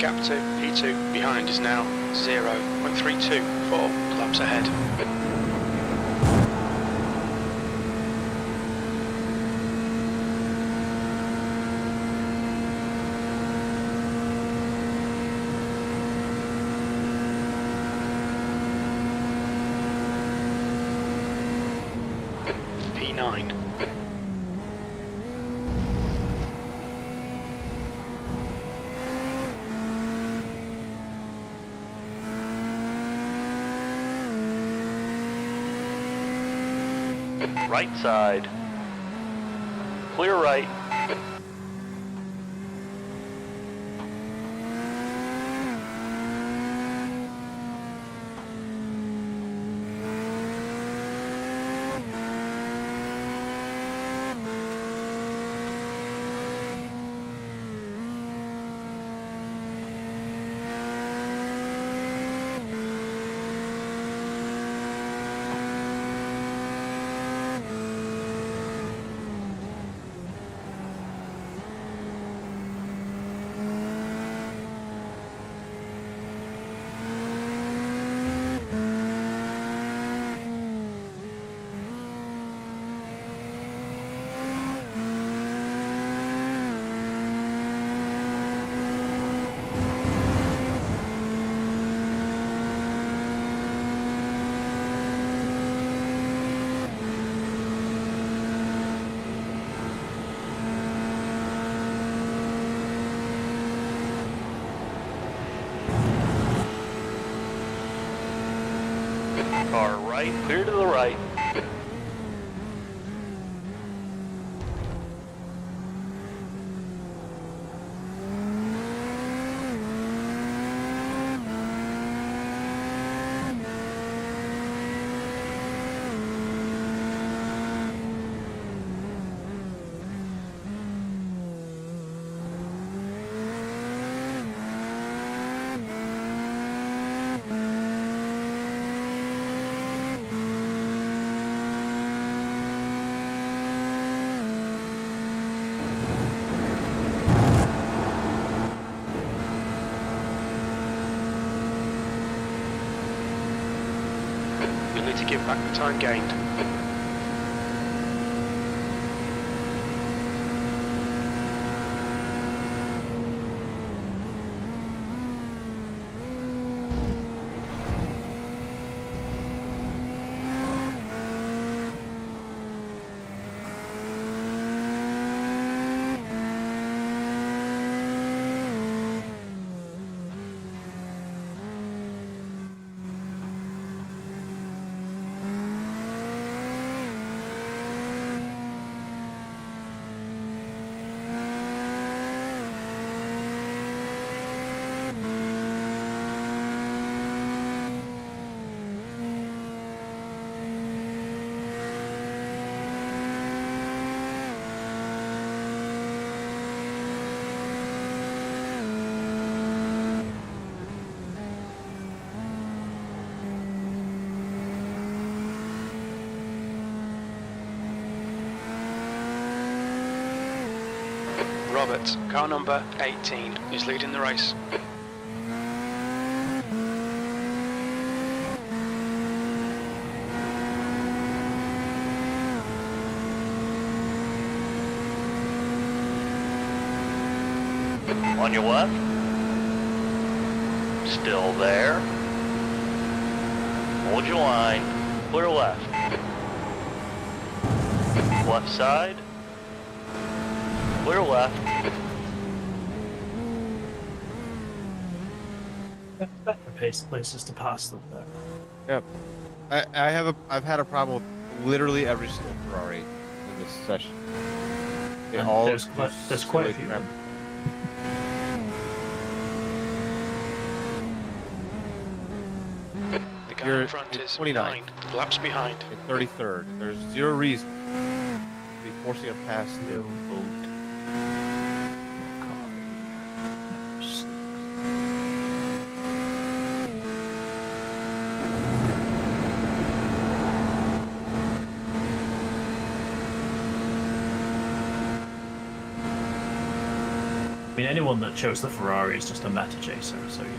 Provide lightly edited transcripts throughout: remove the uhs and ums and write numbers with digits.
gap to P2 behind is now 0.324 laps ahead. P9. Right side. Clear right. Car right, clear to the right. You'll need to give back the time gained. Robert, car number 18, is leading the race. On your left. Still there. Hold your line. Clear left. Left side. Clear left. Better places to pass them though. Yep. I've had a problem with literally every single Ferrari in this session. They And all there's quite a few. crap. The guy You're in front in is 29. 9 laps behind. In 33rd. There's zero reason to be forcing a pass through. mean, anyone that chose the Ferrari is just a meta chaser, so you know.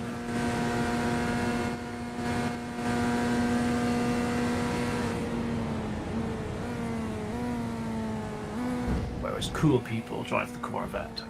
Whereas cool people drive the Corvette.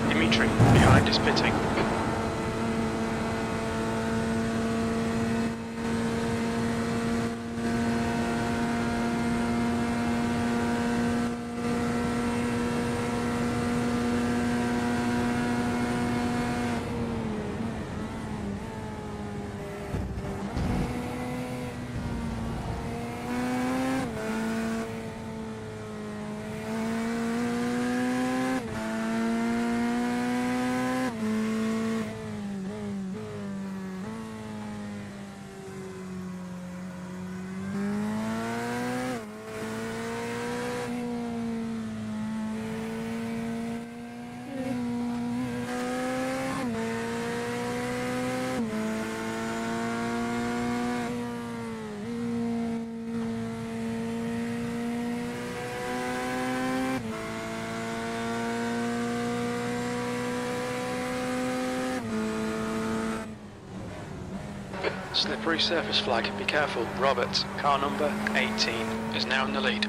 Dimitri, behind is pitting. Slippery surface flag, be careful. Robert, car number 18, is now in the lead.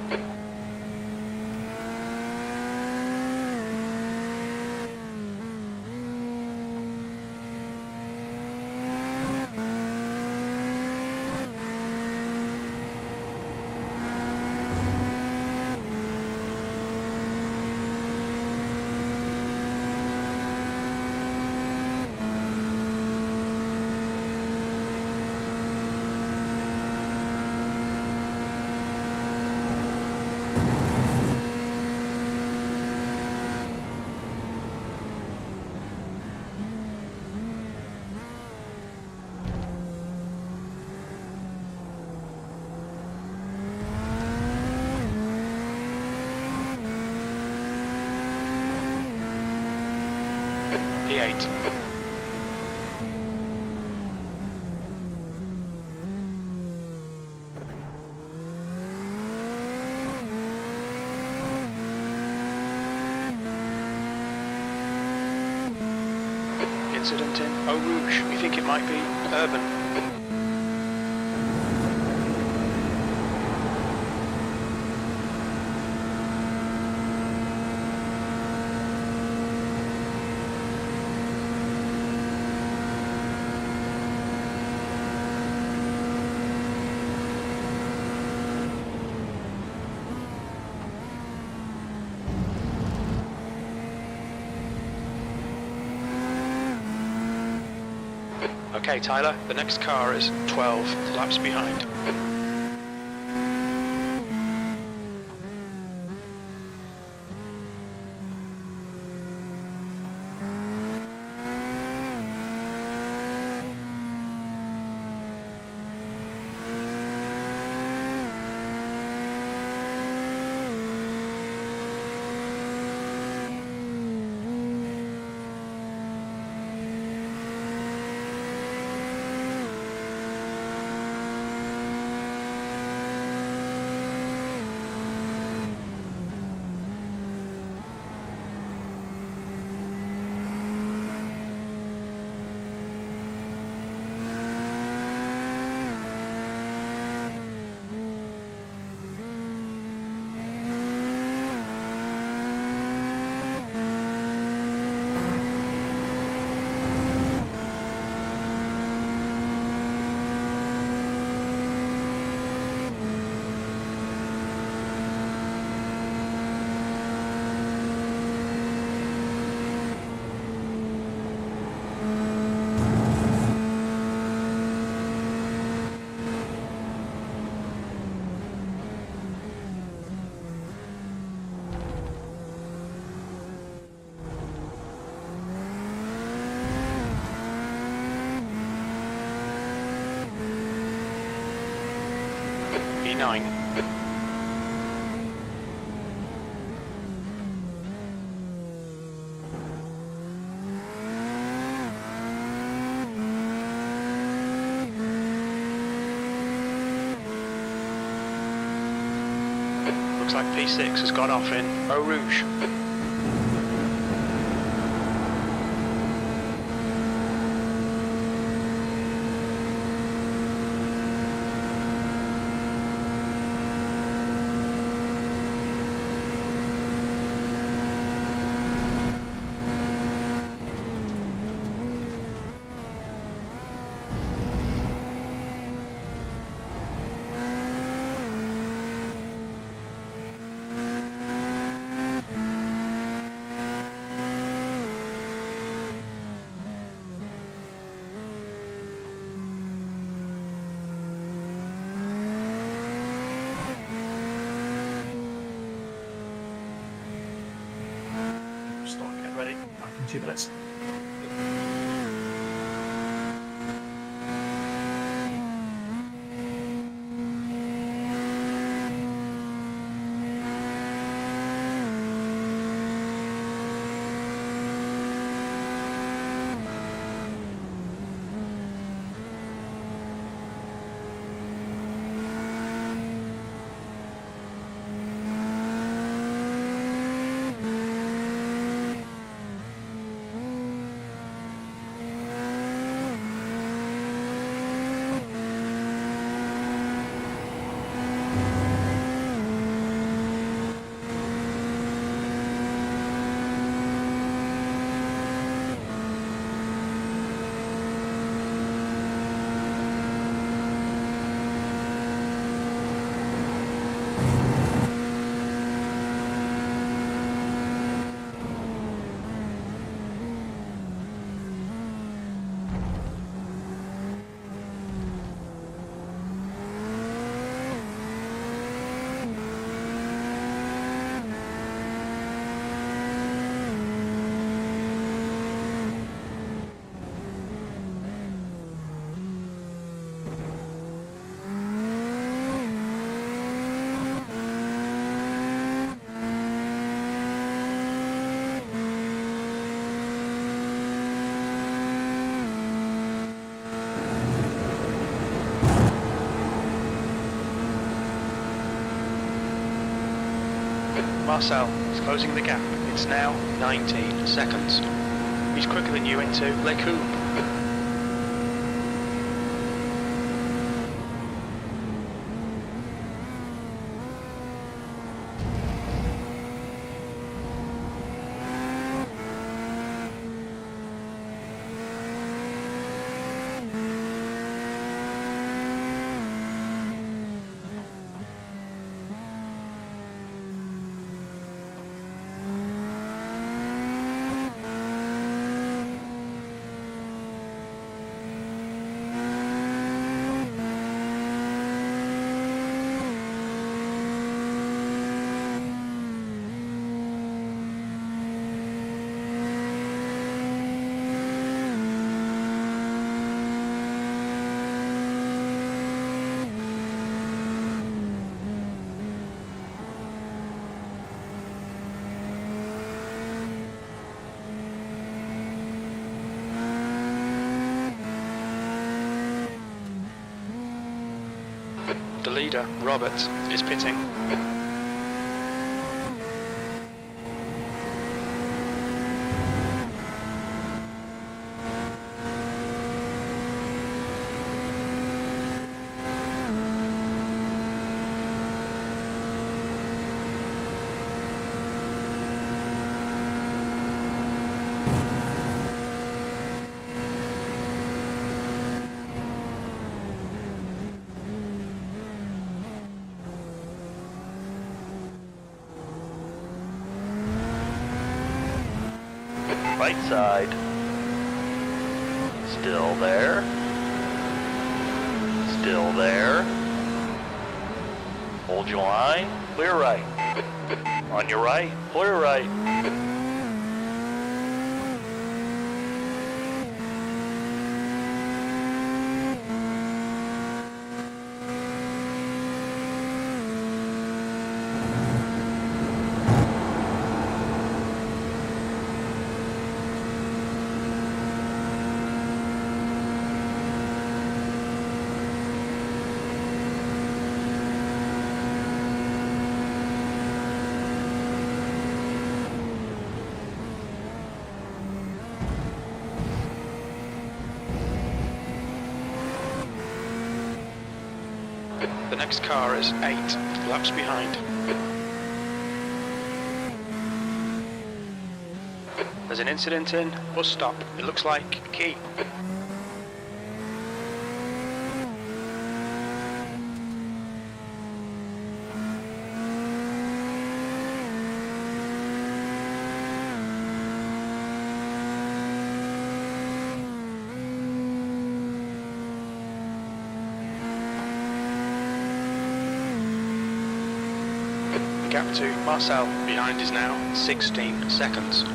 P8. Incident in Eau Rouge. We think it might be urban. Okay, Tyler, the next car is 12 laps behind. E9. Looks like P6 has gone off in Eau Rouge. Start, get ready. Back in 2 minutes. Marcel is closing the gap. It's now 19 seconds. He's quicker than you into Les Combes. The leader, Robert, is pitting. Right side. Still there. Still there. Hold your line. Clear right. On your right. Clear right. The next car is 8 laps behind. There's an incident in bus stop. It looks like a key. The gap to Marcel behind is now 16 seconds.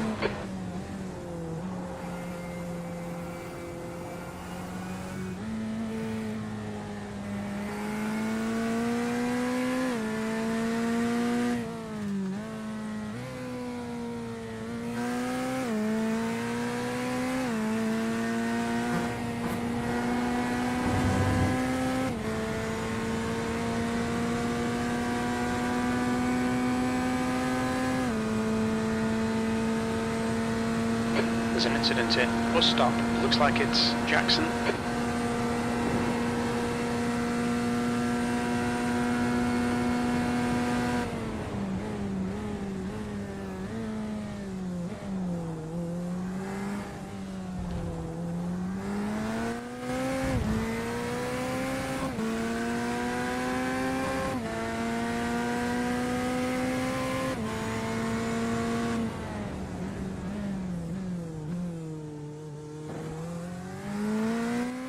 There's an incident in bus stop. It looks like it's Jackson.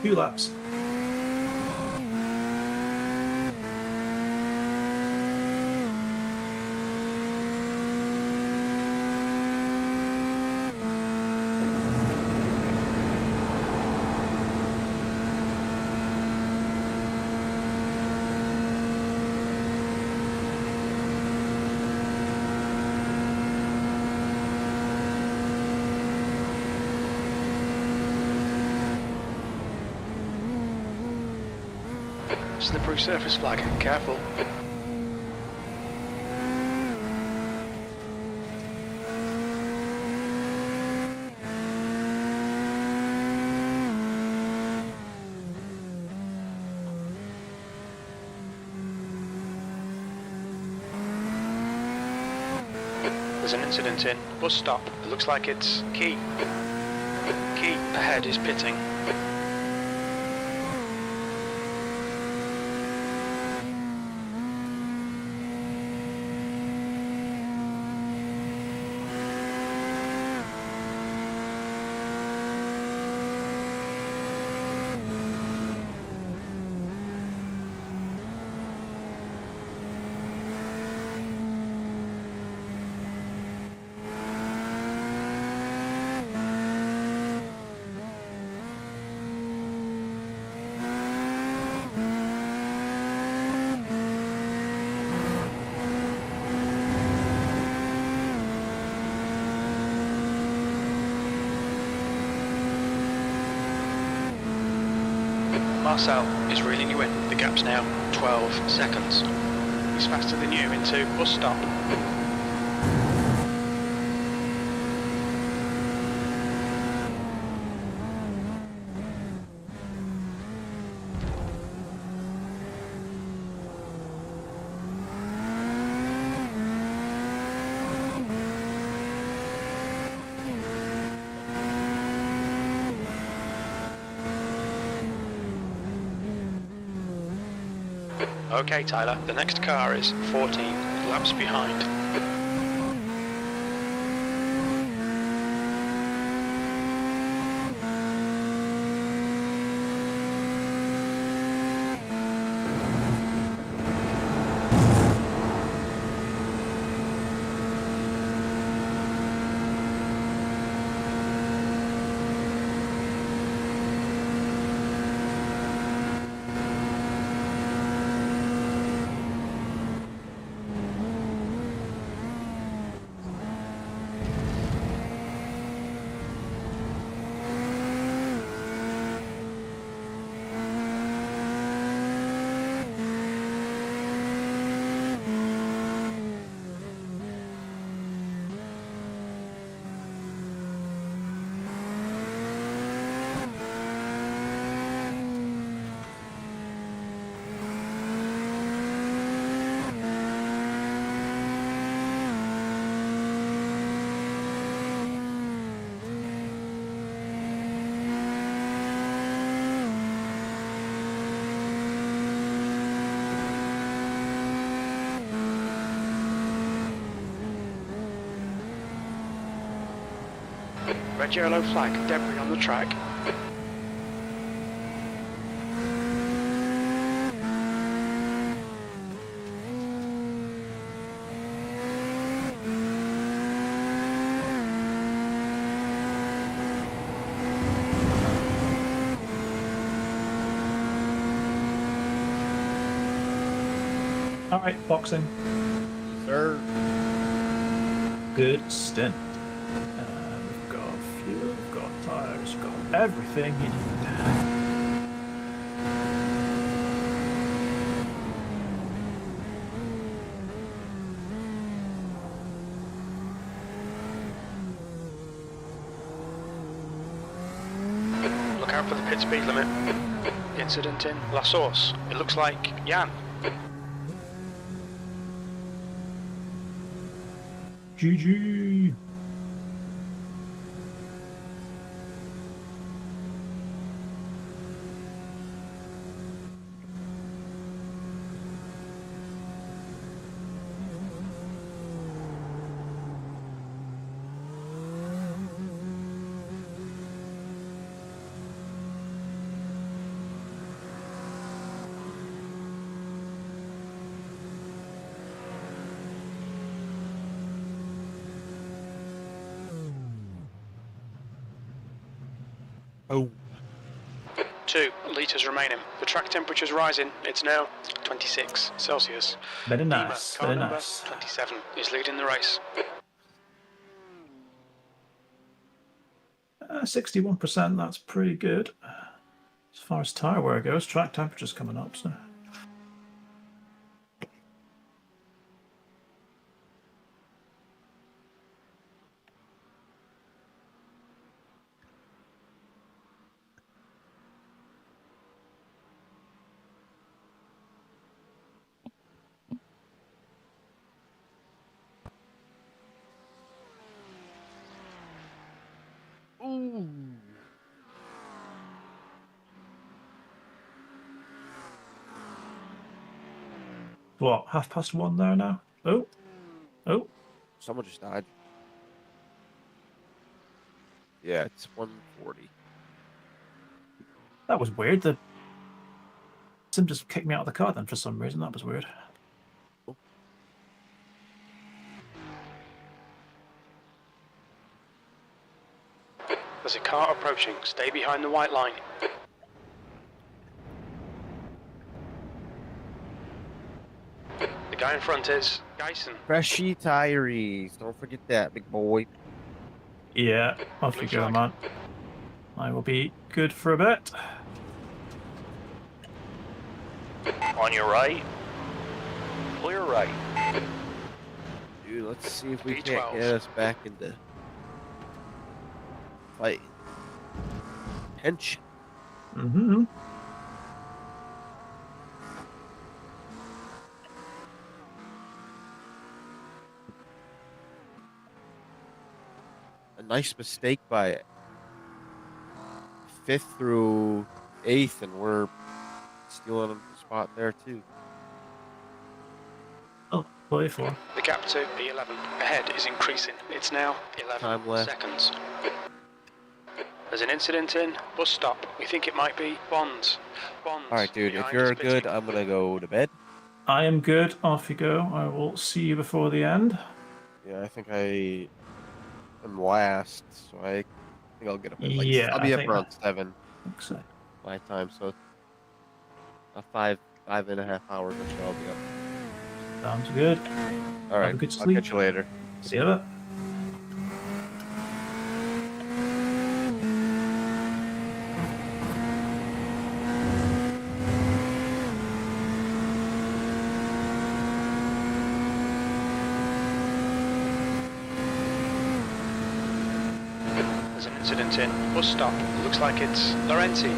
Few laps. Slippery surface flag, careful. There's an incident in bus stop. It looks like it's Key. Key ahead is pitting. Marcel is reeling you in. The gap's now 12 seconds. He's faster than you into bus stop. Okay, Tyler, the next car is 14 laps behind. Red yellow flag, debris on the track. All right, boxing. Sir. Good stint. We've got fuel, we've got tires, we've got everything you need. Look out for the pit speed limit. Incident in La Source. It looks like Jan. GG. Oh. 2 litres remaining. The track temperature's rising. It's now 26 Celsius. Very Lima, nice, car very number nice. 27 is leading the race. 61%, that's pretty good. As far as tyre wear goes, track temperature's coming up, so. Ooh. What, 1:30 there now? Oh, oh, Someone just died. Yeah, it's 1:40. that was weird. The sim just kicked me out of the car then for some reason. That was weird. There's a car approaching. Stay behind the white line. The guy in front is Geisen. Freshy tires. Don't forget that, big boy. Yeah, off Blue you go, flag. man. I will be good for a bit. On your right. Clear right. Dude, let's see if we B12. can't get us back into fight. Tension. Mm-hmm. A nice mistake by 5th through 8th, and we're stealing a spot there too. Oh, 44. The gap to P11 ahead is increasing. It's now 11 Time left. seconds. There's an incident in bus stop. We think it might be Bonds. Bonds. All right, dude. If behind you're us pitting. good, I'm gonna go to bed. I am good. Off you go. I will see you before the end. Yeah, I think I am last, so I think I'll get up. At, like, Yeah, I'll be I up think around that- 7 I think so. my time, so a 5.5 hours or so I'll be up. Sounds good. All right, a good I'll sleep. catch you later. See you later. There's an incident in bus stop. Looks like it's Laurenti.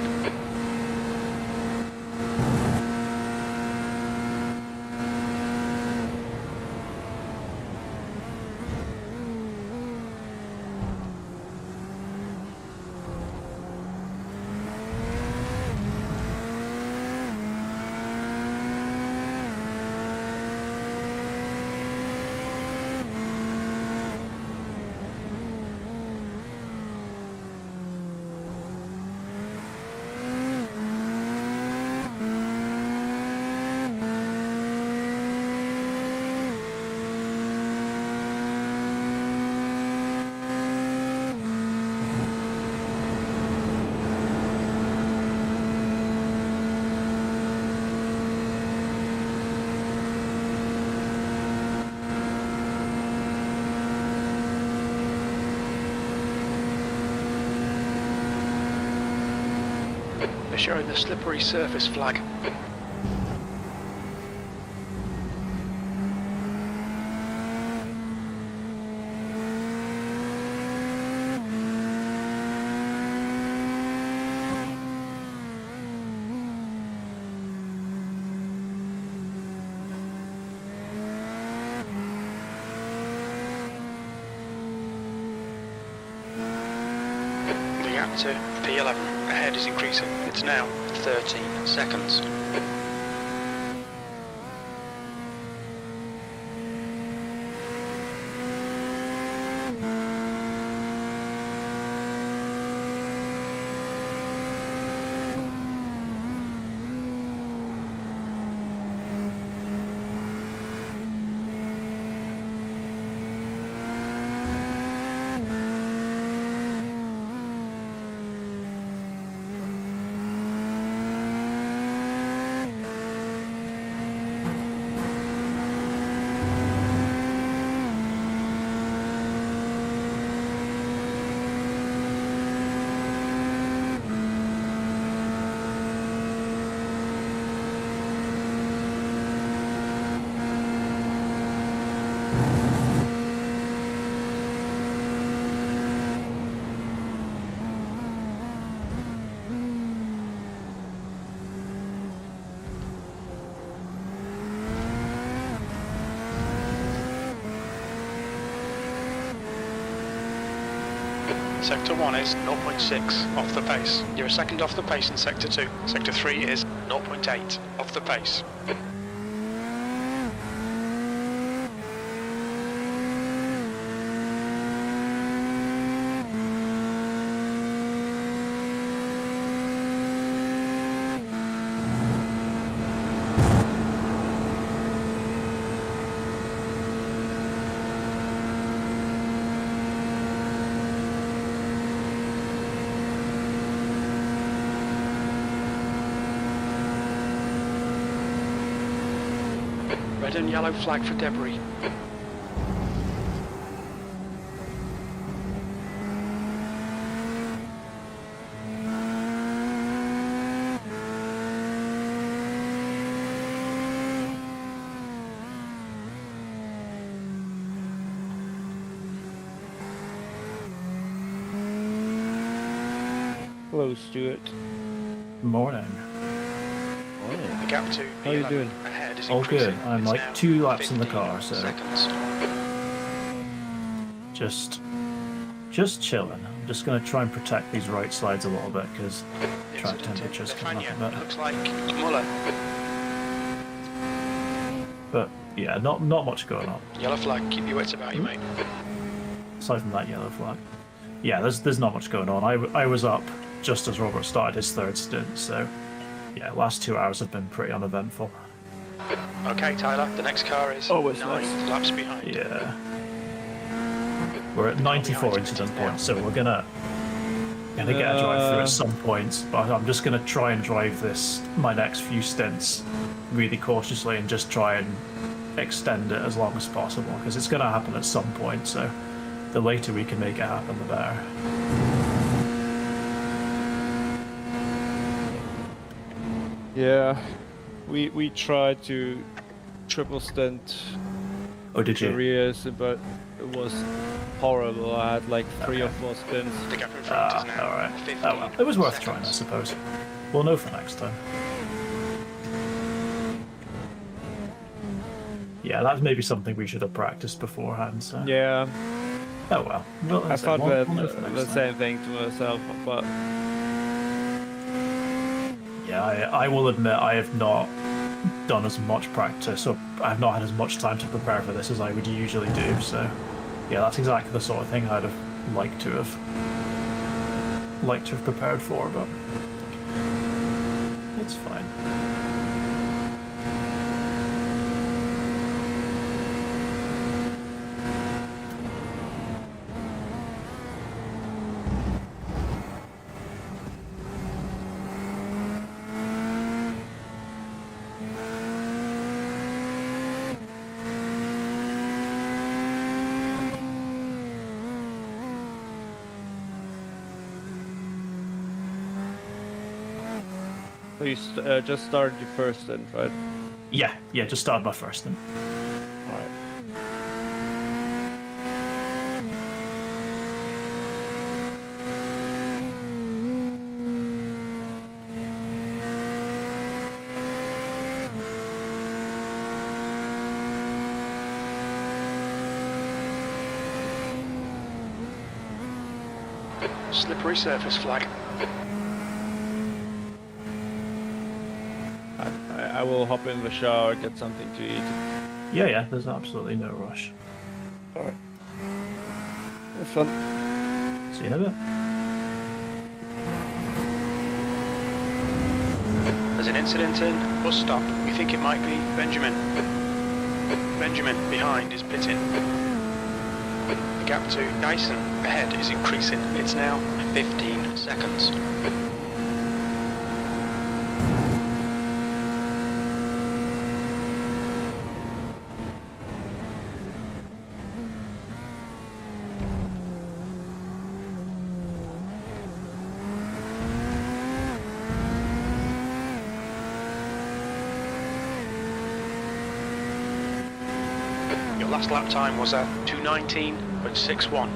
They're showing the slippery surface flag. The gap to P11 ahead is increasing. It's now 13 seconds. Sector 1 is 0.6 off the pace. You're a second off the pace in Sector 2. Sector 3 is 0.8 off the pace. Red and yellow flag for debris. Hello, Stuart. Morning. The gap to How you doing? ahead is All increasing. good. I'm It's like now 2 laps in the 15 car, so seconds. just chilling. I'm just gonna try and protect these right sides a little bit because track Incident in temperatures come up Stefania. a bit. Looks like Muller. But yeah, not much going on Yellow flag, keep your wits about you, mate. aside from that yellow flag. Yeah, there's not much going on. I was up just as Robert started his 3rd stint, so yeah, last 2 hours have been pretty uneventful. Okay, Tyler, the next car is Always 9 nice. laps behind. Yeah. We're at 94 incident points, so we're gonna get a drive through at some points, but I'm just gonna try and drive my next few stints really cautiously and just try and extend it as long as possible, because it's gonna happen at some point, so the later we can make it happen, the better. Yeah, we tried to triple stint Oh, did you? careers, but it was horrible. I had like 3 or 4 stints. The gap in front is now alright. 15 Oh well, it was worth trying, I seconds. suppose. We'll know for next time. Yeah, that's maybe something we should have practiced beforehand, so... Yeah, Oh well. Well, I thought we'll know for the next time. same thing to myself, but Yeah, I will admit I have not done as much practice, or I've not had as much time to prepare for this as I would usually do, so yeah, that's exactly the sort of thing I'd have liked to have prepared for, but it's fine. so you just started your first stint, right? Yeah, just started my first then. Alright. Slippery surface flag. I will hop in the shower, get something to eat. Yeah, there's absolutely no rush. Alright. Have fun. See you in a bit. There's an incident in bus stop. We think it might be Benjamin. Benjamin behind is pitting. The gap to Dyson ahead is increasing. It's now 15 seconds. Your last lap time was at 2:19.61.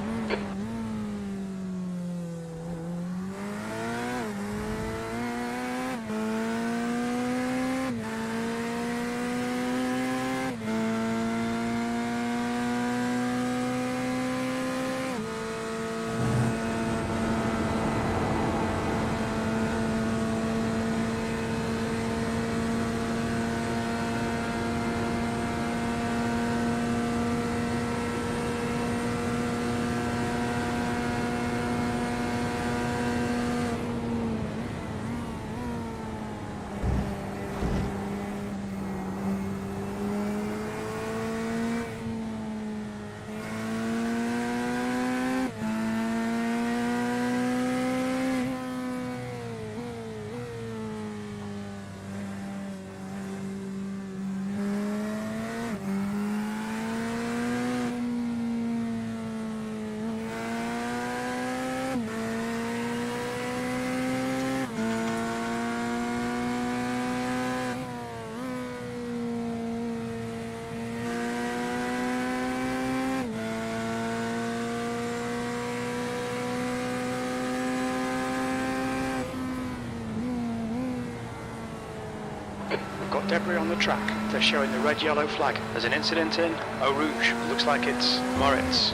got debris on the track. They're showing the red-yellow flag. There's an incident in Eau Rouge. Looks like it's Moritz.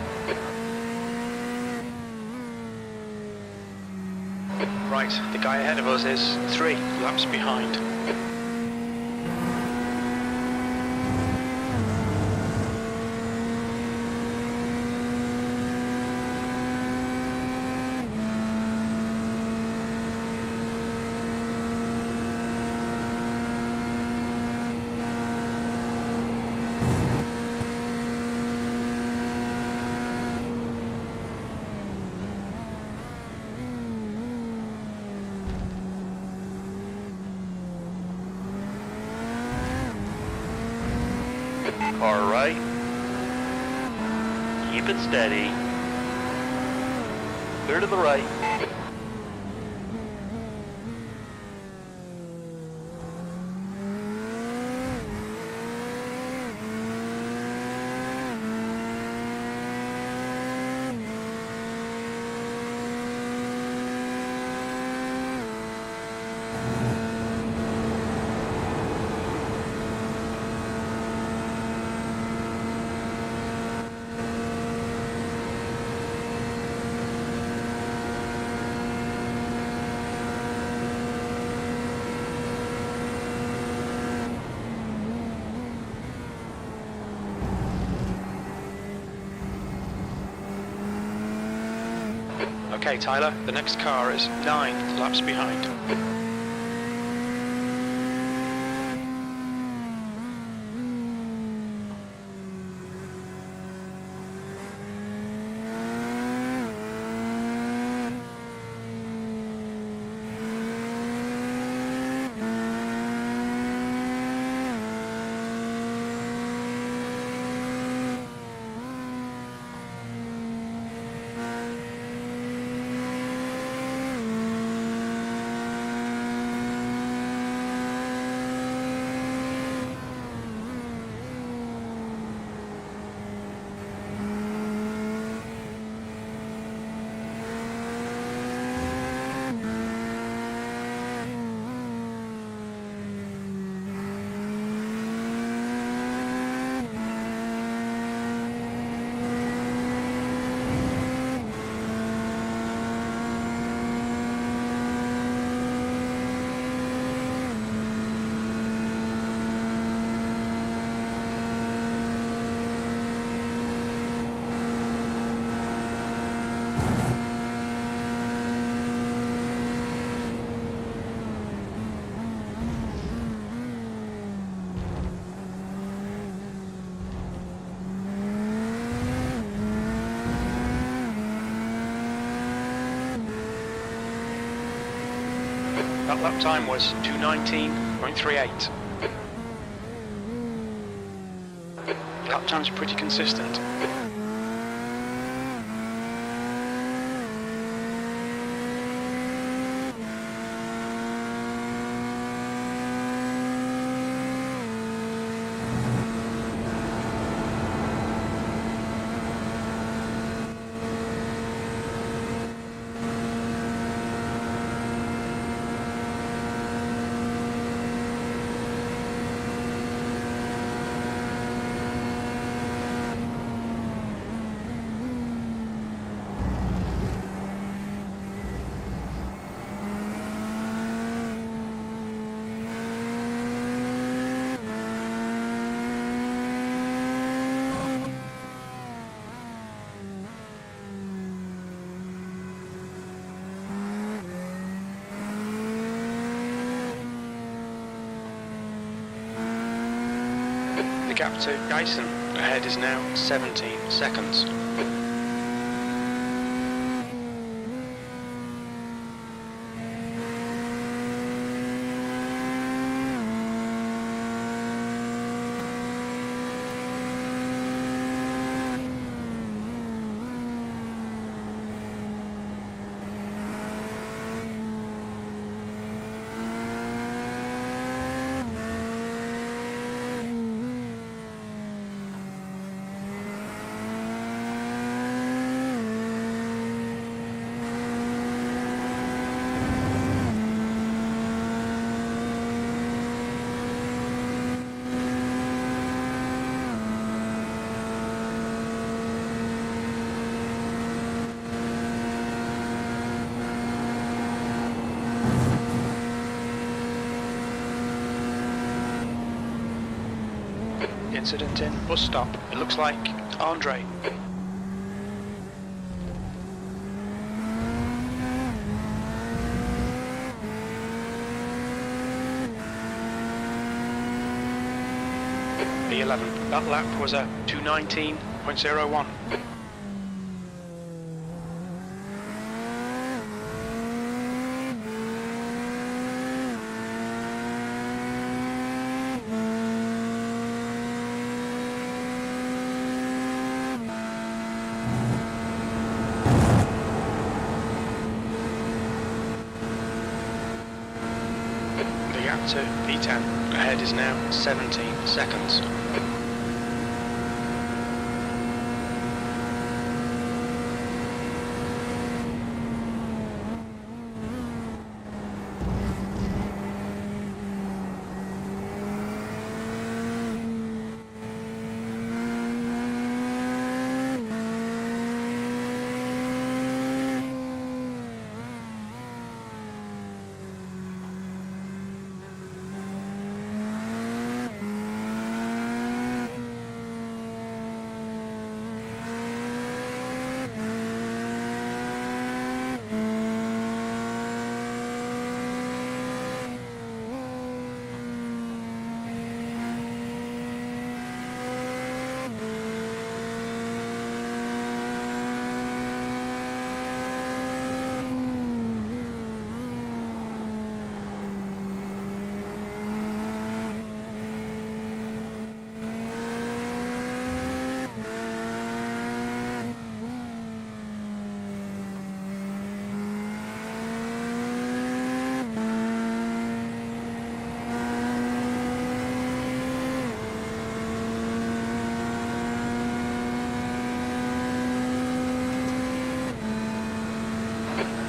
Right, the guy ahead of us is 3 laps behind. Car right. Keep it steady. Clear to the right. Okay, Tyler, the next car is 9 laps behind. That lap time was 2:19.38. Lap time's pretty consistent. The gap to Dyson ahead is now 17 seconds. Incident in bus stop. It looks like Andre. B11. That lap was a 2:19.01. The gap to P10 ahead is now 17 seconds.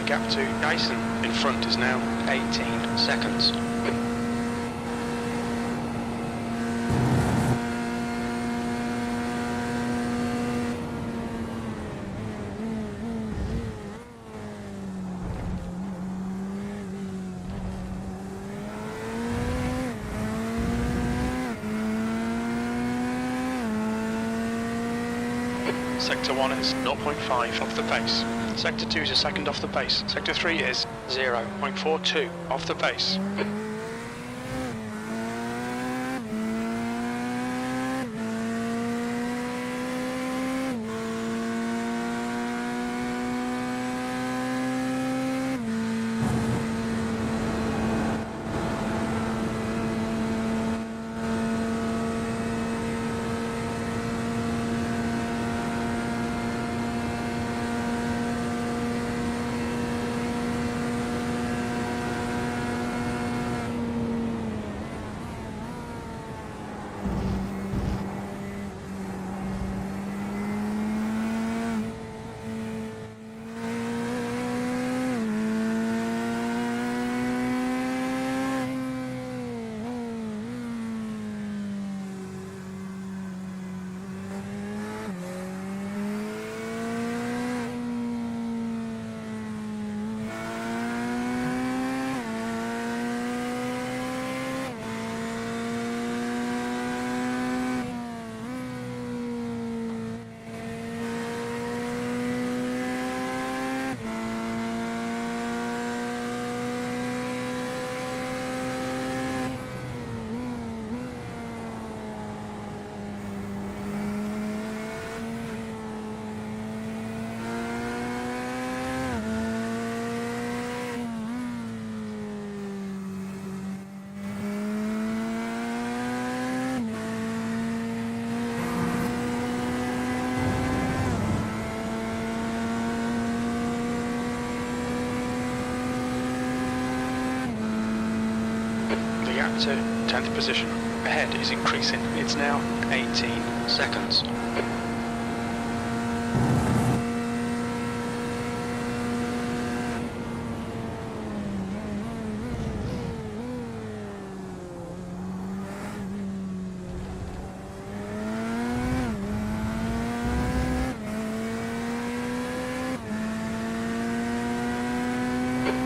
The gap to Dyson in front is now 18 seconds. Sector 1 is 0.5 off the pace. Sector 2 is a second off the pace. Sector 3 is 0.42 off the pace. To 10th position. Ahead is increasing. It's now 18 seconds.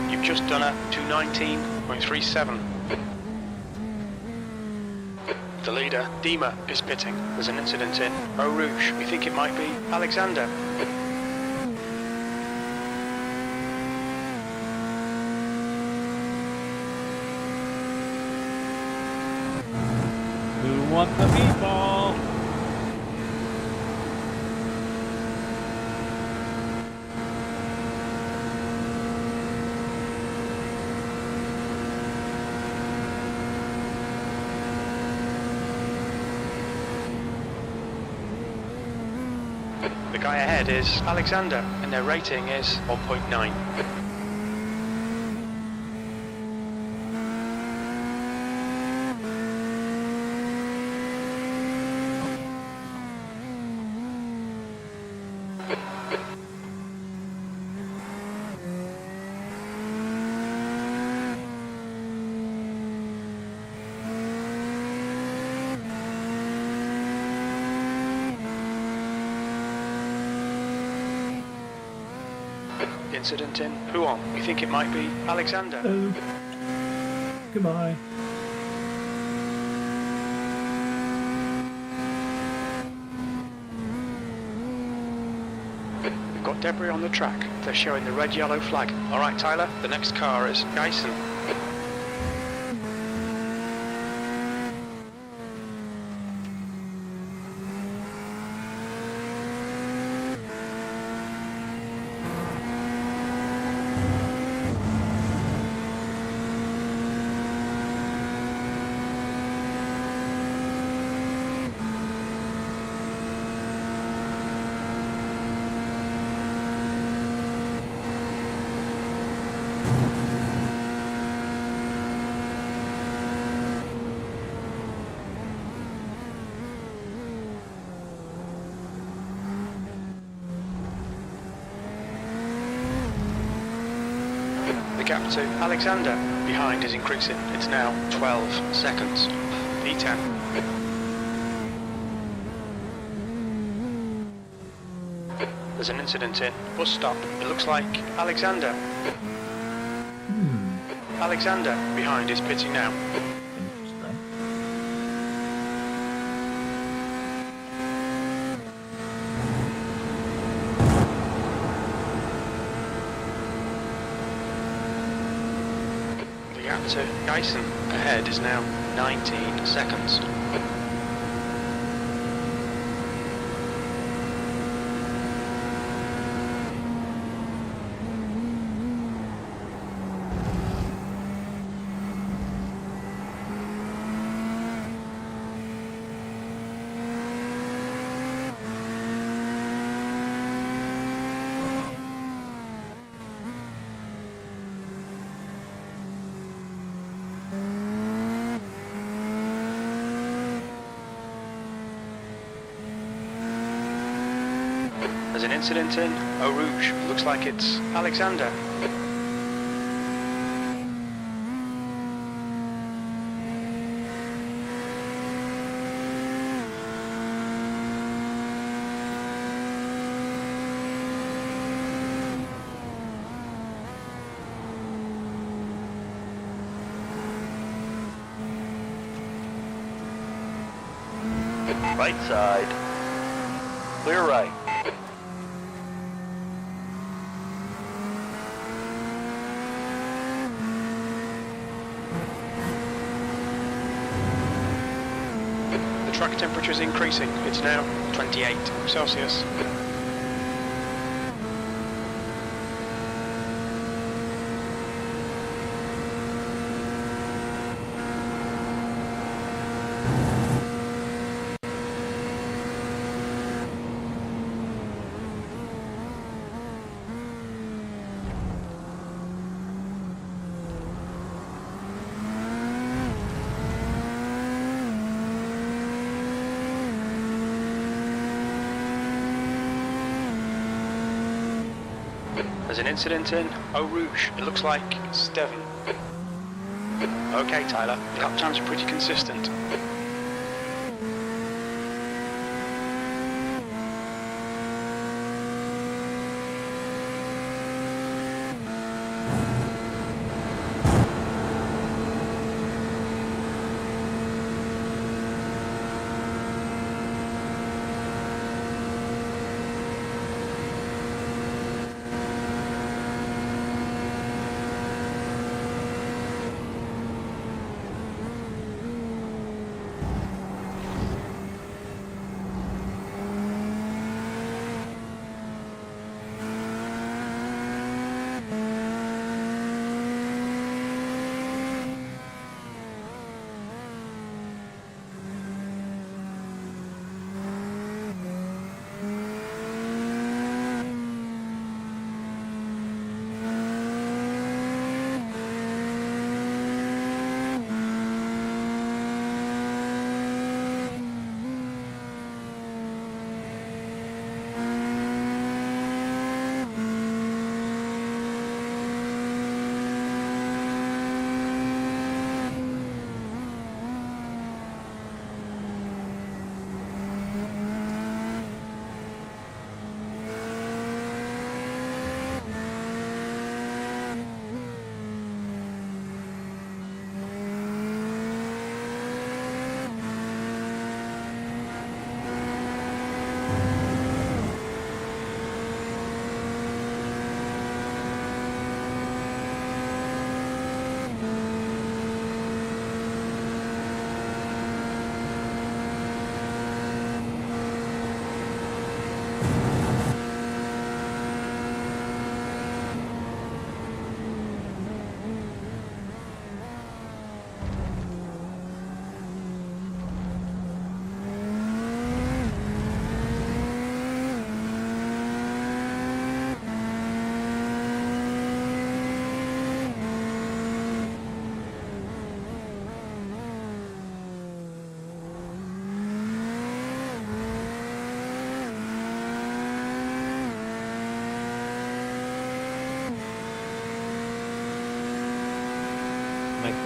You've just done a 2:19.37. The leader leader, Dima, is pitting. There's an incident in Eau Rouge. We think it might be Alexander. Who wants the meatball? The guy ahead is Alexander, and their rating is 1.9. Incident in Huon. We think it might be Alexander. Oh. Goodbye. We've got debris on the track. They're showing the red-yellow flag. All right, Tyler, the next car is Dyson. The gap to Alexander behind is increasing. It's now 12 seconds. P10. There's an incident in bus stop. It looks like Alexander. Alexander behind is pitting now. Interesting. The gap to Dyson ahead is now 19 seconds. There's an incident in Eau Rouge. Looks like it's Alexander. Right side. Clear right. The track temperature is increasing. It's now 28 Celsius. There's an incident in Eau Rouge. It looks like Steven. Okay, Tyler. The lap times are pretty consistent.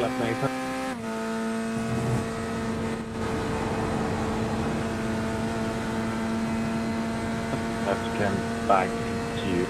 left, Nathan. Let's come back to you.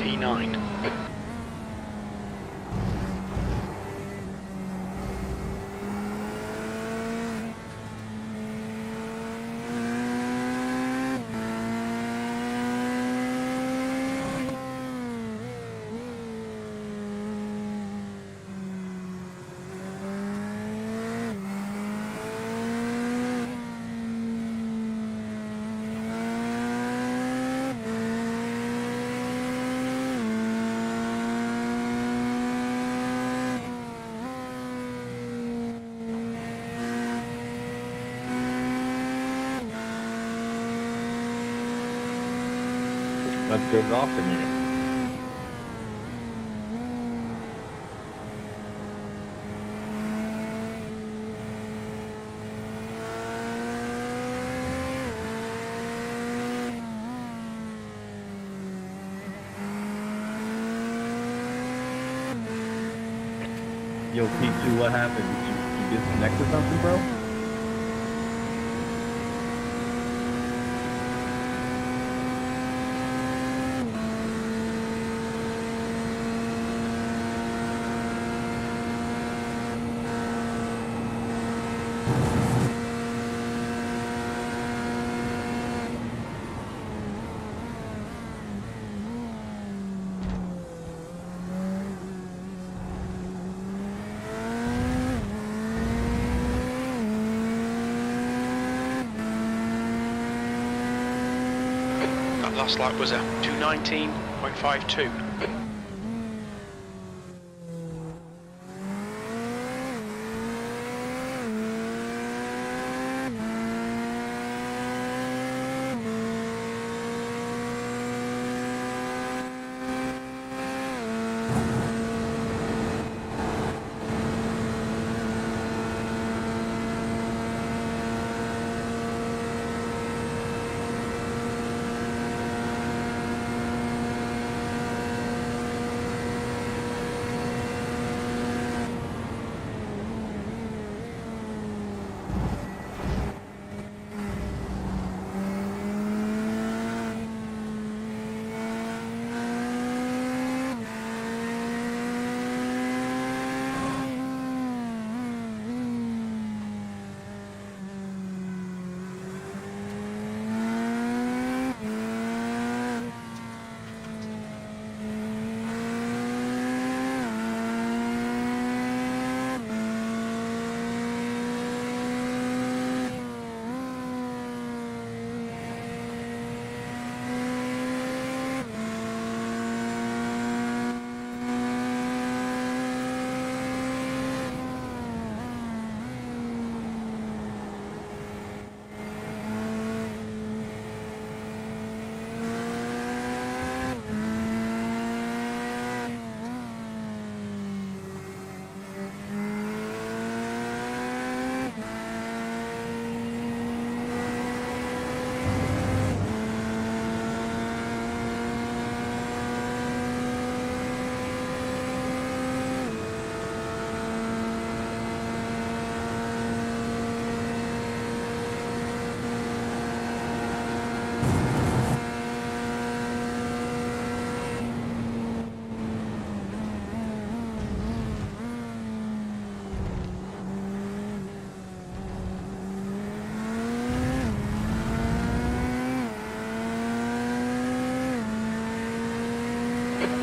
P9. That goes off in you. Yo, P2, what happened? Did you disconnect or something, bro? That last lap was a 2:19.52.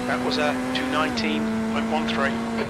That was a 219.13.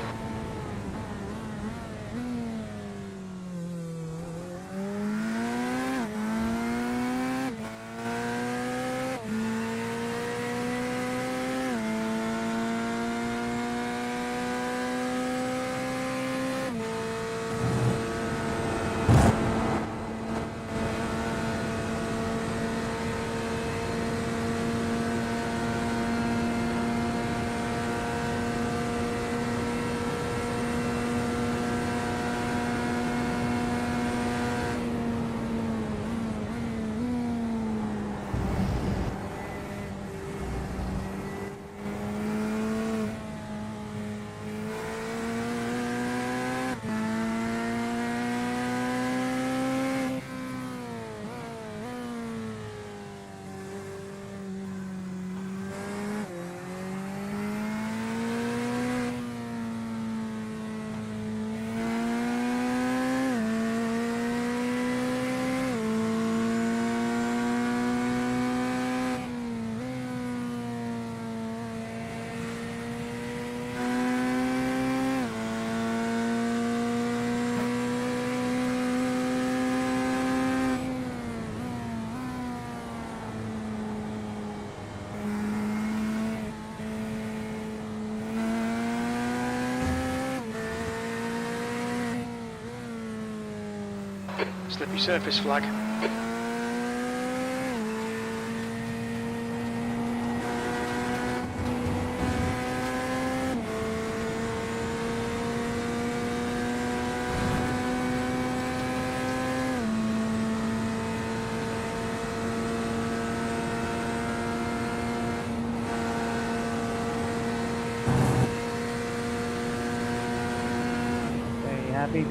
Slippy surface flag. Are you happy?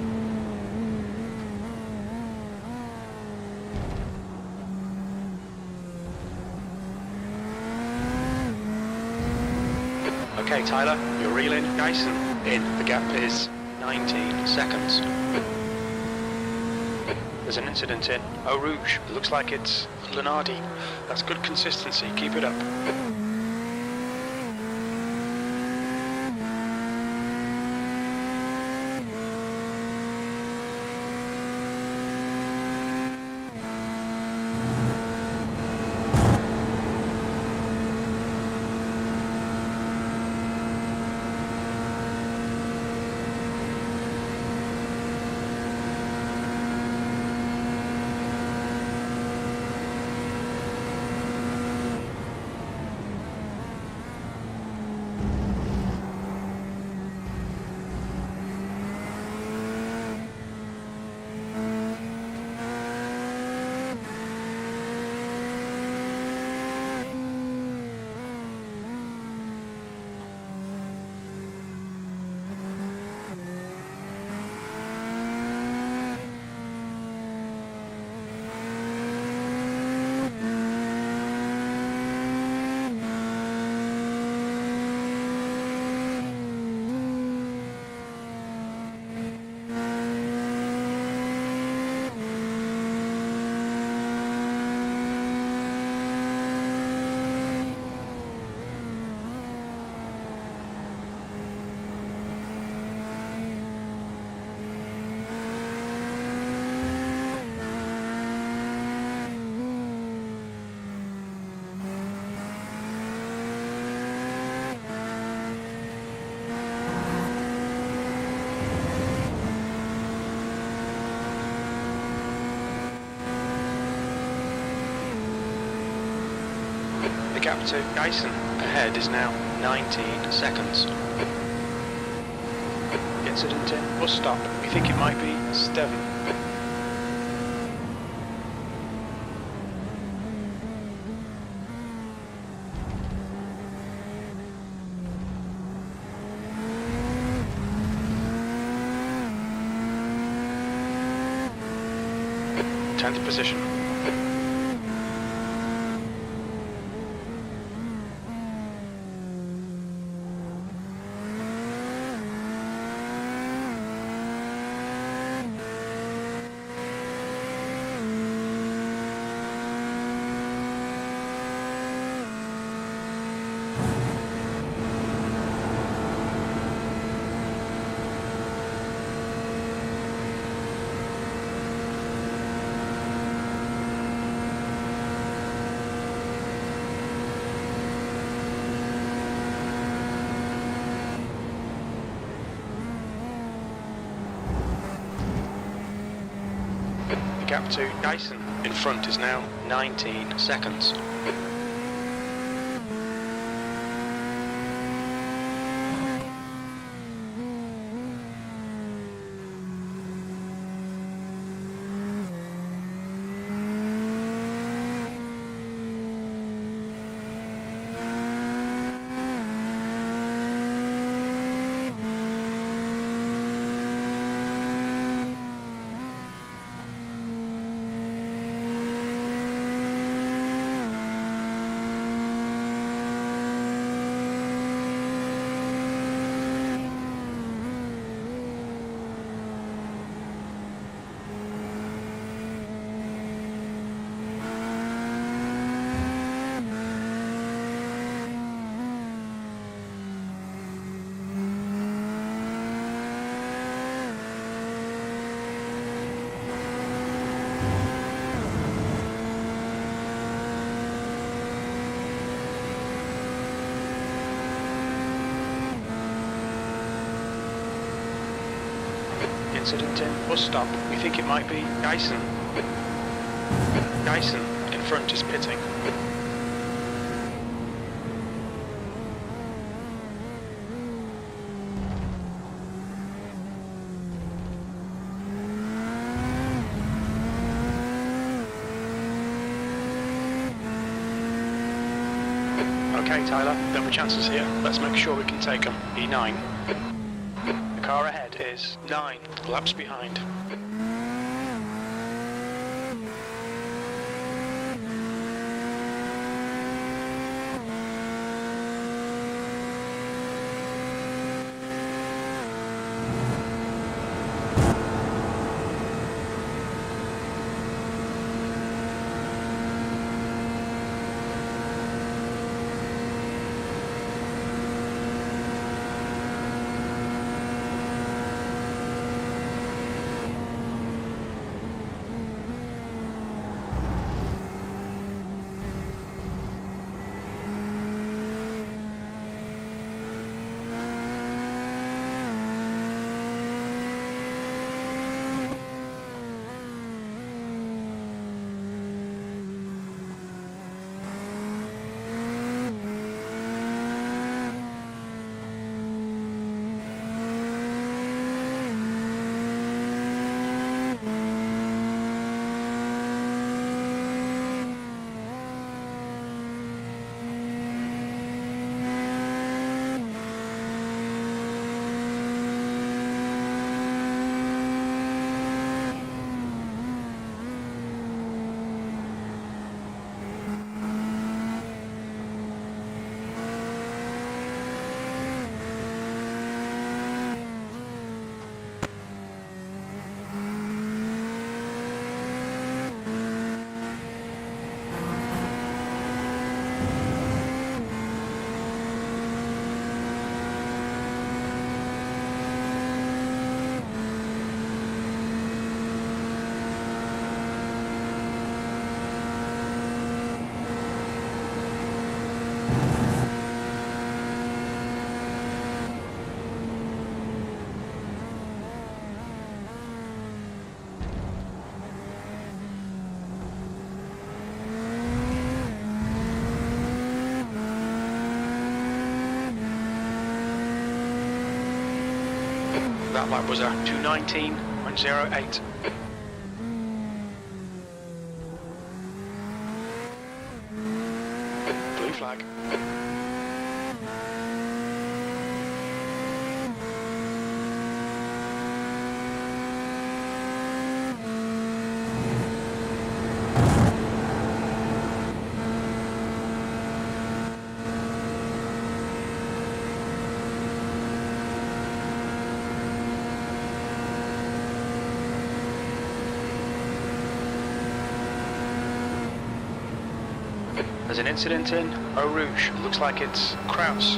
Okay, Tyler, you're reeling. Dyson in. The gap is 19 seconds. There's an incident in Eau Rouge. It looks like it's Lenardi. That's good consistency. Keep it up. The gap to Dyson ahead is now 19 seconds. Incident in bus stop. We think it might be Steven. Tenth position. gap to Dyson in front is now 19 seconds. Incident in bus stop. We think it might be Dyson. Dyson in front is pitting. Okay, Tyler, there are chances here. Let's make sure we can take them. E9. The car ahead is 9 laps behind. That lap was a 2:19.08. Blue flag. There's an incident in Eau Rouge. Looks like it's Kraus.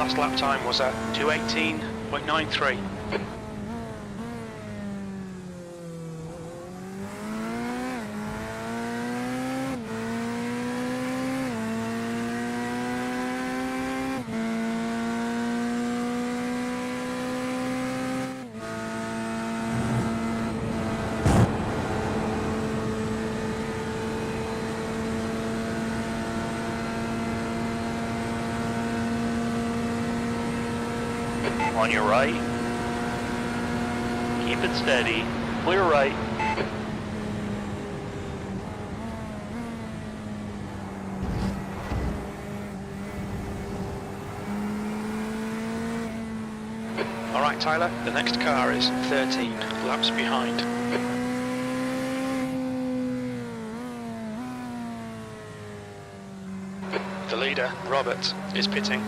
Last lap time was at 2:18.93. On your right. Keep it steady. Clear right. All right, Tyler, the next car is 13 laps behind. The leader, Robert, is pitting.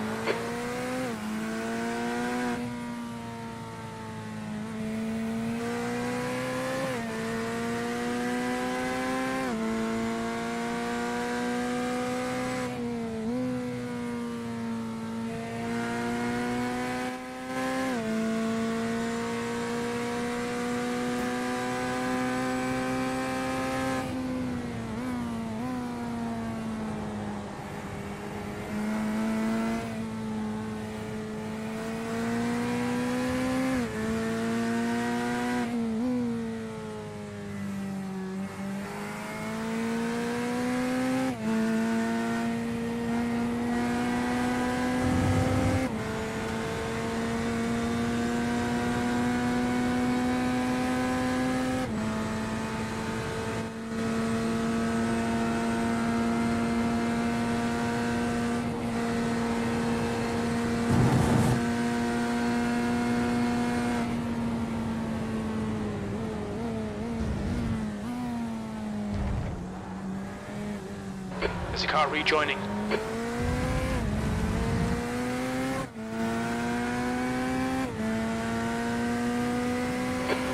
There's a car rejoining.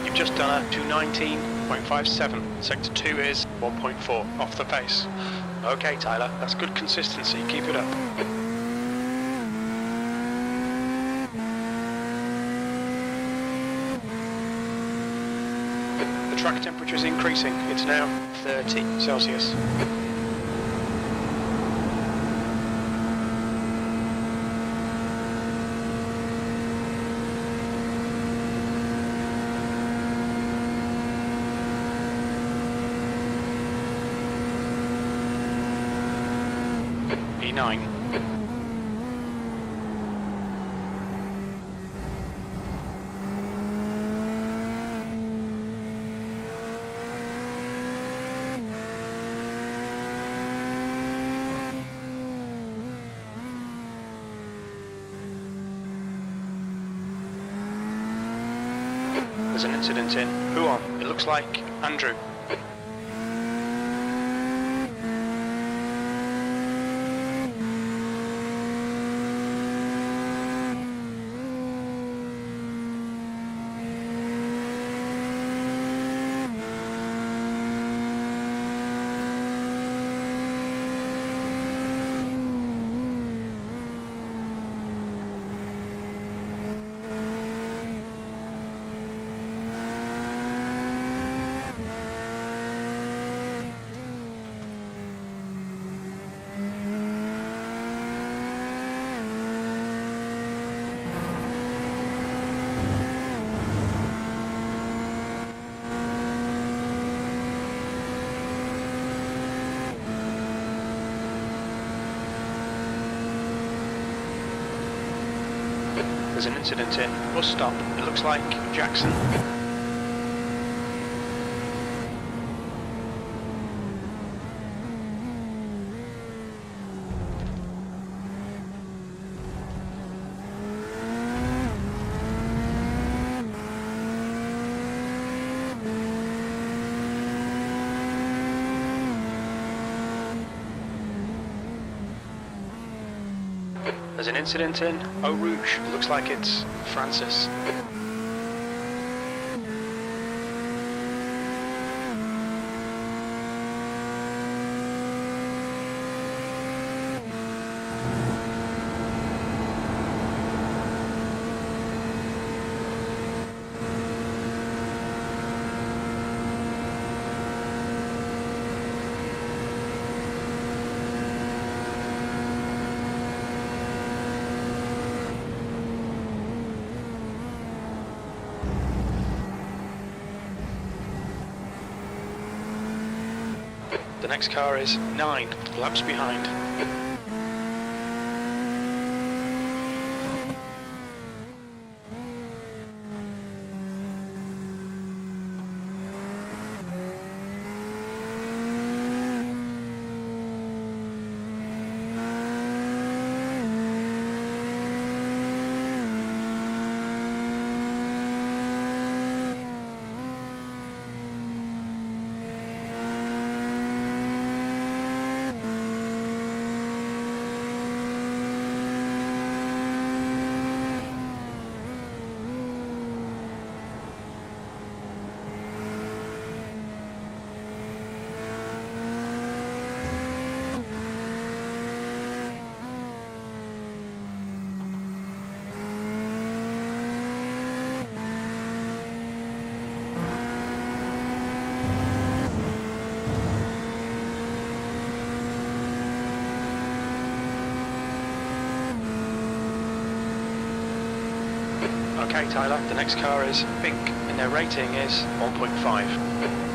You've just done a 2:19.57. Sector 2 is 1.4 off the pace. Okay, Tyler, that's good consistency. Keep it up. The track temperature is increasing. It's now 30 Celsius. E9. There's an incident in. Who on? It looks like Andrew. There's an incident in. Bus stop. It looks like Jackson. There's an incident in Eau Rouge. It looks like it's Francis. The next car is 9 laps behind. Okay, Tyler, the next car is pink, and their rating is 1.5.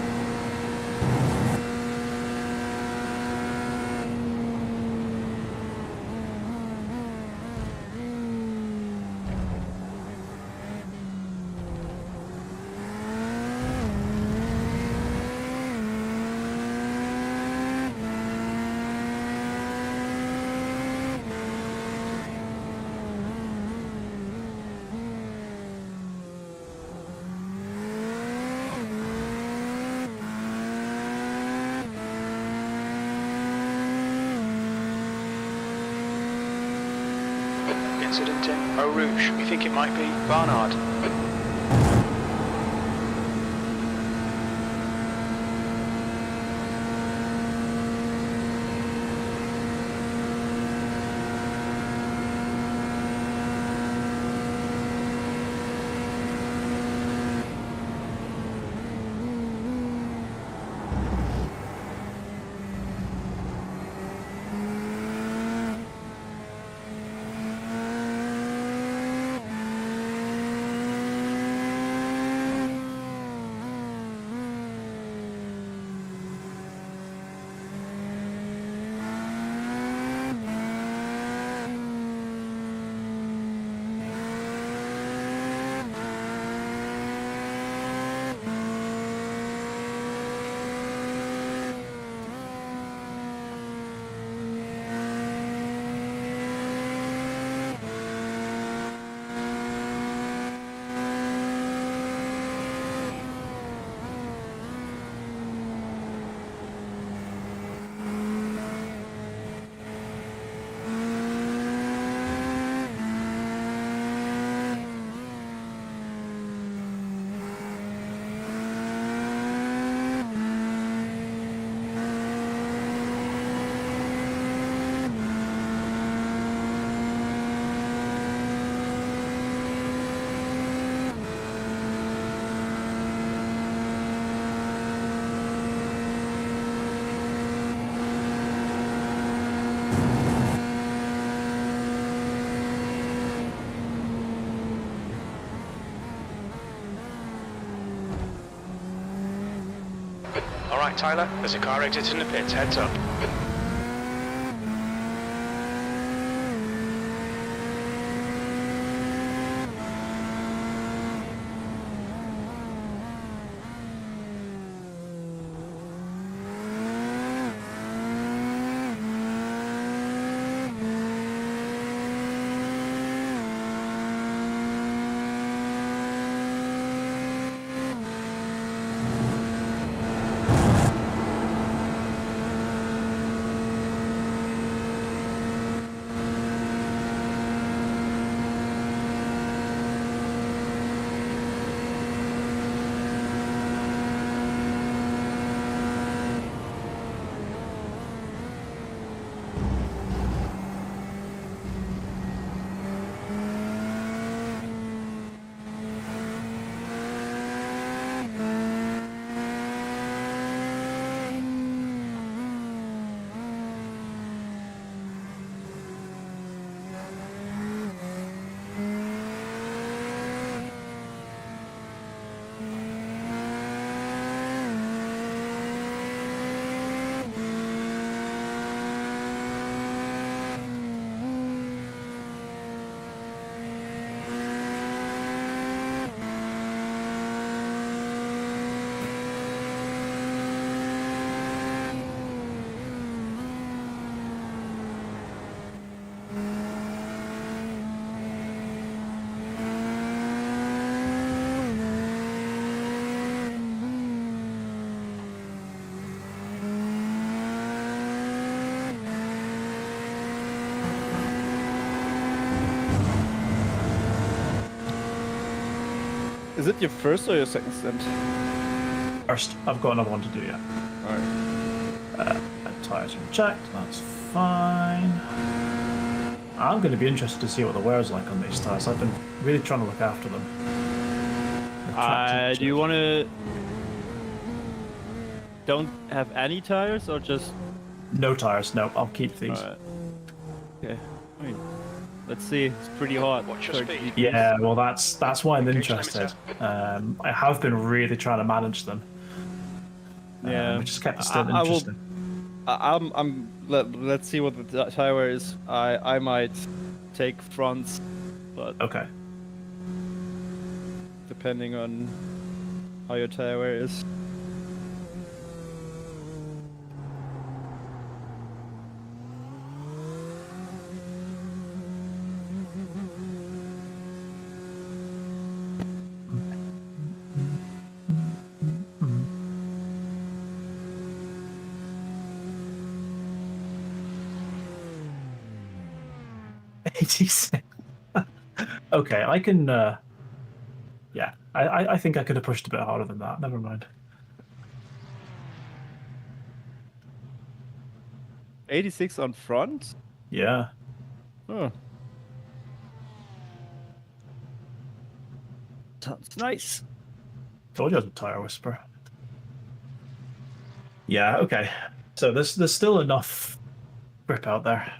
Incident in Eau Rouge. We think it might be Barnard. Alright, Tyler, there's a car exiting the pits, heads up. Is it your first or your second stint? First, I've got another one to do, yeah. Alright. Tires are checked, that's fine. I'm going to be interested to see what the wear's like on these tires. I've been really trying to look after them. Do you want to... Don't have any tires or just... No tires, no, I'll keep these. Alright. Okay. I mean, let's see, it's pretty hot. Watch your speed. Yeah, well that's why I'm Gauge interested. I have been really trying to manage them. Yeah. Which has kept the stint interesting. Let's see what the tire wear is. I might take fronts, but Okay. depending on how your tire wear is. Okay, I can. Yeah, I think I could have pushed a bit harder than that. Never mind. 86 on front? Yeah. Oh. Sounds nice. Told you I was a tire whisperer. Yeah. Okay. So there's still enough grip out there.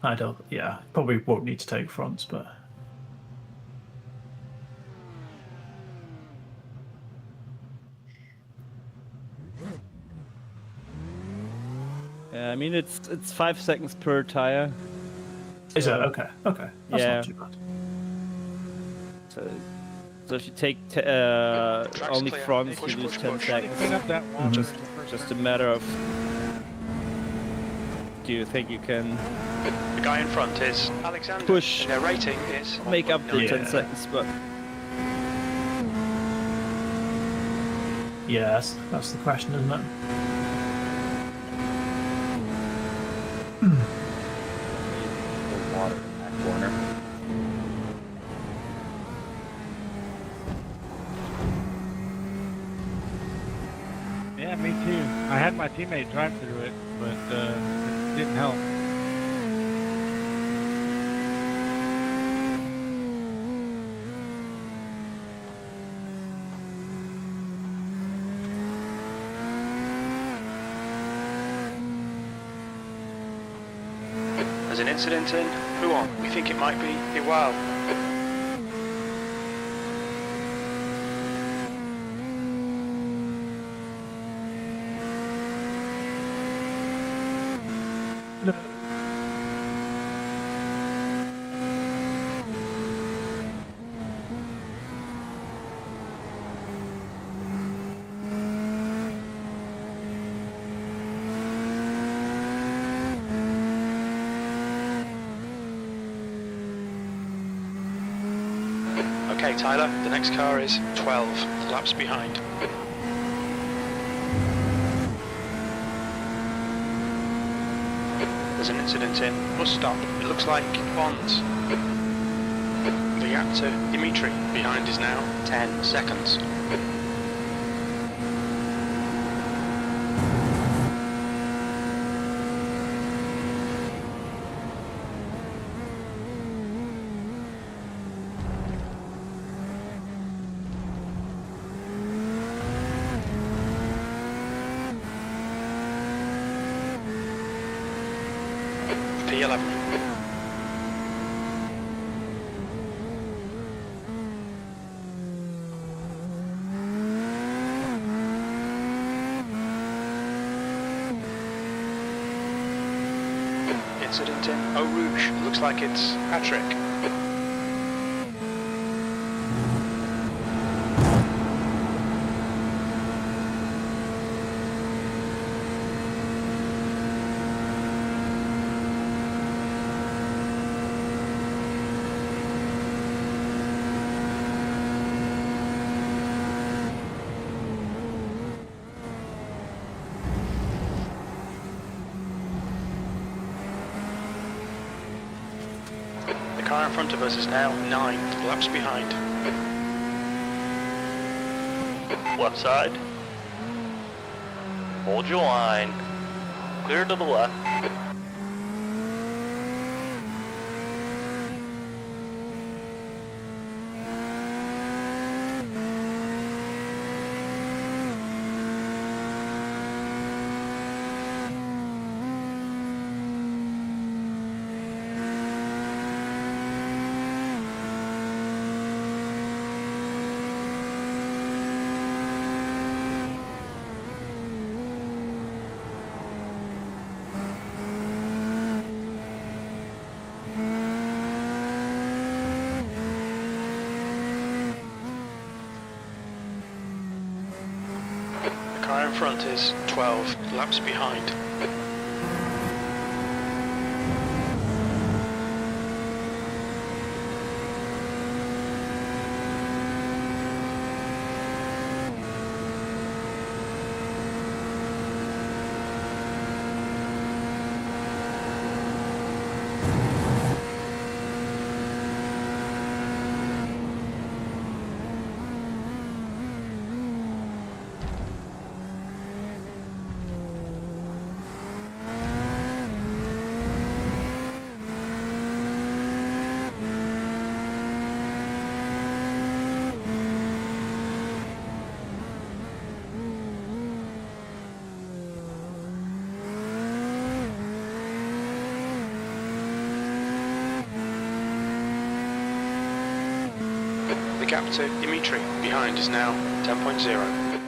I don't. Yeah. Probably won't need to take fronts, but. Yeah, I mean it's 5 seconds per tire. Is it So- okay? Okay. That's Yeah. not too bad. So if you take only clear. fronts, Push, you lose push, 10 push. seconds. Clean up that wall. Just a matter of, do you think you can The guy in front is Alexander. Push. And their rating is make up the 10 Yeah. seconds? But Yes, that's the question, isn't it? The water in that corner. Yeah, me too. I had my teammate drive through it, but it didn't help. There's an incident in. Who on? We think it might be Iwal. Okay, Tyler, the next car is 12 laps behind. There's an incident in. Must stop. It looks like Bonds. The gap to Dimitri behind is now 10 seconds. P11. Incident in Eau Rouge. Looks like it's Patrick. The car in front of us is now 9 laps behind. Left side. Hold your line. Clear to the left. The car in front is 12 laps behind. The gap to Dimitri behind is now 10.0.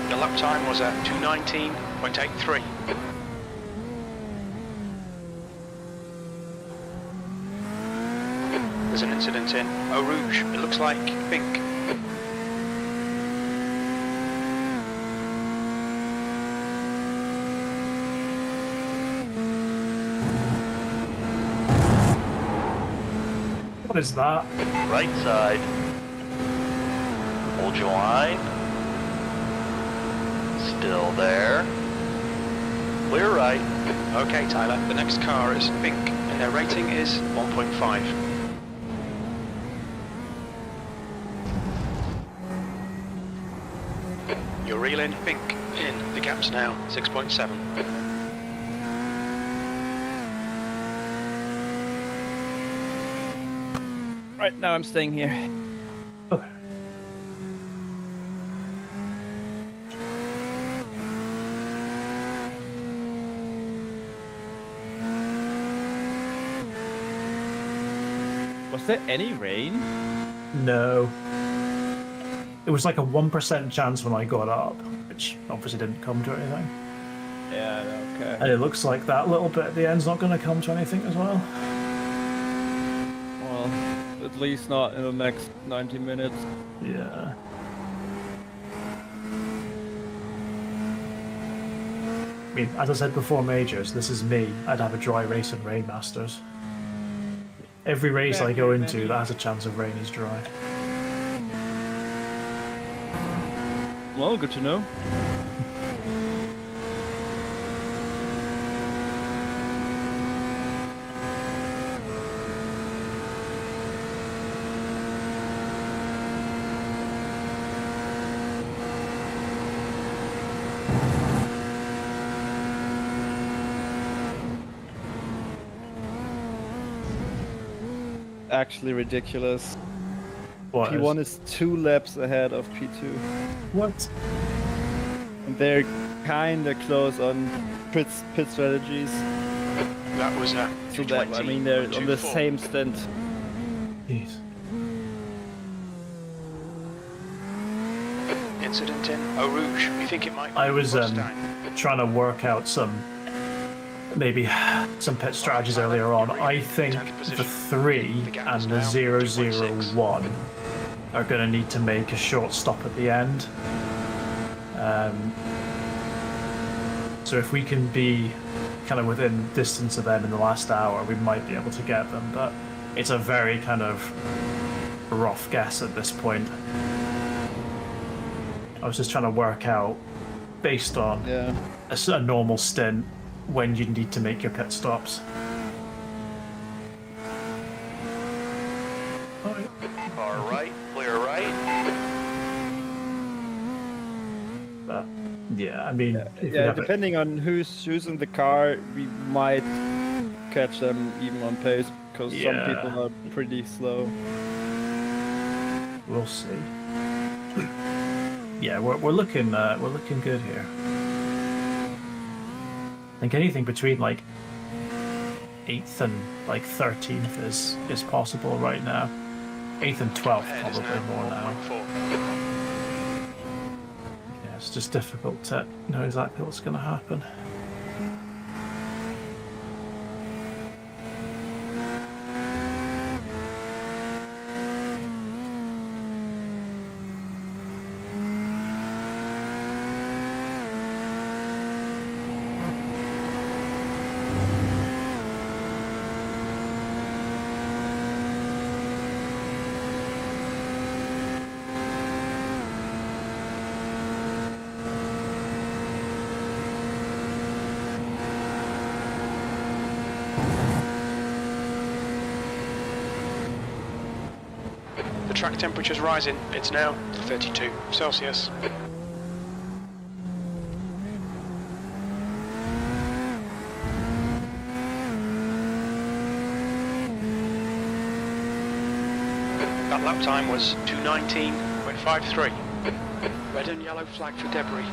The lap time was at 2:19.83. There's an incident in Eau Rouge. It looks like pink. What is that? Right side. Hold your line. Still there. Clear right. Okay, Tyler, the next car is pink, and their rating is 1.5. You're reeling pink in. The gap's now 6.7. Right, now I'm staying here. Okay. Was there any rain? No. it was like a 1% chance when I got up, which obviously didn't come to anything. Yeah, okay. And it looks like that little bit at the end's not going to come to anything as well. Well, at least not in the next 90 minutes. Yeah. I mean, as I said before, Majors, this is me. I'd have a dry race in Rain Masters. Every race I go into that has a chance of rain is dry. Well, good to know. Actually ridiculous. What? P1 is 2 laps ahead of P2. What? And they're kinda close on pit strategies. That was So that, I mean, they're on the same stint. Jeez. Incident in Eau Rouge. We think it might be I was Mustang. trying to work out maybe some pit strategies earlier on. I think the 3 and the 001 are going to need to make a short stop at the end. So if we can be kind of within distance of them in the last hour, we might be able to get them, but it's a very kind of rough guess at this point. I was just trying to work out, based on a normal stint, when you need to make your pit stops. Car right, clear right. But yeah, I mean, if we Yeah, have it- depending on who's in the car, we might catch them even on pace, because some Yeah. people are pretty slow. we'll see. Yeah, we're looking good here. I think anything between like 8th and like 13th is possible right now. 8th and 12th Ahead is probably more now. 1.4. Yeah, it's just difficult to know exactly what's going to happen. The track temperature's rising. It's now 32 Celsius. That lap time was 2:19.53. Red and yellow flag for debris.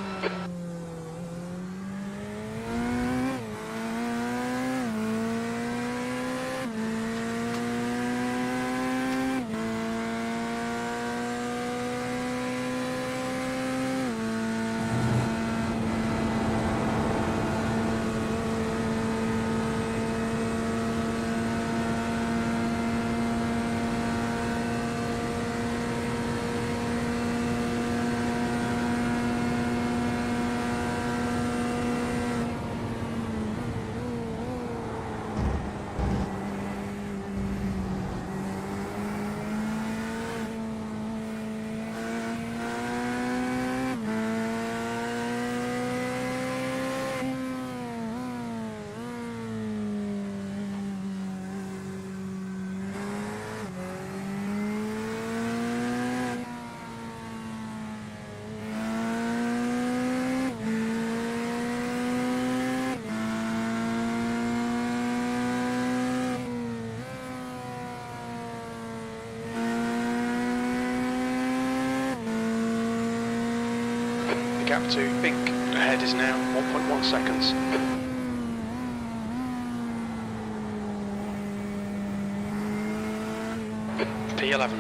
The gap to Pink ahead is now 1.1 seconds. P11.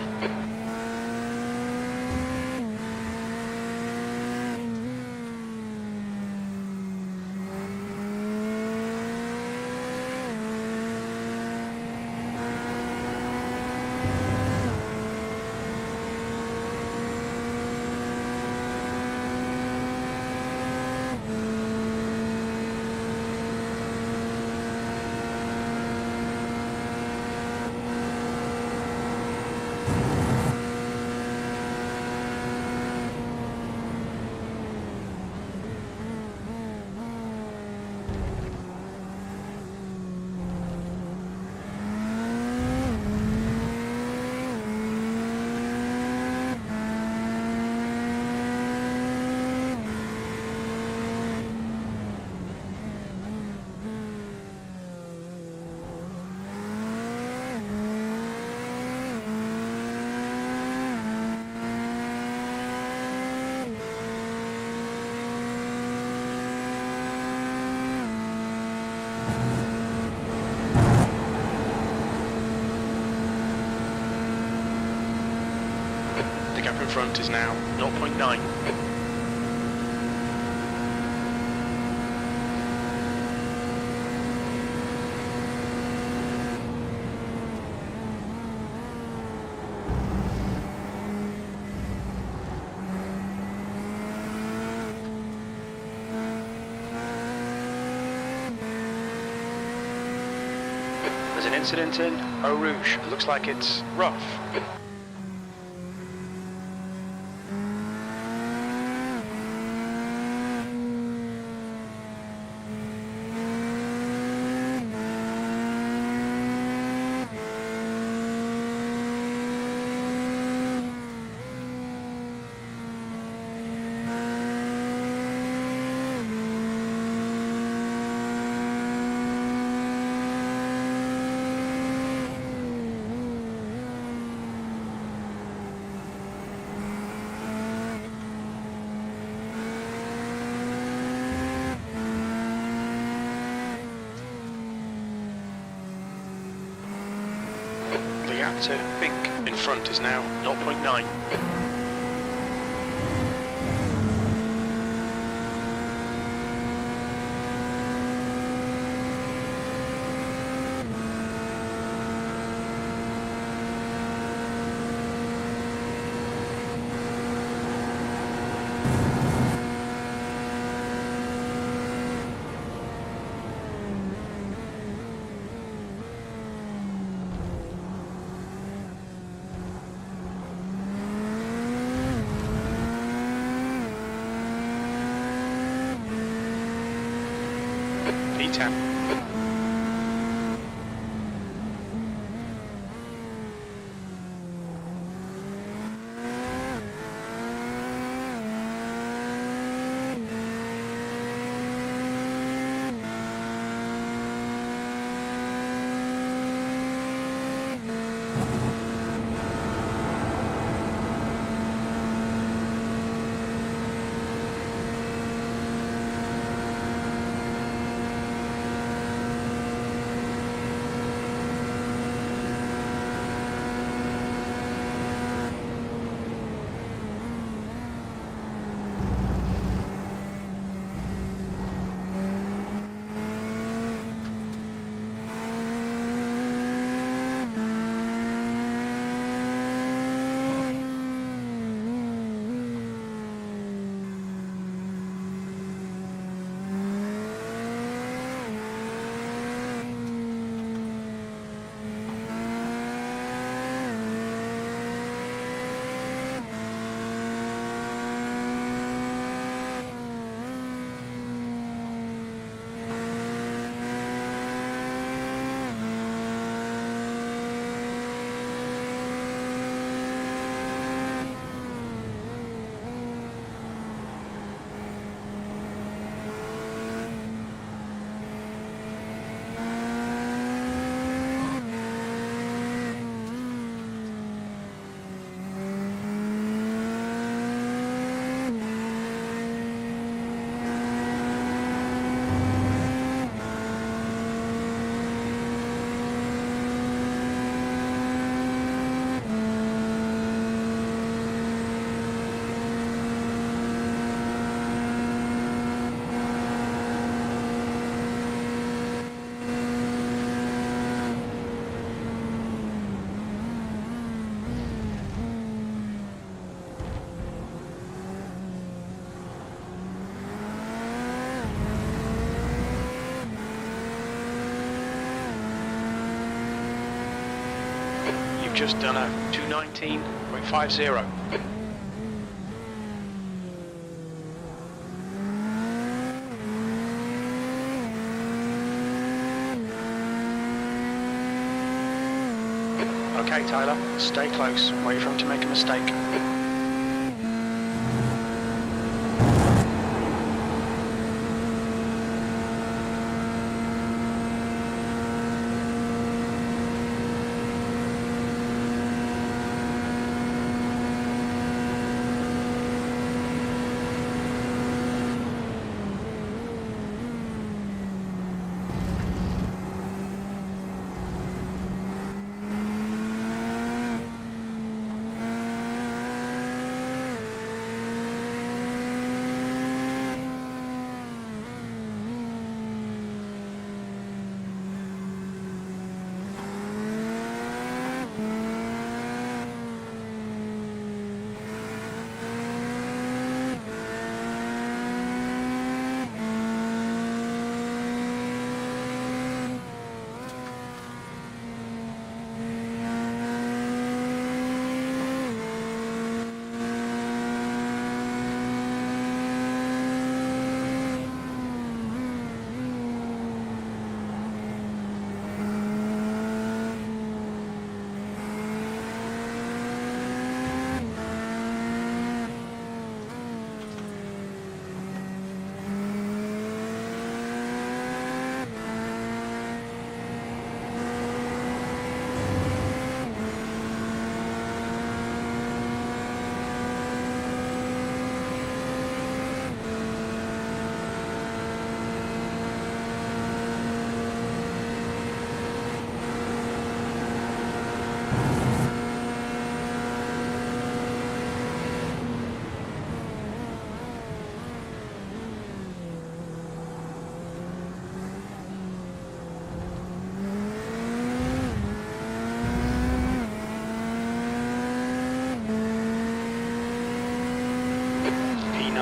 in front is now 0.9. There's an incident in Eau Rouge. It looks like it's rough. The gap to Bink in front is now 0.9. P10. Just done a 219.50. Okay, Tyler, stay close. Wait for him to make a mistake.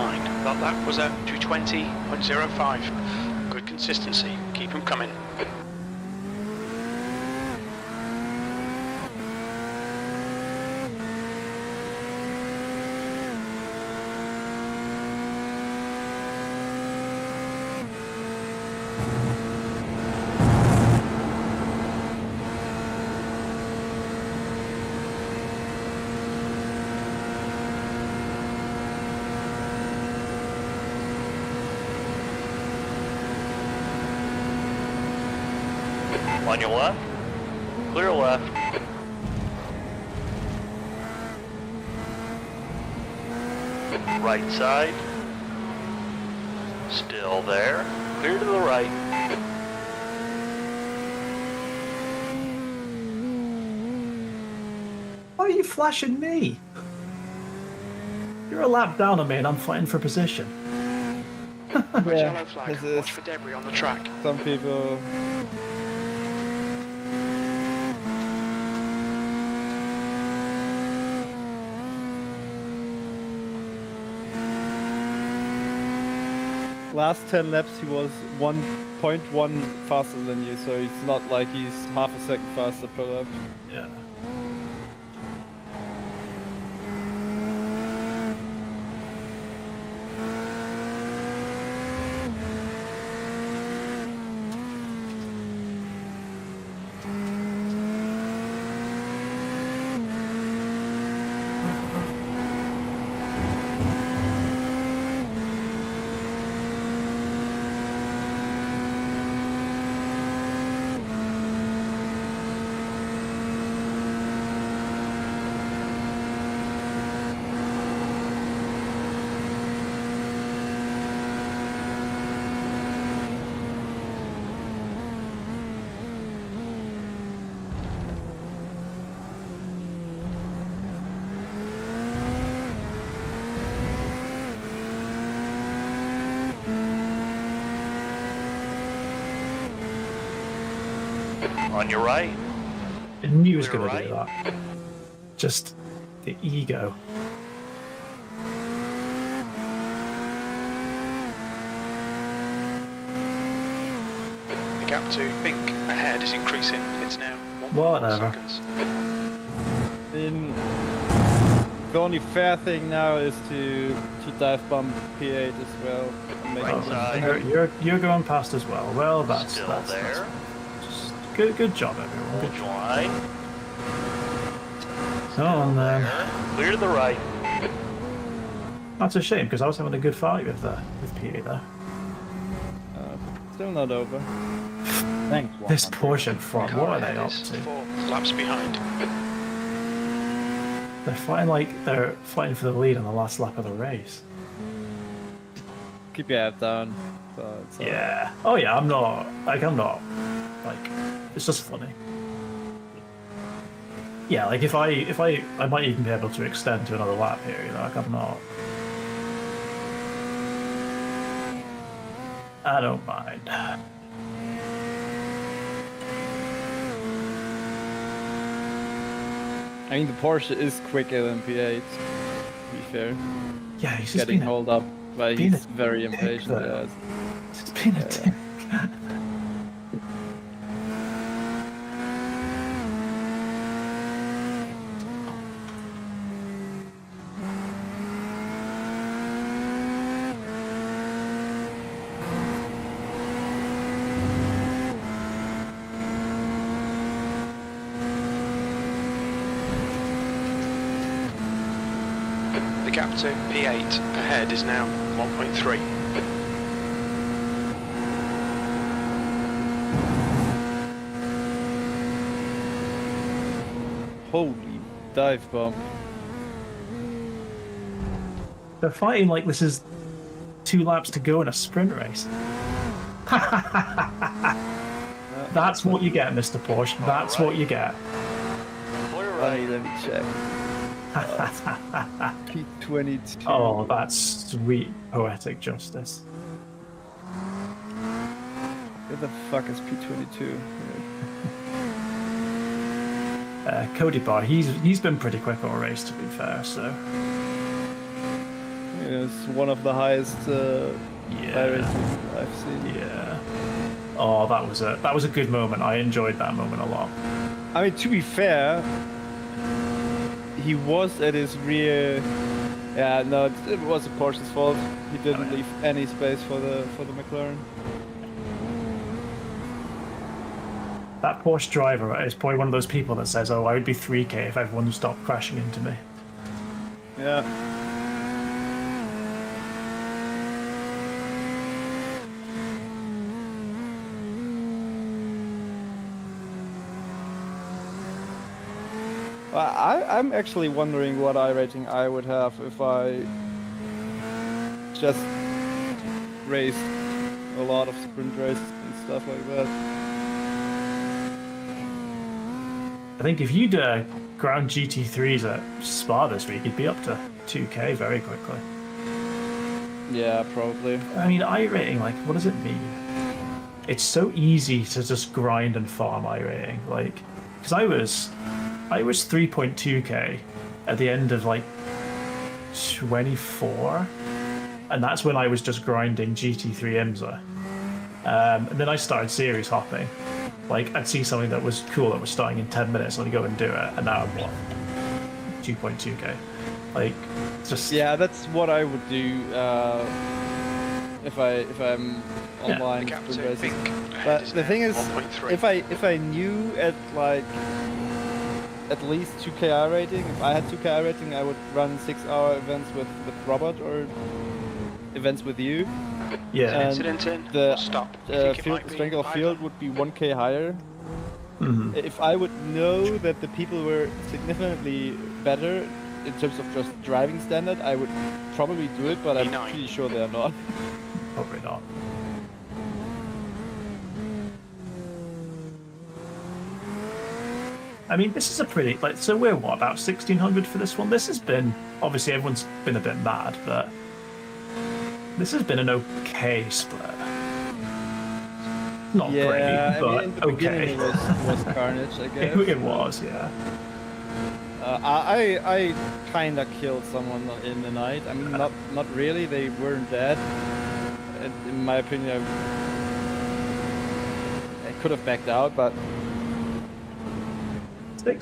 behind. That was at 220.05. Good consistency. Keep them coming. On your left. Clear left. Right side. Still there. Clear to the right. Why are you flashing me? You're a lap down on me and I'm fighting for position. Red Yeah, yellow flag. this is- Watch for debris on the track. Some people. Last 10 laps he was 1.1 faster than you, so it's not like he's half a second faster per lap. Yeah. On your right. I knew he was Clear going to do right. that. Just the ego. The gap to Pink ahead is increasing. It's now 1.4 Whatever. seconds. I mean, the only fair thing now is to dive bomb P8 as well. And make Right it- side. You're going past as well. Well, that's Still that's there. just good job, everyone. Good Hold job. line. Oh, and There. Clear to the right. that's a shame because I was having a good fight with PA there. Still not over. Thanks. This Porsche in front, what Car are they ahead up is to? 4 laps behind. They're fighting like they're fighting for the lead on the last lap of the race. Keep your head down. So it's all right. Yeah. Oh yeah, I'm not like it's just funny. Yeah, like if I might even be able to extend to another lap here, you know, like I'm not. I don't mind. I mean, the Porsche is quicker than P8, to be fair. Yeah, he's just Getting been hold up, but being he's a very dick, impatient. though. Yeah. It's been a dick. The gap to P8 ahead is now 1.3. Holy dive bomb. They're fighting like this is 2 laps to go in a sprint race. That's what you get, Mr. Porsche. That's what you get. Clear Funny, right. let me check. P22. Oh, that's sweet poetic justice. Where the fuck is P22? Cody Bar, he's been pretty quick all race to be fair, so Yeah, It's one of the highest iRacing I've seen. Yeah. Oh, that was a good moment. I enjoyed that moment a lot. I mean, to be fair, he was at his rear. Yeah, no, it was Porsche's fault. He didn't leave any space for the McLaren. That Porsche driver is probably one of those people that says, "Oh, I would be 3K if everyone stopped crashing into me." Yeah. I'm actually wondering what iRating I would have if I just raced a lot of sprint races and stuff like that. I think if you'd ground GT3s at Spa this week, you'd be up to 2K very quickly. Yeah, probably. I mean, iRating, like, what does it mean? It's so easy to just grind and farm iRating, like, because I was 3.2K at the end of like 24, and that's when I was just grinding GT3 IMSA. And then I started series hopping. Like, I'd see something that was cool that was starting in 10 minutes, and I'd go and do it, and now I'm what, 2.2K. Like, just yeah, that's what I would do if I'm online sprint races. But the thing is, if I knew at least 2K rating, if I had 2K rating, I would run 6-hour events with Robert or events with you. Yeah. And Incident in, the stop. strength of field would be 1K higher. Mhm. If I would know that the people were significantly better in terms of just driving standard, I would probably do it, but I'm pretty sure they're not. Probably not. I mean, this is a pretty, like, so we're what, about 1600 for this one? This has been, obviously everyone's been a bit mad, but this has been an okay split. Not great, but I mean, in the beginning okay. it was carnage, I guess. It was, yeah. I kinda killed someone in the night. I mean, not really. They weren't dead. In my opinion, I could have backed out, but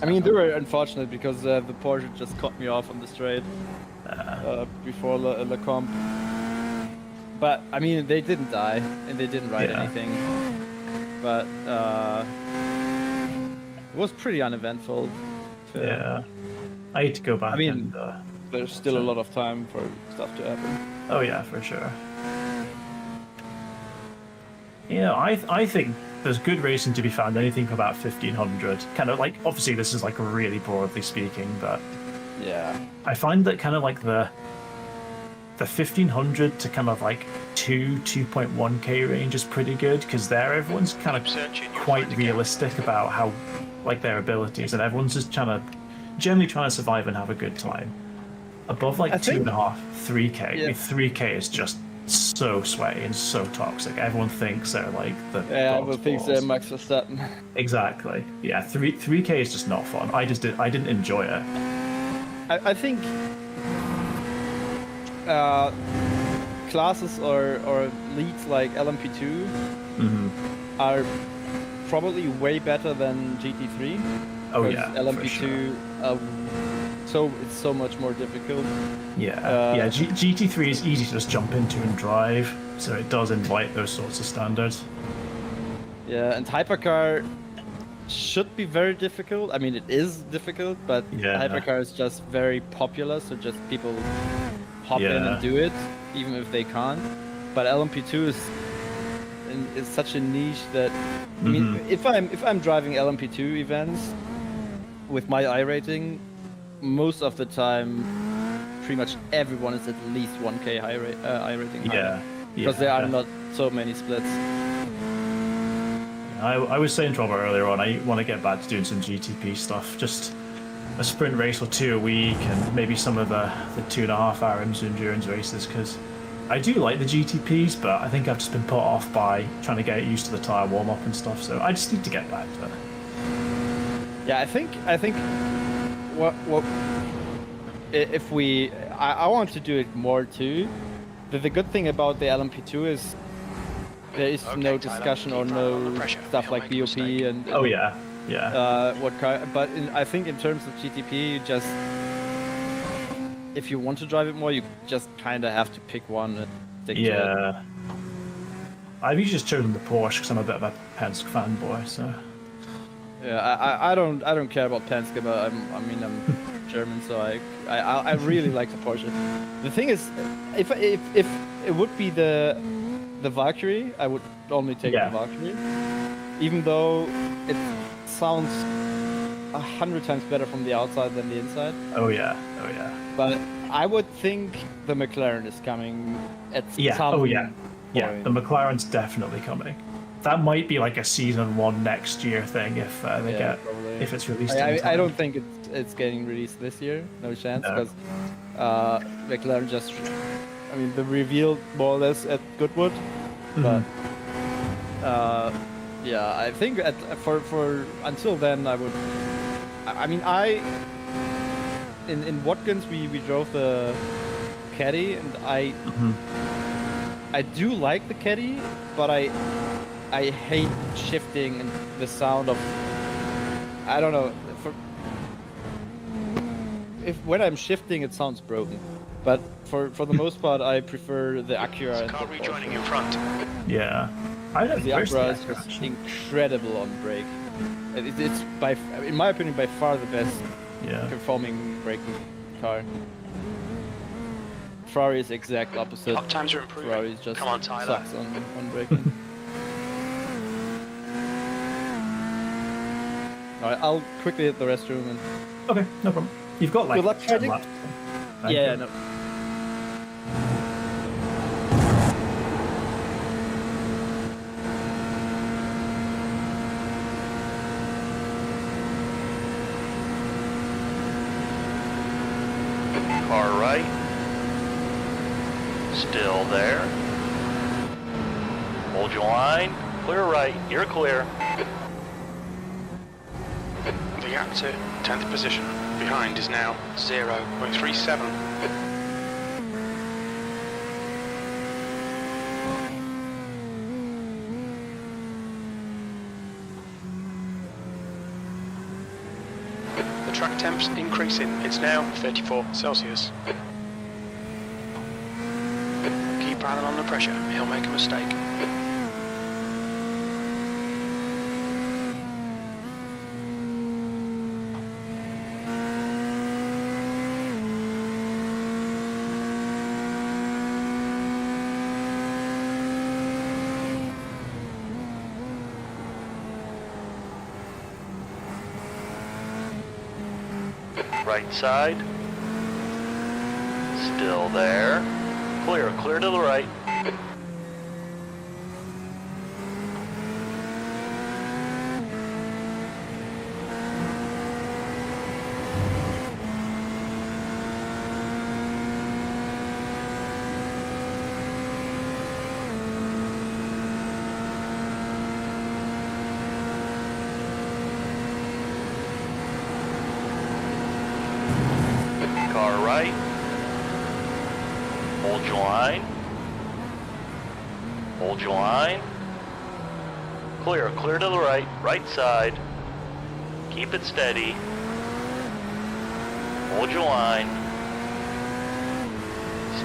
I mean, they were unfortunate because the Porsche just cut me off on the straight before Le Comp. But I mean, they didn't die and they didn't ride anything. But it was pretty uneventful. Yeah. I need to go back. I mean, and, there's still a lot of time for stuff to happen. oh yeah, for sure. Yeah, I think there's good racing to be found anything from about 1500. Kind of like, obviously this is like really broadly speaking, but Yeah. I find that kind of like the 1500 to kind of like 2.1k range is pretty good, because there everyone's kind of quite realistic about how, like, their abilities, and everyone's just generally trying to survive and have a good time. Above like 2.5, 3k, Yeah. 3k is just so sweaty and so toxic. Everyone thinks they're like the Everyone thinks they're Max Verstappen. Exactly. Yeah, 3k is just not fun. I didn't enjoy it. I think classes or leagues like LMP2 are probably way better than GT3. Oh because yeah, LMP2 so it's so much more difficult. Yeah, GT3 is easy to just jump into and drive, so it does invite those sorts of standards. Yeah, and hypercar should be very difficult. I mean, it is difficult, but hypercar is just very popular, so just people hop in and do it, even if they can't. But LMP2 is such a niche that I mean, if I'm driving LMP2 events with my iRating, most of the time, pretty much everyone is at least 1k iRating higher. Because there are not so many splits. I was saying to Robert earlier on, I want to get back to doing some GTP stuff. Just a sprint race or 2 a week, and maybe some of the 2.5 hour IMSA endurance races, because I do like the GTPs, but I think I've just been put off by trying to get used to the tyre warm up and stuff. So I just need to get back to it. Yeah, I think what if we, I want to do it more too. The good thing about the LMP2 is there is Okay, no Tyler, discussion or keep right on the no pressure. stuff You'll like make a BOP mistake. and Oh yeah, yeah, what car. But I think in terms of GTP, you just if you want to drive it more, you just kind of have to pick one and stick to it. yeah. I've usually just chosen the Porsche because I'm a bit of a Penske fanboy. So Yeah, I don't care about Penske, but I'm German, so I really like the Porsche. The thing is, if it would be the Valkyrie, I would only take the Valkyrie, even though it sounds 100 times better from the outside than the inside. oh yeah. But I would think the McLaren is coming at some Yeah, point. the McLaren's definitely coming. That might be like a season 1 next year thing if they get probably. if it's released. I don't think it's getting released this year. No chance, No. because McLaren just, I mean, the reveal more or less at Goodwood, but yeah, I think for until then I would. I mean, in Watkins we drove the Caddy, and I do like the Caddy, but I hate shifting and the sound of, I don't know, when I'm shifting it sounds broken, but for the most part I prefer the Acura. Car rejoining in front. Yeah, I don't The know. Acura is just incredible on brake. It's in my opinion by far the best performing braking car. Ferrari is exact opposite. Lap times are improving. Ferrari just Come on, Tyler. sucks on braking. Alright, I'll quickly hit the restroom and... Okay, no problem. You've got like Good luck 10 charging. laps. Thank Yeah, you. no. Car right. Still there. Hold your line. Clear right. You're clear. The gap to 10th position behind is now 0.37. The track temp's increasing. It's now 34 Celsius. Keep Alan on the pressure. He'll make a mistake. Right side. Still there. Clear. Clear to the right. Car right. Hold your line. Hold your line. Clear. Clear to the right. Right side. Keep it steady. Hold your line.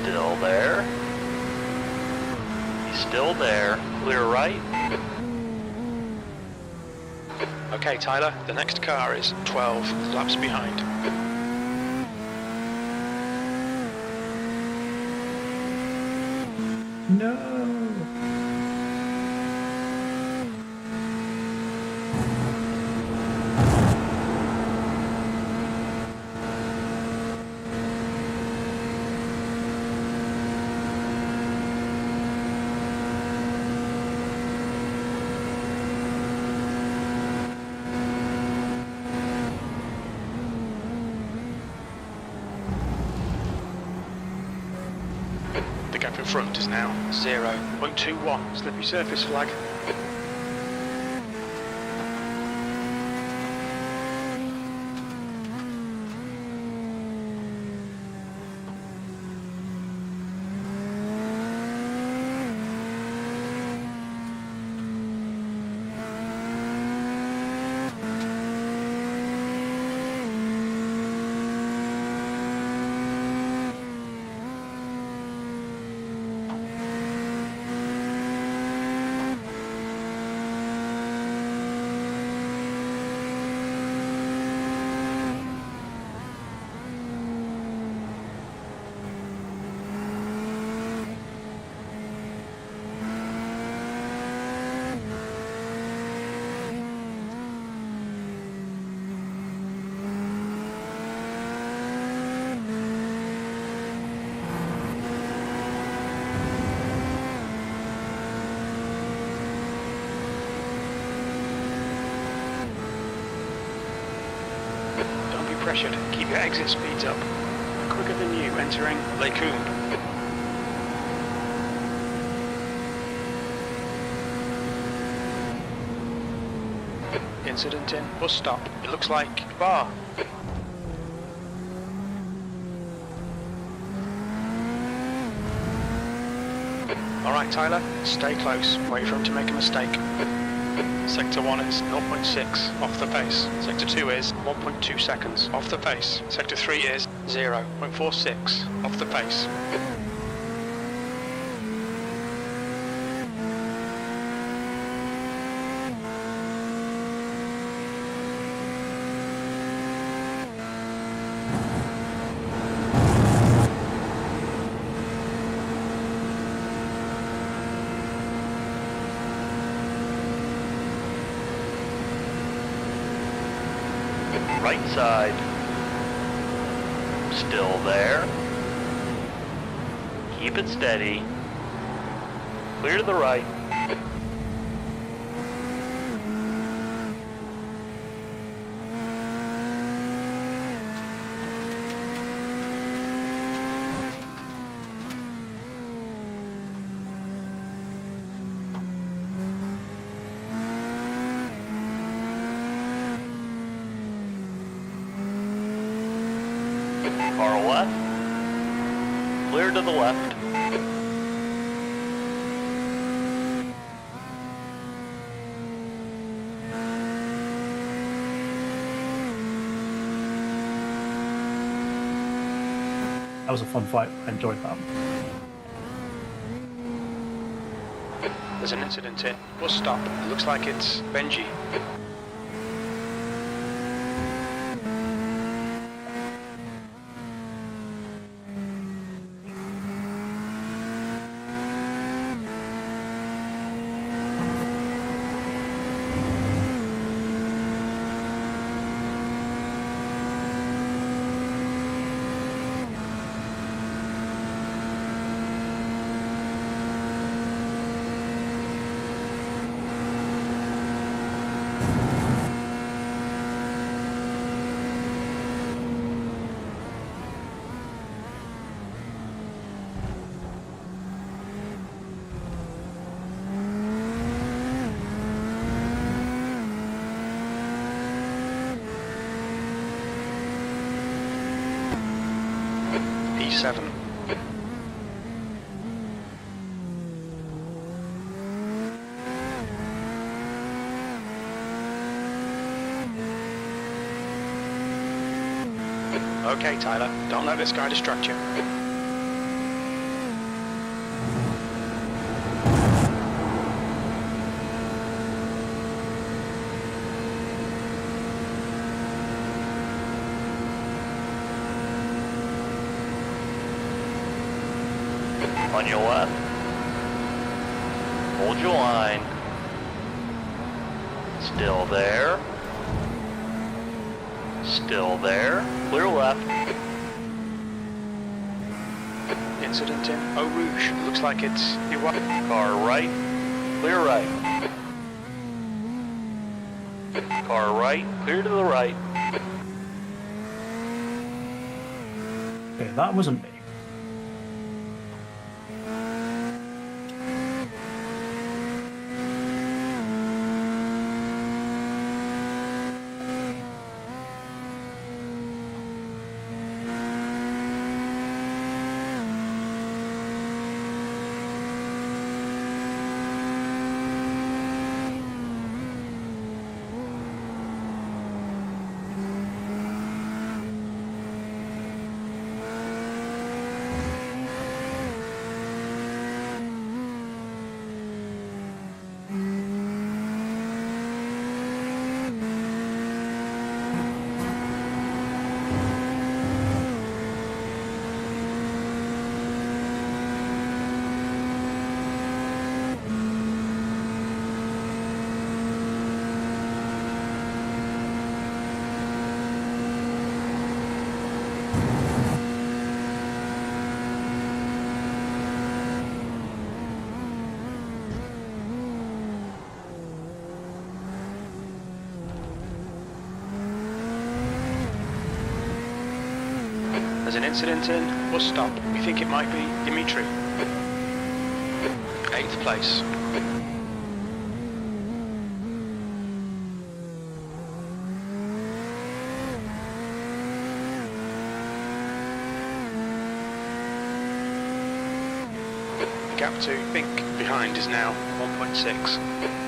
Still there. He's still there. Clear right. Okay, Tyler, the next car is 12 laps behind. No. The gap in front is now 0.21. Slippery surface flag. pressured. Keep your exit speeds up. Quicker than you entering Lake Coombe. Incident in bus stop. It looks like bar. Alright Tyler, stay close. Wait for him to make a mistake. Sector 1 is 0.6 off the pace. Sector 2 is 1.2 seconds off the pace. Sector 3 is 0.46 off the pace. Right side. Still there. Keep it steady. Clear to the right. Car left. Clear to the left. That was a fun fight. I enjoyed that. There's an incident in bus stop. It looks like it's Benji. P7. Okay, Tyler, don't let this guy distract you. On your left. Hold your line. Still there. Still there. Clear left. Incident in Eau Rouge. It looks like it's Car right. Clear right. Car right. Clear to the right. Okay, that wasn't me. an incident in. Bus stop. We think it might be Dimitri. 8th place. The gap to Fink behind is now 1.6.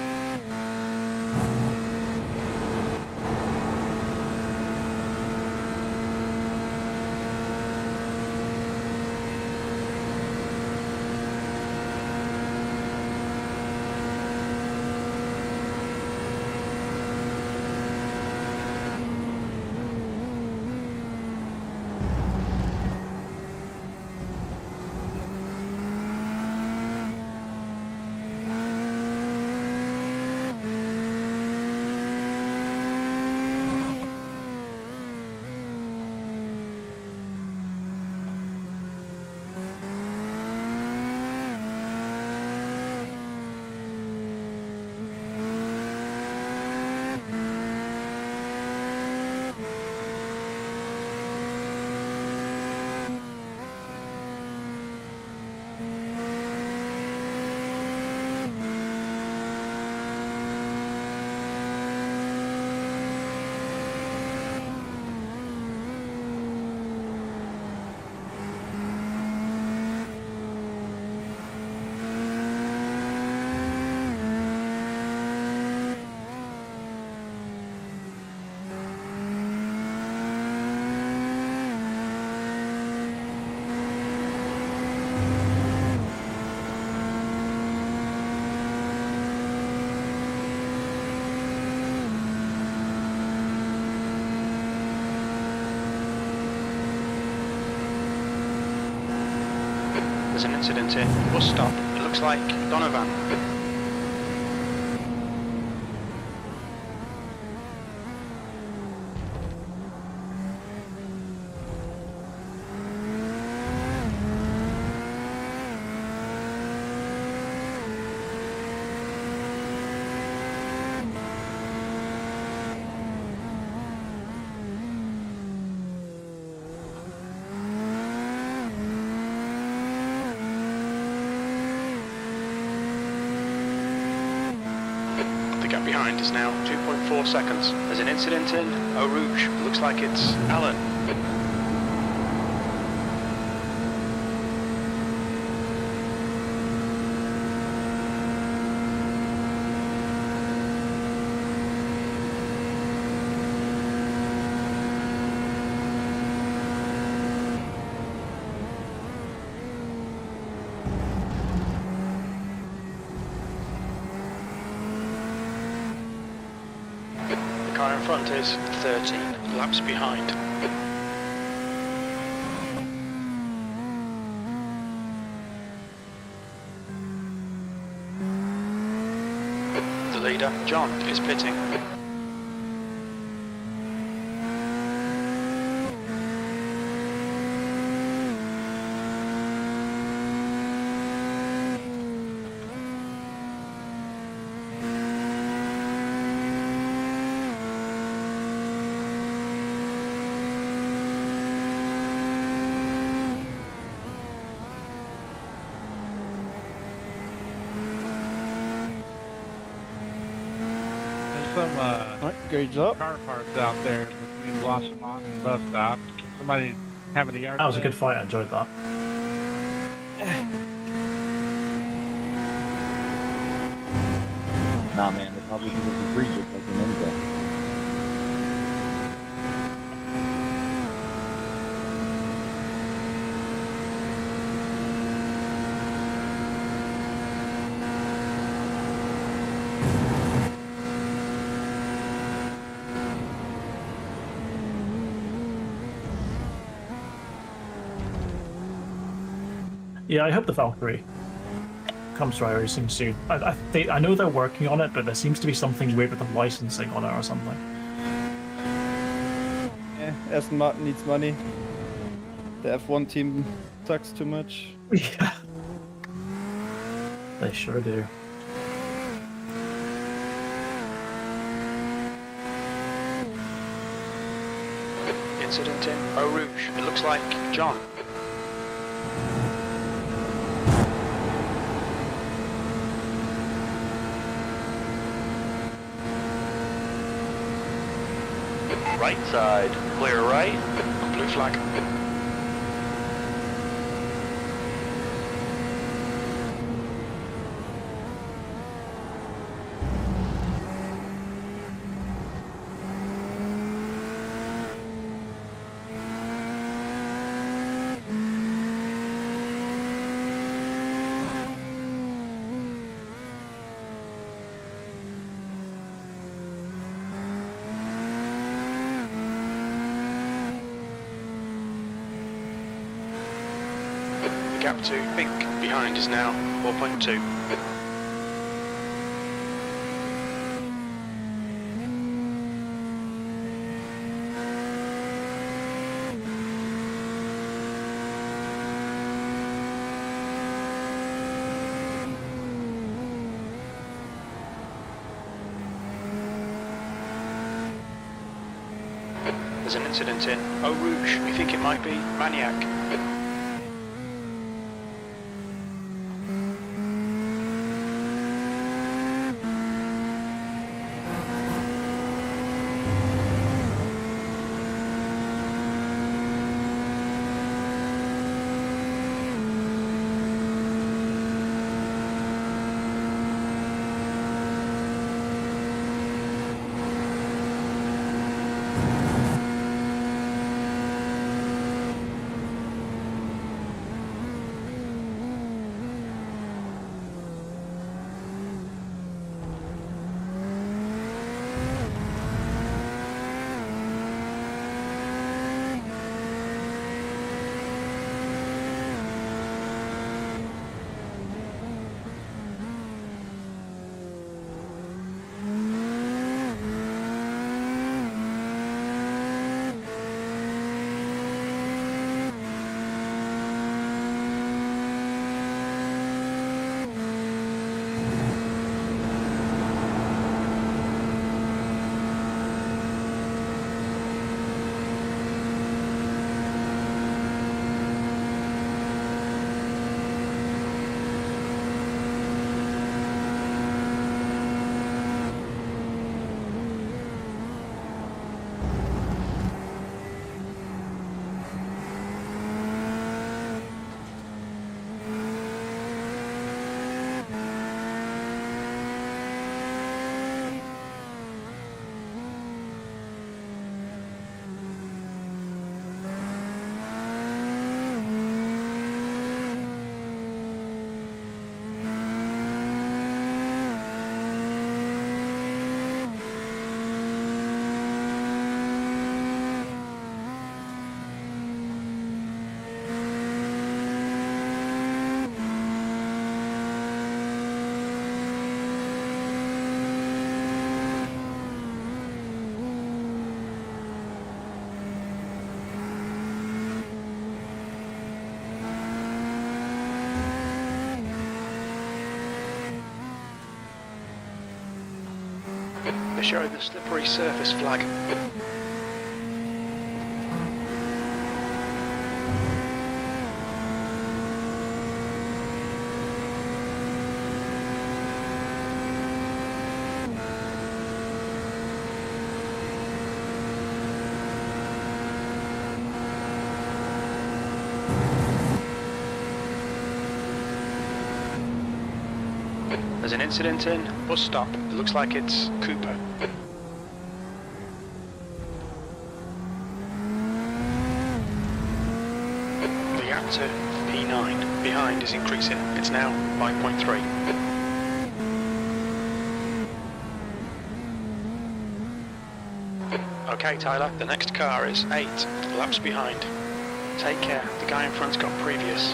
There's an incident in. Bus stop. It looks like Donovan. The gap behind is now 2.4 seconds. There's an incident in Eau Rouge. It looks like it's Alan. The car in front is 13 laps behind. The leader, John, is pitting. Some Great job. car parts out there between Washington and bus stop. Somebody having a yard. That was a sale. good fight. I enjoyed that. Nah, man, they probably give us a free just like an Intel. Yeah, I hope the Valkyrie comes to iRacing soon. I know they're working on it, but there seems to be something weird with the licensing on it or something. Yeah, Aston Martin needs money. The F1 team sucks too much. Yeah. They sure do. incident in Eau Rouge. It looks like John. Right side, clear right. Blue flag. The gap to Pink behind is now 4.2. There's an incident in Eau Rouge. We think it might be Maniac. They're showing the slippery surface flag. There's an incident in bus stop. It looks like it's Cooper. The gap to P9 behind is increasing. It's now 5.3. Okay, Tyler, the next car is 8 laps behind. Take care, the guy in front's got previous.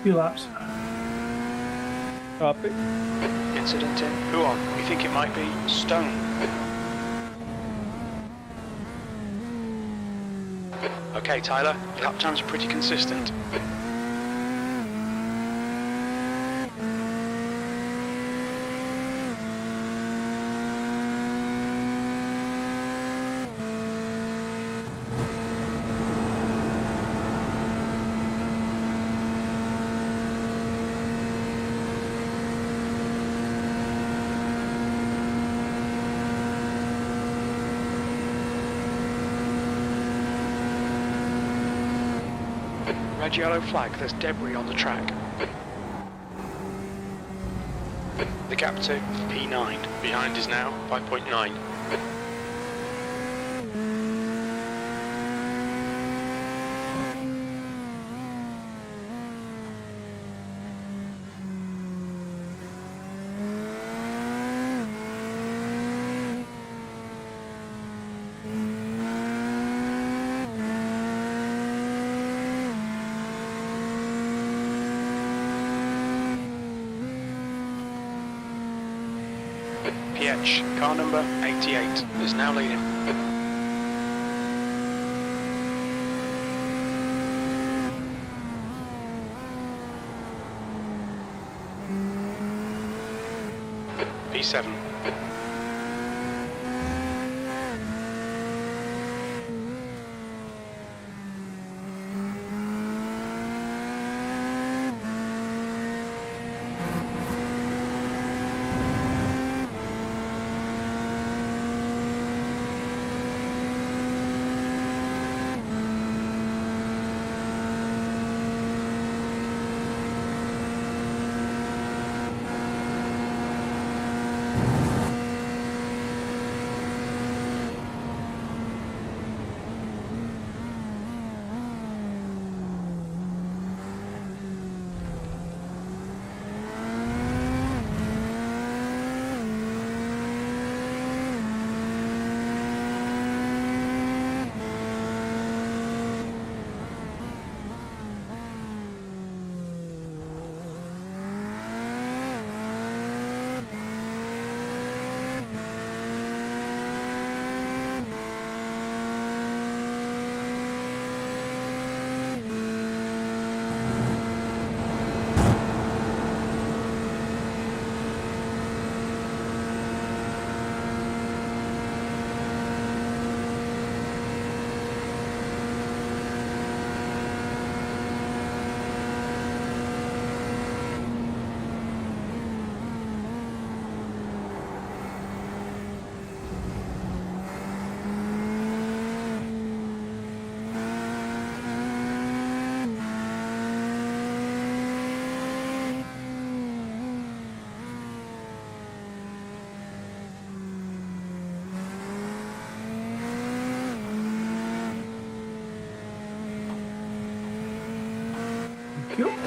few laps. Copy. Incident in. Who on? We think it might be Stone. Okay, Tyler. Lap times are pretty consistent. Red yellow flag, there's debris on the track. The gap to P9. Behind is now 5.9. PH, car number 88, is now leading. P7.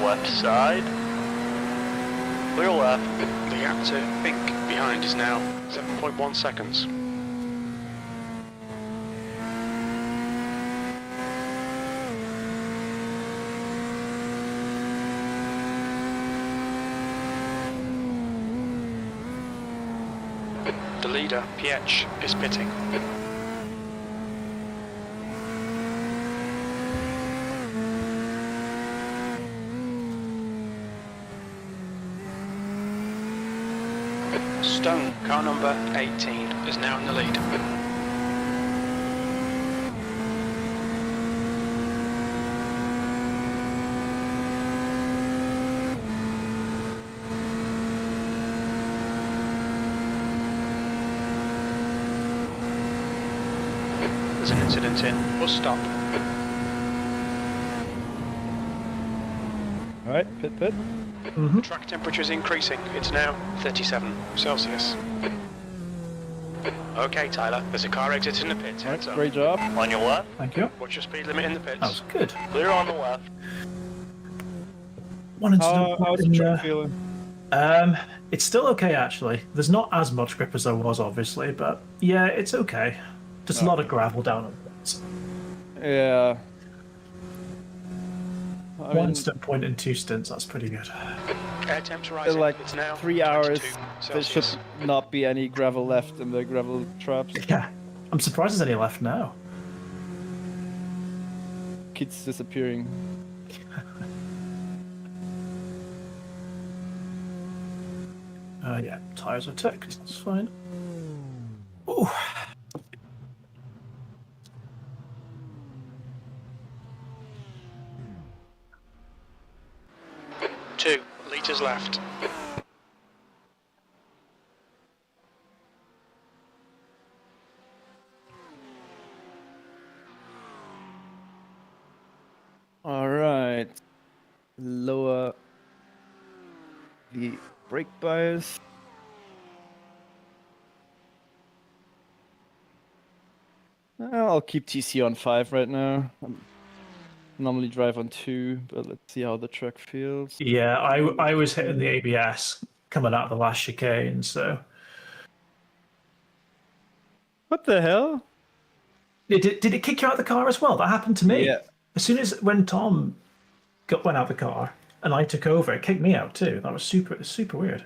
Left side. Clear left. The gap to Pink behind is now 7.1 seconds. The leader, PH, is pitting. Stone, car number 18, is now in the lead. There's an incident in. Bus stop. Alright, pit. The track temperature is increasing. It's now 37 Celsius. Okay, Tyler, there's a car exiting the pit. Heads up. Great job. On your left. Thank you. What's your speed limit in the pits? That was good. Clear on the left. One incident. How's the track feeling? It's still okay actually. There's not as much grip as there was, obviously, but yeah, it's okay. Just a lot of gravel down on it. Yeah. One stint point in 2 stints, that's pretty good. Air temps in rising. like It's now 3 hours, 22 there should Celsius. not be any gravel left in the gravel traps. Yeah, I'm surprised there's any left now. Kids disappearing. Yeah, tires are ticked, that's fine. Ooh. Two litres left. Alright. Lower the brake bias. I'll keep TC on 5 right now. I normally drive on 2, but let's see how the truck feels. Yeah, I was hitting the ABS coming out of the last chicane, so... What the hell? Did it kick you out of the car as well? That happened to me. Yeah. As soon as when Tom went out of the car and I took over, it kicked me out too. That was super weird.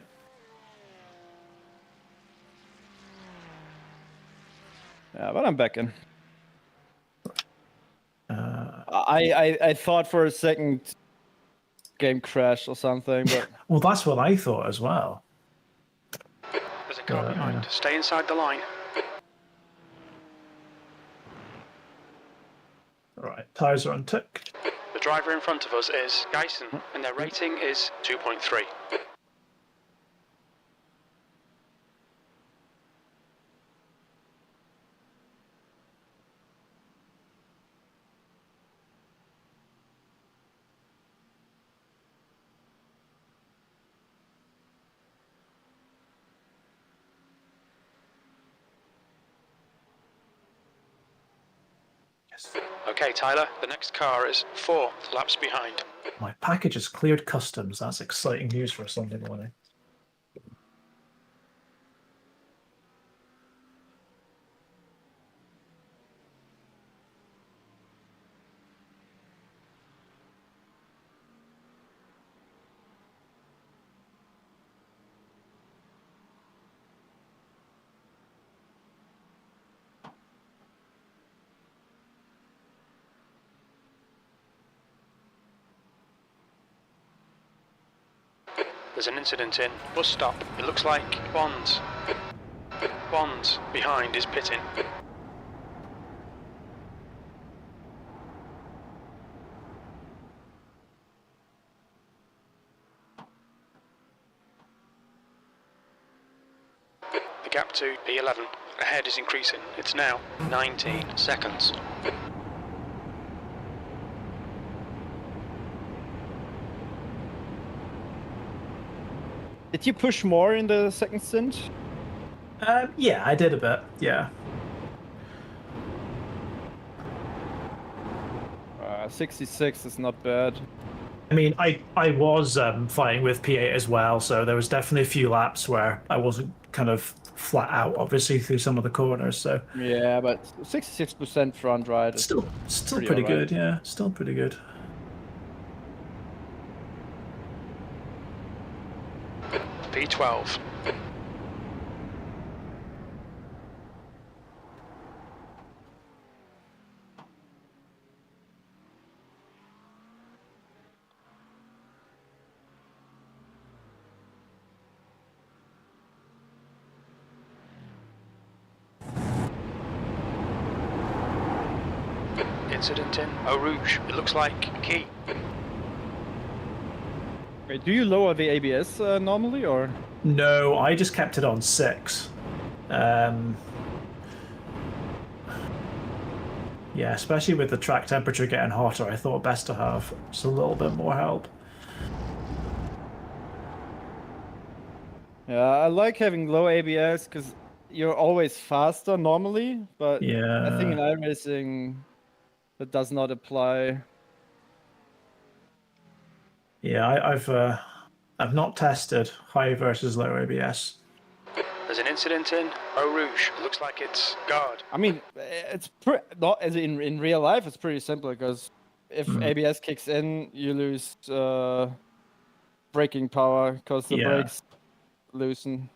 Yeah, but I'm back in. I thought for a second game crashed or something, but well, that's what I thought as well. There's a car behind. Stay inside the line. Right, tyres are unticked. The driver in front of us is Geisen, and their rating is 2.3. Okay, Tyler, the next car is 4 laps behind. My package has cleared customs. That's exciting news for a Sunday morning. There's an incident in bus stop. It looks like Bonds. Bonds behind is pitting. The gap to P11 ahead is increasing. It's now 19 seconds. did you push more in the second stint? Yeah, I did a bit. Yeah. 66 is not bad. I mean, I was fighting with P8 as well, so there was definitely a few laps where I wasn't kind of flat out, obviously, through some of the corners. So yeah, but 66% front right is still pretty good. Yeah, still pretty good. P12. Incident in Eau Rouge. It looks like key. Wait, do you lower the ABS normally, or? No, I just kept it on 6. Yeah, especially with the track temperature getting hotter, I thought best to have just a little bit more help. Yeah, I like having low ABS because you're always faster normally, but yeah, I think in iRacing that does not apply. Yeah, I've not tested high versus low ABS. There's an incident in Eau Rouge. It looks like it's guard. I mean, it's not as in real life. It's pretty simple because if ABS kicks in, you lose braking power because the brakes loosen.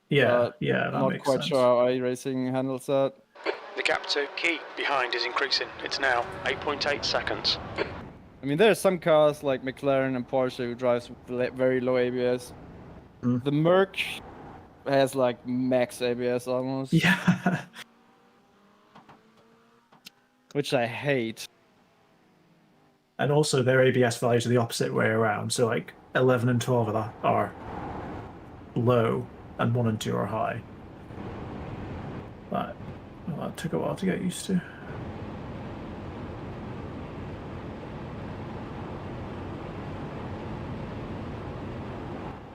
Yeah, that not makes quite sense. sure how iRacing handles that. The gap to key behind is increasing. It's now 8.8 seconds. I mean, there are some cars like McLaren and Porsche who drives with very low ABS. The Merc has like max ABS almost. Yeah. Which I hate. And also their ABS values are the opposite way around. So like 11 and 12 of that are low and 1 and 2 are high. That took a while to get used to.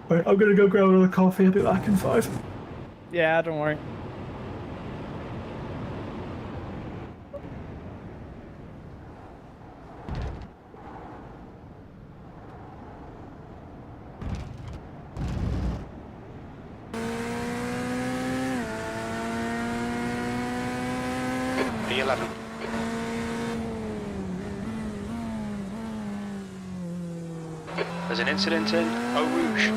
Right, I'm gonna go grab another coffee. I'll be back in 5. Yeah, don't worry. P11. There's an incident in Eau Rouge.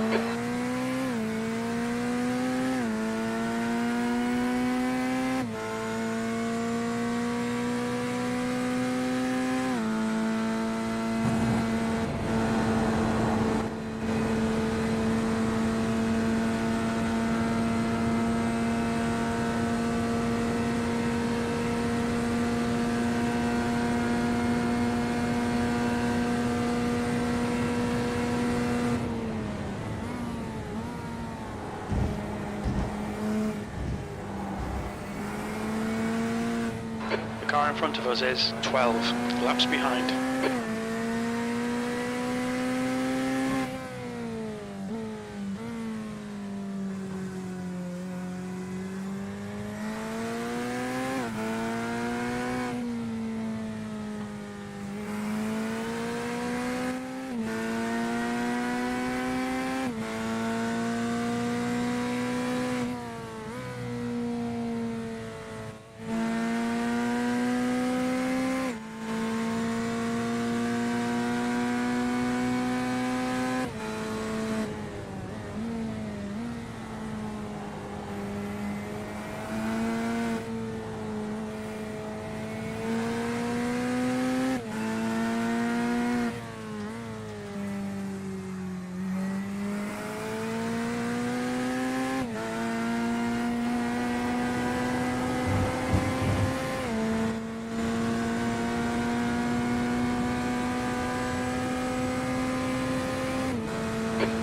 The car in front of us is 12 laps behind.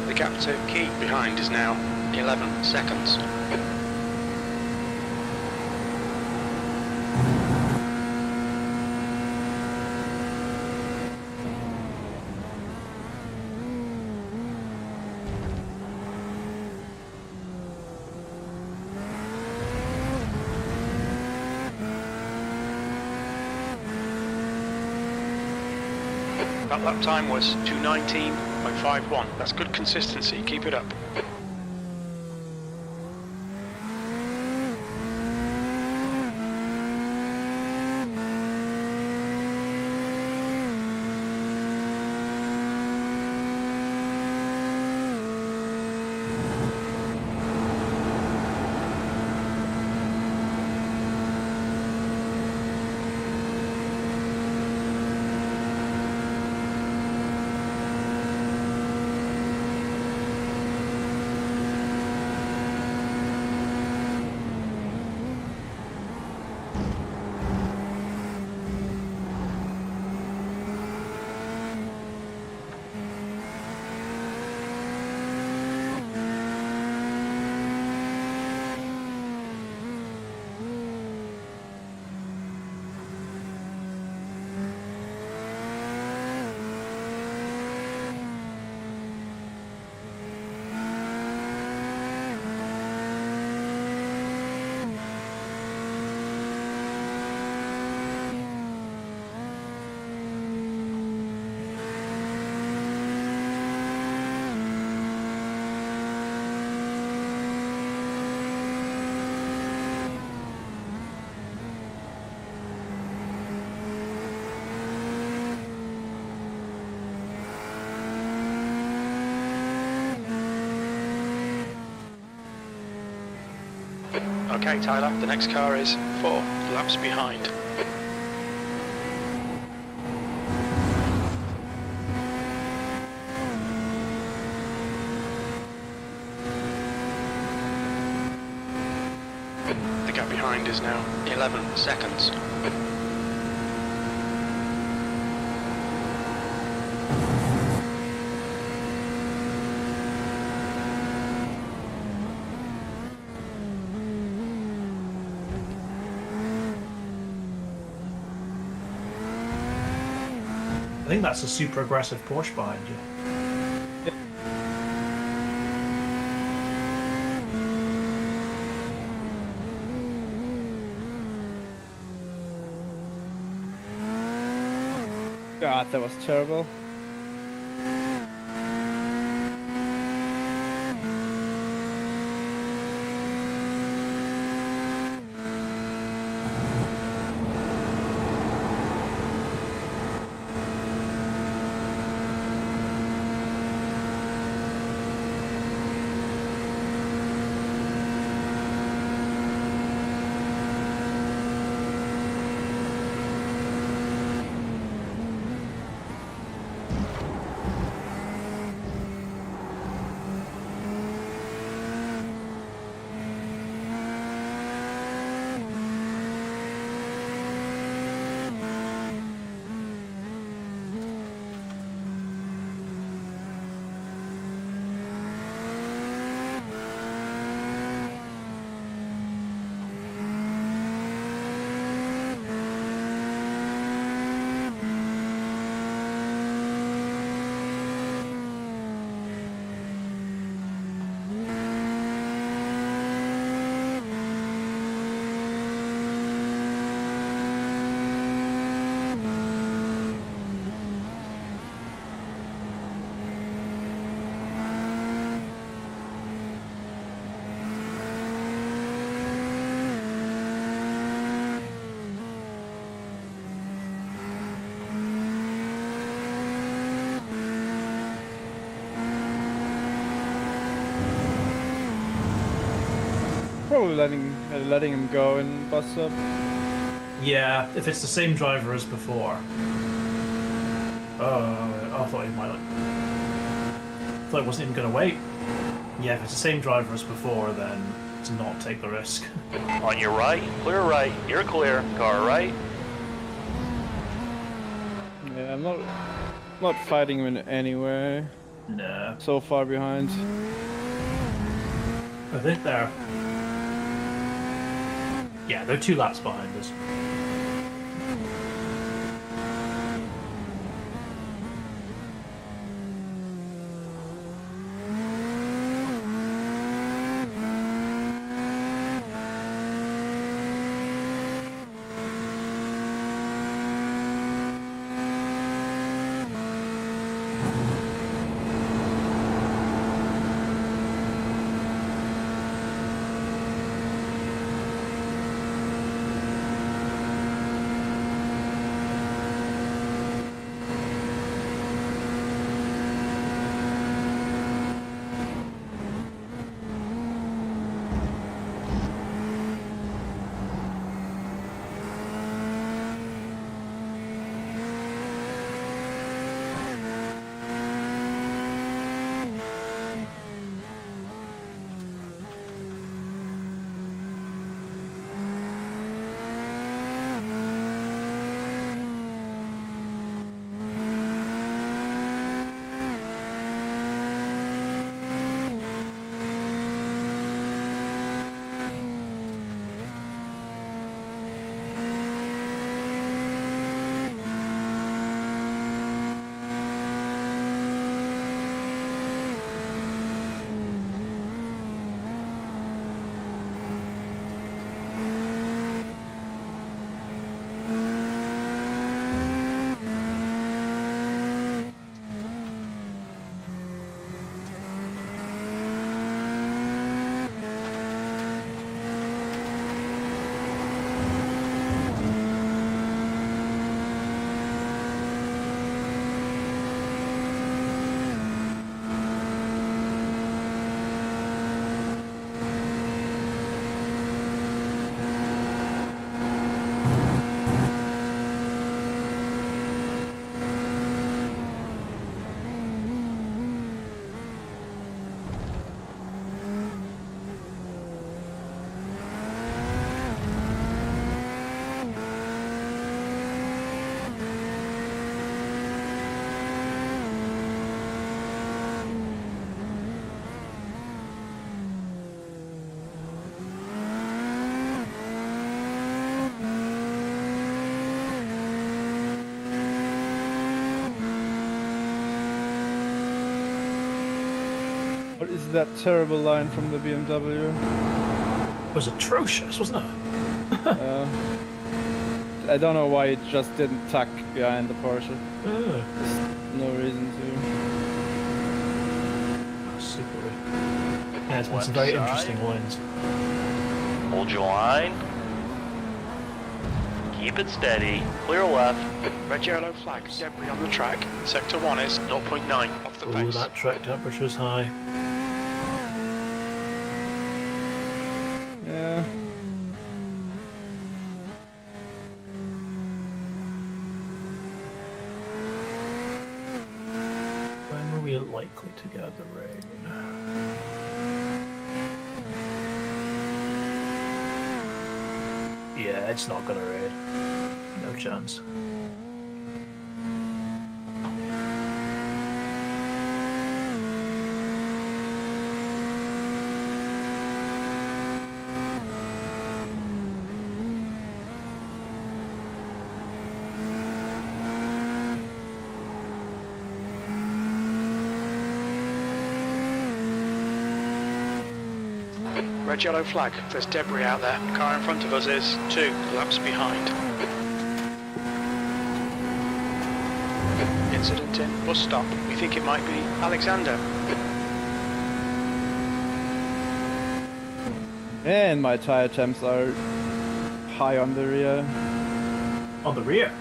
The gap to key behind is now 11 seconds. That lap time was 2:19.51. That's good consistency. Keep it up. Okay, Tyler, the next car is 4 laps behind. The gap behind is now 11 seconds. I think that's a super aggressive Porsche behind you. God, that was terrible. Probably letting him go and bust up. Yeah, if it's the same driver as before. I thought he might. I thought he wasn't even going to wait. Yeah, if it's the same driver as before, then to not take the risk. On your right, clear right. You're clear. Car right. Yeah, I'm not fighting him in any way. Nah. So far behind. I think they're... Yeah, they're 2 laps behind us. What is that terrible line from the BMW? It was atrocious, wasn't it? I don't know why it just didn't tuck behind the Porsche. Yeah. There's no reason to. Super. Yeah, it's been some very interesting lines. Hold your line. Keep it steady. Clear left. Red yellow flag, debris on the track. Sector 1 is 0.9 off the Ooh, pace. that track temperature's high. Yeah. When were we likely to get the rain? Yeah, it's not gonna rain. No chance. Red yellow flag, there's debris out there. Car in front of us is 2 laps behind. Incident in bus stop. We think it might be Alexander. And my tire temps are high on the rear. On the rear?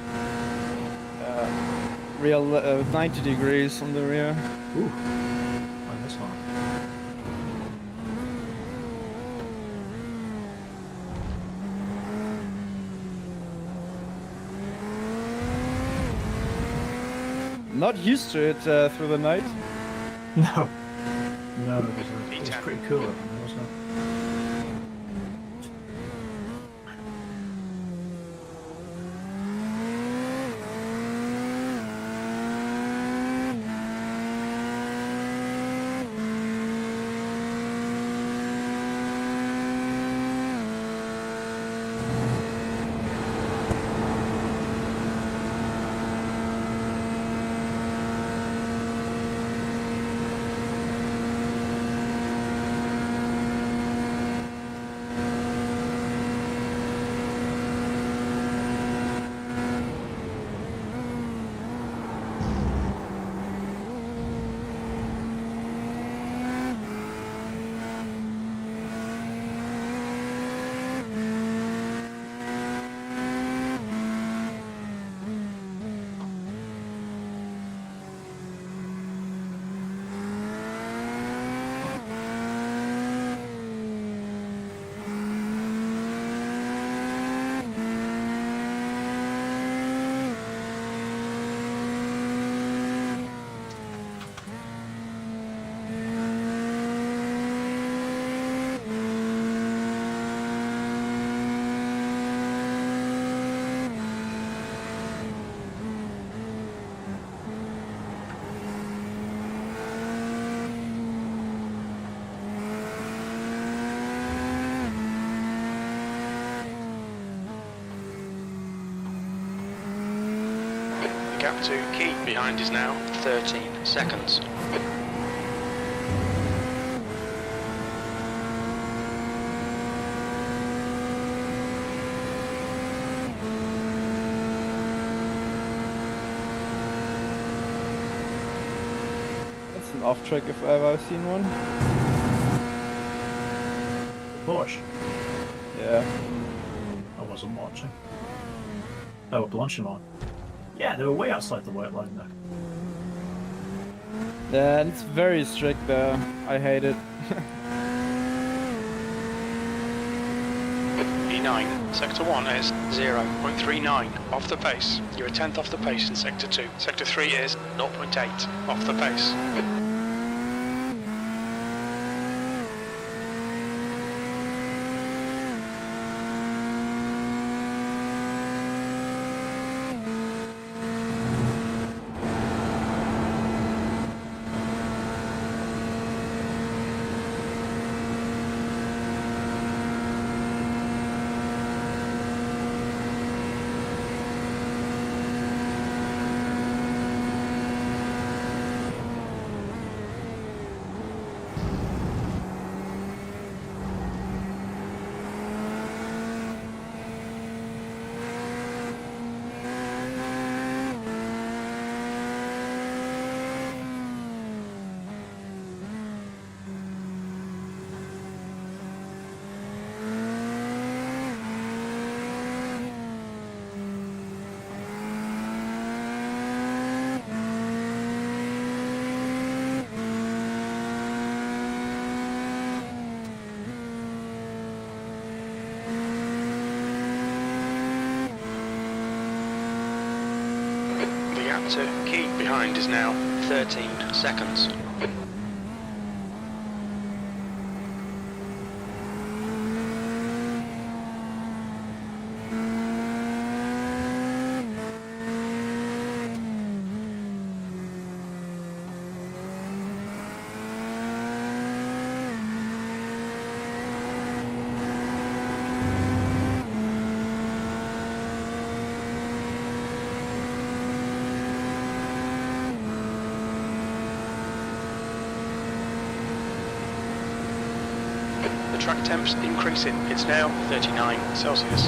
Real 90 degrees on the rear. Ooh. On this one. Not used to it through the night. No. No, it was pretty cool, wasn't it? Gap to key behind is now 13 seconds. That's an off track if I've ever seen one. Porsche. Yeah. I wasn't watching. Oh, Blanchimont. Yeah, they were way outside the white line there. Yeah, and it's very strict there. I hate it. E9, sector 1 is 0.39 off the pace. You're a tenth off the pace in sector 2. Sector 3 is 0.8 off the pace. to key behind is now 13 seconds. The track temp's increasing. It's now 39 Celsius.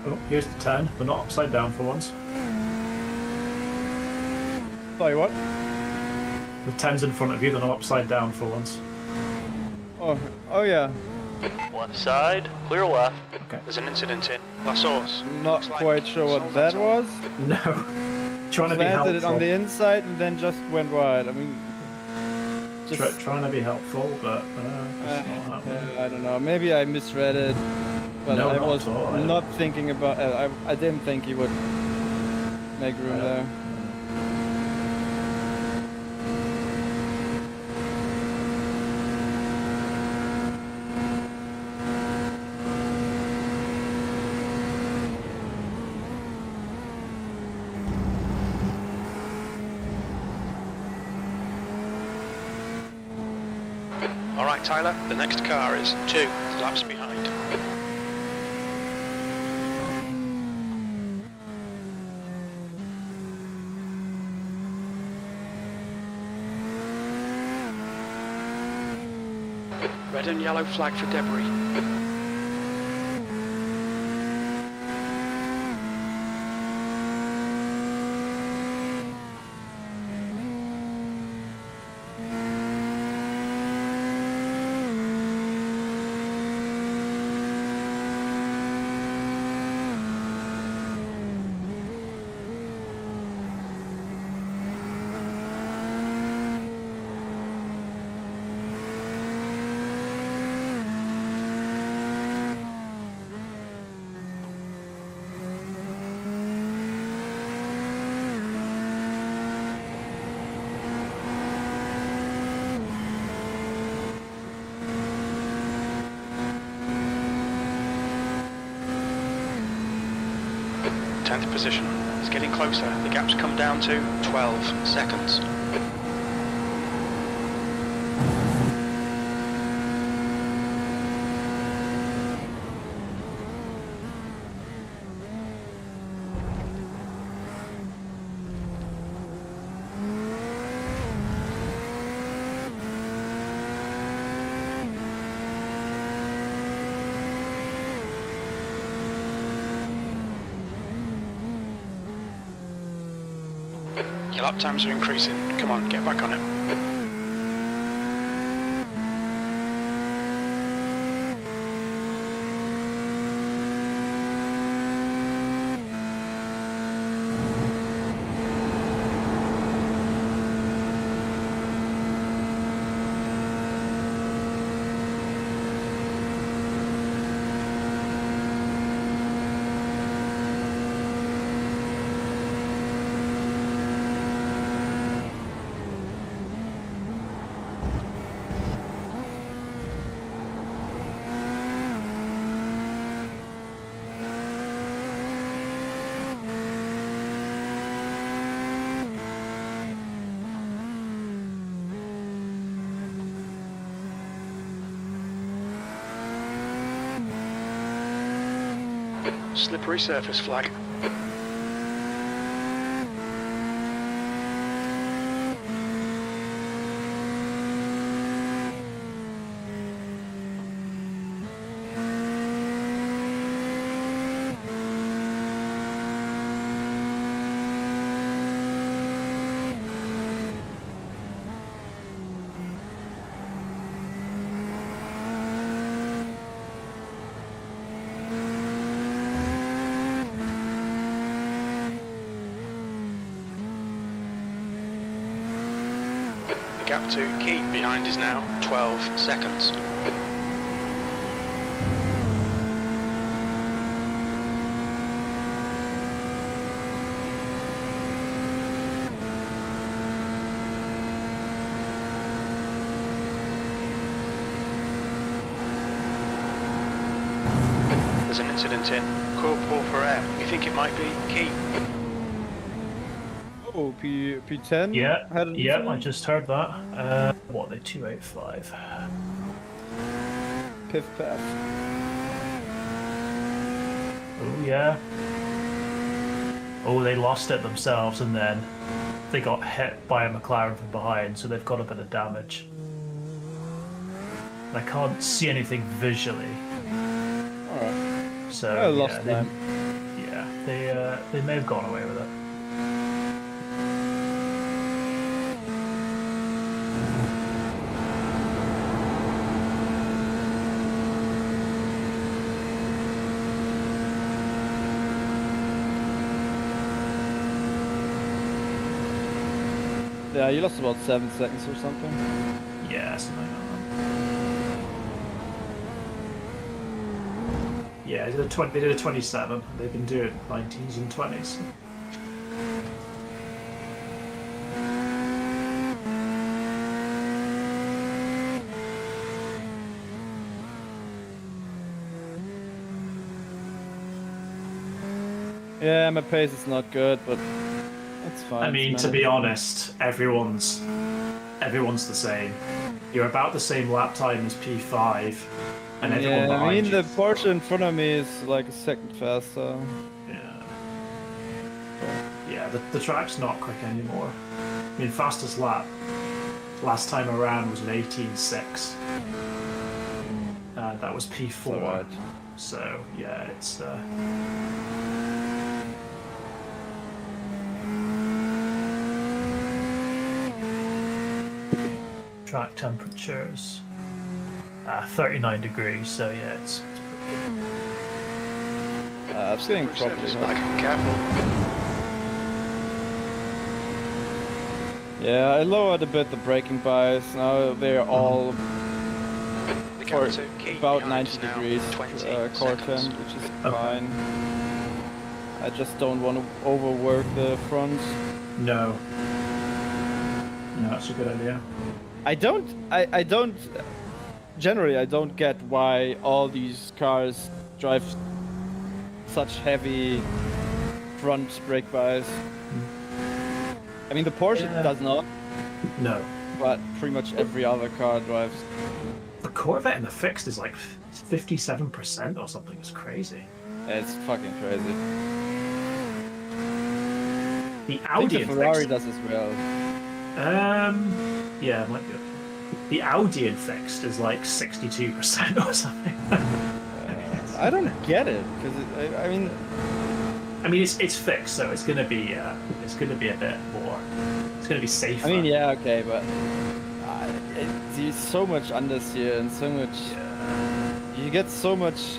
Oh, here's the 10. We're not upside down for once. Sorry, what? The 10's in front of you, they're not upside down for once. Oh yeah. Left side, clear left. Okay. There's an incident in La Source. Not Looks like quite sure what that was. No. Trying to be Planted it on helpful. the inside and then just went wide. I mean, just Trying to be helpful, but it's not happening. I don't know. Maybe I misread it. But No, I not was at all. not thinking about. I didn't think he would make room there. Alright Tyler, the next car is 2 laps behind. Red and yellow flag for debris. Tenth position. It's getting closer. The gap's come down to 12 seconds. Your lap times are increasing. Come on, get back on it. Slippery surface flag. The gap to Key behind is now 12 seconds. There's an incident in Corvette Z06 GT3.R. We think it might be Key. Oh, P10? Yeah, had an yeah, I incident? just heard that. What, they 285? Piff paff. Oh, yeah. Oh, they lost it themselves and then they got hit by a McLaren from behind, so they've got a bit of damage. I can't see anything visually. Alright. So, I lost yeah, time. they may have gone away with it. Yeah, you lost about 7 seconds or something. Yeah, something like that. Yeah, they did a 27. They've been doing 19s and 20s. Yeah, my pace is not good, but that's fine. I mean, to be honest, everyone's the same. You're about the same lap time as P5, and everyone yeah, behind I mean, you. the Porsche in front of me is like a second faster. Yeah, the track's not quick anymore. I mean, fastest lap last time around was an 18.6. That was P4. Alright. So, yeah, it's... Track temperatures 39 degrees, so yeah, it's I'm just getting properly hot. Careful. Yeah, I lowered a bit the braking bias. Now they're all The for gap to Key about behind 90 is now degrees 20 core seconds. temp, which is fine. I just don't want to overwork the front. no, that's a good idea. I don't generally I don't get why all these cars drive such heavy front brake bias. I mean, the Porsche Yeah. does not, No, but pretty much every other car drives. the Corvette in the fixed is like 57% or something. It's crazy. It's fucking crazy. The I think Audi the in Ferrari fixed, does as well. yeah, it might be. The Audi in fixed is like 62% or something. I don't get it because I mean, it's fixed, so it's gonna be a bit more. It's gonna be safer. I mean, yeah, okay, but there's so much understeer and so much. You get so much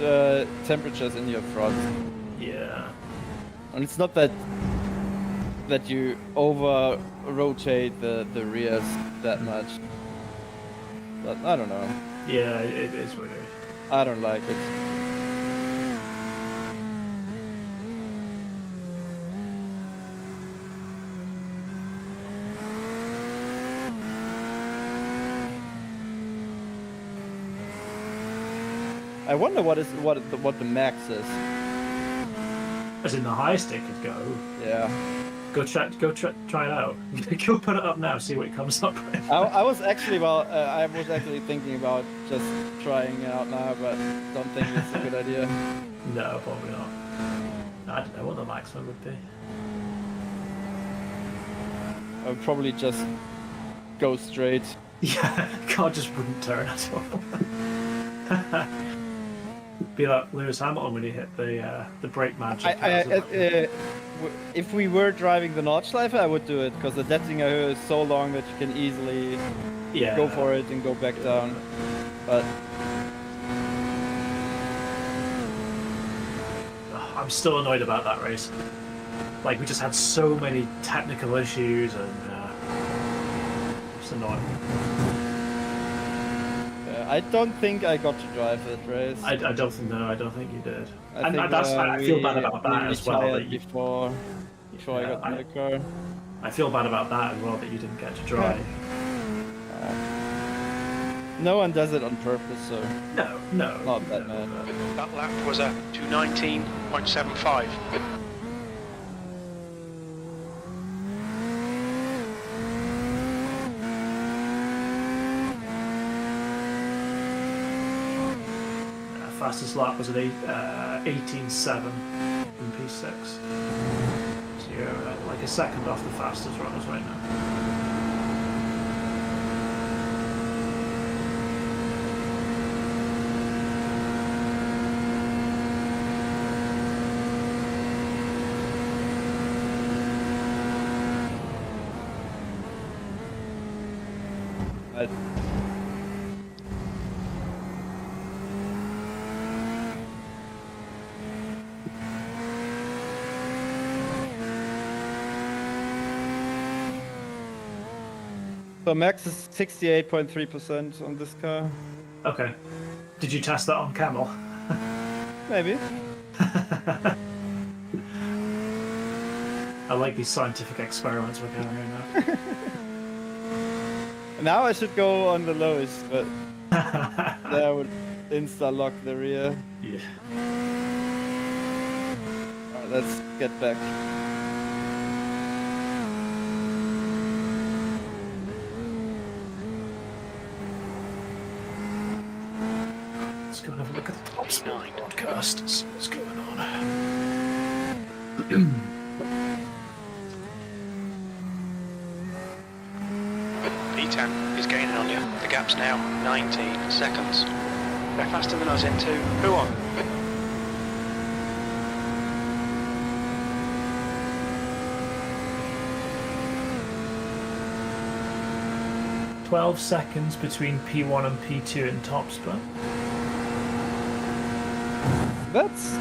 temperatures in your front, Yeah. and it's not that you over rotate the rears that much. But I don't know. Yeah, it is what it is. I don't like it. I wonder what the max is. As in the highest it could go. Yeah. Go try it out. Go put it up now. See what it comes up with. I was actually thinking about just trying it out now, but don't think it's a good idea. No, probably not. I don't know what the maximum would be. I would probably just go straight. Yeah, car just wouldn't turn at all. Be like Lewis Hamilton when he hit the brake magic. If we were driving the Nordschleife, I would do it because the Dettinger is so long that you can easily go for it and go back down. But I'm still annoyed about that race. Like, we just had so many technical issues and It's annoying. I don't think I got to drive that race. I don't think I don't think you did. I think I feel bad about that as well. That you, before I got in the car. I feel bad about that as well that you didn't get to drive. No one does it on purpose, so No. not that bad. That lap was a 219.75. Fastest lap was at 18.7 in P6. So you're like a second off the fastest runners right now. So max is 68.3% on this car. Okay. Did you test that on camel? Maybe. I like these scientific experiments we're carrying out. Now I should go on the lowest, but that would insta-lock the rear. Yeah. Alright, let's get back. Let's go and have a look at the top spine podcast and see what's going on. P10 is gaining on you. The gap's now 19 seconds. They're faster than us in two. Who on? – 12 seconds between P1 and P2 in top spin. That's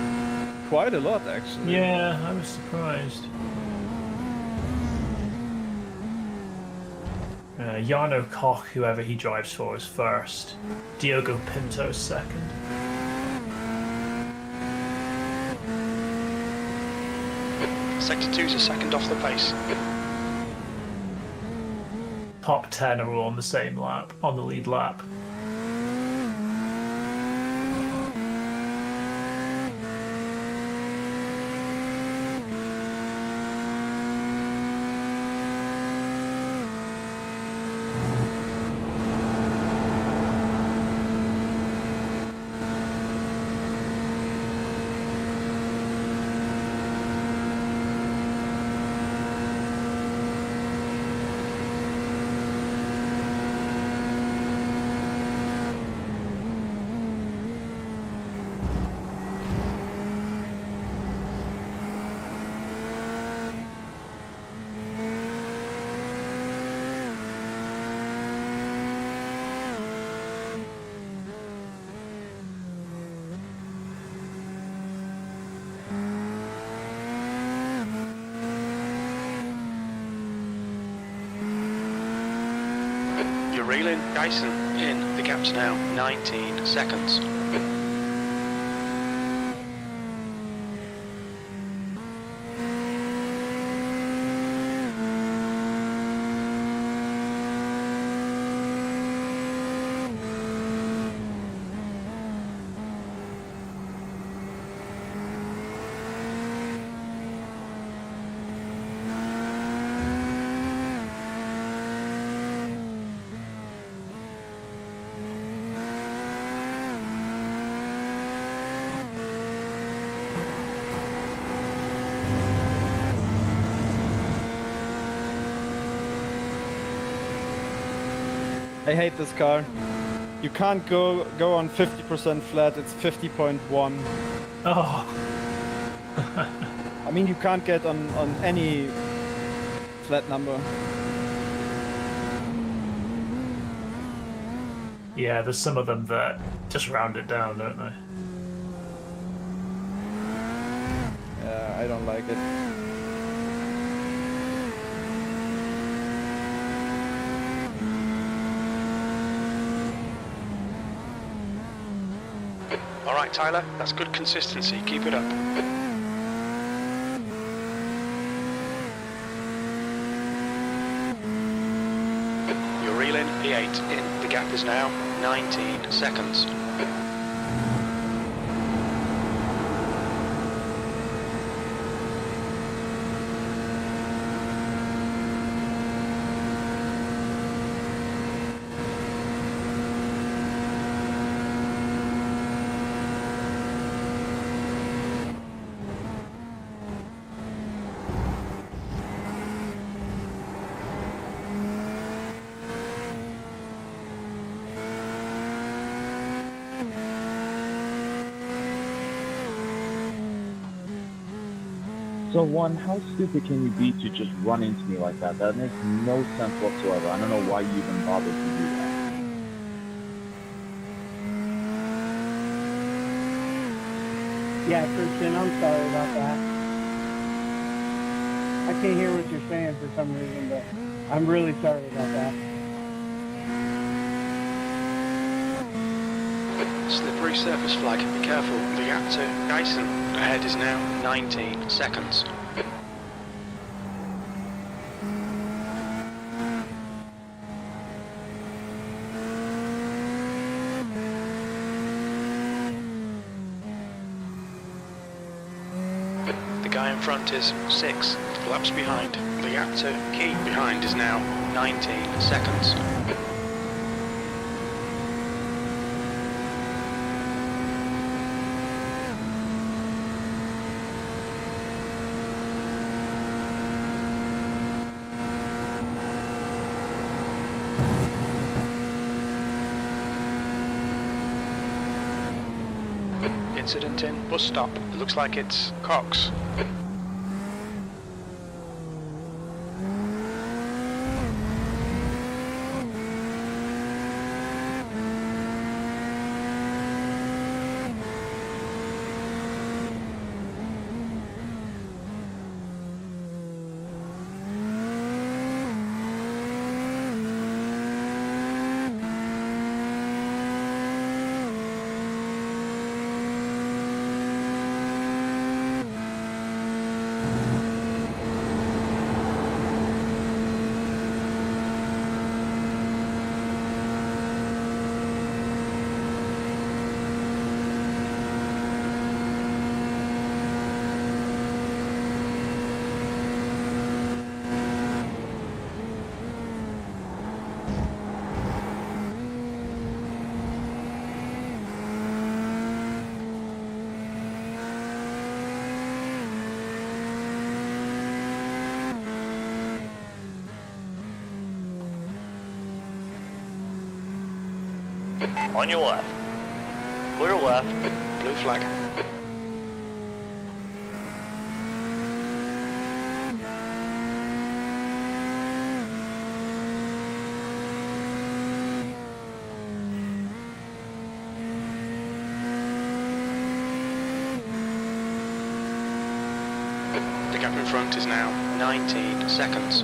quite a lot, actually. Yeah, I was surprised. Jarno Koch, whoever he drives for, is first. Diogo Pinto's second. Sector 2's a second off the pace. Top 10 are all on the same lap, on the lead lap. Reeling Dyson in. The gap's now 19 seconds. I hate this car. You can't go on 50% flat, it's 50.1. Oh. I mean, you can't get on any flat number. Yeah, there's some of them that just round it down, don't they? Yeah, I don't like it. All right, Tyler, that's good consistency. Keep it up. You're reeling P8 in. The gap is now 19 seconds. So one, how stupid can you be to just run into me like that? That makes no sense whatsoever. I don't know why you even bothered to do that. Yeah, Christian, I'm sorry about that. I can't hear what you're saying for some reason, but I'm really sorry about that. Slippery surface flag. Be careful. The gap to Dyson ahead is now 19 seconds. The guy in front is 6 laps behind. The gap to Key behind is now 19 seconds. Incident in bus stop. It looks like it's Cox. On your left. Clear left. Blue flag. The gap in front is now 19 seconds.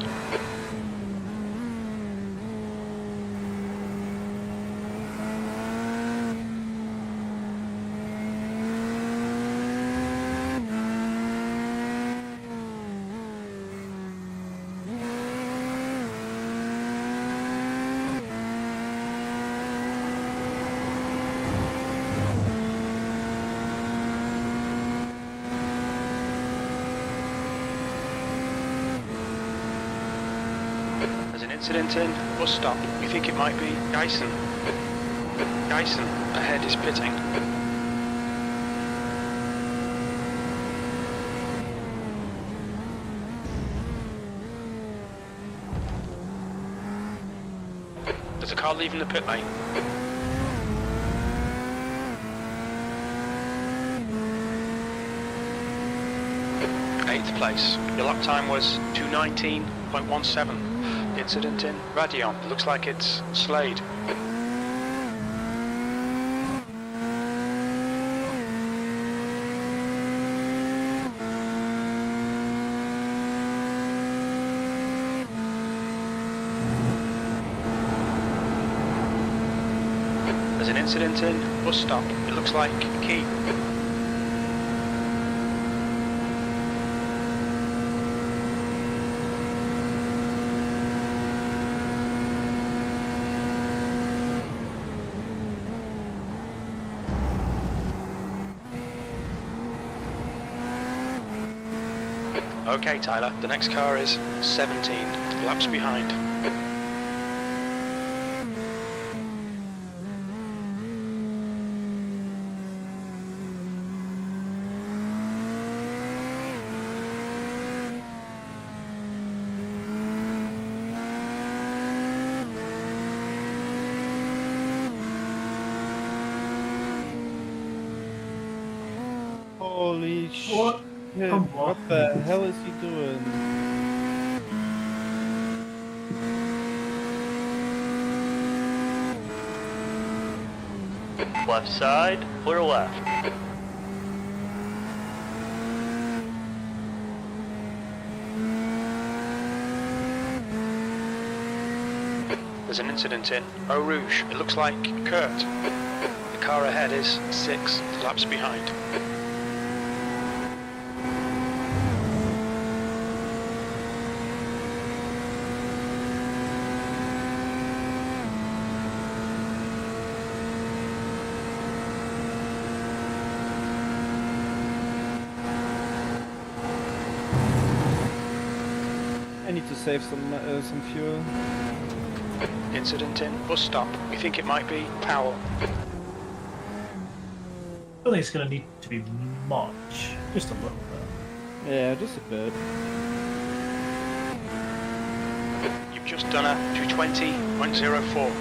Incident in bus stop. We think it might be Dyson. Dyson ahead is pitting. There's a car leaving the pit lane. Eighth place. Your lap time was 2:19.17. Incident in Radion. It looks like it's Slade. There's an incident in bus stop. It looks like key. Okay, Tyler, the next car is 17 laps behind. Holy shit. What? Come on. What the hell is he doing? Left side, clear left. There's an incident in Eau Rouge. It looks like Kurt. The car ahead is 6 laps behind. I need to save some fuel. Incident in bus stop. We think it might be Powell. I don't think it's going to need to be much. Just a little bit. Yeah, just a bit. You've just done a 220.04.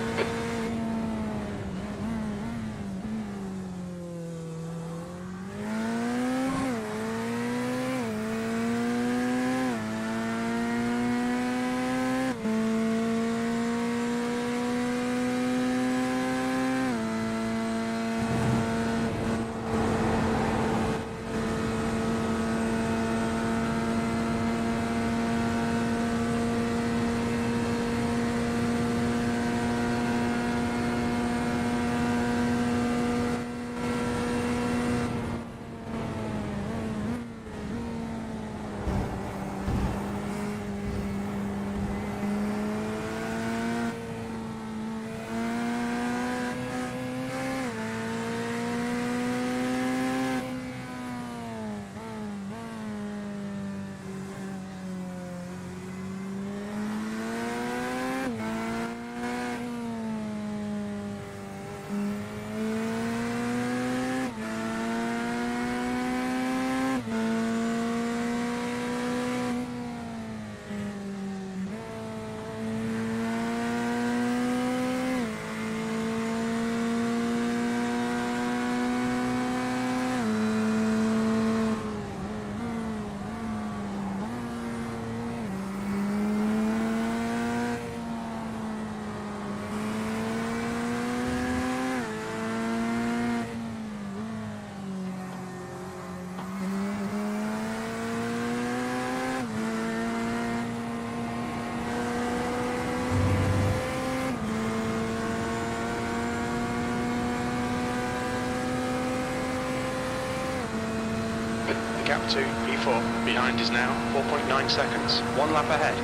Gap to P4. Behind is now 4.9 seconds. 1 lap ahead.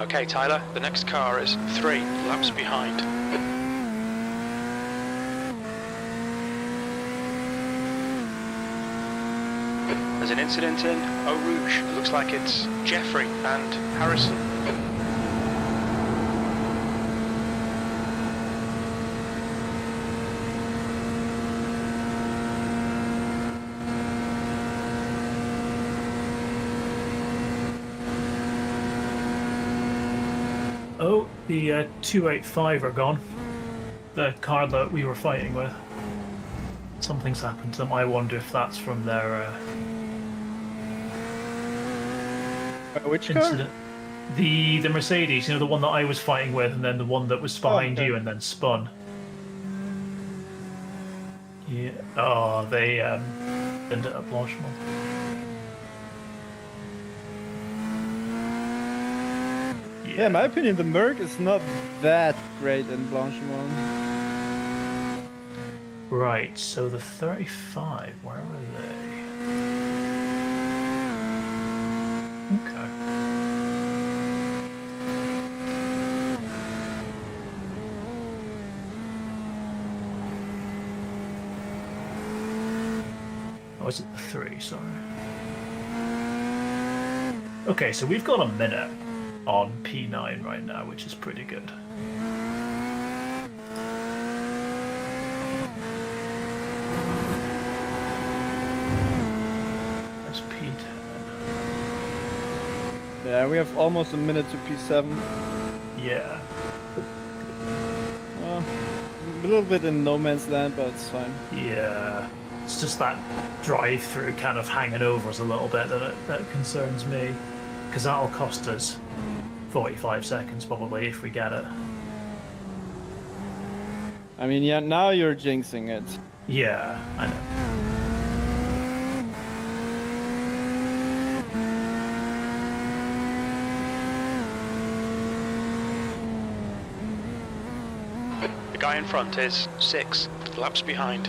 Okay, Tyler, the next car is 3 laps behind. There's an incident in Eau Rouge. It looks like it's Jeffrey and Harrison. Oh, the 285 are gone. The car that we were fighting with. Something's happened to them. I wonder if that's from their Which car? incident. The Mercedes, the one that I was fighting with, and then the one that was behind you and then spun. Yeah. Oh, they ended up Blanchimont. Yeah, in my opinion, the Merc is not that great in Blanchimont. Right, so the 35, where were they? Okay. Oh, is it the 3, sorry. Okay, so we've got a minute on P9 right now, which is pretty good. That's P10. Yeah, we have almost a minute to P7. Yeah. A little bit in no man's land, but it's fine. Yeah. It's just that drive-through kind of hanging over us a little bit that concerns me. Because that'll cost us 45 seconds probably if we get it. I mean, yeah, now you're jinxing it. Yeah, I know. The guy in front is 6 laps behind.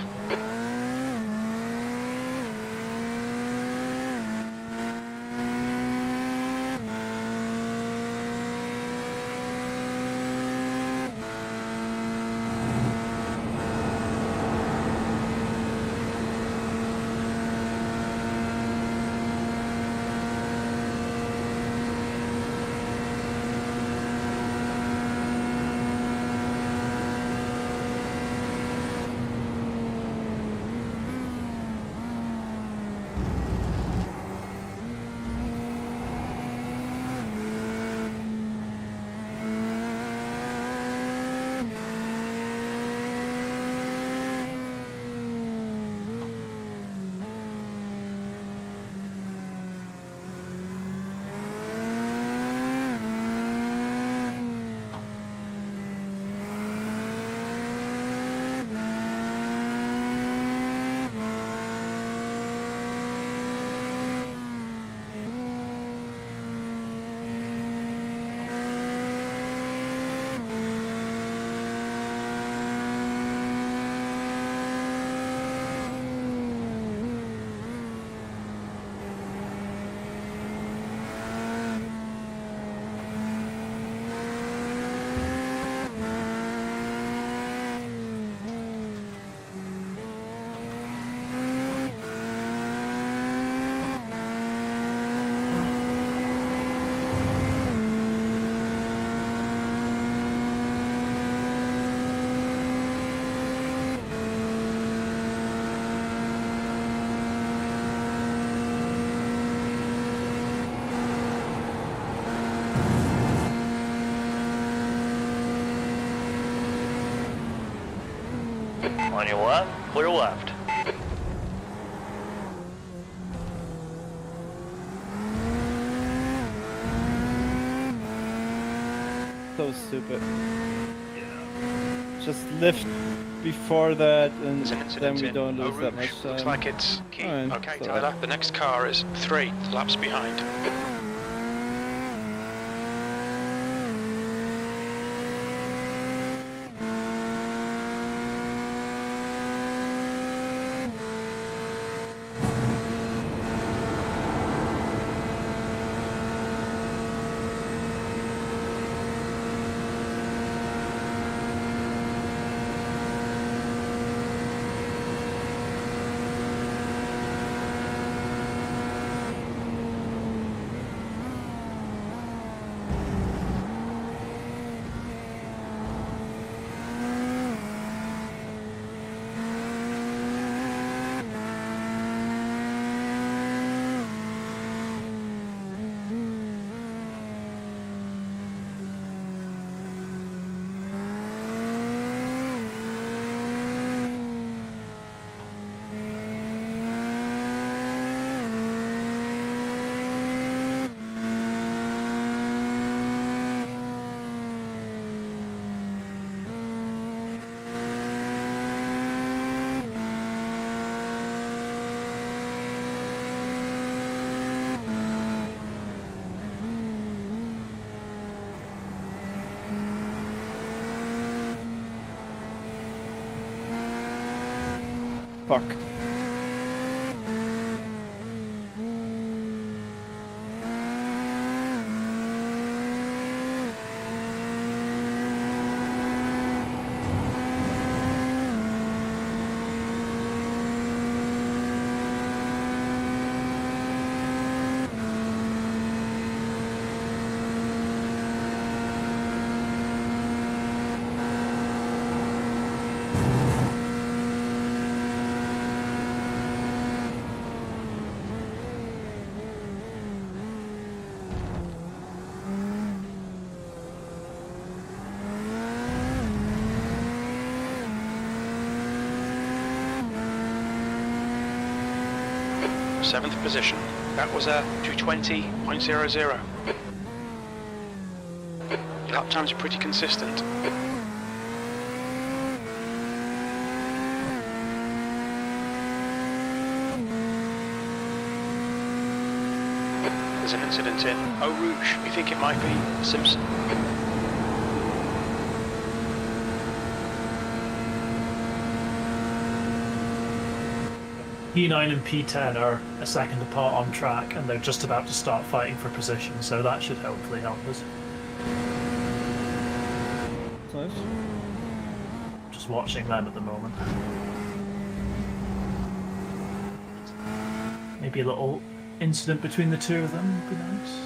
On your left, clear left. So stupid. Just lift before that, and then we don't lose that much time. Looks like it's key. Fine, Okay, so- Tyler. The next car is 3 laps behind. Fuck. Seventh position. That was a 220.00. Your lap times are pretty consistent. There's an incident in Eau Rouge. We think it might be Simpson. P9 and P10 are a second apart on track, and they're just about to start fighting for position, so that should hopefully help us. Nice. Just watching them at the moment. Maybe a little incident between the two of them would be nice.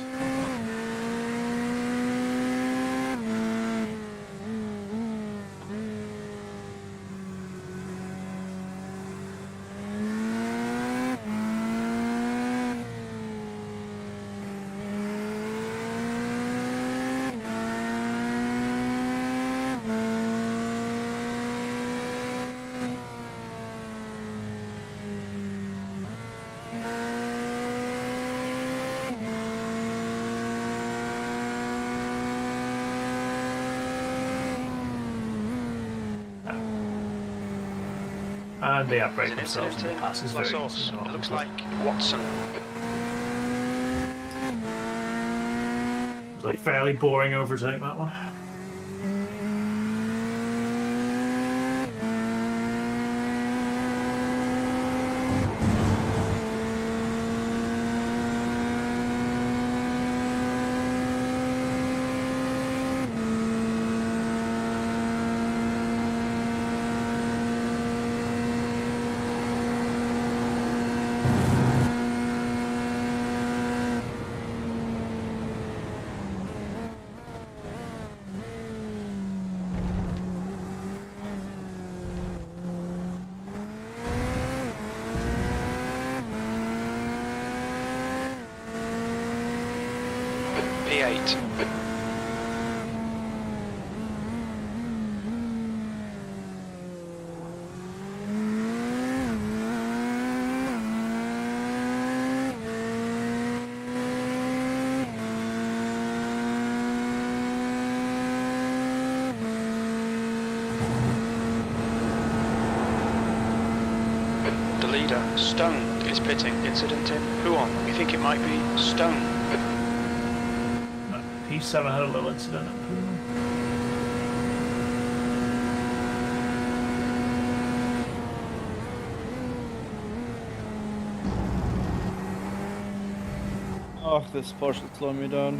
And they upgrade themselves and the passes very easy. It looks like Watson. It's like fairly boring overtake, that one. P8. The leader, Stone, is pitting. Incident in Huon. We think it might be Stone. P7 had a little incident at Poole. Oh, this Porsche is slowing me down.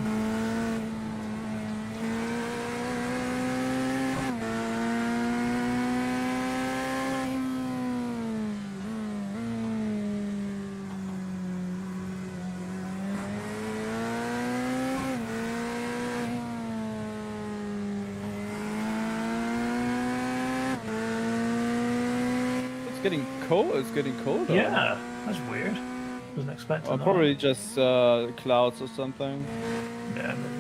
It's getting cold. It's getting colder. Yeah, that's weird. Wasn't expecting that. Probably just clouds or something. Yeah, maybe.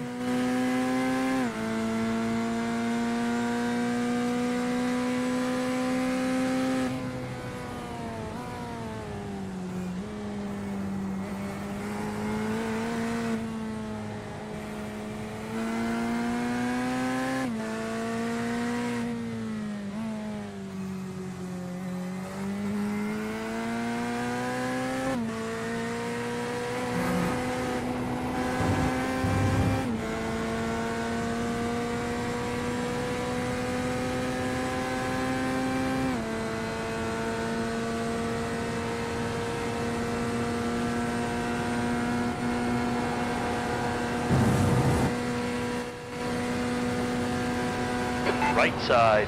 right side.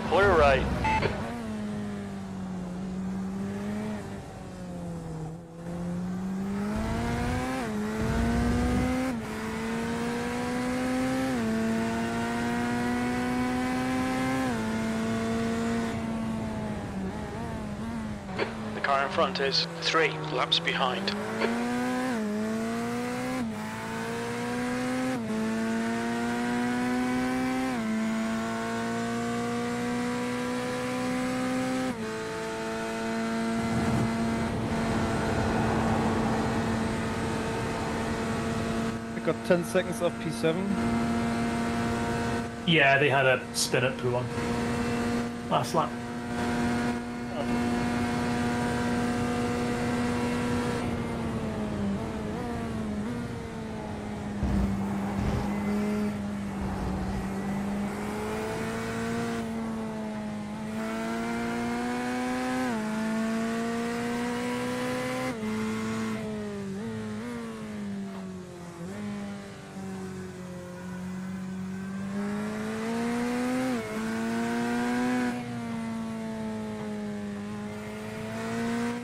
Clear right. The car in front is 3 laps behind. I got 10 seconds off P7. Yeah, they had a spin at P1 last lap.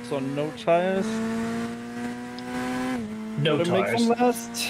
So no tires. No Gotta make tires. them last.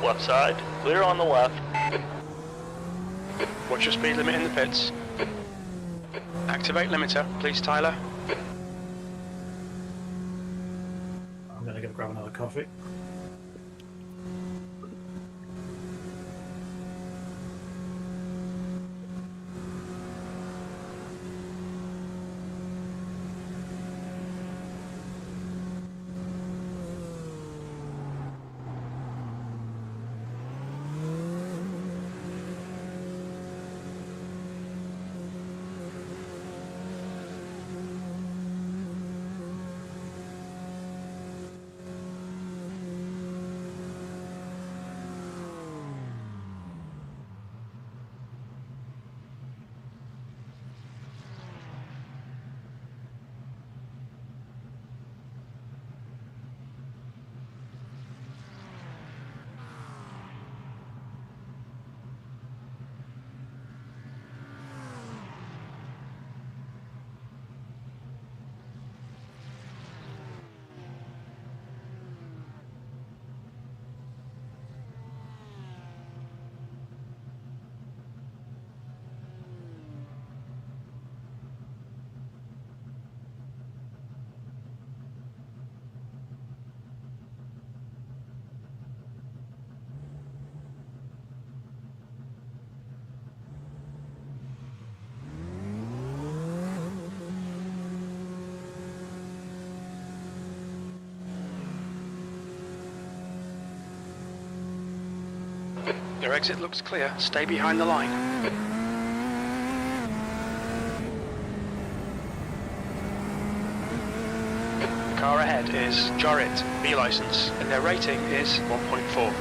Left side. Clear on the left. Watch your speed limit in the pits. Activate limiter, please, Tyler. I'm gonna go grab another coffee. Your exit looks clear. Stay behind the line. The car ahead is Jorit, B license, and their rating is 1.4.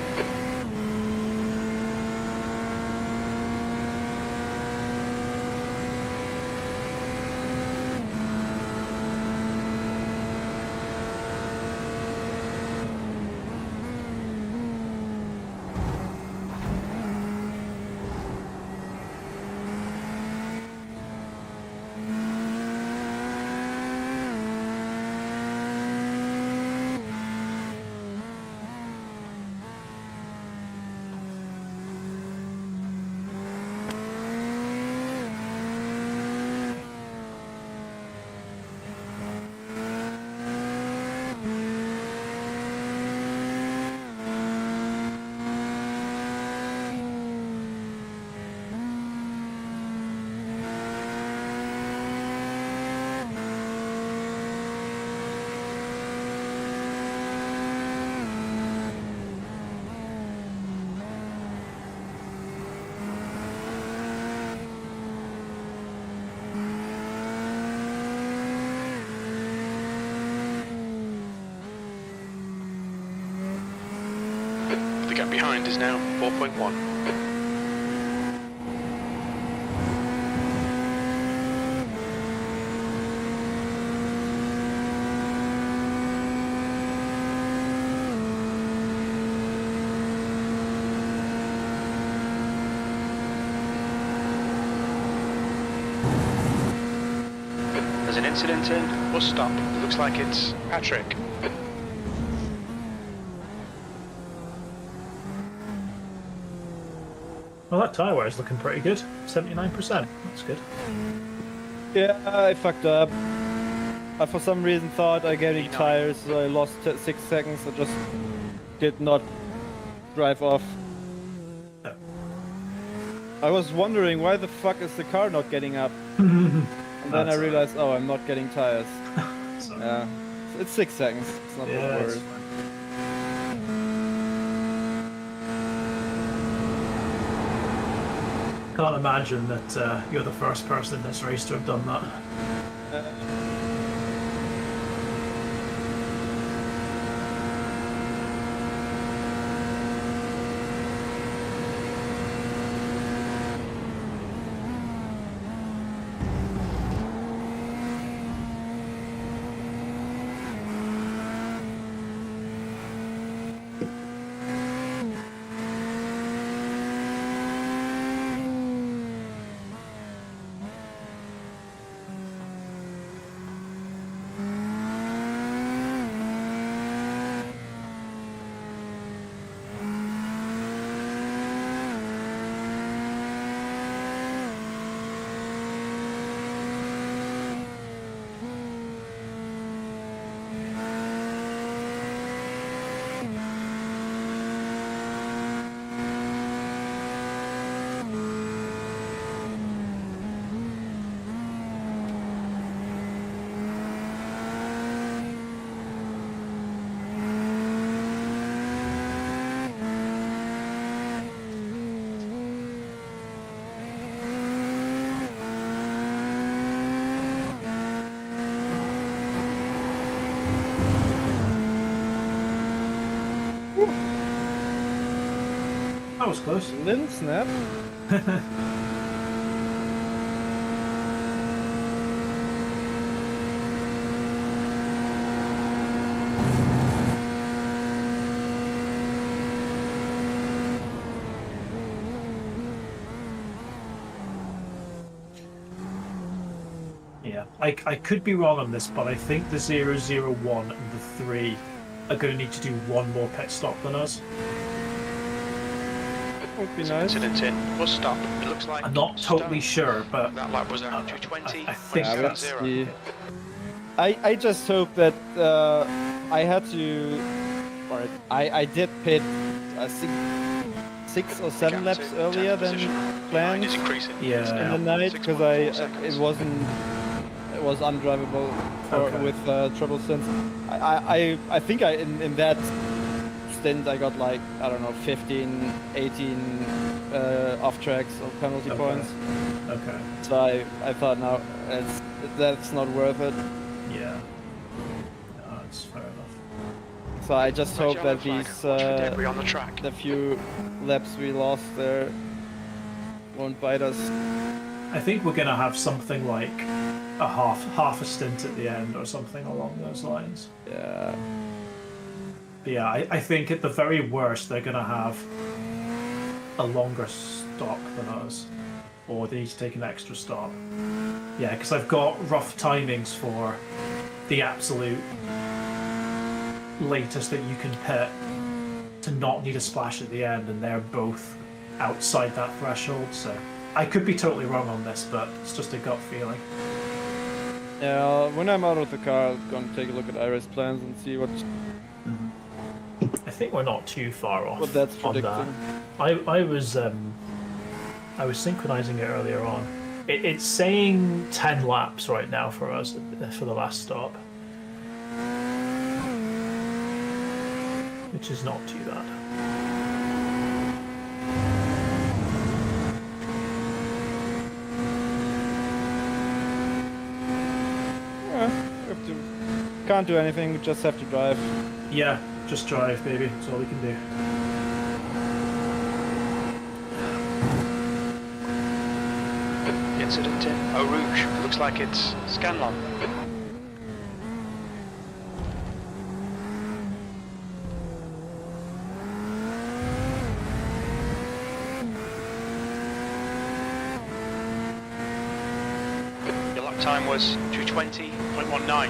gap behind is now 4.1. There's an incident in. Bus stop. It looks like it's Patrick. Well, that tyre wear is looking pretty good. 79%. That's good. Yeah, I fucked up. I for some reason thought I getting tires, so I lost 6 seconds. I just did not drive off. Oh. I was wondering why the fuck is the car not getting up? And then I realized, oh, I'm not getting tires. Yeah, it's 6 seconds. It's not that worse. Can't imagine that you're the first person in this race to have done that. That was close. Little snap. Yeah, I could be wrong on this, but I think the 001 and the 3 are going to need to do one more pit stop than us. Would be nice. Incident in. Bus stop. It looks like. I'm not totally sure, but that lap was out 220. I think that's... I just hope that I had to, or I did pit I think 6 or 7 laps earlier than planned in the night because it was undrivable with trouble since. I think in that stint I got like, I don't know, 15, 18 off tracks or penalty points. Okay. So I thought now that's not worth it. Yeah. No, that's fair enough. So I just hope that these the few laps we lost there won't bite us. I think we're gonna have something like a half a stint at the end or something along those lines. Yeah. But yeah, I think at the very worst they're gonna have a longer stop than us, or they need to take an extra stop. Yeah, because I've got rough timings for the absolute latest that you can pit to not need a splash at the end, and they're both outside that threshold, so I could be totally wrong on this, but it's just a gut feeling. Yeah, when I'm out of the car, I'm gonna take a look at iRacing plans and see what. I think we're not too far off. What that's on predicting. that. I was synchronizing it earlier on. It's saying 10 laps right now for us for the last stop, which is not too bad. Can't do anything, we just have to drive. Yeah, just drive, baby. That's all we can do. incident in Eau Rouge. Looks like it's Scanlon. Your lap time was 2:20.19.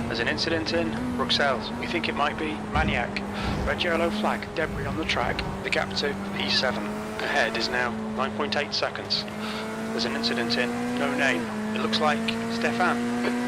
There's an incident in Bruxelles. We think it might be Maniac. Red yellow flag, debris on the track. The gap to P7. Ahead is now 9.8 seconds. There's an incident in No Name. It looks like Stefan.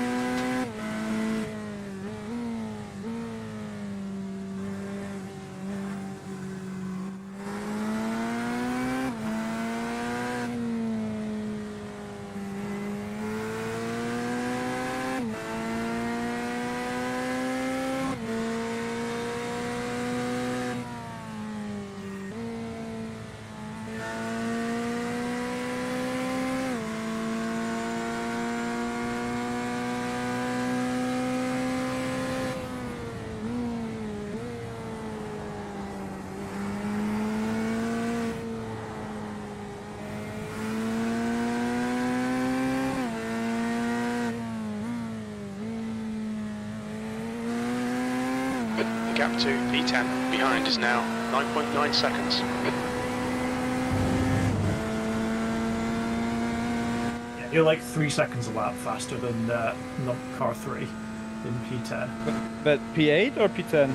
The gap to P10 behind is now 9.9 seconds. Yeah, you're like 3 seconds a lap faster than car 3 in P10. But P8 or P10?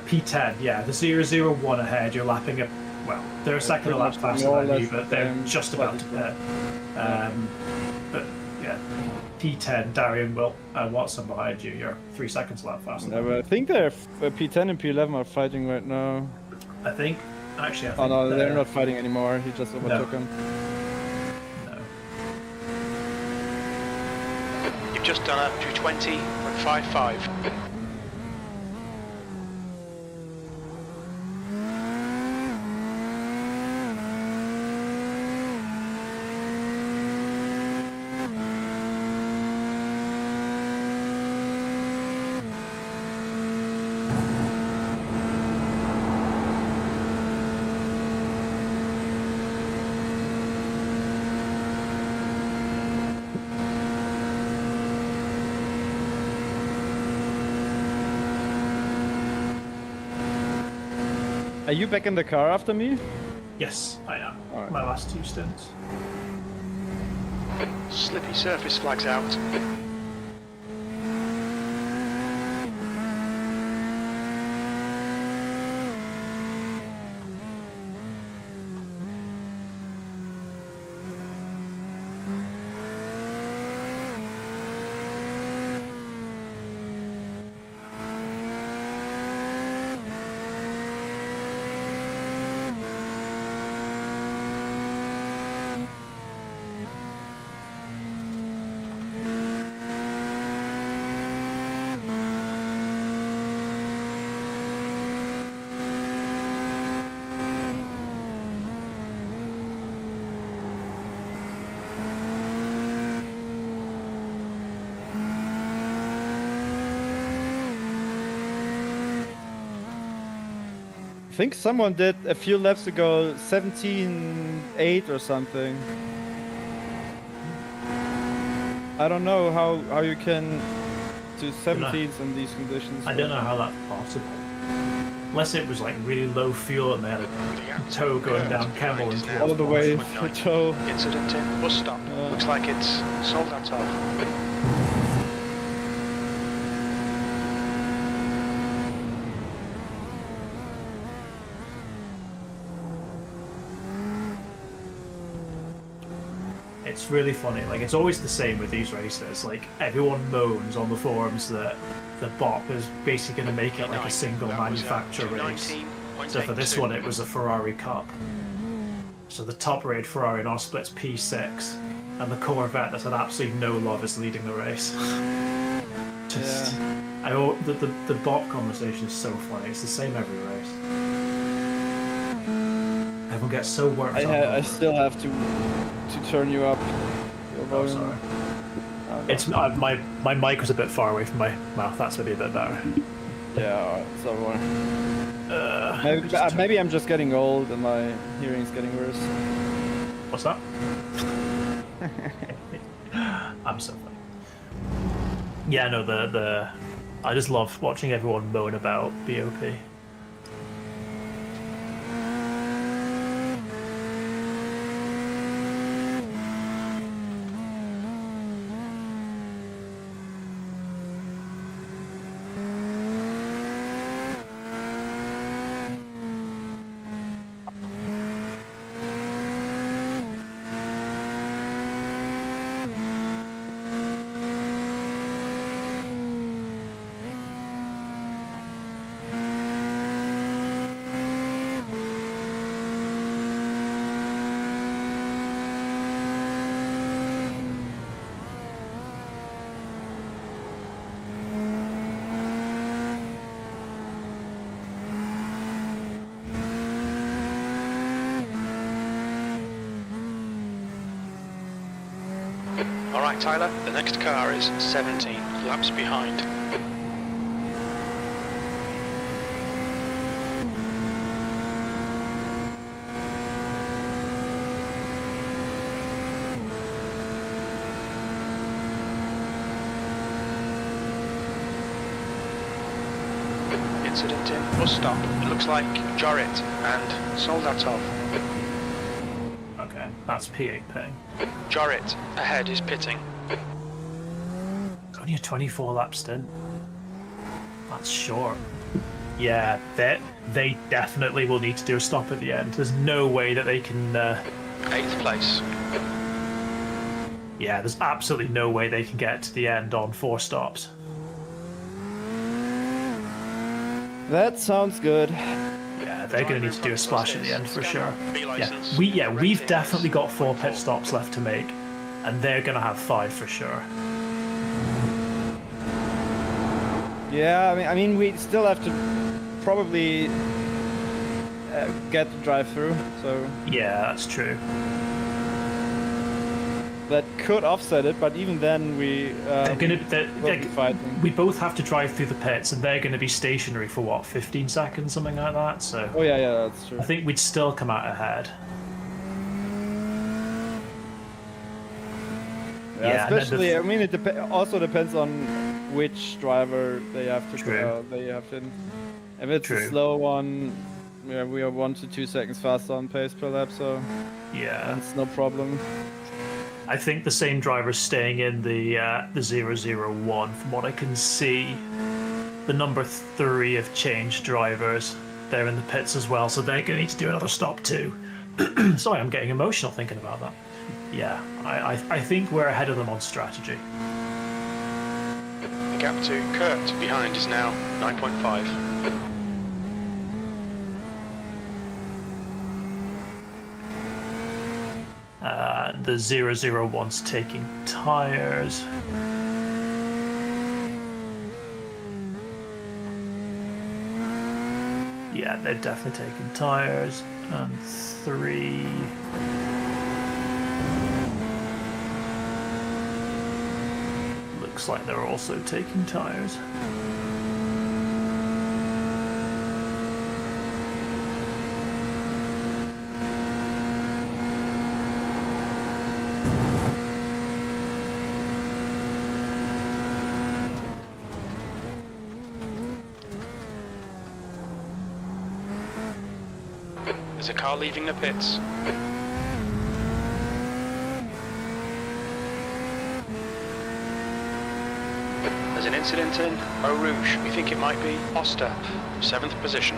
P10, yeah. The 001 ahead, you're lapping it. Well, they're a second a lap faster than you, but they're just about to pit. But yeah, P10, Darian Watson behind you. You're 3 seconds a lap faster. Yeah, but I think they're P10 and P11 are fighting right now. I think. Oh no, they're not fighting anymore. He just overtook him. No. You've just done a 2:20.55. Are you back in the car after me? Yes, I am. Alright. My last 2 stints. Slippy surface flags out. I think someone did a few laps ago 17.8 or something. I don't know how you can do 17s in these conditions. I don't know how that's possible. Unless it was like really low fuel and they had a tow going down Kemmel and all the way to tow. Incident in bus stop. Looks like it's Soldatov. It's really funny. Like, it's always the same with these races. Like, everyone moans on the forums that the BOP is basically going to make it like a single manufacturer race. So for this one, it was a Ferrari Cup. So the top-rated Ferrari in our split's P6, and the Corvette that had absolutely no love is leading the race. Just, the bot conversation is so funny. It's the same every race. Everyone gets so worked up. I still have to turn you up. Oh, sorry. It's my mic was a bit far away from my mouth. That's maybe a bit better. Yeah, so maybe I'm just getting old and my hearing's getting worse. What's that? I'm so funny. Yeah, no, I just love watching everyone moan about BOP. Alright Tyler, the next car is 17 laps behind. Incident in bus stop. It looks like Jorrit and Soldatov. Okay, that's P8 ping. Jorrit ahead is pitting. Only a 24 lap stint. That's short. Yeah, they definitely will need to do a stop at the end. There's no way that they can. 8th place. Yeah, there's absolutely no way they can get to the end on 4 stops. That sounds good. Yeah, they're going to need to do a splash at the end for sure. We've definitely got 4 pit stops left to make, and they're going to have 5 for sure. Yeah, I mean, we still have to probably get the drive-through. So yeah, that's true. That could offset it, but even then we they're going to be fighting. We both have to drive through the pits, and they're going to be stationary for what, 15 seconds, something like that. So oh yeah, that's true. I think we'd still come out ahead. Yeah, especially. I mean, it also depends on which driver they have to in. If it's a slow one, we are 1 to 2 seconds faster on pace per lap, so yeah, that's no problem. I think the same driver's staying in the 001 from what I can see. The number 3 have changed drivers. They're in the pits as well, so they're going to need to do another stop too. Sorry, I'm getting emotional thinking about that. Yeah, I think we're ahead of them on strategy. The gap to Kurt behind is now 9.5. The 001's taking tyres. Yeah, they're definitely taking tyres. And 3... looks like they're also taking tyres. There's a car leaving the pits. There's an incident in Eau Rouge. We think it might be Oster, 7th position.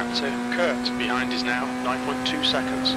gap to Kurt behind is now 9.2 seconds.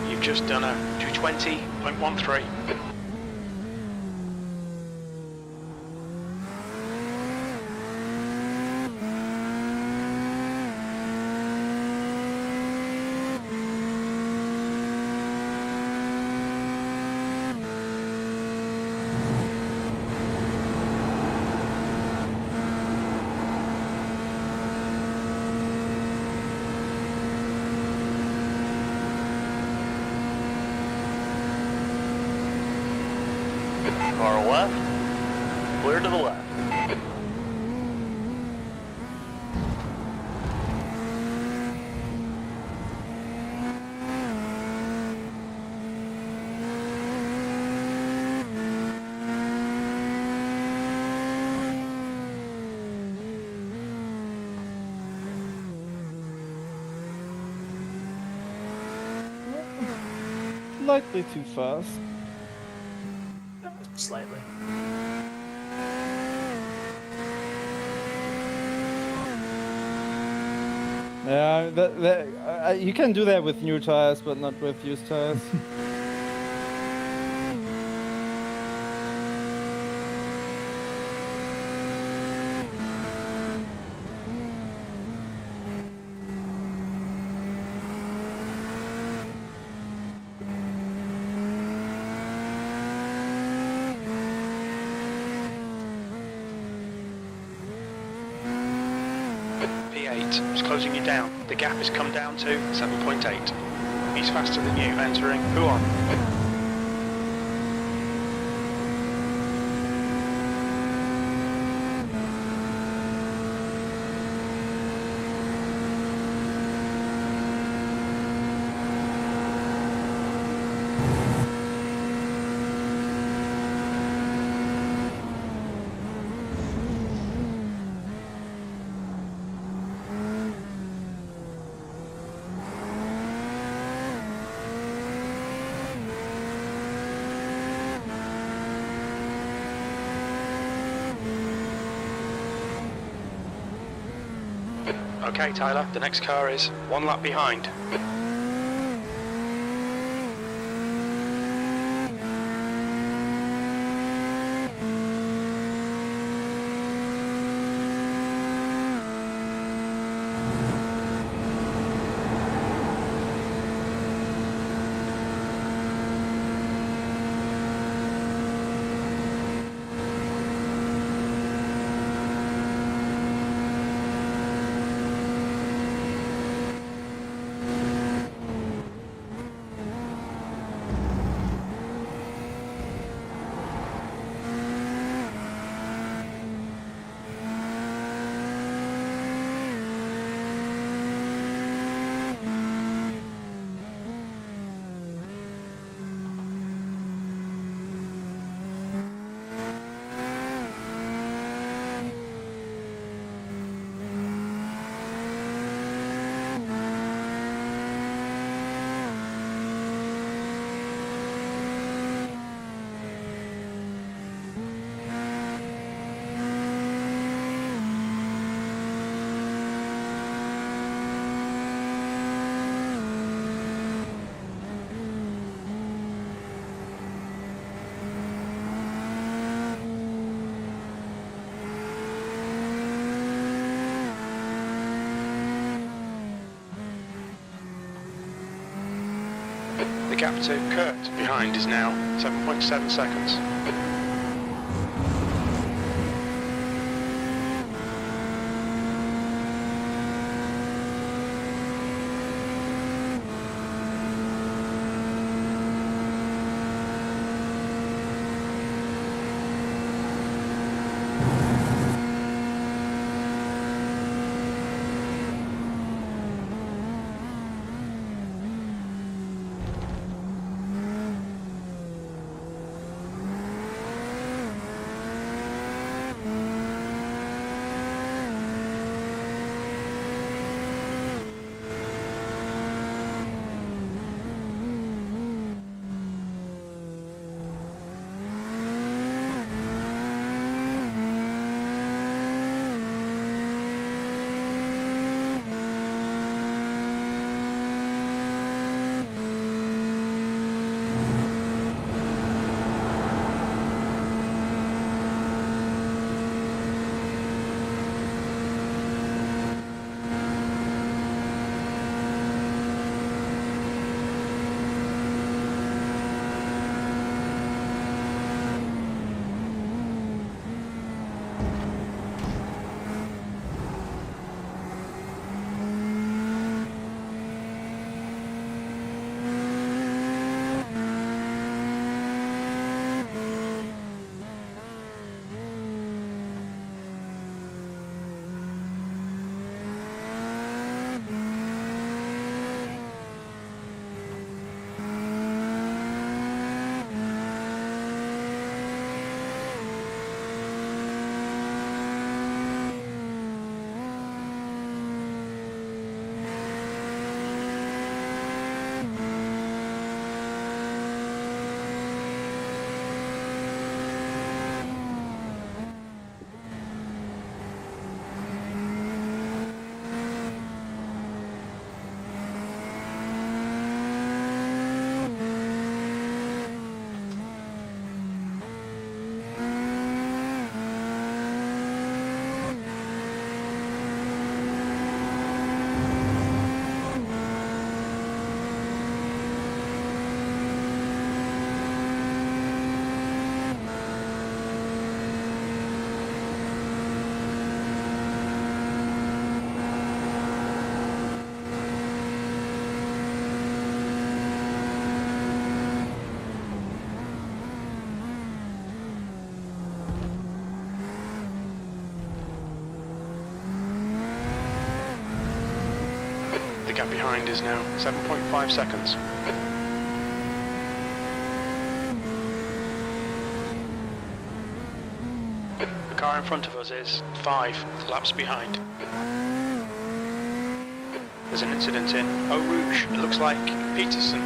You've just done a 220.13. Car left. Clear to the left. Slightly too fast. Slightly. Yeah, you can do that with new tires, but not with used tires. P8 is closing you down. The gap has come down to 7.8. He's faster than you, entering Huon. Okay, Tyler, the next car is one lap behind. gap to Kurt behind is now 7.7 seconds. The gap behind is now 7.5 seconds. The car in front of us is 5 laps behind. There's an incident in Eau Rouge. It looks like Peterson.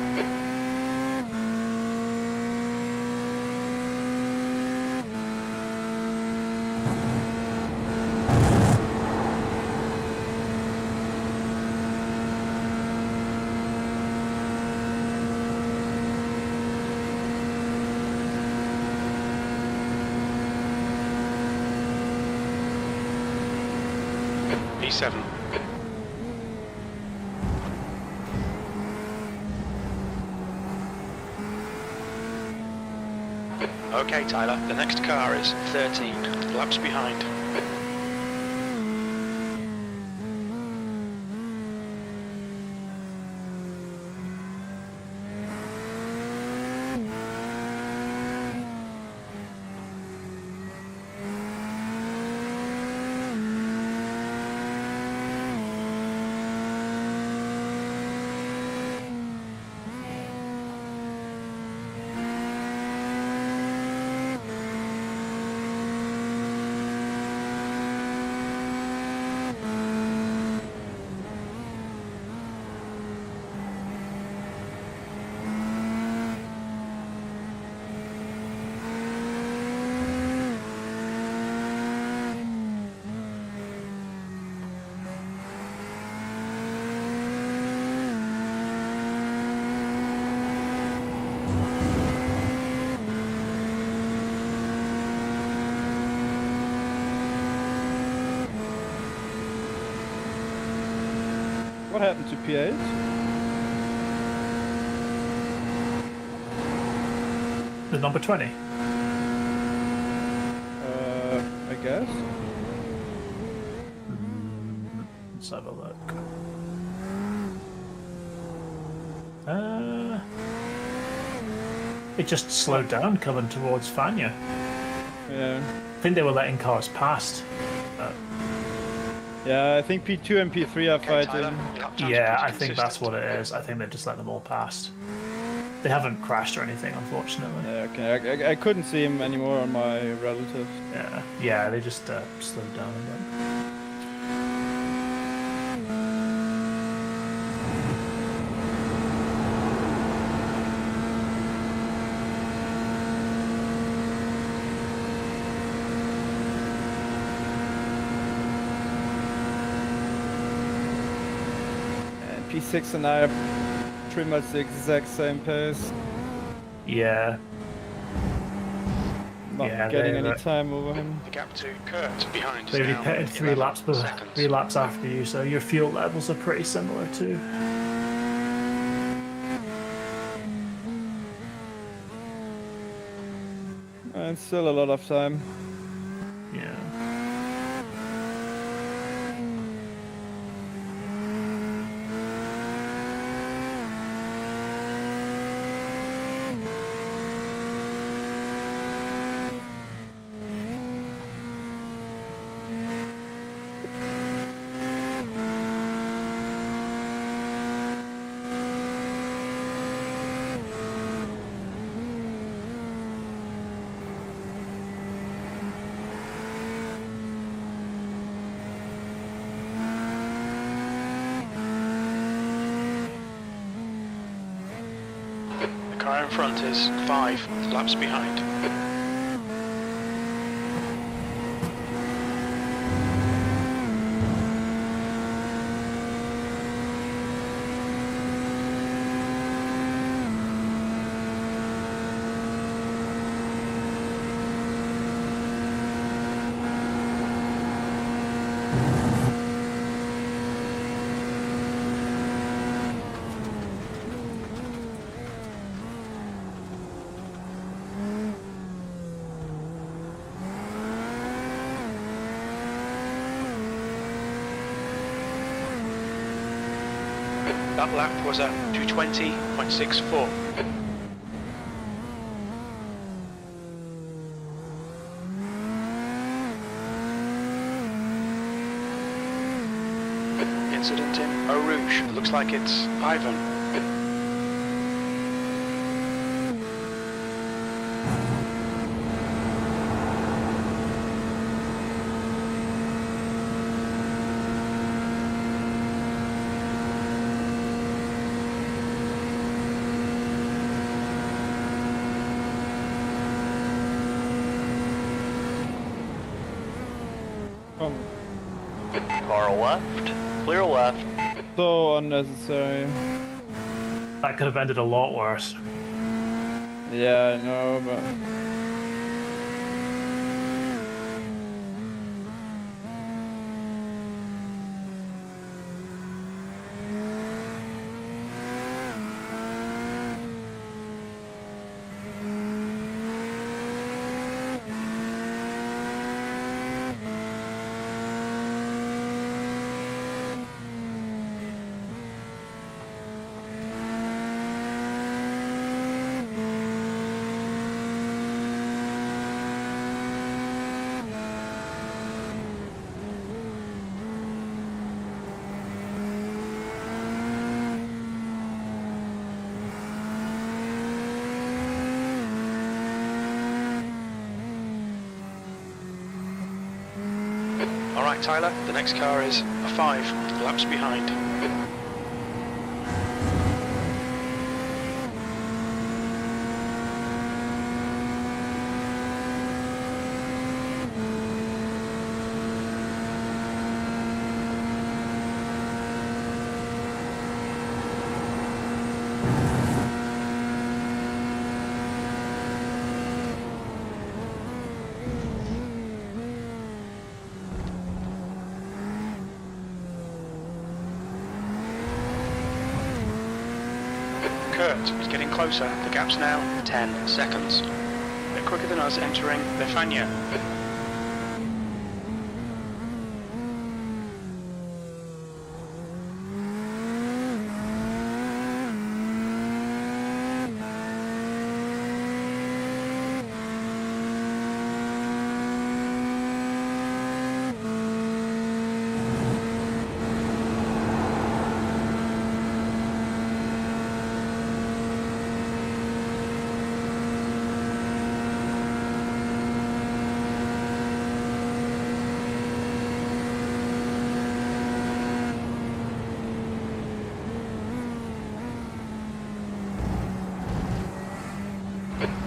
P7. Okay, Tyler, the next car is 13 laps behind. What happened to P8? The number 20. I guess. Let's have a look. It just slowed down coming towards Fania. Yeah. I think they were letting cars past. Yeah, I think P2 and P3 are fighting. Tyler, Yeah, I think that's what it is. I think they just let them all past. They haven't crashed or anything, unfortunately. Yeah, okay. I couldn't see him anymore on my relatives. Yeah, they just slowed down a bit. P6 and I are pretty much the exact same pace. Yeah. Not getting any time over him. The gap to Kurt behind is They only now pitted 3 laps, 11 seconds. 3 laps after you, so your fuel levels are pretty similar too. And still a lot of time. Yeah. The car in front is 5 laps behind. That lap was at 220.64. Incident in Eau Rouge. It looks like it's Ivan. Car left, clear left. So unnecessary. That could have ended a lot worse. Yeah, I know, but... Alright Tyler, the next car is 5 laps behind. Kurt is getting closer. The gap's now 10 seconds. They're quicker than us entering Lefania.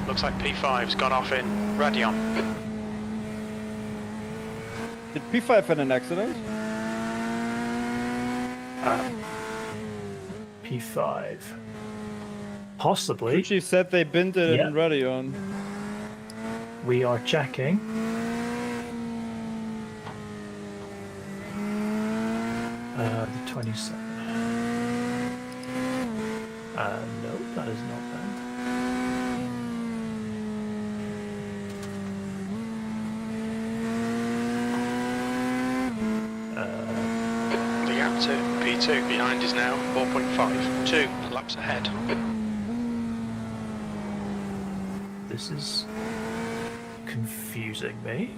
Looks like P5's gone off in Radion. Did P5 had an accident? P5. Possibly. She said they binned it in Radion. We are checking. The 27. No, that is not them. The gap to P2 behind is now 4.5. 2 laps ahead. This is confusing me.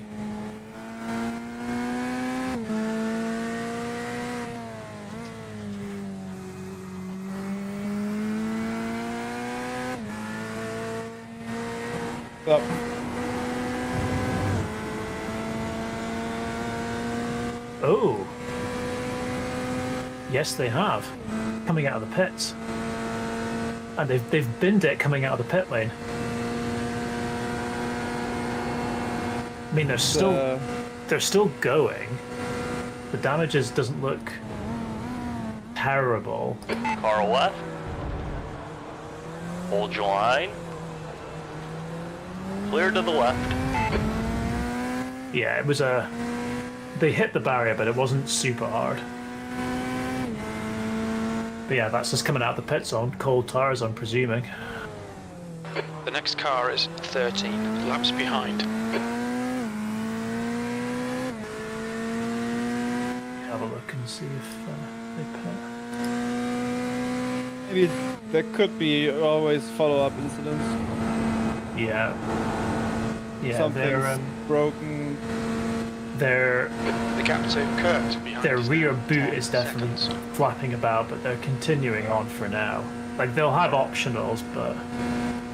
Up. Oh. Yes, they have. Coming out of the pits. And they've binned it coming out of the pit lane. I mean, they're still going. The damages doesn't look terrible. Car left. Hold your line. Clear to the left. Yeah, it was a... They hit the barrier, but it wasn't super hard. But yeah, that's just coming out of the pit zone. Cold tires, I'm presuming. The next car is 13 laps behind. Have a look and see if they pit. Maybe there could be always follow-up incidents. Yeah. Yeah, Something's broken. Their The gap to Kurt behind. their is rear now boot 10 is definitely seconds. flapping about, but they're continuing on for now. Like, they'll have optionals, but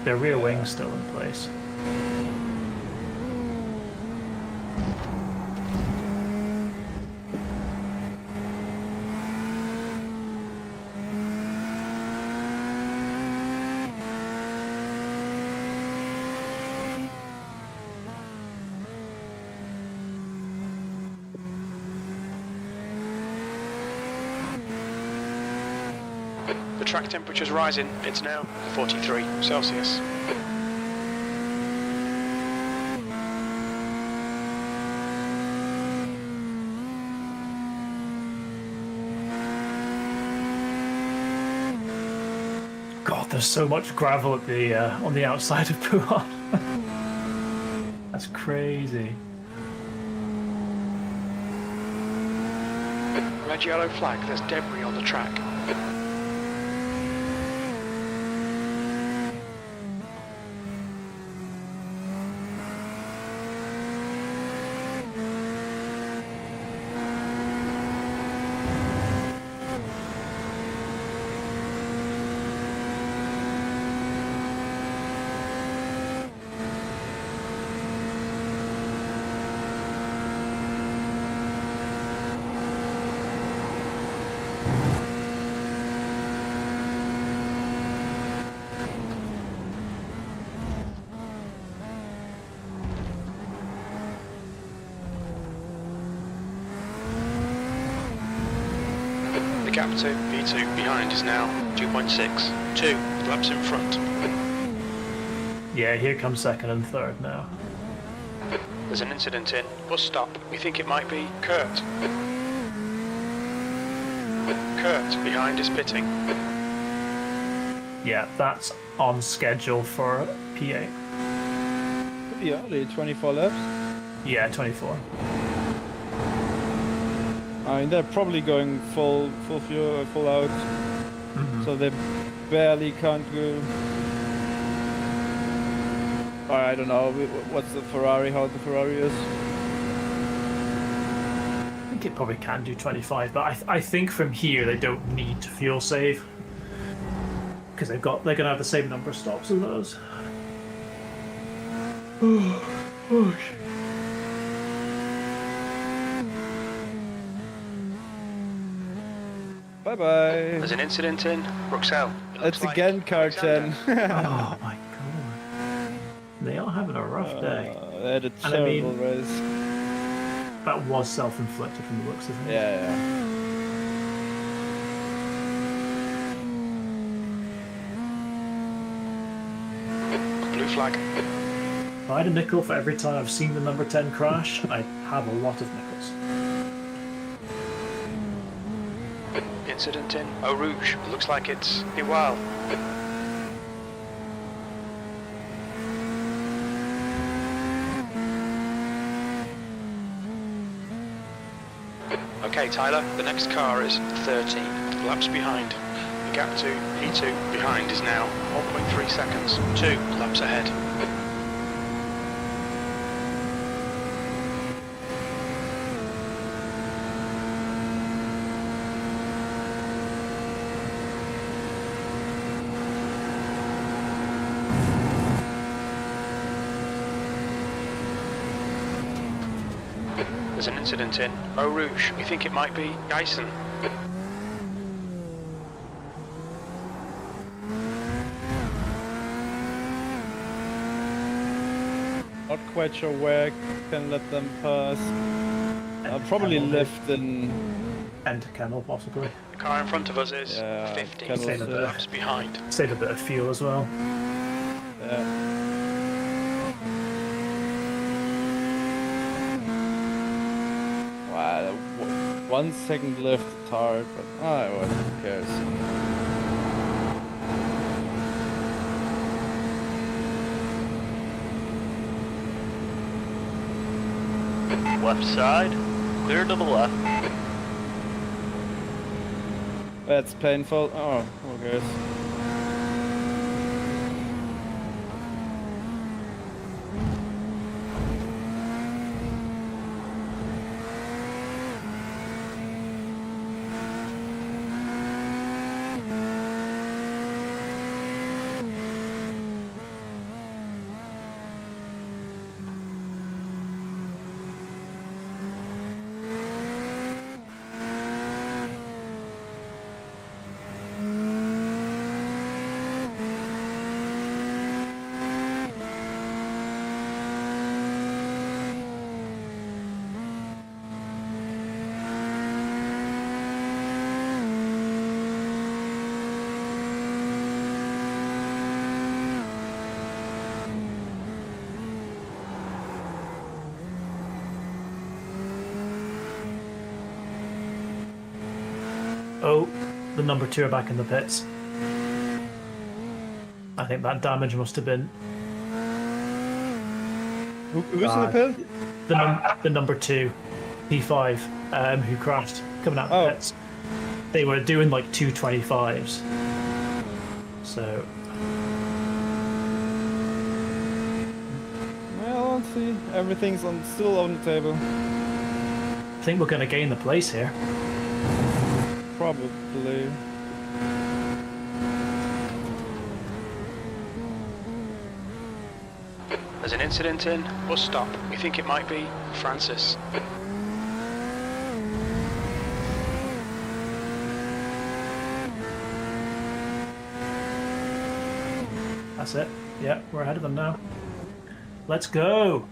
their rear wing's still in place. The track temperature's rising. It's now 43 Celsius. God, there's so much gravel at the on the outside of Puhan. That's crazy. Red yellow flag. There's debris on the track. The gap to P2 behind is now 2.6. 2 laps in front. Yeah, here comes second and third now. There's an incident in bus stop. We think it might be Kurt. Kurt behind is pitting. Yeah, that's on schedule for P8. pretty early, 24 laps. Yeah, 24. I mean, they're probably going full fuel, full out, so they barely can't go. Or I don't know what's the Ferrari, how the Ferrari is. I think it probably can do 25, but I think from here they don't need to fuel save because they're gonna have the same number of stops as those. Bye bye. There's an incident in Bruxelles. It's again car 10. Oh my god. They are having a rough day. They had a terrible race. That was self-inflicted from the looks of it. Yeah. Blue flag. If I had a nickel for every time I've seen the number 10 crash, I'd have a lot of nickels. Incident in Eau Rouge. It looks like it's a while. Okay, Tyler, the next car is 13 laps behind. The gap to P2 behind is now 1.3 seconds, 2 laps ahead. There's an incident in Eau Rouge. We think it might be Dyson. Not quite sure where I can let them pass. I'll probably lift in... And Kennel, possibly. The car in front of us is 15 laps behind. Save a bit of fuel as well. Yeah. Wow, 1 second lift, it's hard, but who cares? Left side, clear to the left. That's painful. Oh, who cares? Oh, the number 2 are back in the pits. I think that damage must have been... Who's in the pit? The number 2, P5, who crashed coming out of the pits. They were doing like 225s. So... Well, let's see. Everything's still on the table. I think we're going to gain the place here. Probably. There's an incident in bus stop. We think it might be Francis. That's it. Yeah, we're ahead of them now. Let's go!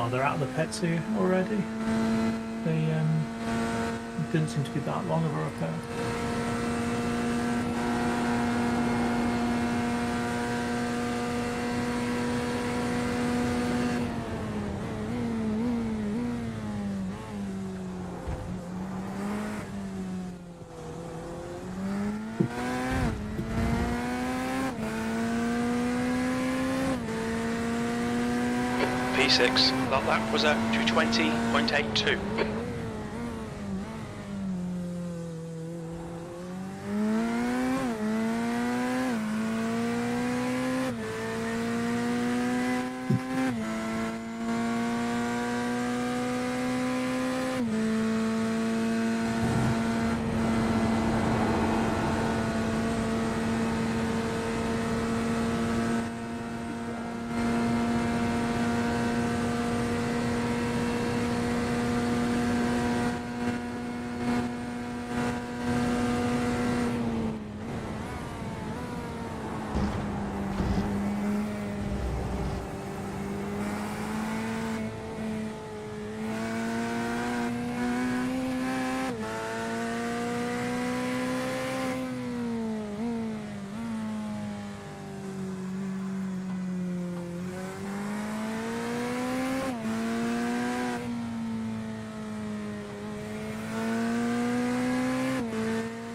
Oh, they're out of the pits here already. They didn't seem to be that long of a repair. P6, that lap was at 220.82.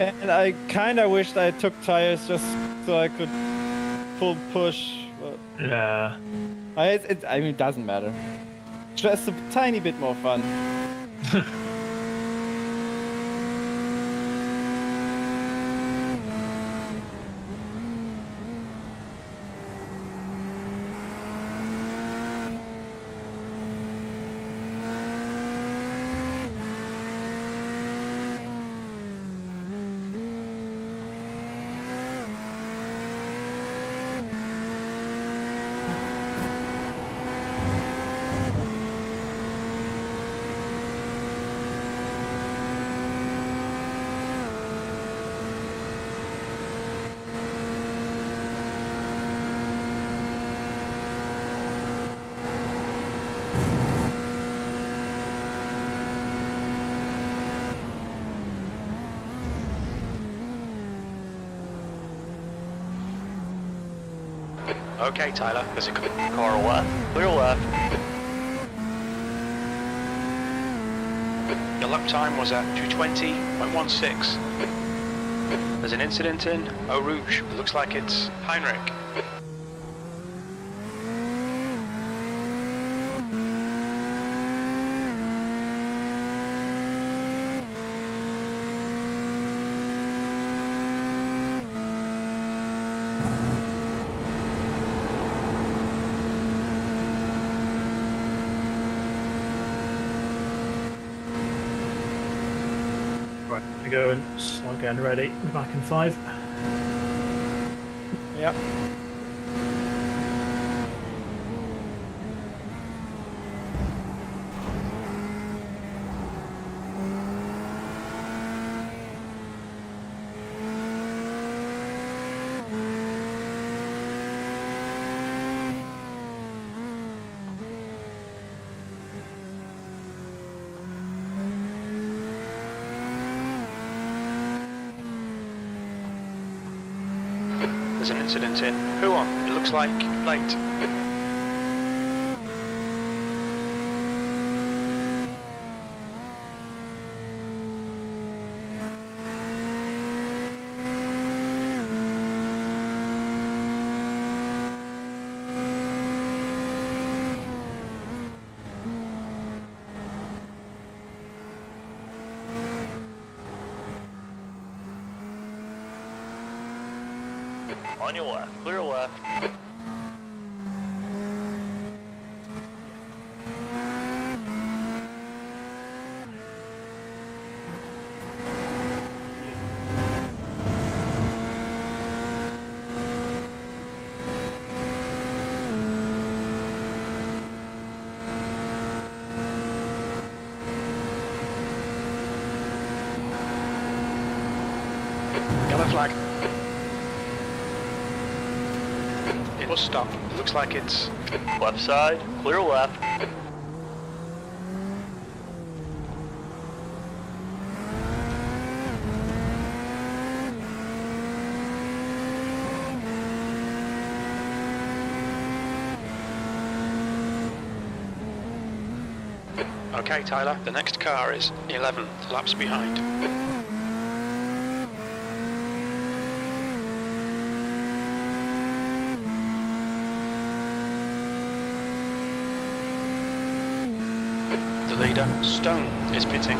And I kind of wished I took tires just so I could full push. But Yeah. I mean, it doesn't matter. Just a tiny bit more fun. Okay, Tyler, there's a Car left, clear left. Your lap time was at 220.16. There's an incident in Eau Rouge. It looks like it's Heinrich. Right, we go and start getting ready. We're back in 5. Yep. There's an incident in Huon. It looks like late. On your left, clear left. Yellow flag. It will stop. It looks like it's Left side, clear left. Okay, Tyler, the next car is 11 laps behind. The leader, Stone, is pitting.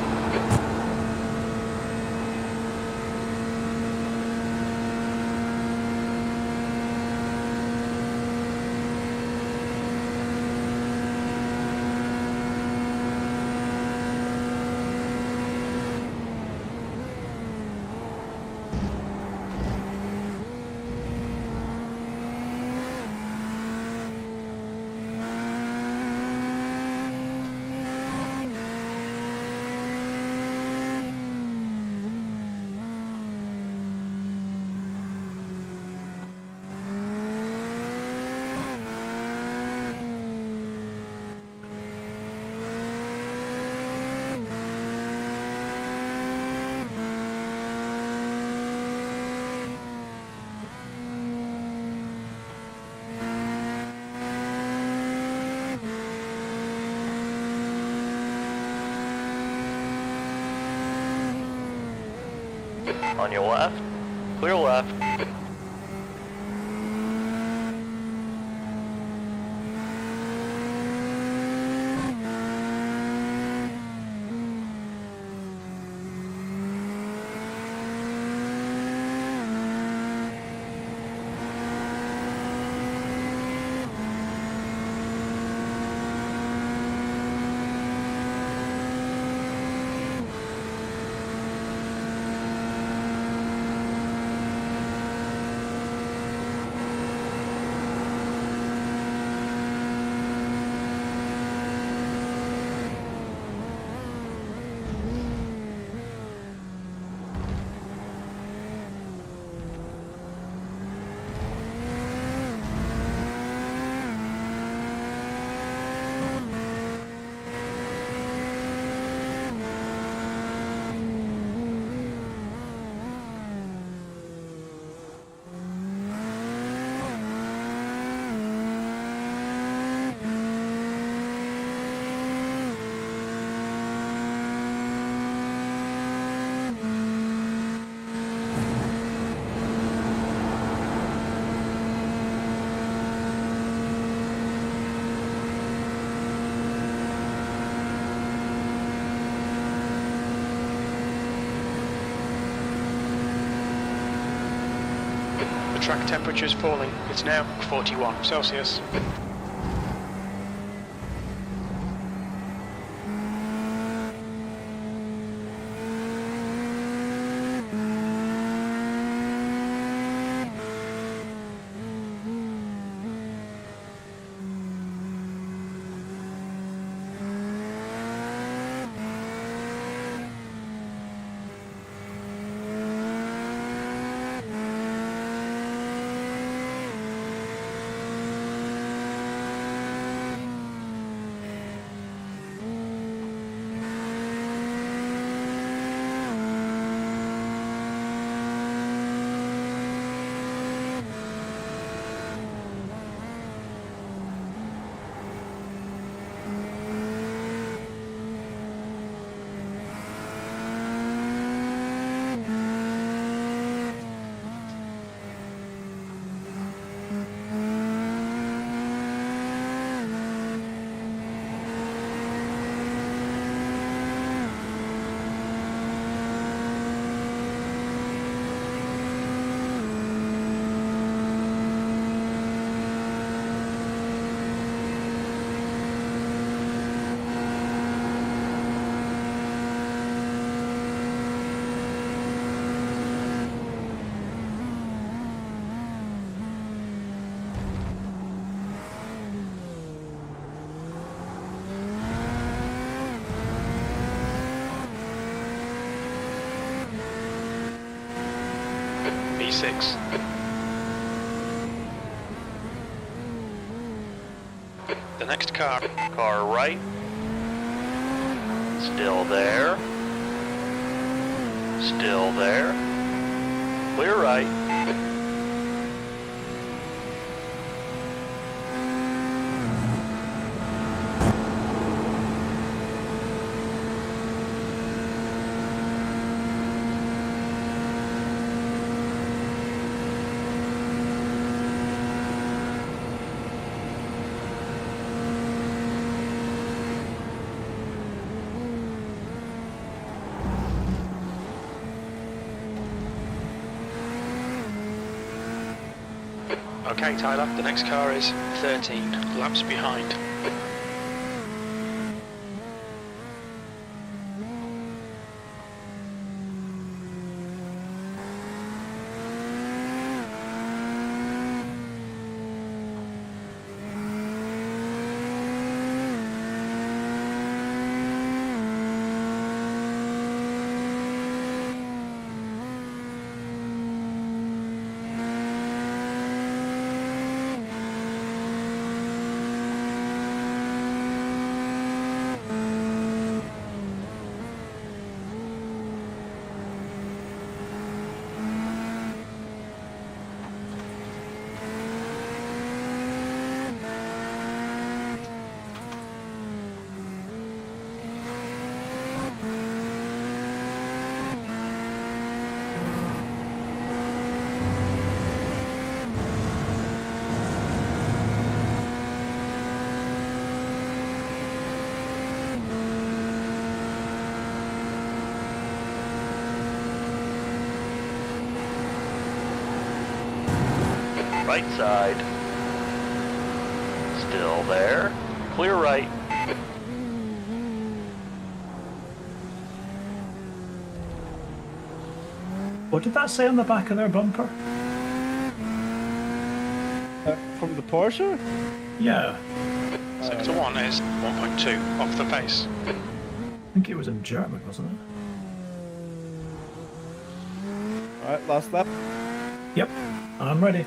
On your left. Clear left. Track temperature is falling. It's now 41 Celsius. B6. The next car. Car right. Still there. Still there. Clear right. Okay, Tyler, the next car is 13 laps behind. Right side. Still there. Clear right. What did that say on the back of their bumper? From the Porsche? Yeah, Sector 1 is 1.2 off the pace. I think it was in German, wasn't it? Alright, last lap. Yep, I'm ready.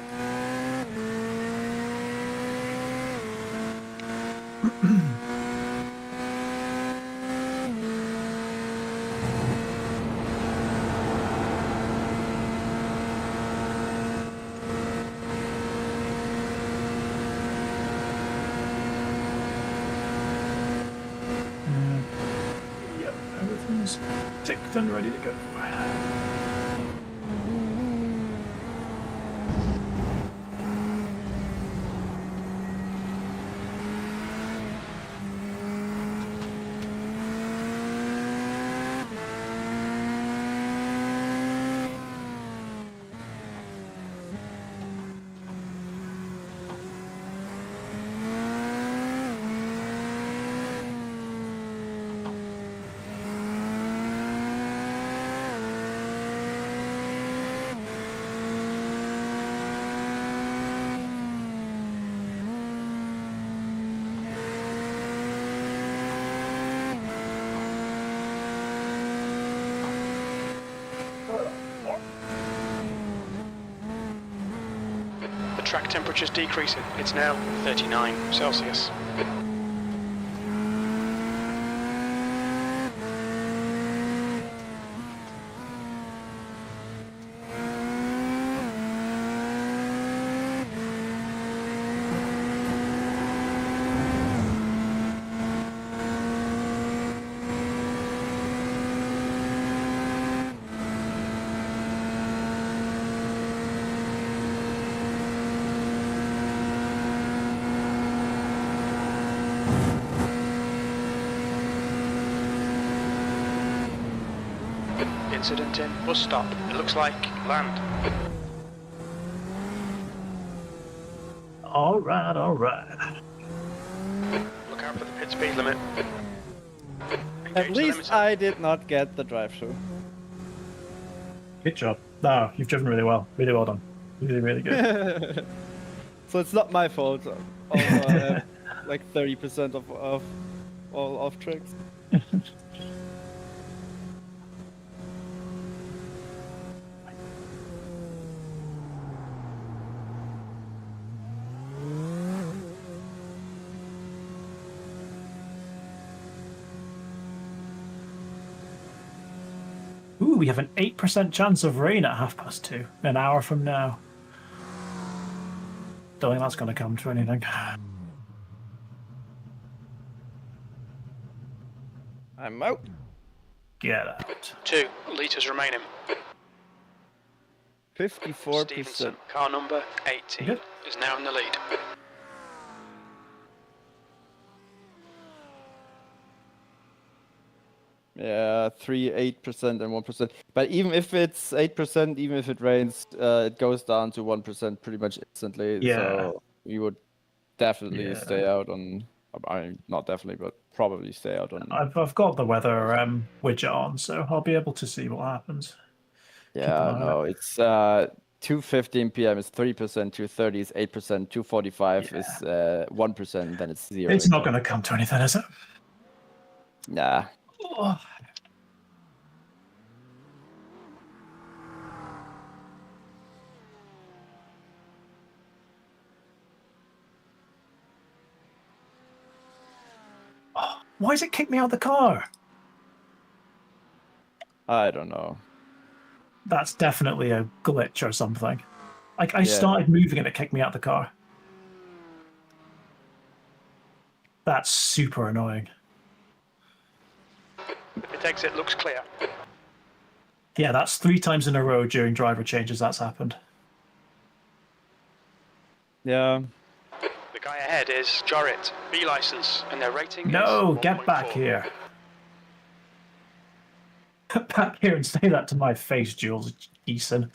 Yep, everything's ticked and ready to go. The track temperature's decreasing. It's now 39 Celsius. Incident in bus stop. It looks like land. All right, all right. Look out for the pit speed limit. At Engage the least limiter. I did not get the drive through. Good job. No, you've driven really well. Really well done. Really, really good. So it's not my fault. Also, I have like 30% of all off tracks. Ooh, we have an 8% chance of rain at 2:30, an hour from now. Don't think that's going to come to anything. I'm out. Get out. 2 litres remaining. 54%. Stevenson, car number 18, Good. is now in the lead. Yeah, 8%, and 1%. But even if it's 8%, even if it rains, it goes down to 1% pretty much instantly. Yeah. So we would definitely stay out on. I mean, not definitely, but probably stay out on. I've got the weather widget on, so I'll be able to see what happens. Yeah, no, it's 2:15 p.m. is 3%, 2:30 is 8%, 2:45 is 1%, then it's 0. It's not going to come to anything, is it? Nah. Oh. Oh, why does it kick me out of the car? I don't know. That's definitely a glitch or something. Like, I started moving and it kicked me out of the car. That's super annoying. Pit exit looks clear. Yeah, that's 3 times in a row during driver changes that's happened. Yeah. The guy ahead is Stuart, B license, and their rating No, is get back here. Back here and say that to my face, Jules Eason.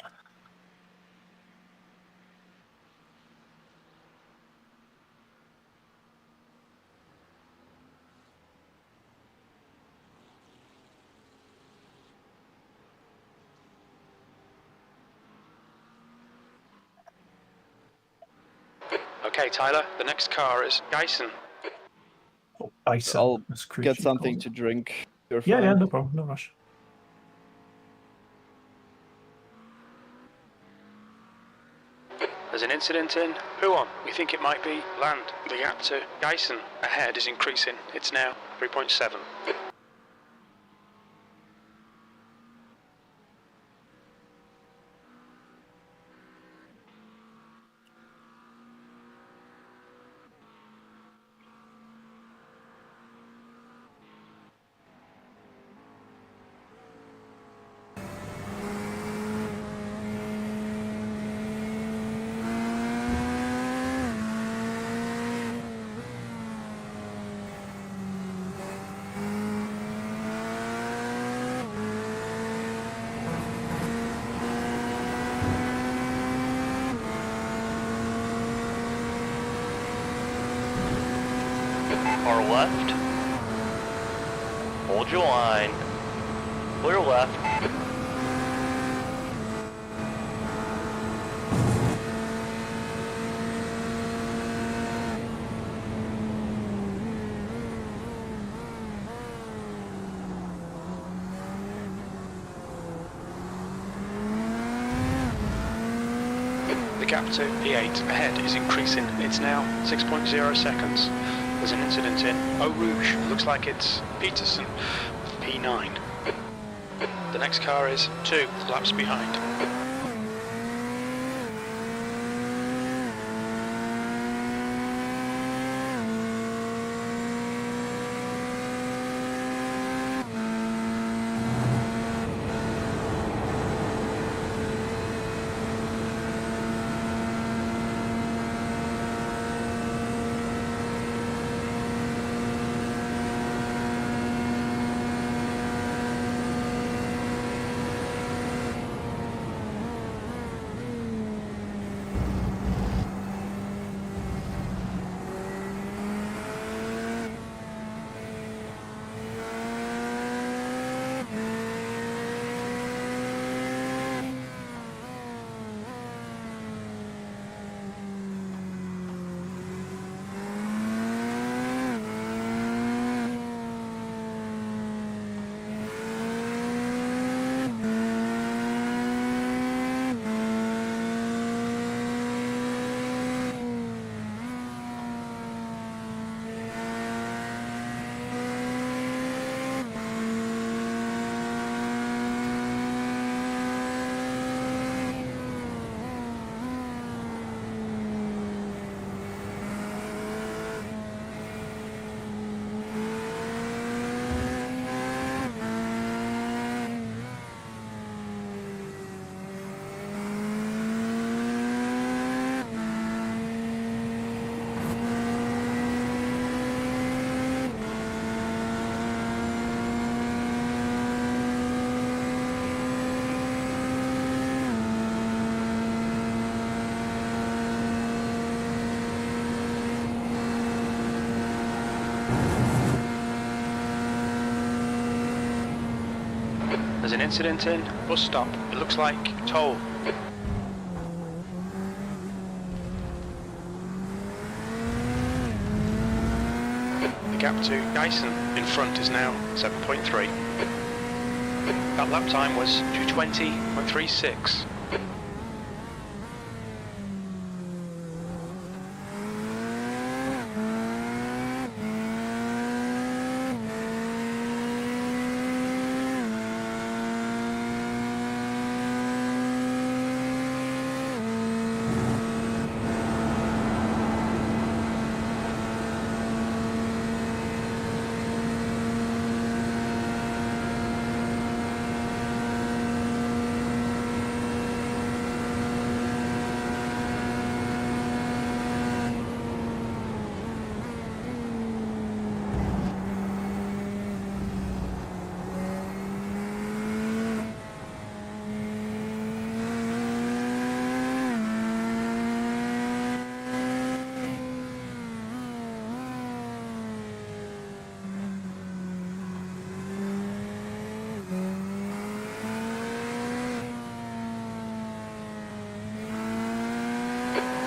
Okay, Tyler, the next car is Dyson. Oh, Dyson. I'll get something to drink. Yeah, no problem, no rush. There's an incident in Huon. We think it might be land. The gap to Dyson ahead is increasing. It's now 3.7. Our left. Hold your line. Clear left. The gap to P8 ahead is increasing. It's now 6.0 seconds. There's an incident in Eau Rouge. Looks like it's Peterson, P9. The next car is 2 laps behind. There's an incident in. Bus stop. It looks like toll. The gap to Dyson in front is now 7.3. That lap time was 2:20.36.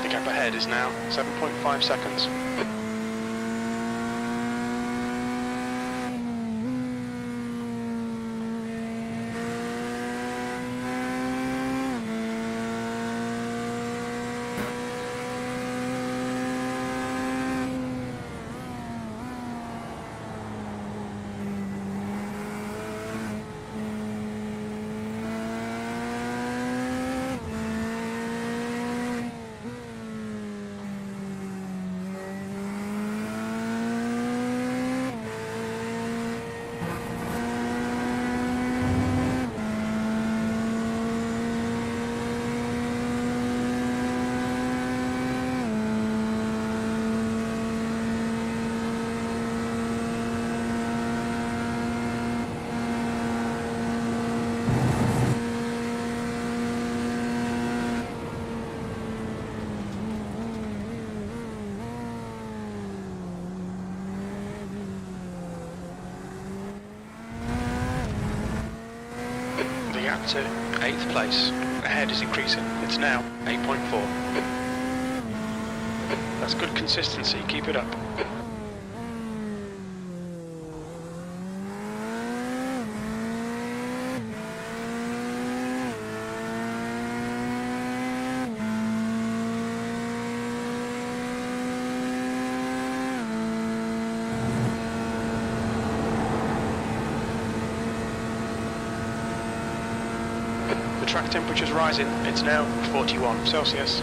The gap ahead is now 7.5 seconds. The gap to 8th place ahead is increasing. It's now 8.4. That's good consistency. Keep it up. The track temperature's rising. It's now 41 Celsius.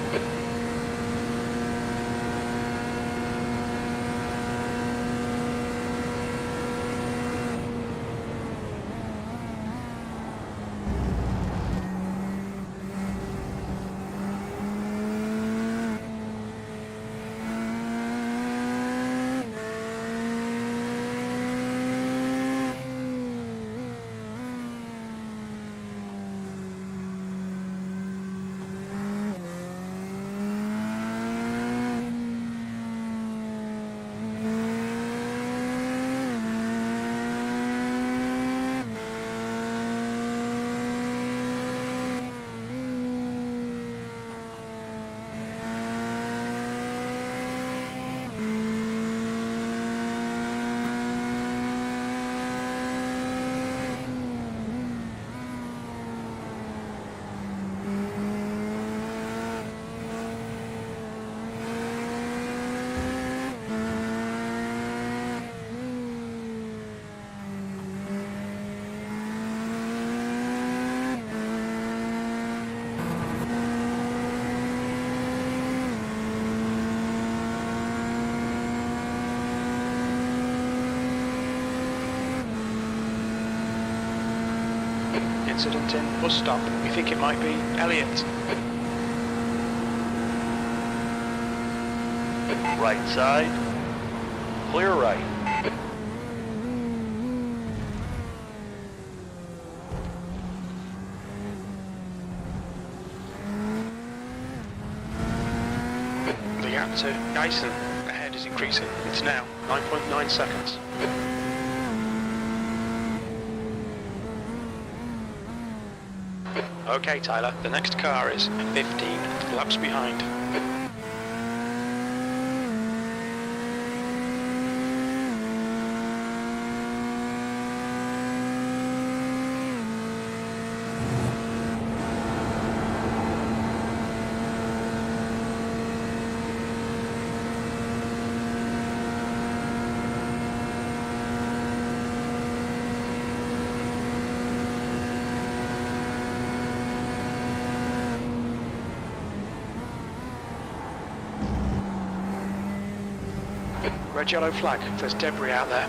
Incident in. Bus stop. We think it might be Elliot. Right side. Clear right. The gap to Dyson ahead is increasing. It's now 9.9 seconds. Okay, Tyler, the next car is 15 laps behind. Red yellow flag, there's debris out there.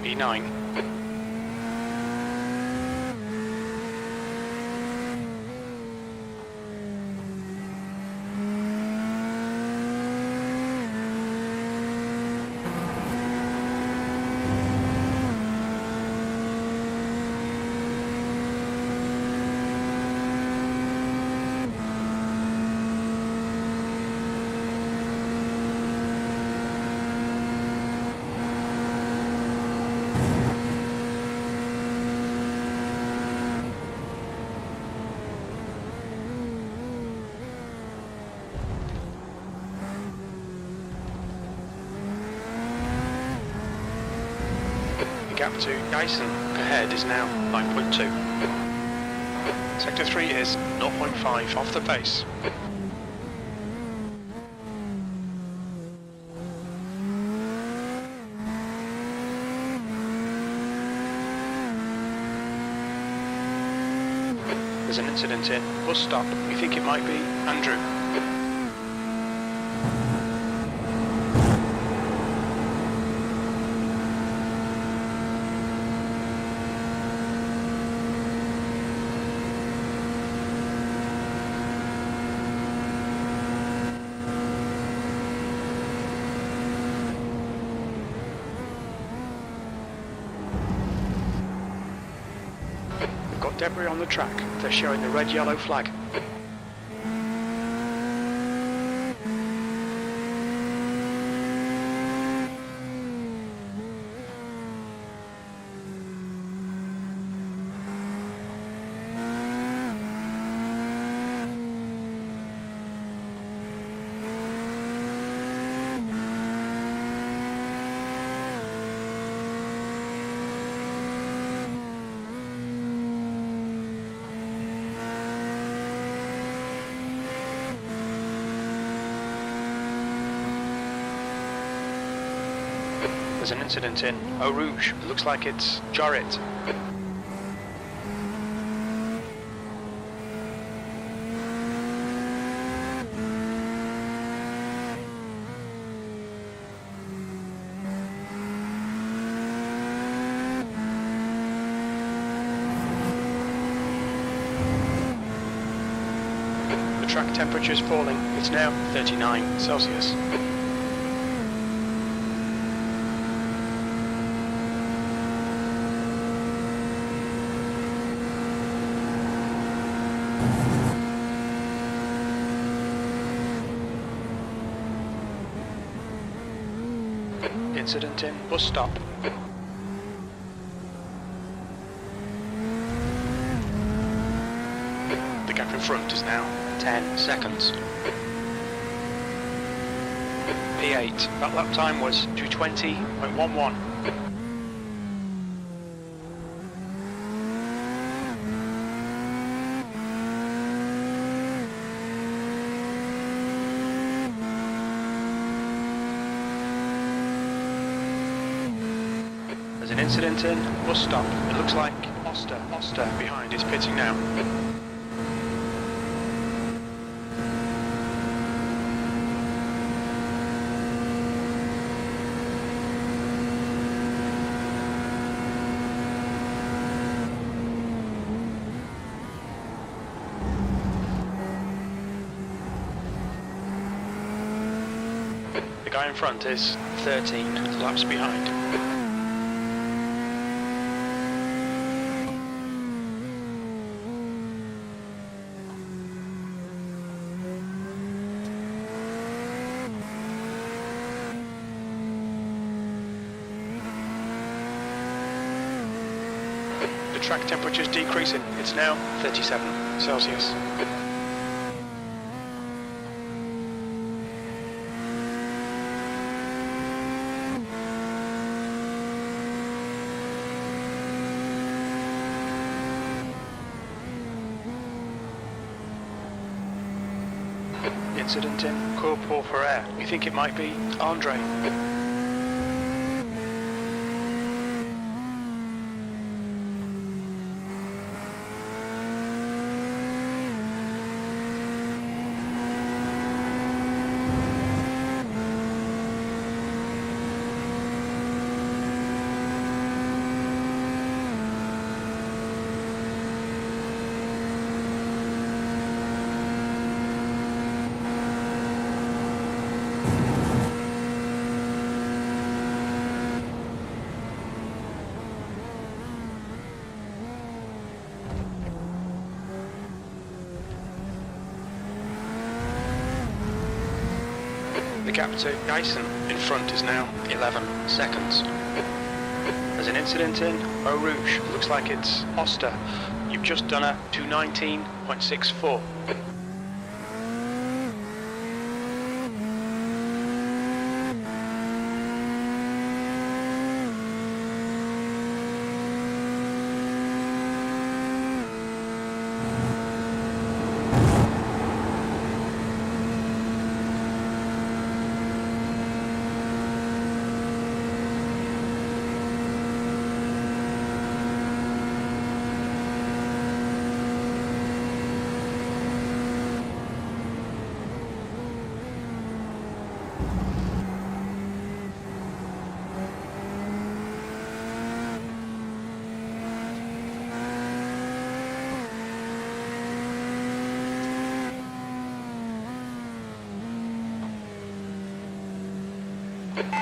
B9. Gap to Dyson ahead is now 9.2. Sector 3 is 0.5 off the pace. There's an incident in bus stop. We think it might be Andrew. Got debris on the track. They're showing the red-yellow flag. There's an incident in Eau Rouge. It looks like it's Jorit. The track temperature is falling. It's now 39 Celsius. Incident in bus stop. The gap in front is now 10 seconds. P8, that lap time was 2:20.11. There's an incident in bus stop. It looks like Oster behind is pitting now. The guy in front is 13 laps behind. The track temperature is decreasing. It's now 37 Celsius. Incident in Corvette Z06 GT3.R. We think it might be Andre. The gap to Dyson in front is now 11 seconds. There's an incident in Eau Rouge. Looks like it's Oster. You've just done a 219.64.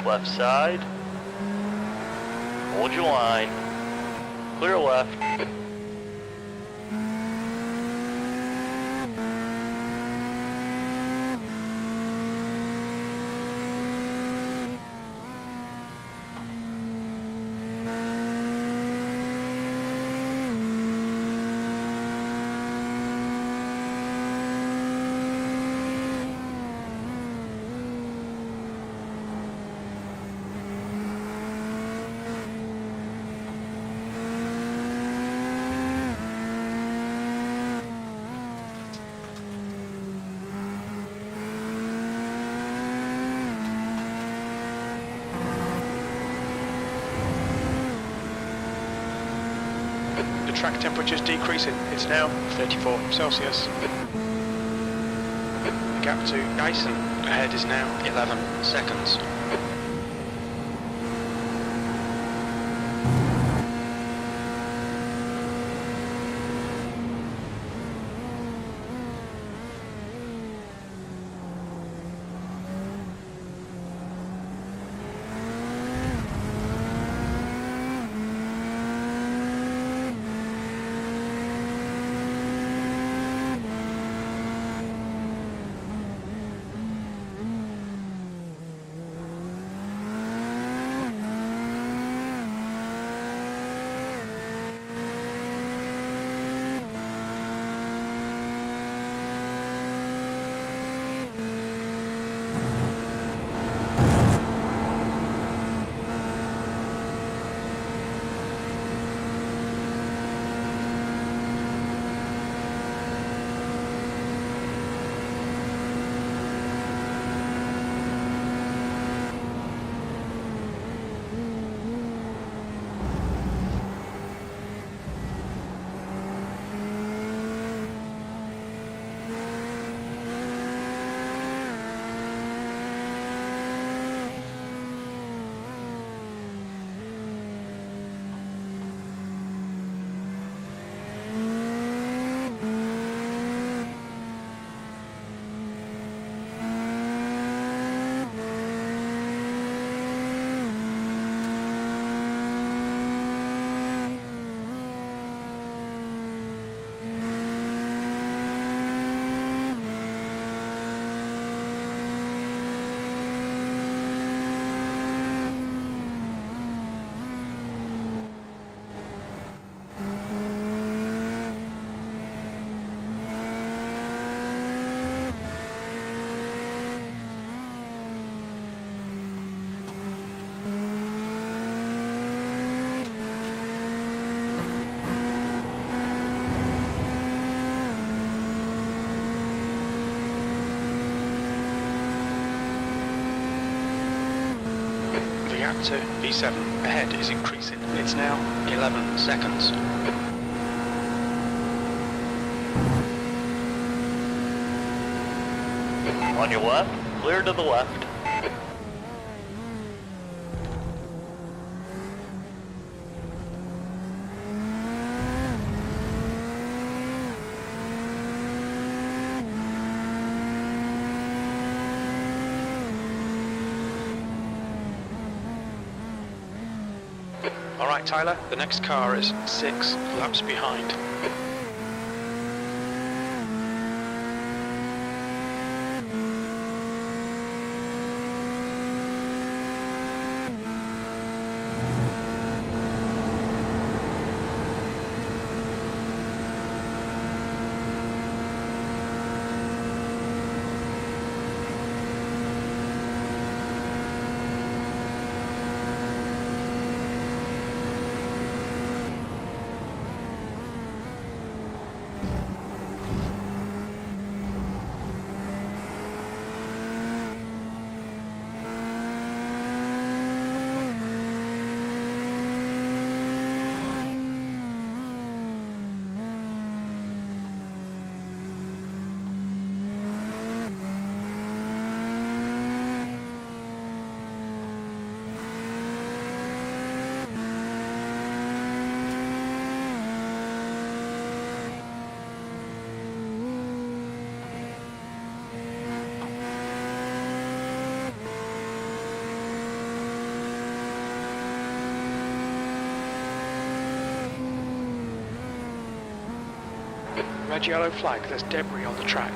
Left side. Hold your line. Clear left. The track temperature is decreasing. It's now 34 Celsius. The gap to Dyson ahead is now 11 seconds. gap to P7 ahead is increasing. It's now 11 seconds. On your left, clear to the left. All right, Tyler, the next car is 6 laps behind. Red yellow flag, there's debris on the track.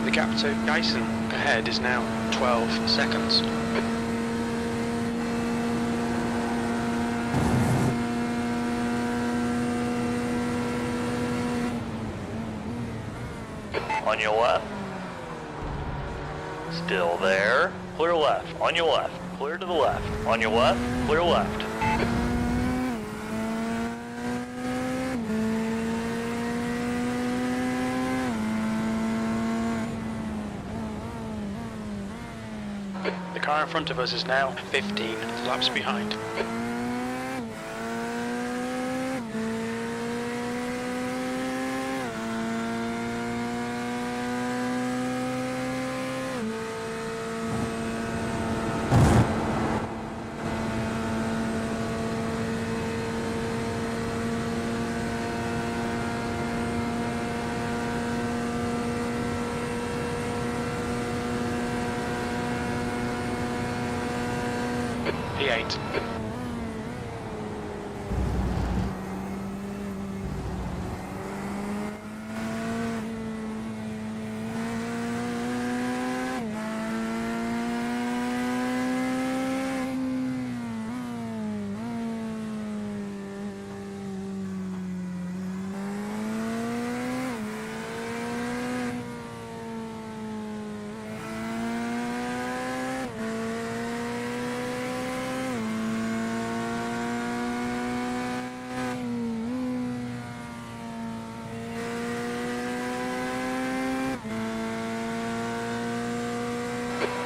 The gap to Dyson ahead is now 12 seconds. On your left. Still there. Clear left. On your left. Clear to the left. On your left. Clear left. The car in front of us is now 15 laps behind. P8.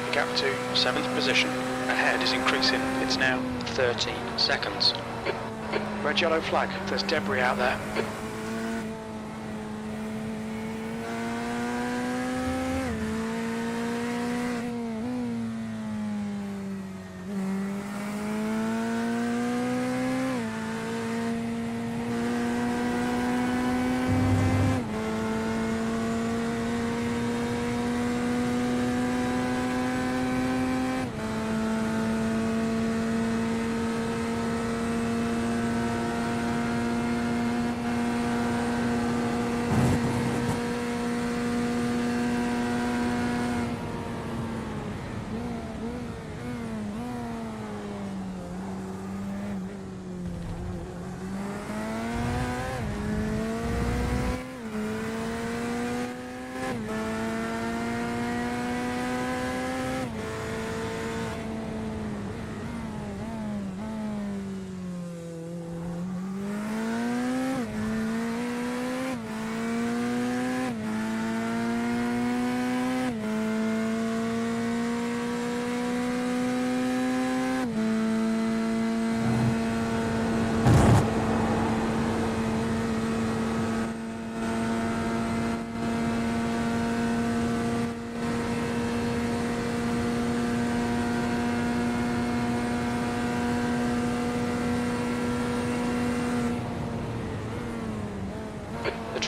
The gap to 7th position ahead is increasing. It's now 13 seconds. Red yellow flag, there's debris out there.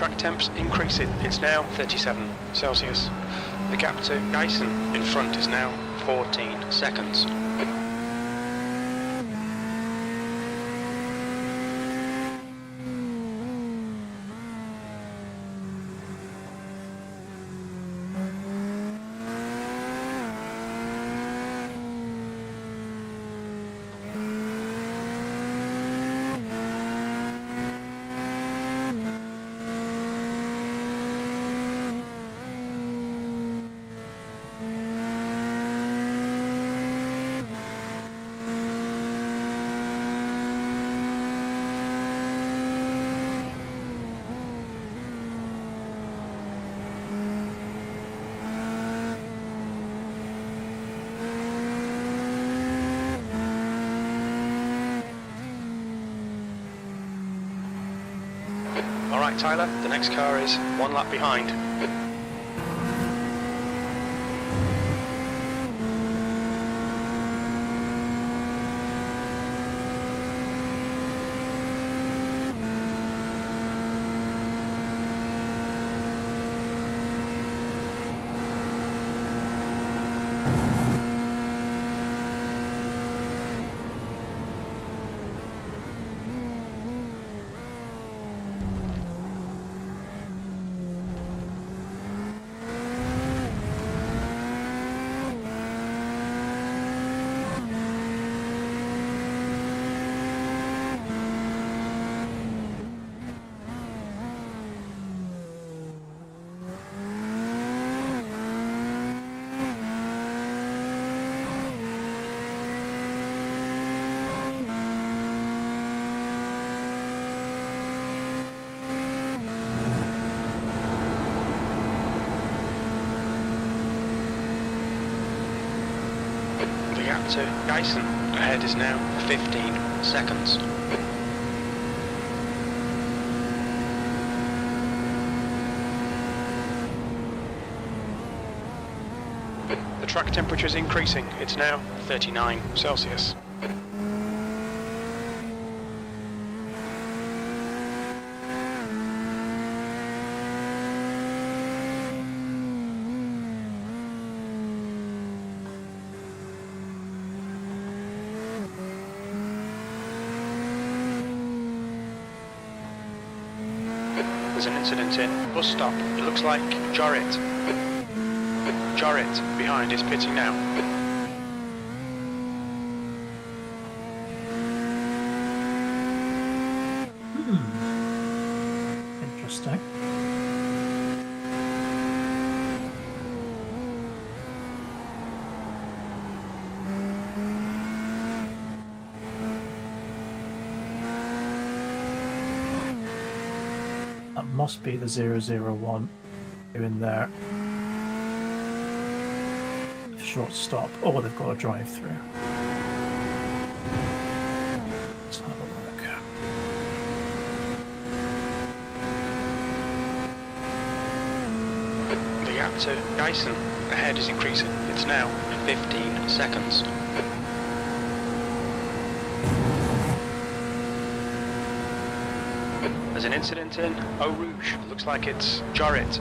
track temp's increasing. It's now 37 Celsius. The gap to Dyson in front is now 14 seconds. Alright Tyler, the next car is 1 lap behind. The gap to Dyson ahead is now 15 seconds. The track temperature is increasing. It's now 39 Celsius. There's an incident in bus stop. It looks like Jorrit behind is pitting now. Interesting. That must be the 001 doing there. Short stop. Oh, they've got a drive through. Let's have a look. The gap to Dyson ahead is increasing. It's now 15 seconds. There's an incident in Eau Rouge. Looks like it's Jorrit.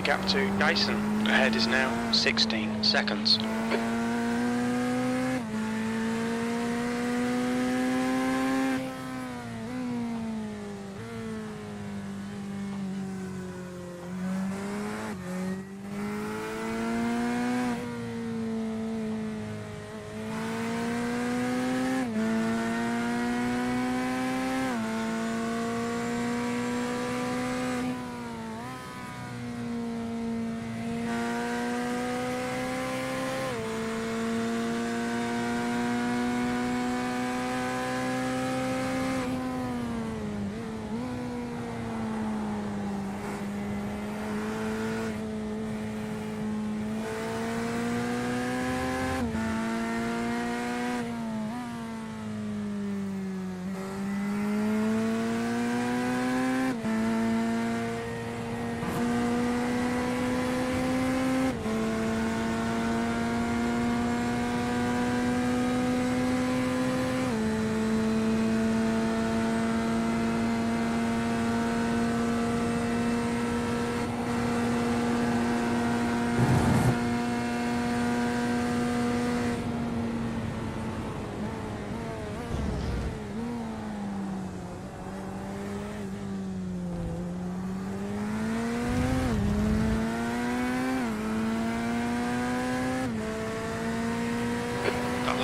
The gap to Dyson ahead is now 16 seconds.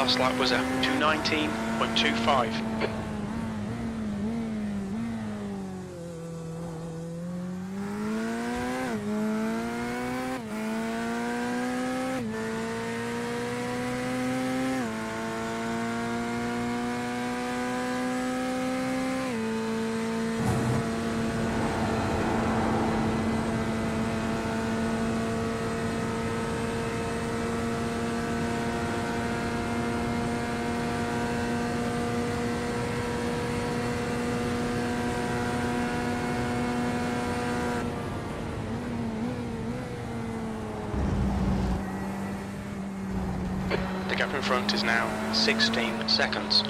last lap was a 219.25. The gap in front is now 16 seconds.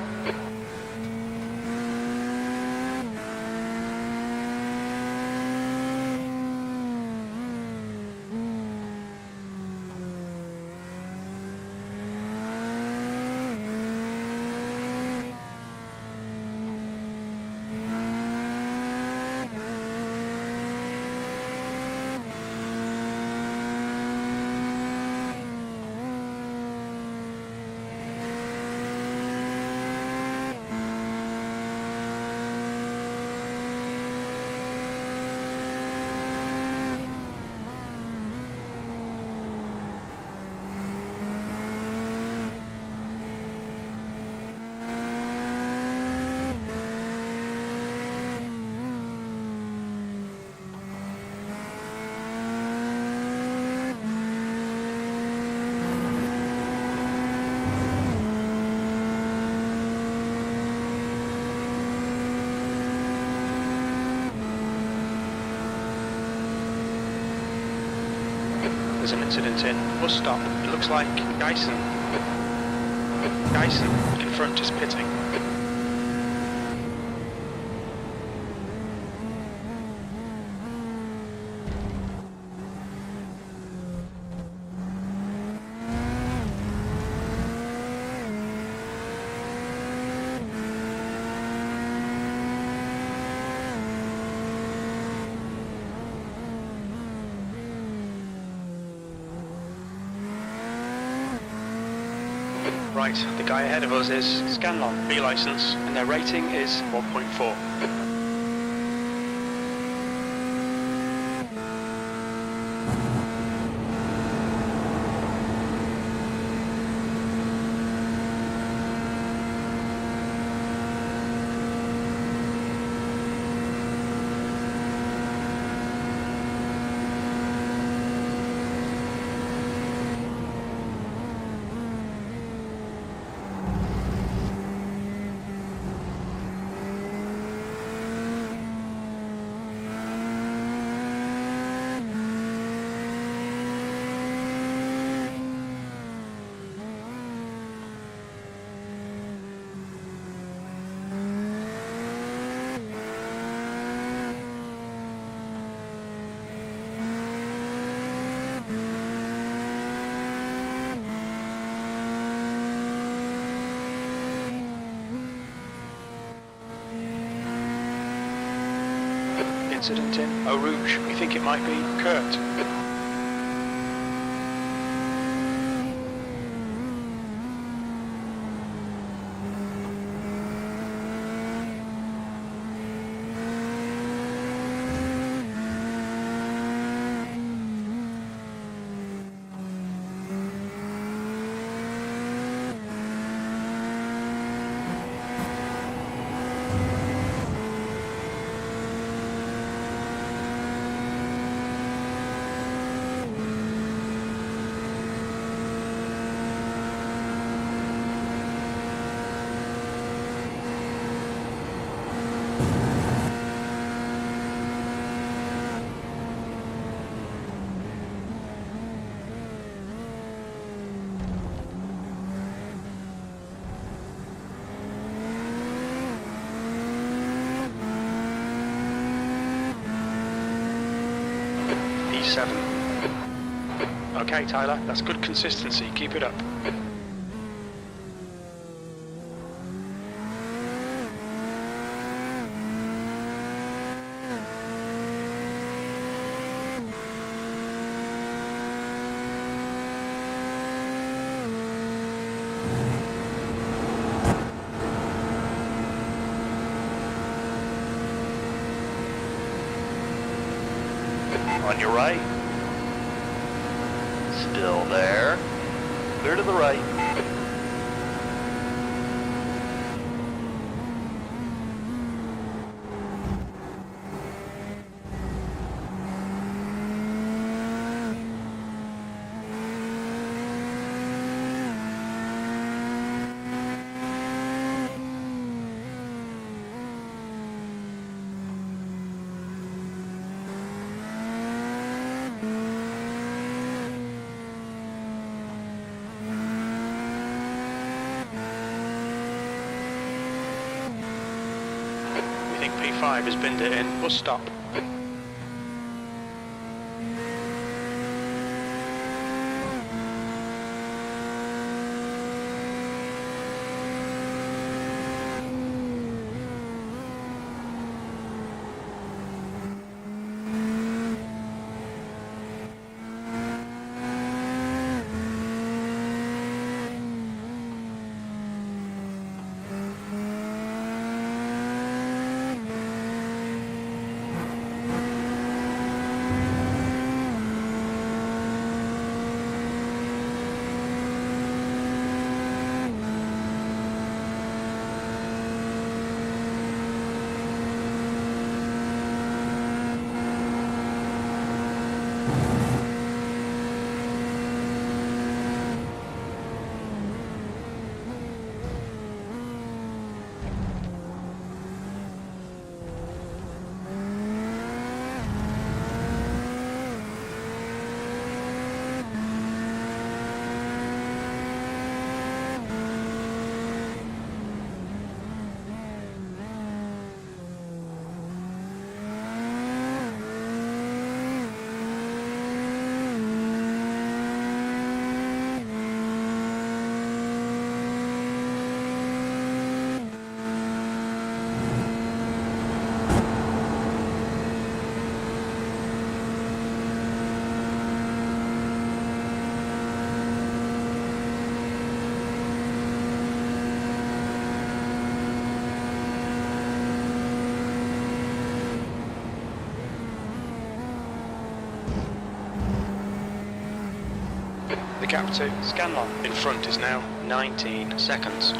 There's an incident in bus stop. It looks like Dyson in front is pitting. Right, the guy ahead of us is Scanlon B license, and their rating is 1.4. Incident in Eau Rouge. We think it might be Kurt. E7. Okay, Tyler, that's good consistency. Keep it up. On your right. Still there. Clear to the right. We think P5 has binned it in. We'll stop. The gap to Scanlon in front is now 19 seconds.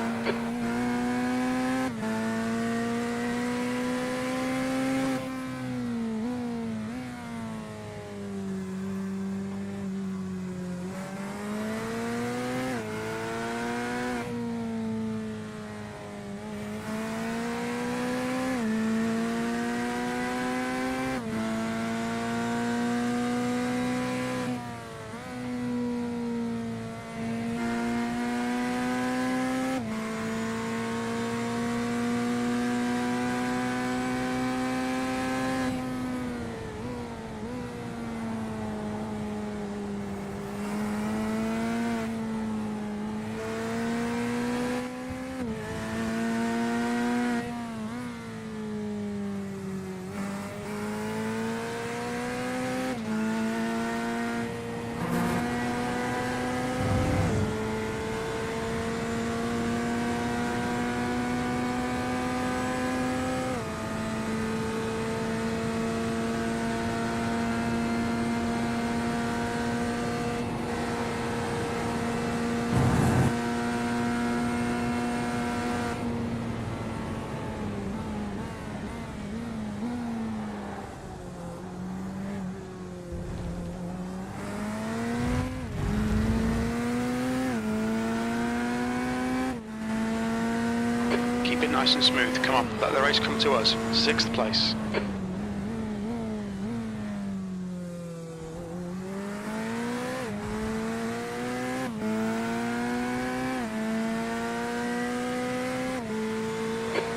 Keep it nice and smooth. Come on, let the race come to us. 6th place.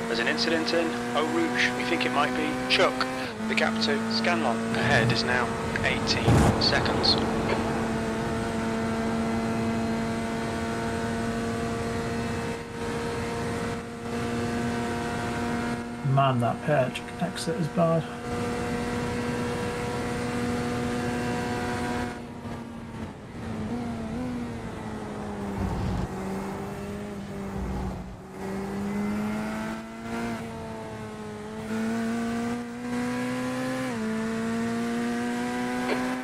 There's an incident in Eau Rouge. We think it might be Chuck. The gap to Scanlon ahead is now 18 seconds. Man, that pitch exit is bad.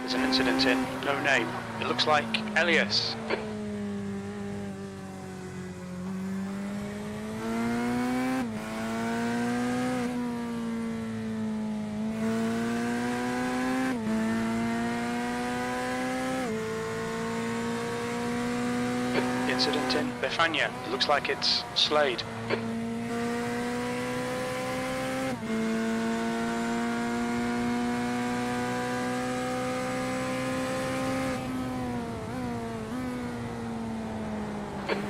There's an incident in. No name. It looks like Elias. Incident in Befania. It looks like it's Slade.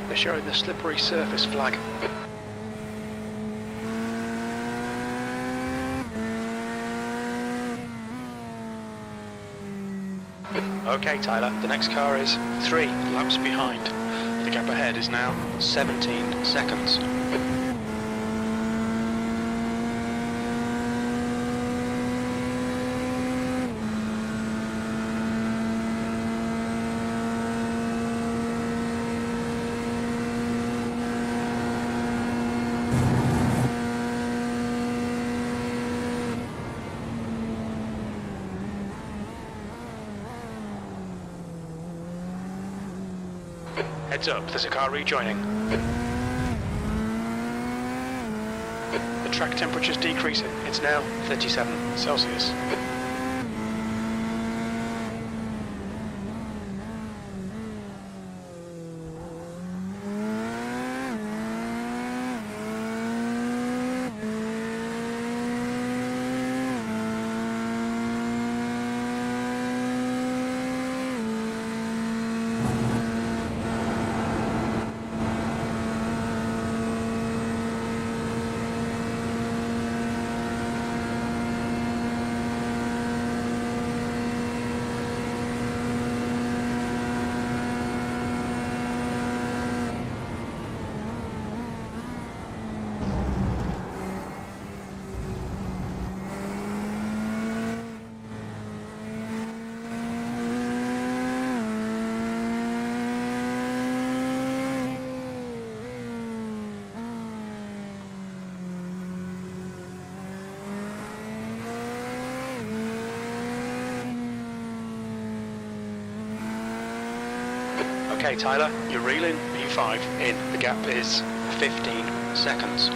They're showing the slippery surface flag. Okay, Tyler, the next car is 3 laps behind. The gap ahead is now 17 seconds. Heads up, there's a car rejoining. The track temperature's decreasing. It's now 37 Celsius. Okay, Tyler, you're reeling P5 in. The gap is 15 seconds.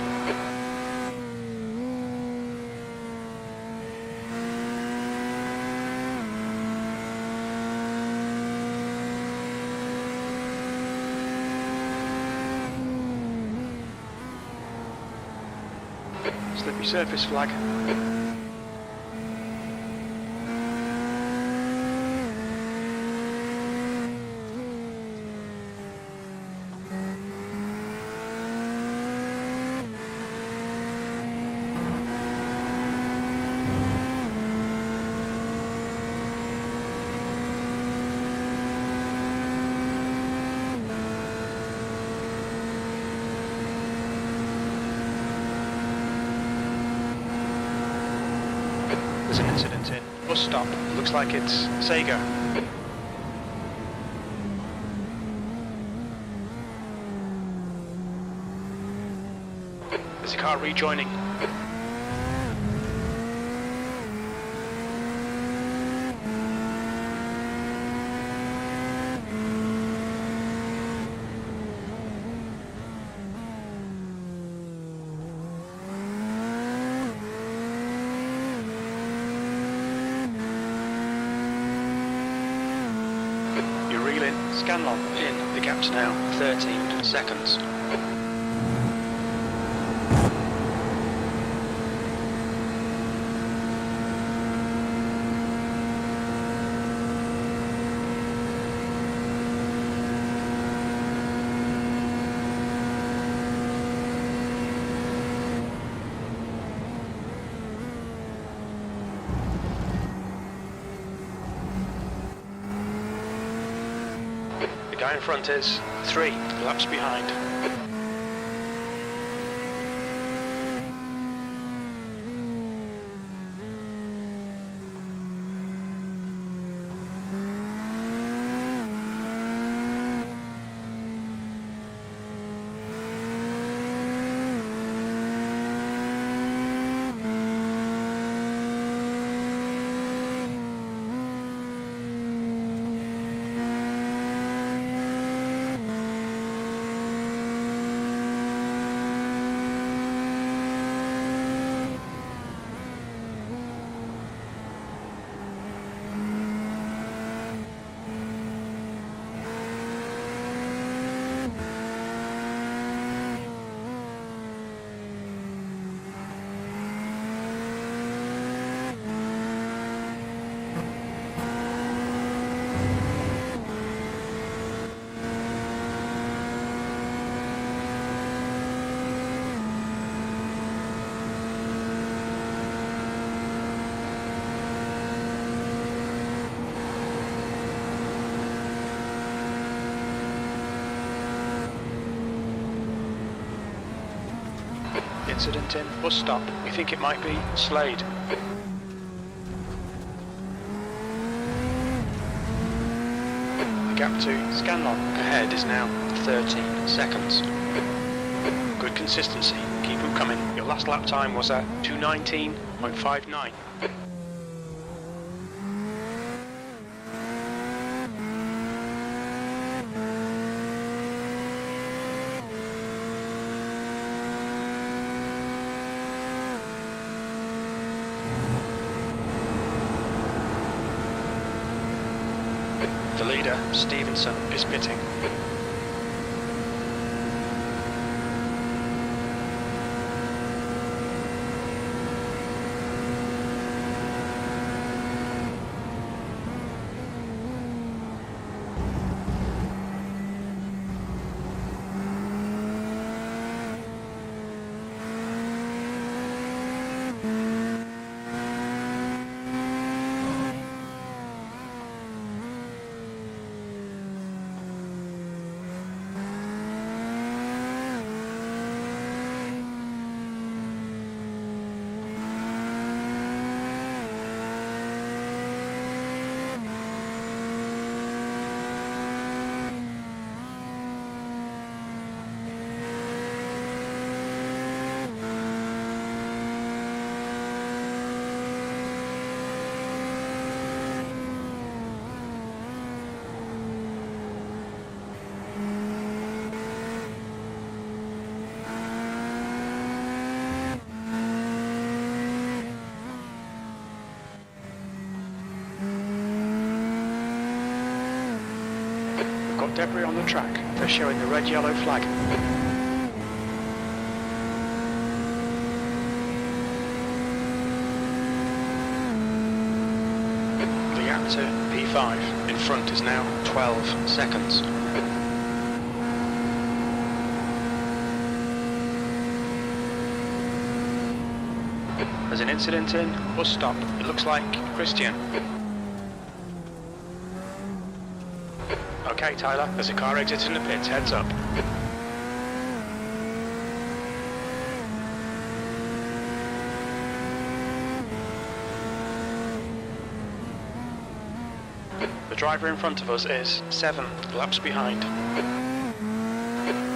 Slippery surface flag. There's an incident in. Bus stop. Looks like it's Sega. There's a car rejoining. You're reeling. Scanlon in. The gap's now 13 seconds. The guy in front is 3 laps behind. Incident in. Bus stop. We think it might be Slade. The gap to Scanlon ahead is now 13 seconds. Good consistency. Keep them coming. Your last lap time was at 2:19.59. The leader, Stevenson, is pitting. Got debris on the track. They're showing the red-yellow flag. The gap to P5 in front is now 12 seconds. There's an incident in. Bus stop. It looks like Christian. Okay, Tyler, there's a car exiting the pits, heads up. The driver in front of us is 7 laps behind.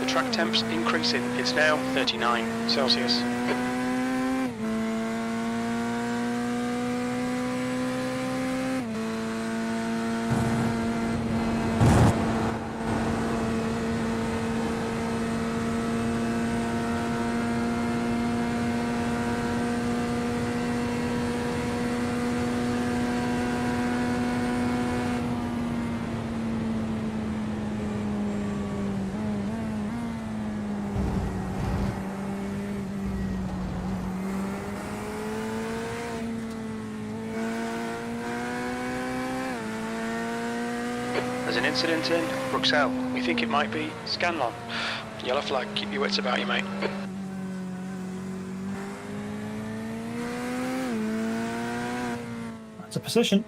The track temp's increasing, it's now 39 Celsius. There's an incident in Bruxelles. We think it might be Scanlon. Yellow flag, keep your wits about you, mate. That's a position.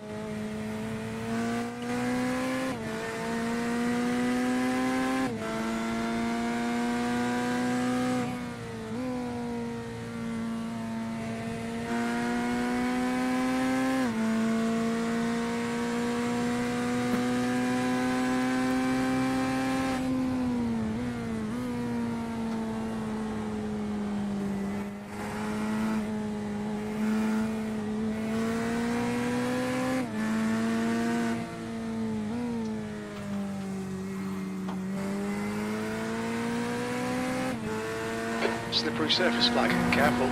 Slippery surface flag, careful.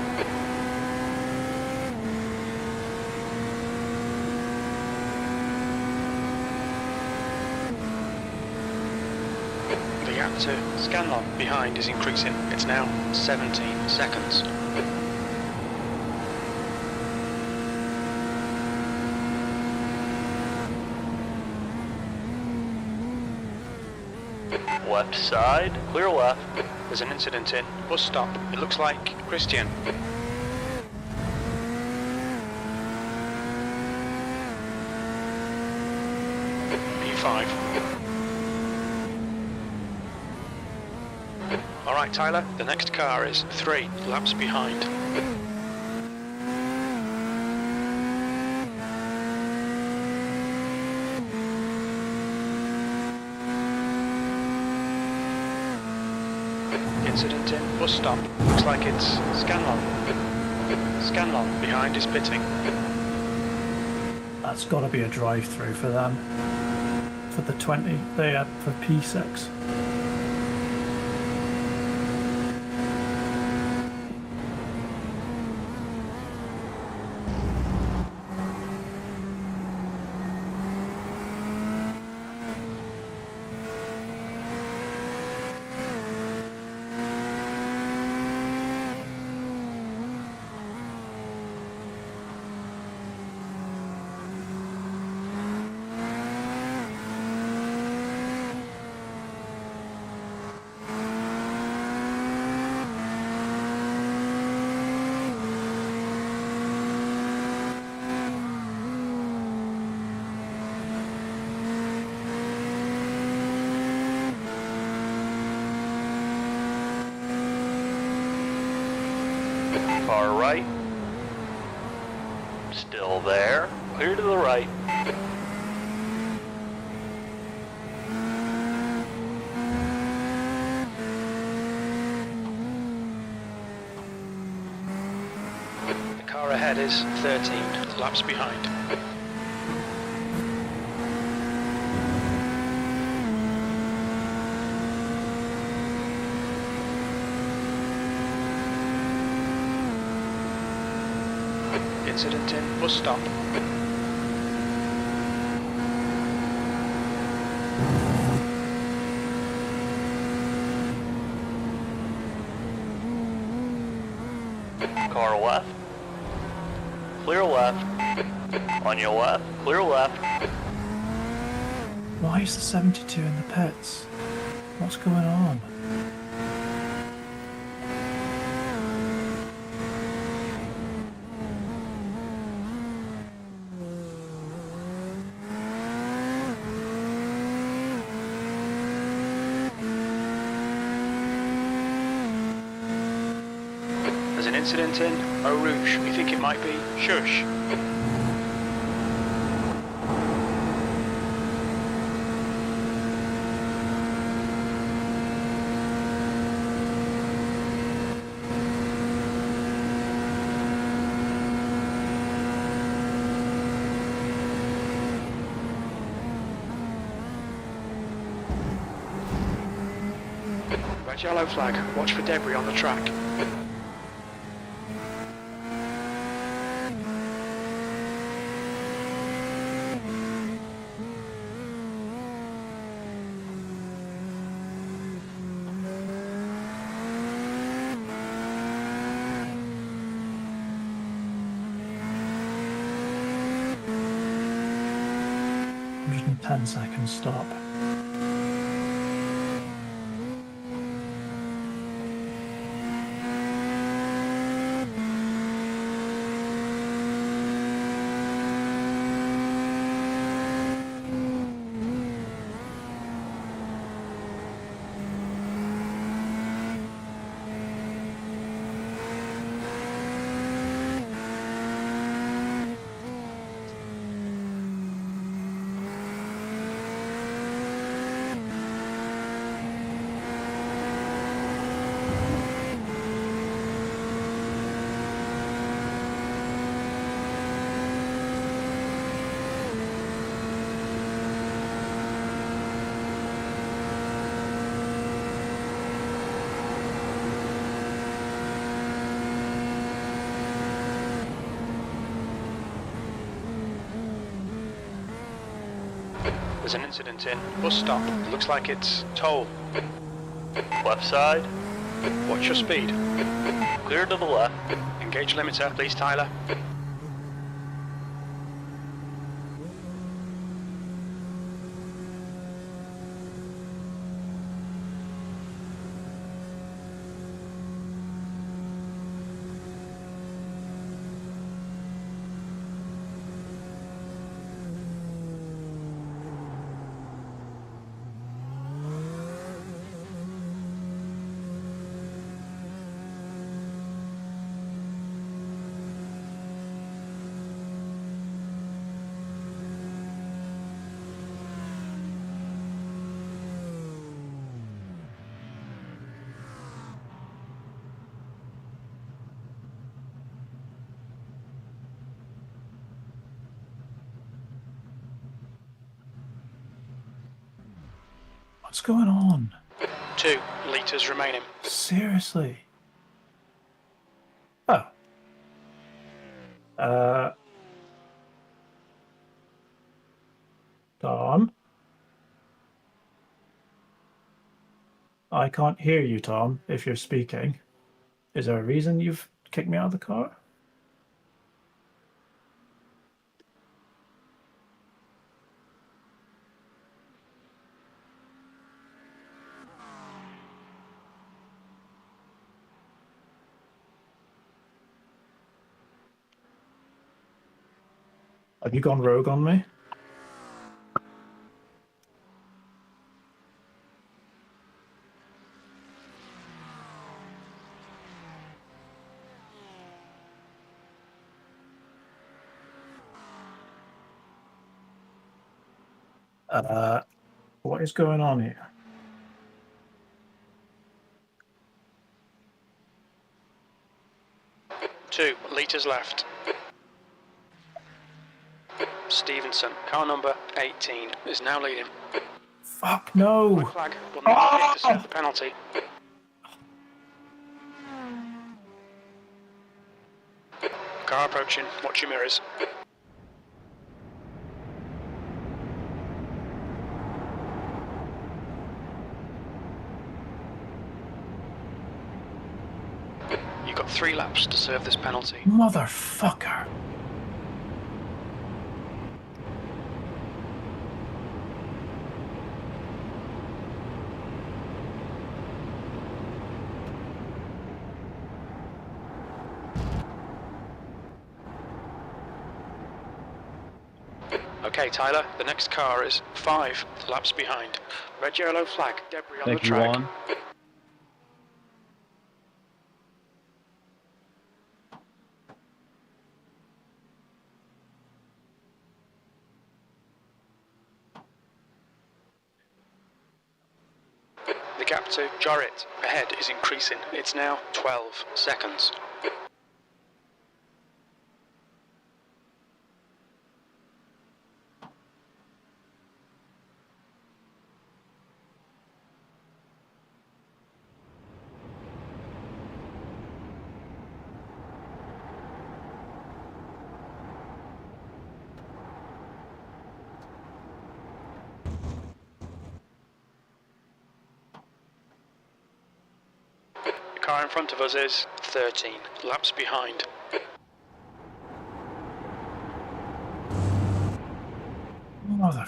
The gap to Scanlon behind is increasing. It's now 17 seconds. Left side, clear left. There's an incident in. Bus stop. It looks like Christian. P5. Alright, Right, Tyler, the next car is 3 laps behind. Incident in, bus stop. Looks like it's Scanlon. Scanlon behind is pitting. That's got to be a drive-through for them. For the 20, they had for P6. Car right. Still there. Clear to the right. The car ahead is 13 laps behind. Incident in, bus stop. Car left. Clear left. On your left. Clear left. Why is the 72 in the pits? What's going on? There's an incident in Eau Rouge. We think it might be Shush. Red yellow flag. Watch for debris on the track. And 10 seconds stop. There's an incident in bus stop. It looks like it's toll. Left side. Watch your speed. Clear to the left. Engage limiter, please, Tyler. What's going on? 2 litres remaining. Seriously? Oh. Tom? I can't hear you, Tom, if you're speaking. Is there a reason you've kicked me out of the car? Have you gone rogue on me? What is going on here? Two litres left. Stevenson, car number 18, is now leading. Fuck no! White flag will not hit to serve the penalty. Car approaching, watch your mirrors. You've got 3 laps to serve this penalty. Motherfucker! Okay, Tyler, the next car is 5 laps behind. Red, yellow flag, debris on the Thank you, track. Juan. The gap to Jarrett ahead is increasing. It's now 12 seconds. The car in front of us is 13 laps behind. Mother...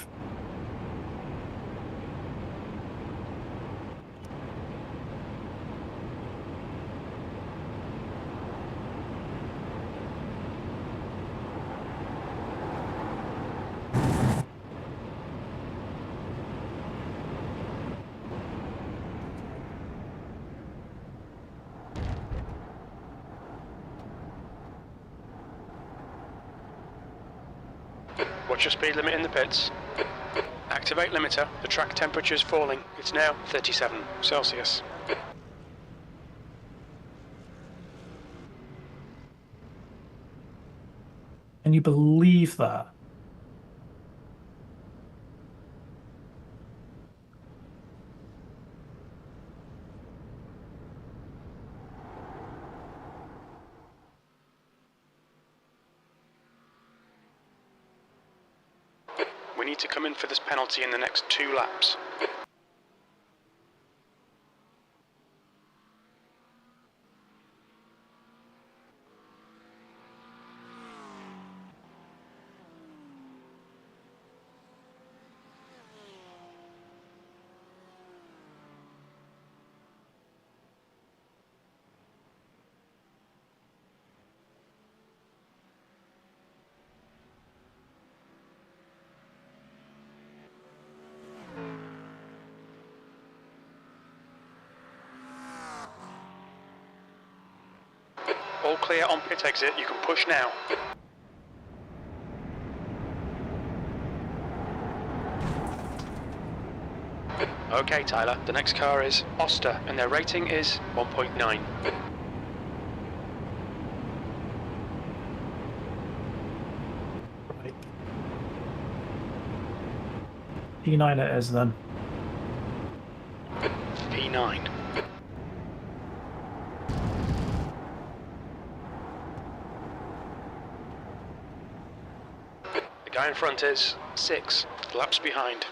Watch your speed limit in the pits. Activate limiter. The track temperature is falling. It's now 37 Celsius. Can you believe that? We need to come in for this penalty in the next 2 laps. All clear on pit exit, you can push now. Okay, Tyler, the next car is Oster, and their rating is 1.9. P9 it is then. Guy in front is 6 laps behind.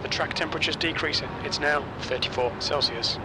The track temperature's decreasing. It's now 34 Celsius.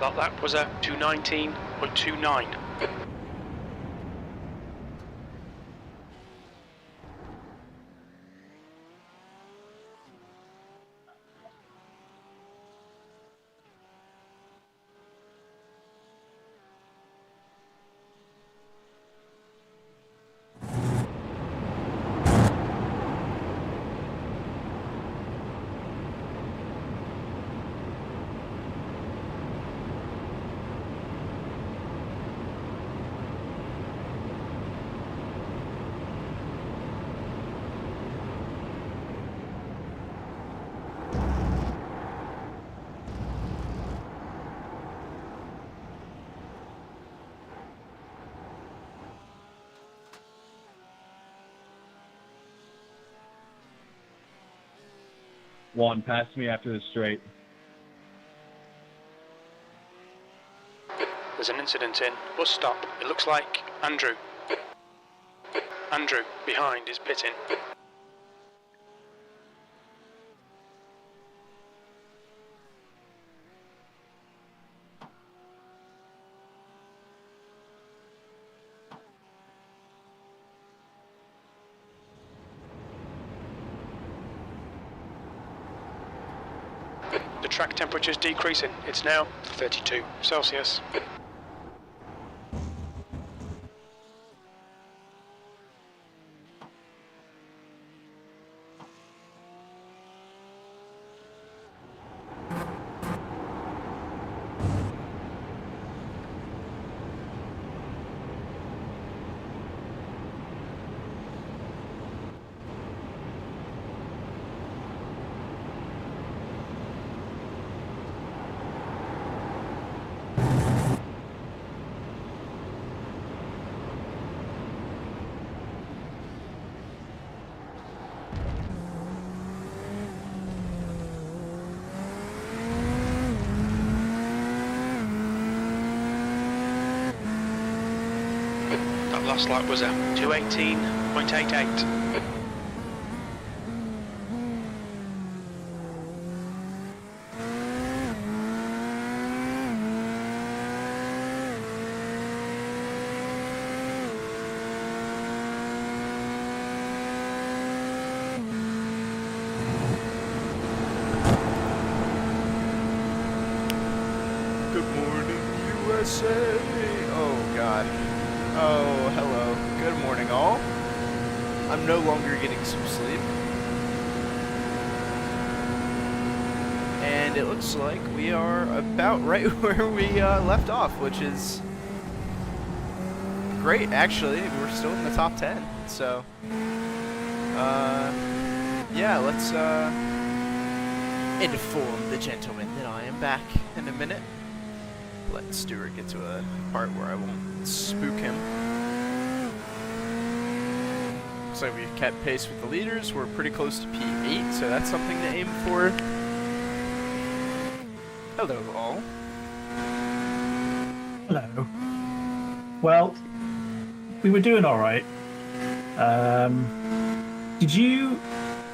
That lap was a 2:19.29. One, pass me after the straight. There's an incident in. Bus stop. It looks like Andrew. Andrew, behind, is pitting. track temperature's decreasing. It's now 32 Celsius. That last lap was a 2:18.88. Good morning, USA. Oh, God. Oh, hello. Good morning, all. I'm no longer getting some sleep. And it looks like we are about right where we left off, which is great, actually. We're still in the top 10. So, yeah, let's inform the gentleman that I am back in a minute. Let Stuart get to a part where I won't spook him. Looks like we've kept pace with the leaders. We're pretty close to P8, so that's something to aim for. Hello, all. Hello. Well, we were doing all right. Did you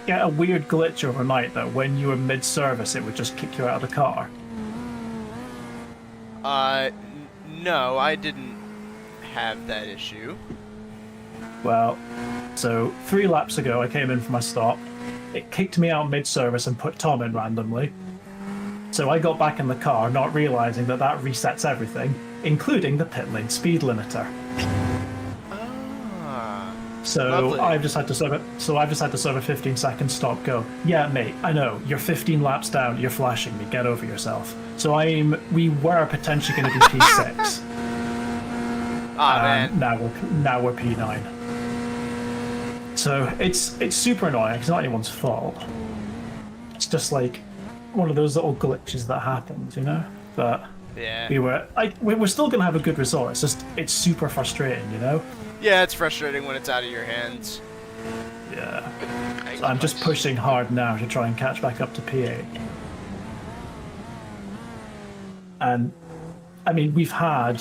get a weird glitch overnight that when you were mid-service, it would just kick you out of the car? No, I didn't have that issue. Well, so 3 laps ago, I came in for my stop. It kicked me out mid-service and put Tom in randomly. So I got back in the car, not realizing that that resets everything, including the pit lane speed limiter. So lovely. I've just had to serve a 15-second stop. Go. Yeah, mate. I know you're 15 laps down. You're flashing me. Get over yourself. So we were potentially going to be P6. Man. Now we're P9. So it's super annoying. It's not anyone's fault. It's just like one of those little glitches that happens, you know. But yeah, we're still going to have a good result. It's just it's super frustrating, you know. Yeah, it's frustrating when it's out of your hands. Yeah. So I'm just pushing hard now to try and catch back up to P8. And I mean, we've had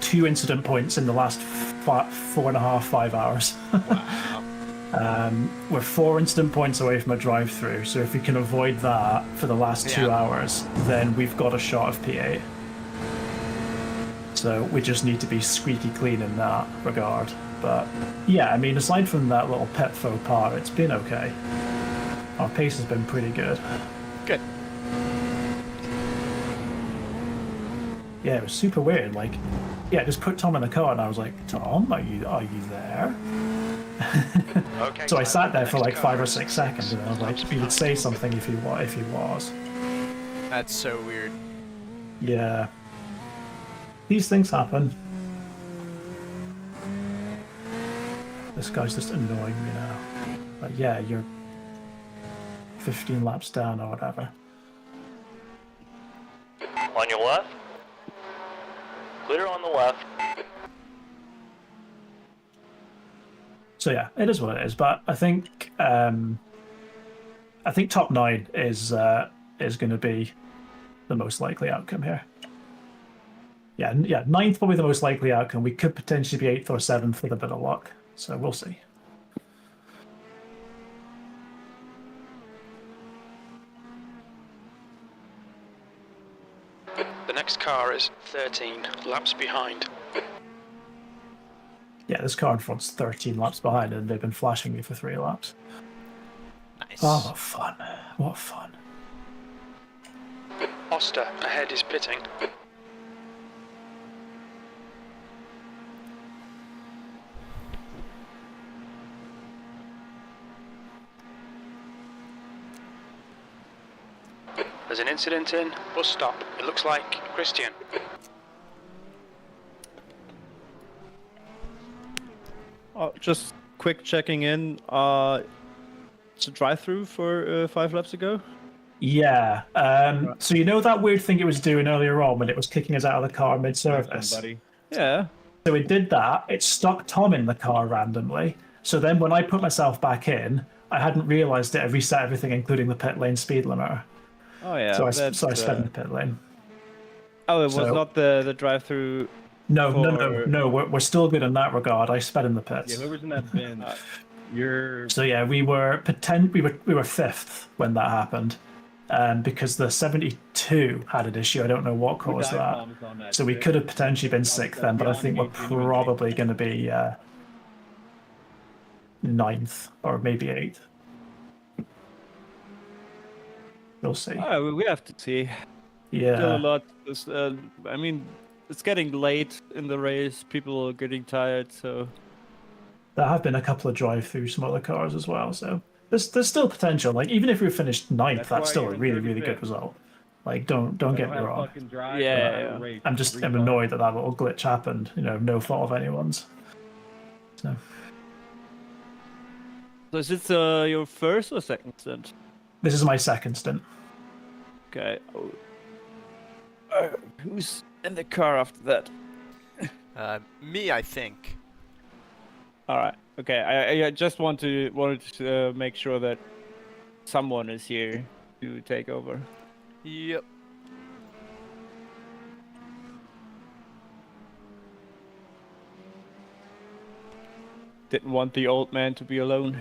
2 incident points in the last 4.5-5 hours. Wow. We're 4 incident points away from a drive-through, so if we can avoid that for the last 2 hours, then we've got a shot of P8. So we just need to be squeaky clean in that regard. But yeah, I mean, aside from that little pet faux pas, it's been okay. Our pace has been pretty good. Good. Yeah, it was super weird. Like, yeah, just put Tom in the car, and I was like, Tom, are you there? Okay, So I sat there for like 5 or 6 seconds, and I was like, he would say something if he was. That's so weird. Yeah. These things happen. This guy's just annoying me now. But yeah, you're 15 laps down or whatever. On your left. Clear on the left. So yeah, it is what it is. But I think top 9 is going to be the most likely outcome here. Yeah, 9th probably the most likely outcome. We could potentially be 8th or 7th with a bit of luck. So we'll see. The next car is 13 laps behind. Yeah, this car in front's 13 laps behind, and they've been flashing me for 3 laps. Nice. Oh, what fun. What fun. Oster ahead is pitting. There's an incident in bus stop. It looks like Christian. Oh, just quick checking in. It's a drive-through for 5 laps ago. Yeah. So you know that weird thing it was doing earlier on when it was kicking us out of the car mid-service? Yeah. So it did that. It stuck Tom in the car randomly. So then when I put myself back in, I hadn't realised it had reset everything, including the pit lane speed limiter. Oh yeah. So I sped in the pit lane. Oh, it was not the drive-through. No. We're still good in that regard. I sped in the pits. Yeah, whoever's in that bin, you're. So yeah, we were fifth when that happened, because the 72 had an issue. I don't know what caused that. So we could have potentially been sixth then, but I think we're probably going to be ninth or maybe eighth. We'll see. Oh, we have to see. Yeah. Still a lot. I mean, it's getting late in the race. People are getting tired, so. There have been a couple of drive-through smaller cars as well, so there's still potential. Like even if we finished ninth, that's still a really good result. Like don't get me wrong. Yeah. I'm annoyed that little glitch happened. You know, no fault of anyone's. So is this your first or second stint? this is my second stint. Okay. Who's in the car after that? Me, I think. All right. Okay. I just wanted to make sure that someone is here to take over. Yep. Didn't want the old man to be alone.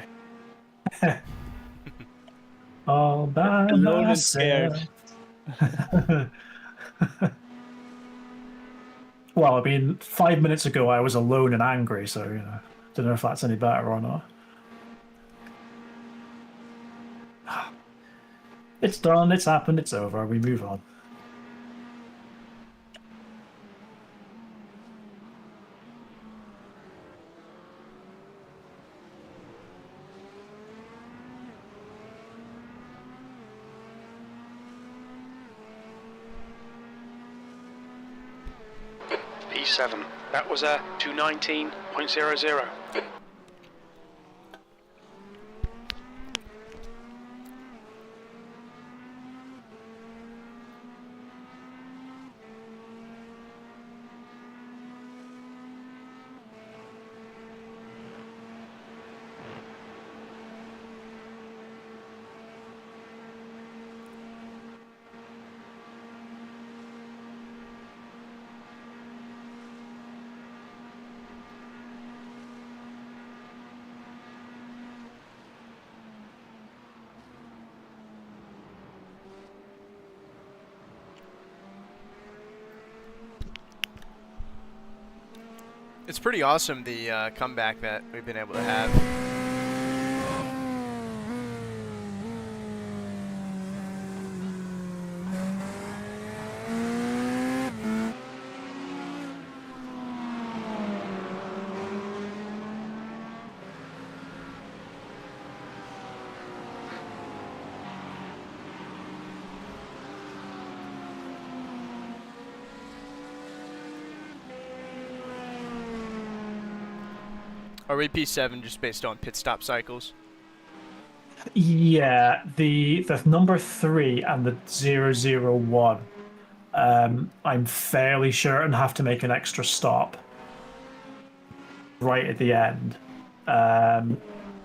All by Alone and myself. scared. Well, I mean, 5 minutes ago I was alone and angry, so you know, don't know if that's any better or not. It's done. It's happened. It's over. We move on. P7. That was a 219.00. It's pretty awesome, the comeback that we've been able to have. Are we P7 just based on pit stop cycles? Yeah, the number 3 and the 001. I'm fairly certain have to make an extra stop right at the end,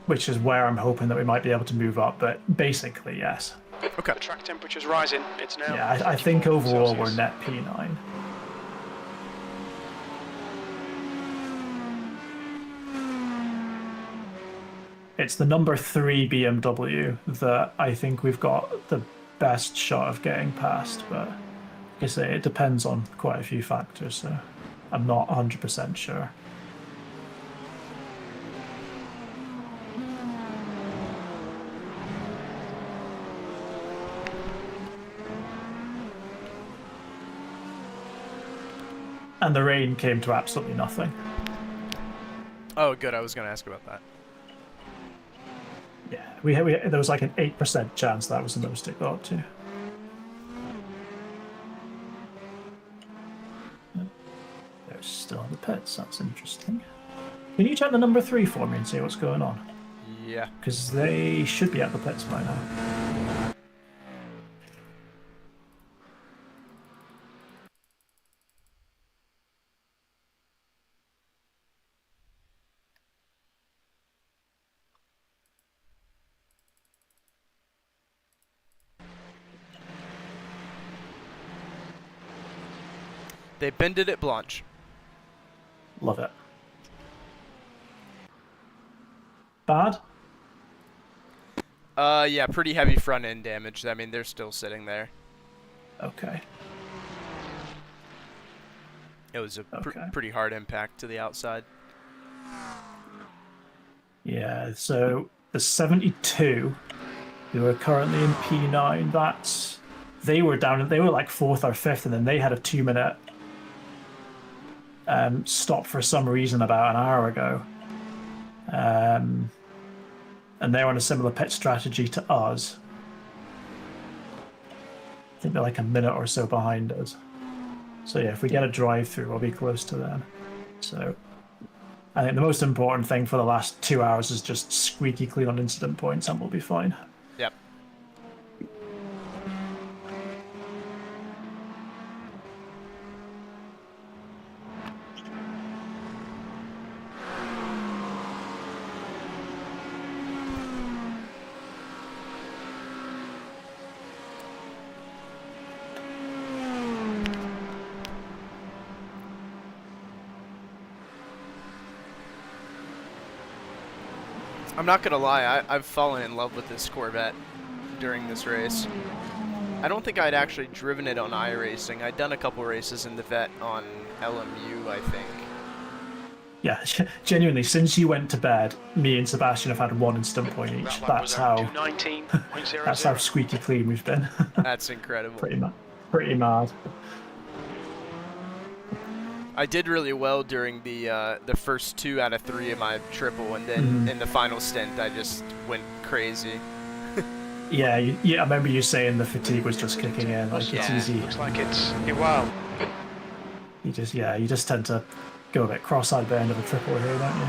which is where I'm hoping that we might be able to move up. But basically, yes. Okay. The track temperature's rising. It's now. Yeah, I think overall Celsius. we're net P9. It's the number 3 BMW that I think we've got the best shot of getting past, but like I say, it depends on quite a few factors, so I'm not 100% sure. And the rain came to absolutely nothing. Oh, good. I was going to ask about that. Yeah, there was like an 8% chance that was the most it got to. They're still in the pits. That's interesting. Can you check the number 3 for me and see what's going on? Yeah. Because they should be at the pits by now. They bended it Blanche. Love it. Bad? Yeah, pretty heavy front end damage. I mean, they're still sitting there. Okay. It was a pretty hard impact to the outside. Yeah, so the 72, who are currently in P9, they were like 4th or 5th, and then they had a 2-minute stop for some reason about an hour ago. And they're on a similar pit strategy to us. I think they're like a minute or so behind us. So yeah, if we get a drive-through, we'll be close to them. So I think the most important thing for the last 2 hours is just squeaky clean on incident points, and we'll be fine. Yep. I'm not gonna lie, I've fallen in love with this Corvette during this race. I don't think I'd actually driven it on iRacing. I'd done a couple races in the Vet on LMU, I think. Yeah, genuinely, since you went to bed, me and Sebastian have had 1 instant point each. That's how squeaky clean we've been. That's incredible. Pretty mad. I did really well during the first 2 out of 3 of my triple, and then in the final stint, I just went crazy. Yeah, I remember you saying the fatigue was just kicking in. Like it's easy. Looks like you're wild. You just tend to go a bit cross-eyed by the end of a triple here, don't you?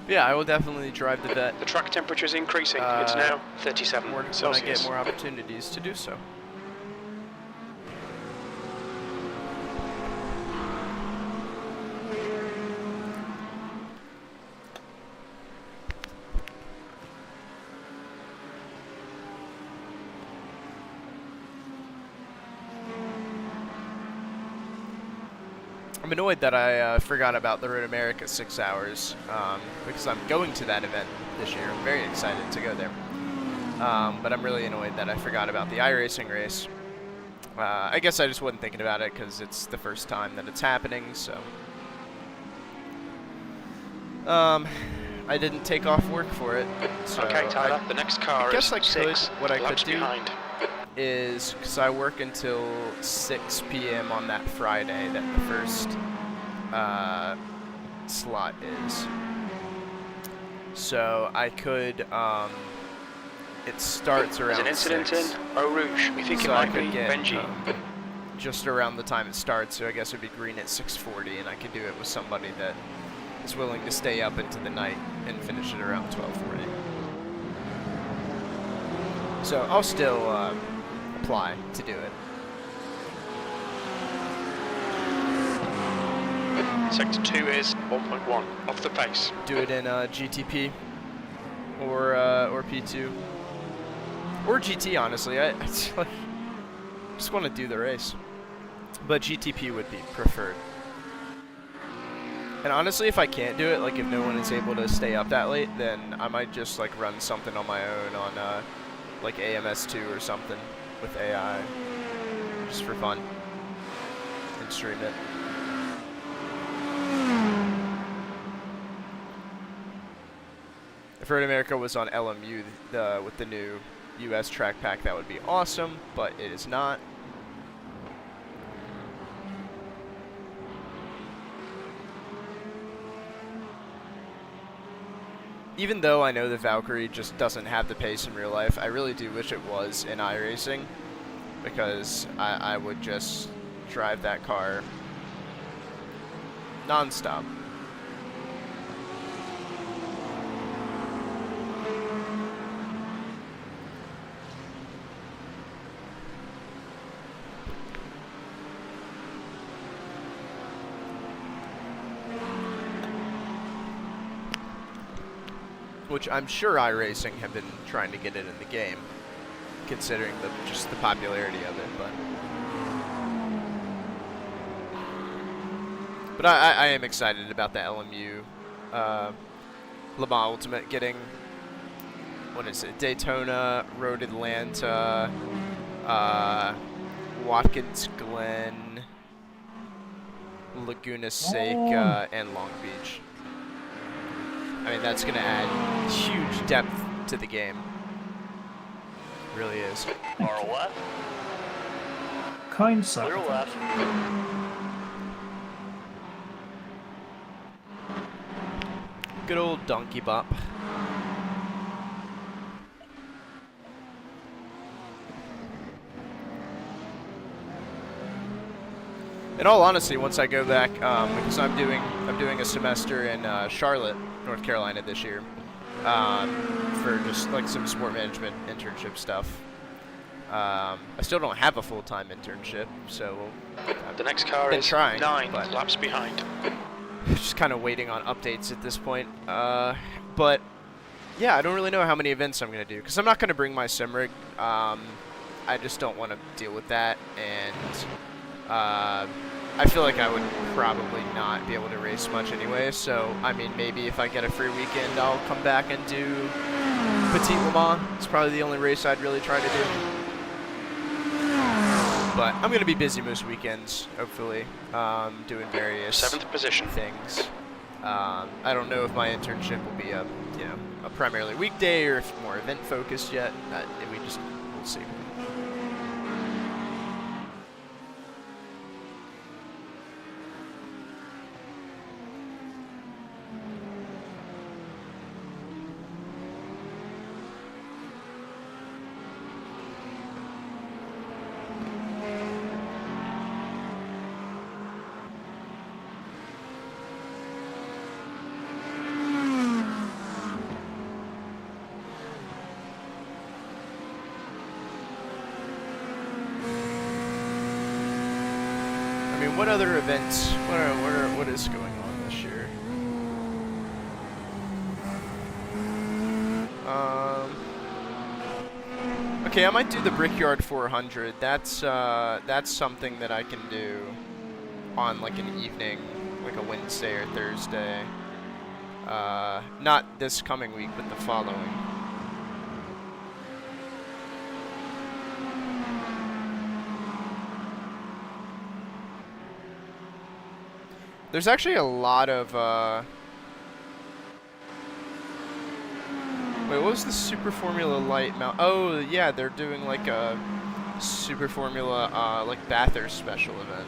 Yeah, I will definitely drive the Vet. The track temperature is increasing. It's now 37 Celsius. When I get more opportunities to do so. I'm annoyed that I forgot about the Road America 6 hours because I'm going to that event this year. I'm very excited to go there. But I'm really annoyed that I forgot about the iRacing race. I guess I just wasn't thinking about it because it's the first time that it's happening, so. I didn't take off work for it. So okay, Tyler, the next car is 6 what I could do behind. Is, because I work until 6 p.m. on that Friday that the first slot is. So I could, it starts around There's an incident 6. in Eau Rouge. We think So it I might could be get, Benji. Just around the time it starts, so I guess it would be green at 6:40, and I could do it with somebody that is willing to stay up into the night and finish it around 12:40. So I'll still apply to do it. Sector 2 is 1.1 off the pace. Do it in GTP or P2 or GT. Honestly, I just want to do the race, but GTP would be preferred. And honestly, if I can't do it, like if no one is able to stay up that late, then I might just like run something on my own on like AMS2 or something with AI, just for fun, and stream it. If Road America was on LMU with the new US track pack, that would be awesome, but it is not. Even though I know the Valkyrie just doesn't have the pace in real life, I really do wish it was in iRacing, because I would just drive that car non-stop. Which I'm sure iRacing have been trying to get it in the game, considering just the popularity of it. But I am excited about the LMU Le Mans Ultimate getting, what is it, Daytona, Road Atlanta, Watkins Glen, Laguna Seca, and Long Beach. I mean, that's going to add huge depth to the game. It really is. Far left. Kind sir. Clear left. Good old donkey bop. In all honesty, once I go back, because I'm doing a semester in Charlotte, North Carolina this year, for just like some sport management internship stuff. I still don't have a full-time internship, so The next car is trying, 9 but laps behind. just kind of waiting on updates at this point. But yeah, I don't really know how many events I'm gonna do, because I'm not gonna bring my sim rig. I just don't want to deal with that, and I feel like I would probably not be able to race much anyway, so, I mean, maybe if I get a free weekend, I'll come back and do Petit Le Mans. It's probably the only race I'd really try to do. But I'm going to be busy most weekends, hopefully, doing various 7th position things. I don't know if my internship will be a primarily weekday or if more event-focused yet. We'll see. What other events? What is going on this year? Okay, I might do the Brickyard 400. That's something that I can do on like an evening, like a Wednesday or Thursday. Not this coming week, but the following. There's actually a lot of, wait, what was the Super Formula Light mount? Oh, yeah, they're doing like a Super Formula, like Bathurst special event.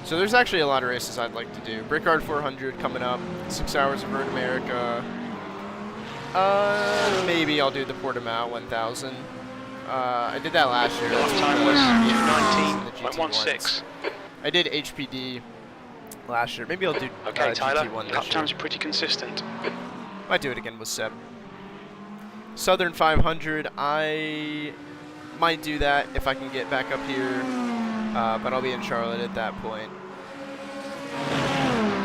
So there's actually a lot of races I'd like to do. Brickyard 400 coming up, 6 hours of Road America. Maybe I'll do the Portimao 1000. I did that last year. Lap time was 19.16. I did HPD last year. Maybe I'll do okay, Tyler, GT1 this lap year. times are pretty consistent. Might do it again with Seb. Southern 500, I might do that if I can get back up here, but I'll be in Charlotte at that point,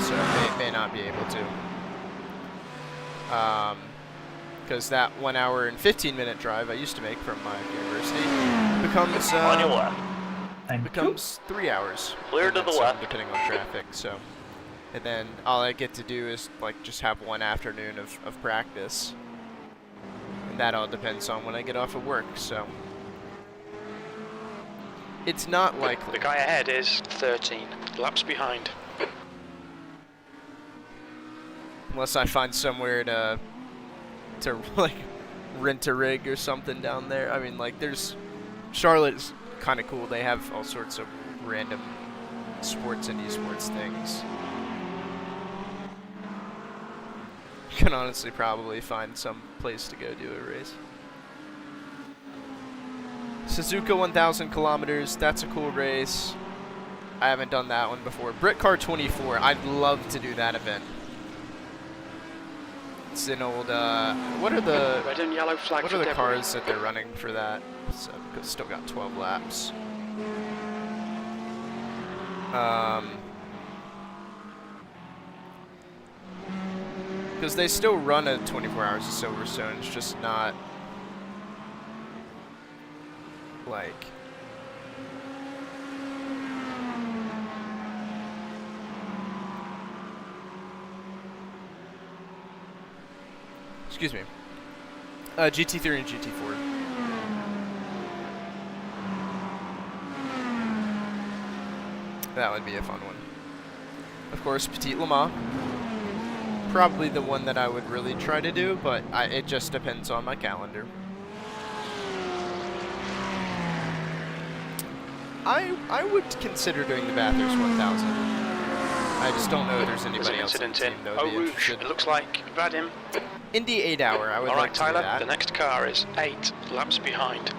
so may not be able to. Because that 1 hour and 15-minute drive I used to make from my university becomes 3 hours. Clear to the left. Depending on traffic, so And then all I get to do is like just have one afternoon of practice. And that all depends on when I get off of work, so. It's not likely. The guy ahead is 13 laps behind. Unless I find somewhere to like rent a rig or something down there. I mean, like Charlotte is kind of cool. They have all sorts of random sports and esports things. You can honestly probably find some place to go do a race. Suzuka 1,000 kilometers, that's a cool race. I haven't done that one before. Britcar 24, I'd love to do that event. It's an old, what are the red and yellow flag what for are the debris. cars that they're running for that? So, still got 12 laps. Because they still run at 24 hours of Silverstone, it's just not like excuse me, GT3 and GT4. That would be a fun one. Of course, Petit Le Mans. Probably the one that I would really try to do, but it just depends on my calendar. I would consider doing the Bathurst 1000. I just don't know if there's anybody else on the team that would be interested. It looks like Vadim. Indy 8 hour, I would like to do Tyler, that. the next car is 8 laps behind.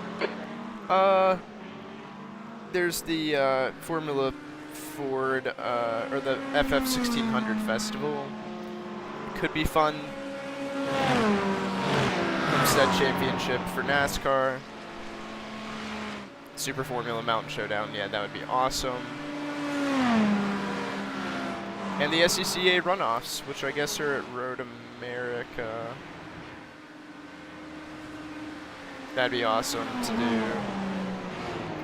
There's the Formula Ford, or the FF 1600 Festival. Could be fun. Homestead Championship for NASCAR. Super Formula Mountain Showdown, yeah, that would be awesome. And the SCCA runoffs, which I guess are at Road America. That'd be awesome to do.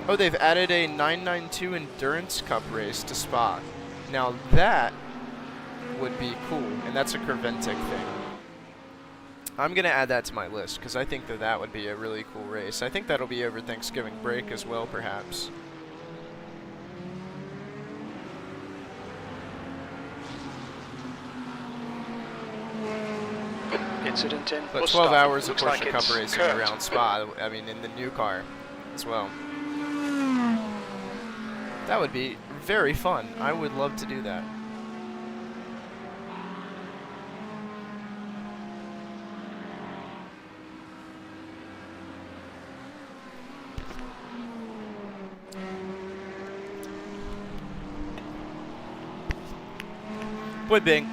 Oh, they've added a 992 Endurance Cup race to Spa. Now that would be cool, and that's a Corventic thing. I'm going to add that to my list, because I think that would be a really cool race. I think that'll be over Thanksgiving break as well, perhaps. Incident in. But 12 hours of Porsche Cup racing around Spa, I mean, in the new car as well. That would be very fun. I would love to do that. Point being,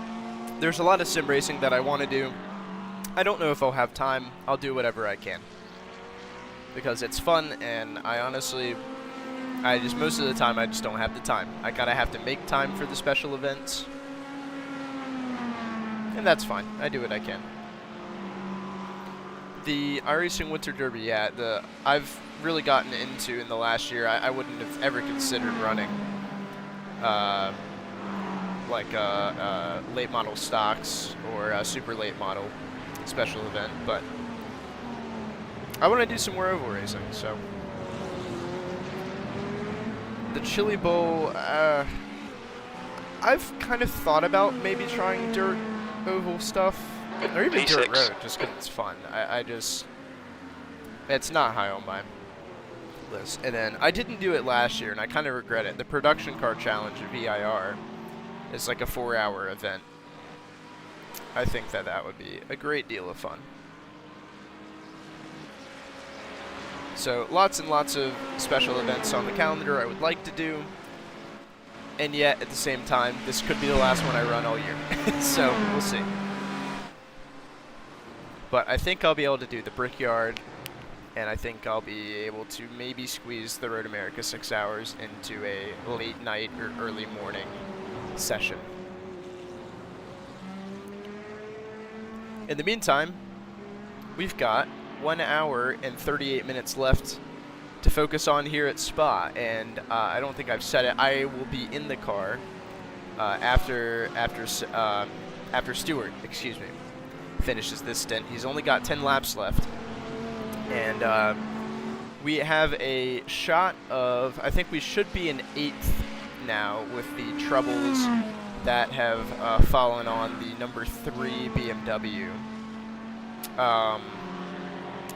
there's a lot of sim racing that I want to do. I don't know if I'll have time. I'll do whatever I can. Because it's fun, and I honestly, most of the time, I just don't have the time. I kind of have to make time for the special events. And that's fine. I do what I can. The iRacing Winter Derby, yeah, I've really gotten into in the last year. I wouldn't have ever considered running like late model stocks or a super late model special event, but I want to do some more oval racing, so. The Chili Bowl, I've kind of thought about maybe trying dirt oval stuff, or even dirt road, just because it's fun. It's not high on my list. And then I didn't do it last year, and I kind of regret it. The Production Car Challenge at VIR is like a 4-hour event. I think that would be a great deal of fun. So lots and lots of special events on the calendar I would like to do. And yet, at the same time, this could be the last one I run all year. So, we'll see. But I think I'll be able to do the Brickyard, and I think I'll be able to maybe squeeze the Road America 6 hours into a late night or early morning session. In the meantime, we've got 1 hour and 38 minutes left to focus on here at Spa, and I don't think I've said it. I will be in the car after Stuart, excuse me, finishes this stint. He's only got 10 laps left, and we have a shot of, I think we should be in 8th now with the troubles that have fallen on the number 3 BMW.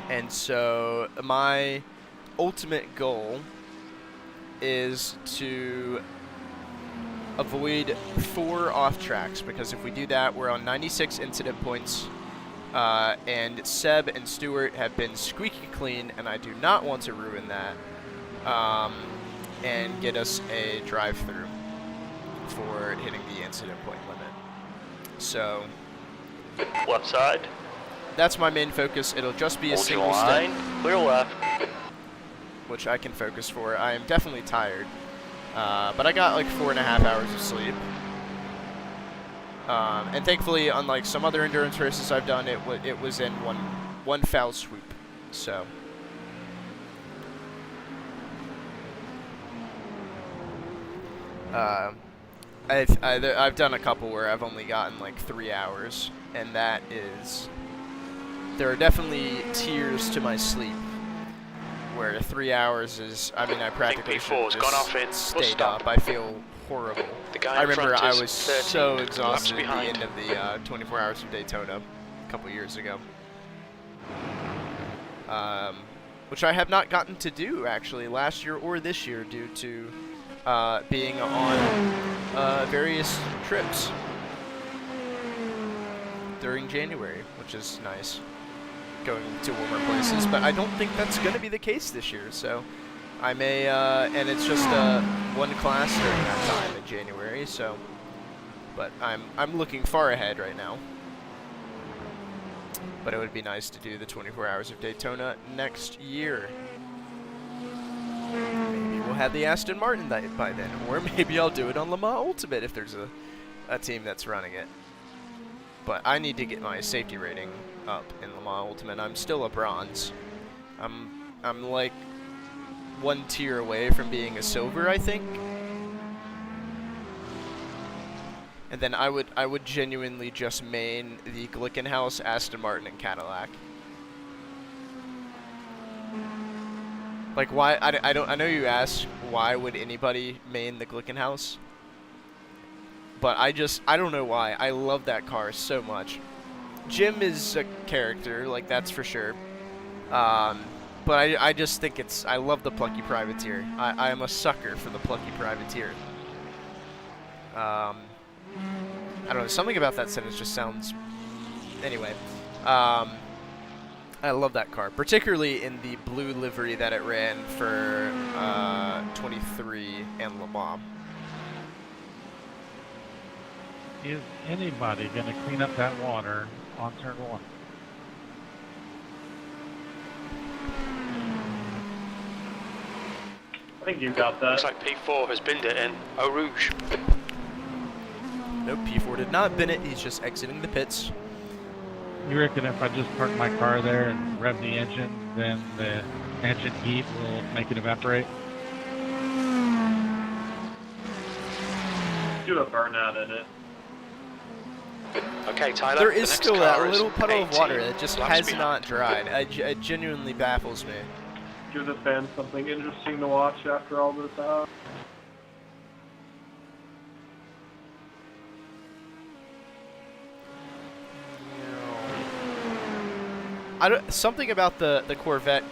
And so my ultimate goal is to avoid 4 off tracks, because if we do that, we're on 96 incident points, and Seb and Stuart have been squeaky clean, and I do not want to ruin that, and get us a drive-through for hitting the incident point limit. So Left side. that's my main focus. It'll just be a Hold your single line. stint, Clear left. which I can focus for. I am definitely tired, but I got like 4.5 hours of sleep. And thankfully, unlike some other endurance races I've done, it was in one foul swoop. So I've done a couple where I've only gotten like 3 hours, and that is, there are definitely tiers to my sleep where 3 hours is, I mean, I practically should P4's have gone off just in. We'll stayed stop. up. I feel horrible. The guy I in remember front I is was 13 so laps exhausted at the behind. end of the 24 Hours of Daytona a couple years ago. Which I have not gotten to do, actually, last year or this year due to being on various trips during January, which is nice, going to warmer places. But I don't think that's going to be the case this year, so I may, and it's just one class during that time in January, so, but I'm looking far ahead right now. But it would be nice to do the 24 Hours of Daytona next year. Maybe we'll have the Aston Martin by then, or maybe I'll do it on Le Mans Ultimate if there's a team that's running it. But I need to get my safety rating up in Le Mans Ultimate. I'm still a bronze. I'm like 1 tier away from being a silver, I think. And then I would genuinely just main the Glickenhaus, Aston Martin, and Cadillac. Like, why? I know you asked why would anybody main the Glickenhaus, but I don't know why. I love that car so much. Jim is a character, like, that's for sure. But I just think I love the plucky privateer. I am a sucker for the plucky privateer. I don't know, something about that sentence just sounds... Anyway, I love that car, particularly in the blue livery that it ran for 23 and Le Mans. Is anybody going to clean up that water on turn 1? I think you got that. Looks like P4 has binned it in Eau Rouge. Nope, P4 did not bin it. He's just exiting the pits. You reckon if I just park my car there and rev the engine, then the engine heat will make it evaporate? Do a burnout in it. Okay, Tyler. There the is next still car that is little puddle of water 18 that just laps has behind. not dried. It genuinely baffles me. Give the fans something interesting to watch after all this out. Something about the Corvette,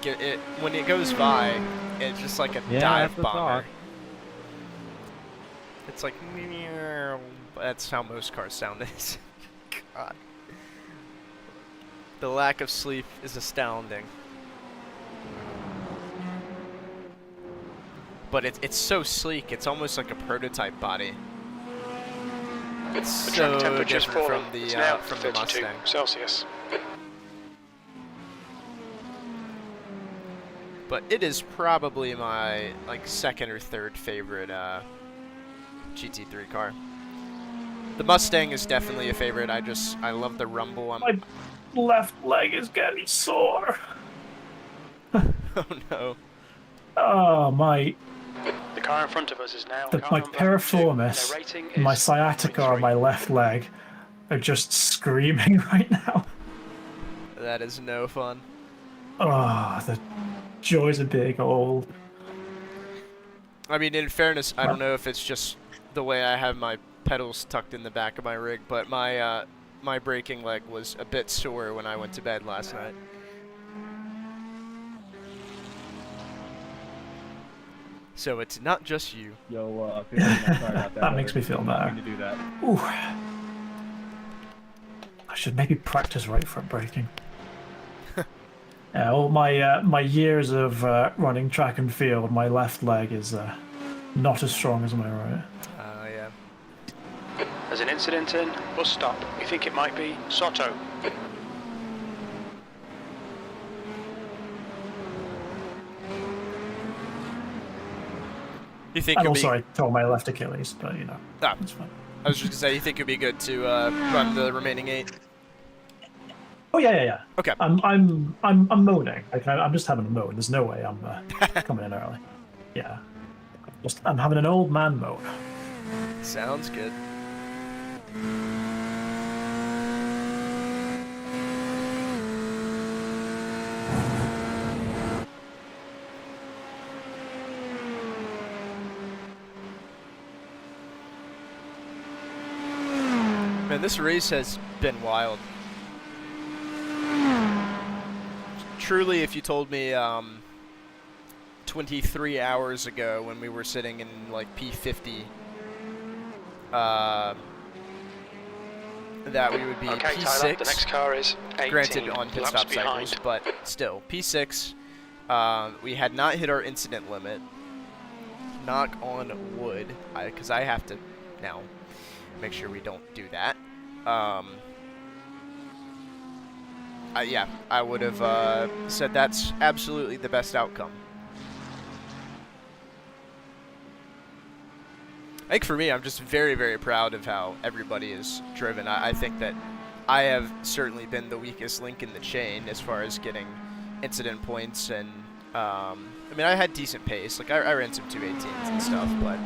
when it goes by, it's just like a dive that's the bomber. thought. It's like, meow. That's how most cars sound. God. The lack of sleep is astounding. But it's so sleek, it's almost like a prototype body. It's The so track temperature's different fallen. from It's now the 32 Mustang. Celsius. But it is probably my second or third favorite GT3 car. The Mustang is definitely a favorite. I love the rumble. My left leg is getting sore. Oh no. Oh, my. The car in front of us is now. My piriformis, my sciatica on my left leg are just screaming right now. That is no fun. Oh, the joys of being old. I mean, in fairness, I don't know if it's just the way I have my pedals tucked in the back of my rig, but my my braking leg was a bit sore when I went to bed last night. So it's not just you. Yo, sorry about that. That makes me feel better. To do that. Ooh. I should maybe practice right foot braking. All my years of running track and field, my left leg is not as strong as my right. Yeah. There's an incident in. Bus stop. We think it might be Soto. You think? And also, I tore my left Achilles, but you know, it's fine. I was just gonna say, you think it'd be good to run the remaining 8? Oh yeah. Okay. I'm moaning. I'm just having a moan. There's no way I'm coming in early. Yeah. I'm having an old man moan. Sounds good. Man, this race has been wild. Truly, if you told me 23 hours ago when we were sitting in like P50 that we would be okay, P6, Tyler, the next car is 18 granted on pit stop behind. cycles, but still, P6, we had not hit our incident limit. Knock on wood, because I have to now make sure we don't do that. Yeah, I would have said that's absolutely the best outcome. I think for me, I'm just very, very proud of how everybody is driven. I think that I have certainly been the weakest link in the chain as far as getting incident points, and I mean, I had decent pace. Like I ran some 218s and stuff, but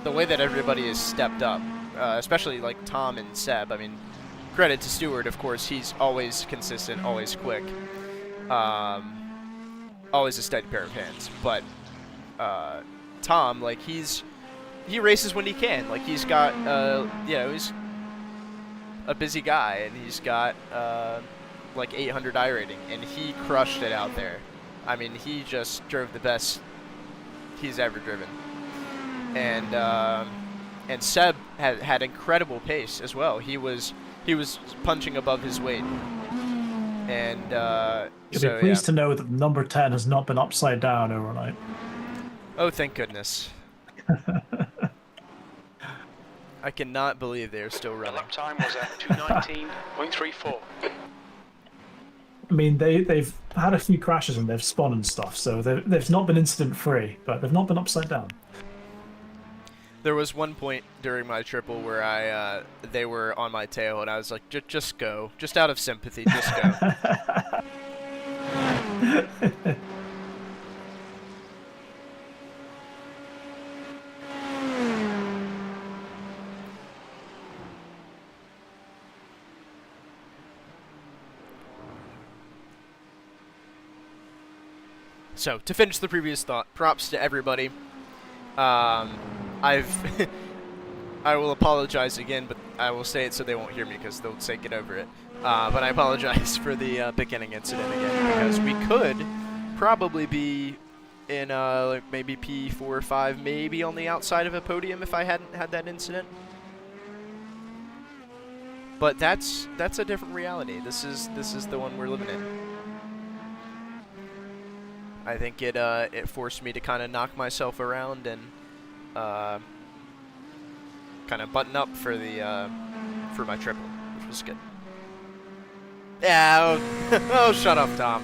the way that everybody has stepped up, especially like Tom and Seb. I mean, credit to Stuart, of course. He's always consistent, always quick, always a steady pair of hands. But Tom, like he races when he can. Like he's got, you know, he's a busy guy, and he's got like 800 iRating, and he crushed it out there. I mean, he just drove the best he's ever driven. And Seb had incredible pace as well. He was punching above his weight. And You'll so, be pleased yeah. to know that number 10 has not been upside down overnight. Oh, thank goodness. I cannot believe they're still running. The lap time was at 2:19.34. I mean, they've had a few crashes and they've spun and stuff, so they've not been incident-free, but they've not been upside down. There was one point during my triple where they were on my tail, and I was like, just go. Just out of sympathy, just go. So, to finish the previous thought, props to everybody. I will apologize again, but I will say it so they won't hear me because they'll say get over it. But I apologize for the beginning incident again, because we could probably be in like maybe P4 or 5, maybe on the outside of a podium if I hadn't had that incident. But that's a different reality. This is the one we're living in. I think it forced me to kind of knock myself around and kind of button up for the for my triple, which was good. Yeah. Oh, shut up, Tom.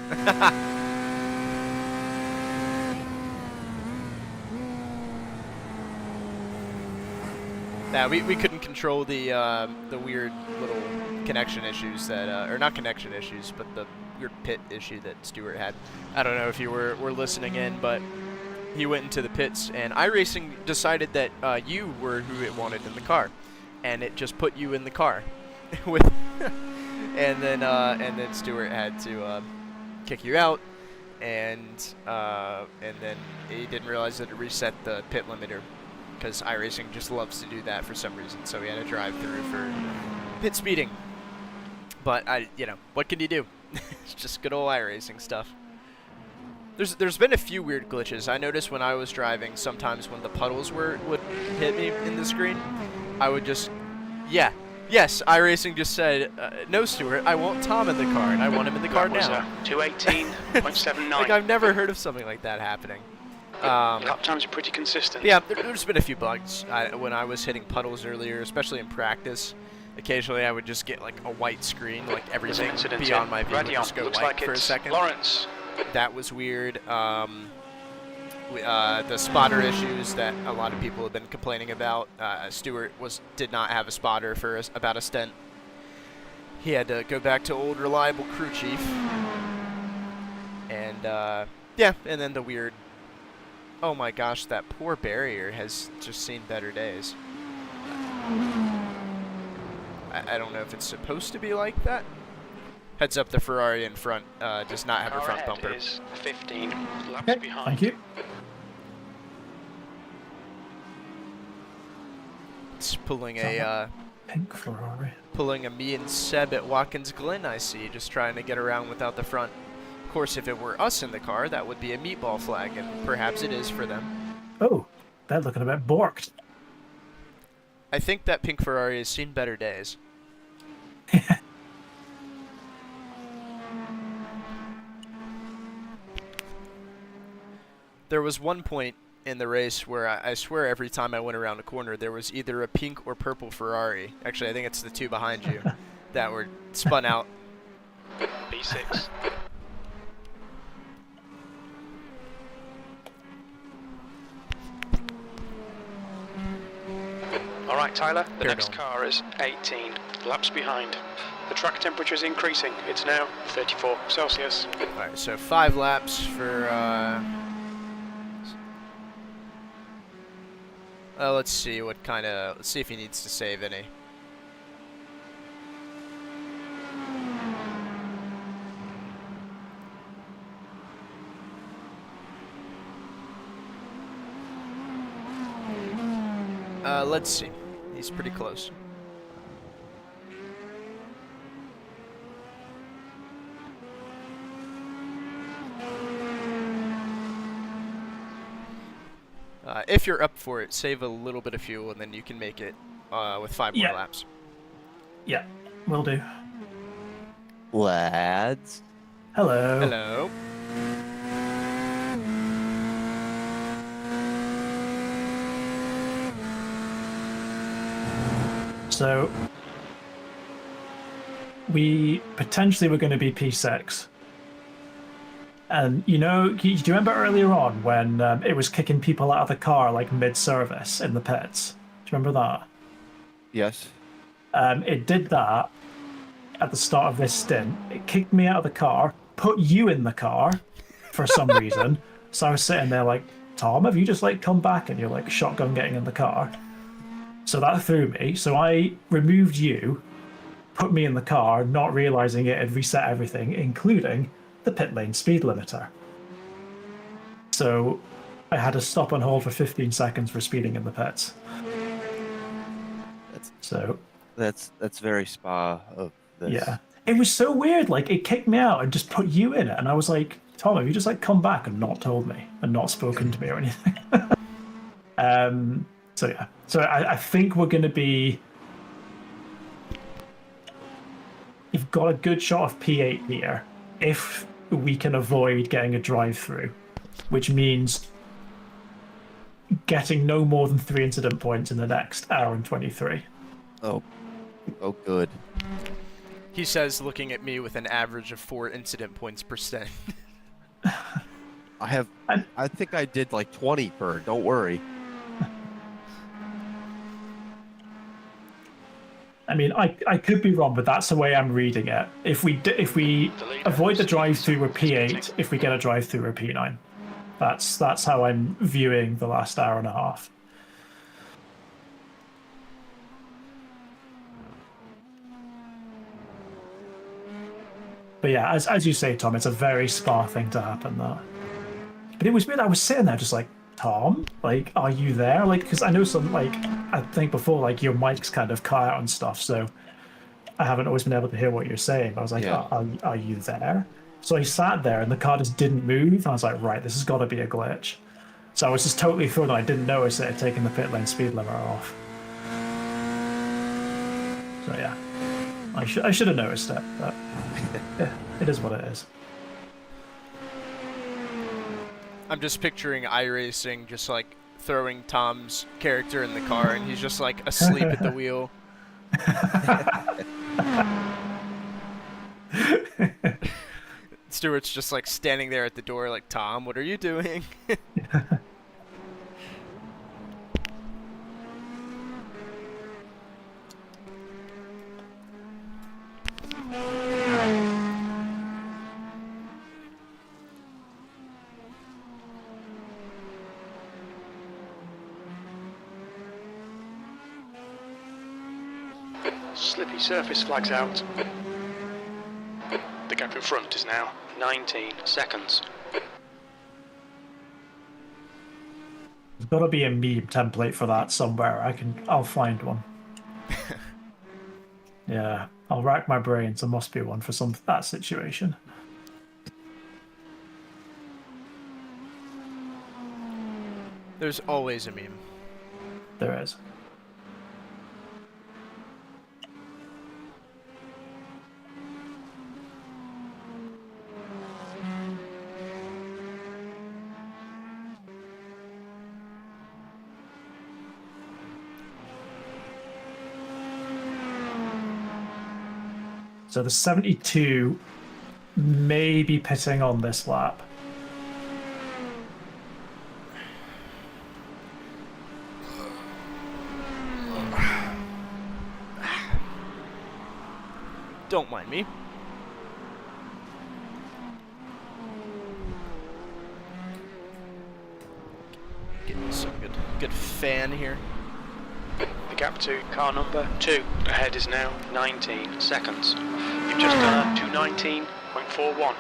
Yeah, we couldn't control the weird little connection issues that, or not connection issues, but the weird pit issue that Stuart had. I don't know if you were listening in, but he went into the pits, and iRacing decided that you were who it wanted in the car, and it just put you in the car, with, and then Stuart had to kick you out, and then he didn't realize that it reset the pit limiter, because iRacing just loves to do that for some reason. So we had to drive through for pit speeding. But what can you do? It's just good old iRacing stuff. There's been a few weird glitches. I noticed when I was driving, sometimes when the puddles would hit me in the screen, I would just, yes, iRacing just said, no, Stuart, I want Tom in the car, and I want him in the car now. 218.79. Like, I've never heard of something like that happening. Lap times are pretty consistent. Yeah, there's been a few bugs. When I was hitting puddles earlier, especially in practice, occasionally I would just get like a white screen, like everything beyond my view would just go white for a second. Lawrence. That was weird. The spotter issues that a lot of people have been complaining about. Stuart did not have a spotter for about a stint. He had to go back to old reliable crew chief. And and then the weird, oh my gosh, that poor barrier has just seen better days. I don't know if it's supposed to be like that. Heads up, the Ferrari in front does not have a front bumper. Is 15 laps Okay, behind. thank you. It's pulling a pink Ferrari. Pulling a me and Seb at Watkins Glen, I see, just trying to get around without the front. Of course, if it were us in the car, that would be a meatball flag, and perhaps it is for them. Oh, they're looking a bit borked. I think that pink Ferrari has seen better days. There was one point in the race where I swear every time I went around a corner, there was either a pink or purple Ferrari. Actually, I think it's the two behind you that were spun out. B6. All right, Tyler, the next car is 18 laps behind. The track temperature is increasing. It's now 34 Celsius. All right, so 5 laps for... let's see let's see if he needs to save any. Let's see. He's pretty close. If you're up for it, save a little bit of fuel, and then you can make it with 5 more laps. Yeah, will do. Lads. Hello. Hello. So, we potentially were going to be P6. And, do you remember earlier on when it was kicking people out of the car, like, mid-service in the pits? Do you remember that? Yes. It did that at the start of this stint. It kicked me out of the car, put you in the car for some reason. So I was sitting there like, Tom, have you just, like, come back and you're, like, shotgun getting in the car? So that threw me. So I removed you, put me in the car, not realizing it had reset everything, including the pit lane speed limiter. So I had to stop and hold for 15 seconds for speeding in the pits. That's very spa of this. Yeah. It was so weird. Like, it kicked me out and just put you in it. And I was like, Tom, have you just, like, come back and not told me and not spoken to me or anything? So, yeah. So I think we're going to be... You've got a good shot of P8 here if we can avoid getting a drive-through, which means getting no more than 3 incident points in the next hour and 23. Oh, good. He says, looking at me with an average of 4 incident points per stint. I think I did like 20 per, don't worry. I mean, I could be wrong, but that's the way I'm reading it. If we avoid the drive-through with P8, if we get a drive-through with P9, that's how I'm viewing the last hour and a half. But yeah, as you say, Tom, it's a very Spa thing to happen. That, but it was weird. I was sitting there just like, Tom, like, are you there? Like, because I know some, like, I think before, like, your mic's kind of cut out and stuff, so I haven't always been able to hear what you're saying. But I was like, are you there? So I sat there, and the car just didn't move, and I was like, right, this has got to be a glitch. So I was just totally thrown. I didn't notice it had taken the pit lane speed limiter off. So yeah, I should have noticed it, but yeah, it is what it is. I'm just picturing iRacing just like throwing Tom's character in the car and he's just like asleep at the wheel. Stuart's just like standing there at the door like, Tom, what are you doing? Slippy surface flags out. The gap in front is now 19 seconds. There's got to be a meme template for that somewhere. I'll find one. Yeah, I'll rack my brains. There must be one for that situation. There's always a meme. There is. So the 72 may be pitting on this lap. Don't mind me. Getting some good fan here. The gap to car number 2 ahead is now 19 seconds. You've just done a 2:19.41.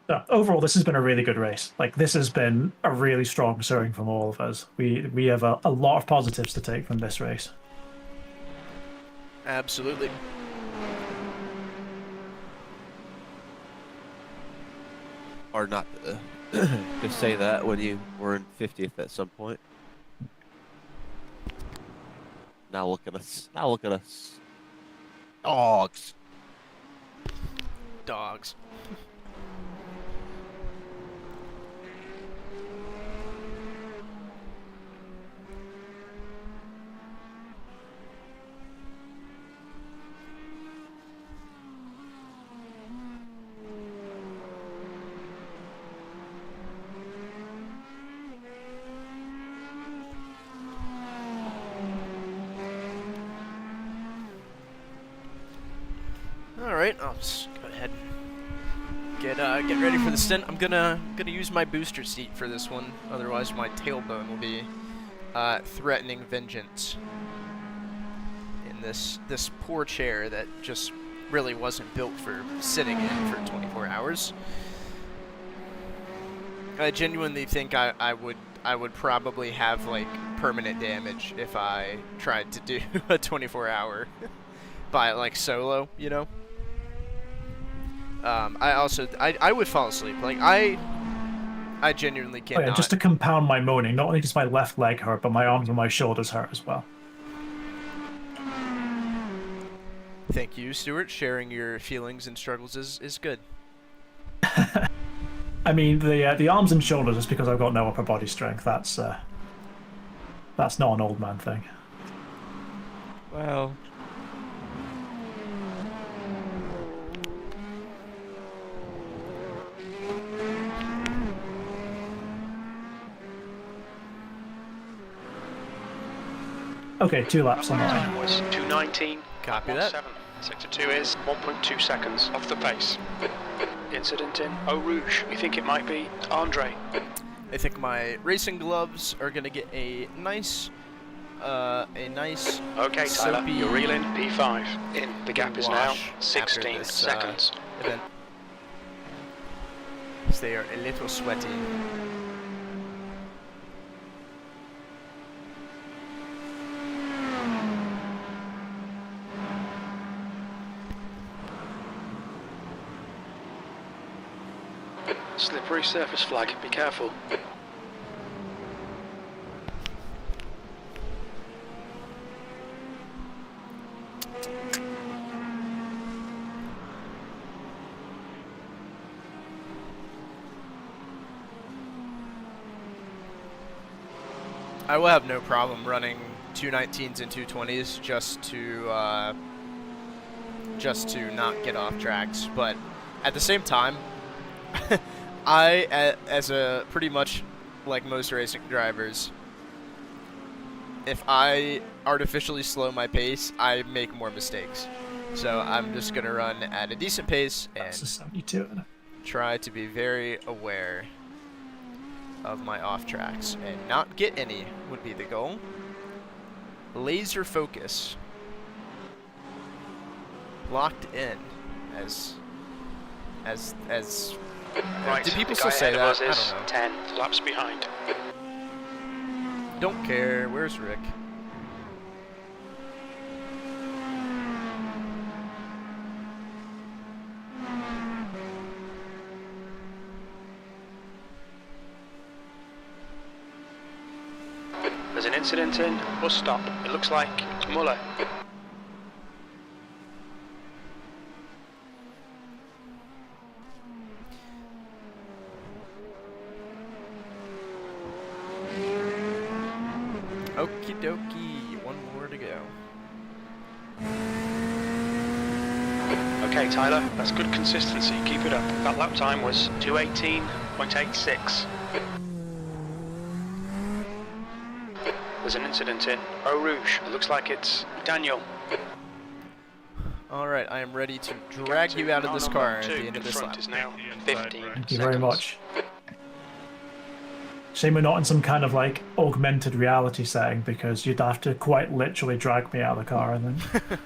So overall, this has been a really good race. Like, this has been a really strong showing from all of us. We have a lot of positives to take from this race. Absolutely. Hard not to say that when you were in 50th at some point. Now look at us. Now look at us. Dogs. Dogs. Alright, I'll just go ahead and get ready for the stint. I'm gonna use my booster seat for this one, otherwise my tailbone will be threatening vengeance in this poor chair that just really wasn't built for sitting in for 24 hours. I genuinely think I would probably have like permanent damage if I tried to do a 24-hour by like solo, you know. I would fall asleep. Like I genuinely cannot. Oh yeah, just to compound my moaning, not only does my left leg hurt, but my arms and my shoulders hurt as well. Thank you, Stuart. Sharing your feelings and struggles is good. I mean, the arms and shoulders is because I've got no upper body strength. That's not an old man thing. Well. Okay, 2 laps on Lap mine. time was 2:19. Copy that. Sector 2 is 1.2 seconds off the pace. Incident in Eau Rouge. We think it might be Andre. I think my racing gloves are gonna get a nice Okay, Tyler, soapy you're reeling P5. In. The gap is now wash 16 after this, seconds. event. 'Cause they are a little sweaty. Slippery surface flag, be careful. I will have no problem running 219s and 220s just to not get off tracks, but at the same time, as a pretty much like most racing drivers, if I artificially slow my pace, I make more mistakes. So I'm just gonna run at a decent pace and That's a 72, isn't it? try to be very aware of my off tracks and not get any would be the goal. Laser focus. Locked in as Right, do people the still guy say ahead that? of us I is don't know. 10 laps behind. Don't care. Where's Rick? There's an incident in bus stop. It looks like Muller. Okie dokie. One more to go. Okay, Tyler, that's good consistency. Keep it up. That lap time was 2:18.86. There's an incident in Eau Rouge. It looks like it's Daniel. Alright, I am ready to drag you out of this car at the end of this lap. Is now 15 Thank you very much. Shame we're not in some kind of like augmented reality setting, because you'd have to quite literally drag me out of the car and then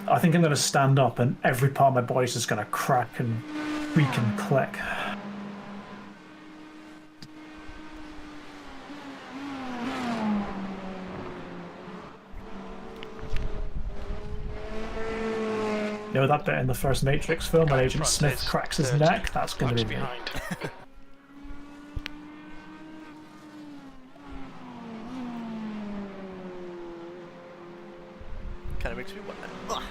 I think I'm going to stand up and every part of my body's just going to crack and creak and click. You know that bit in the first Matrix film when Agent Smith cracks his neck? That's going to be me. Kind of makes me wonder. Ugh.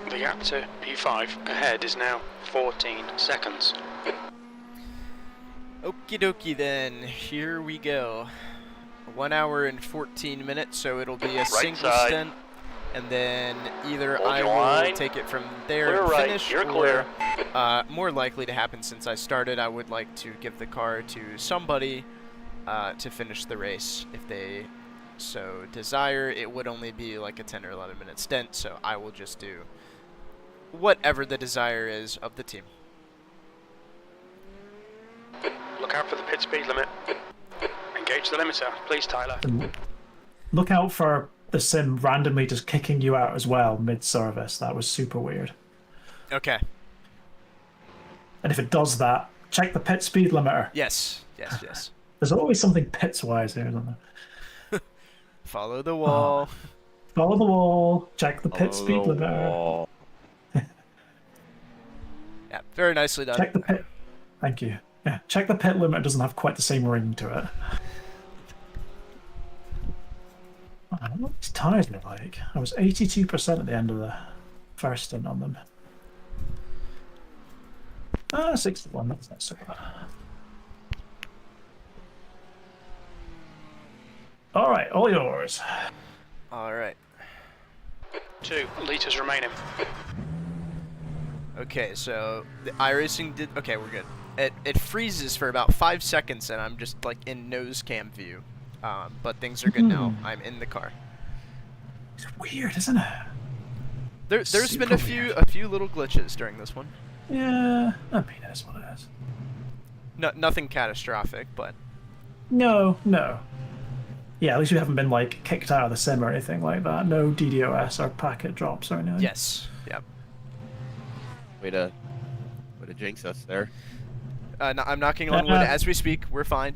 The gap to P5 ahead is now 14 seconds. Okie dokie then, here we go. 1 hour and 14 minutes, so it'll be a single side. stint, and then either Hold I your will line. take it from there Clear and right, finish, you're or clear. more likely to happen since I started, I would like to give the car to somebody to finish the race if they so desire. It would only be like a 10 or 11 minute stint, so I will just do whatever the desire is of the team. Look out for the pit speed limit. Engage the limiter, please, Tyler. Look out for the sim randomly just kicking you out as well mid-service. That was super weird. Okay. And if it does that, check the pit speed limiter. Yes, yes, yes. There's always something pits-wise here, isn't there? Follow the wall. Follow the wall. Check the pit speed limiter. Very nicely done. Check the pit. Thank you. Yeah, check the pit limit. It doesn't have quite the same ring to it. I don't know what these tyres look like. I was 82% at the end of the first stint on them. 61. That's not so bad. All right, all yours. All right. 2 litres remaining. Okay, so the iRacing did. Okay, we're good. It freezes for about 5 seconds, and I'm just like in nose cam view. But things are good now. I'm in the car. It's weird, isn't it? There's been a few little glitches during this one. Yeah, I mean that's what it is. Nothing catastrophic, but no. Yeah, at least we haven't been like kicked out of the sim or anything like that. No DDoS or packet drops or anything. Yes. Yep. Way to jinx us there. I'm knocking on wood as we speak. We're fine.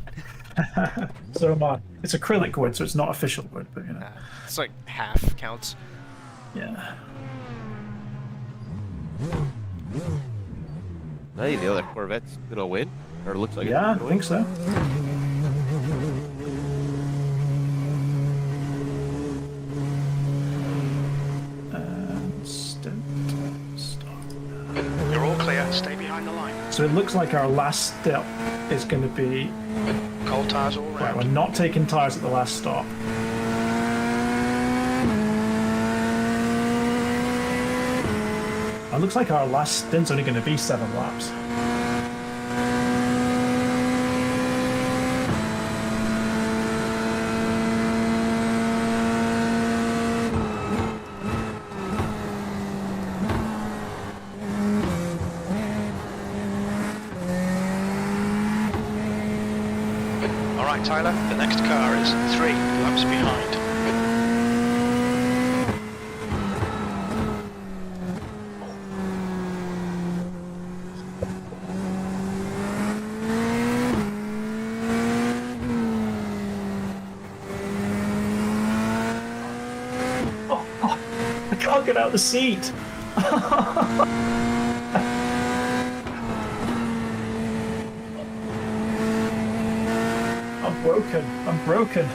So am I. It's acrylic wood, so it's not official wood, but you know. It's like half counts. Yeah. Hey, the other Corvette's gonna win, or it looks like yeah, it's I think so. And stop. You're all clear. Stay behind the line. So it looks like our last stop is going to be cold tires all around. Right, we're not taking tires at the last stop. It looks like our last stint's only going to be 7 laps. All right, Tyler, the next car is 3 laps behind. I can't get out of the seat. I'm broken.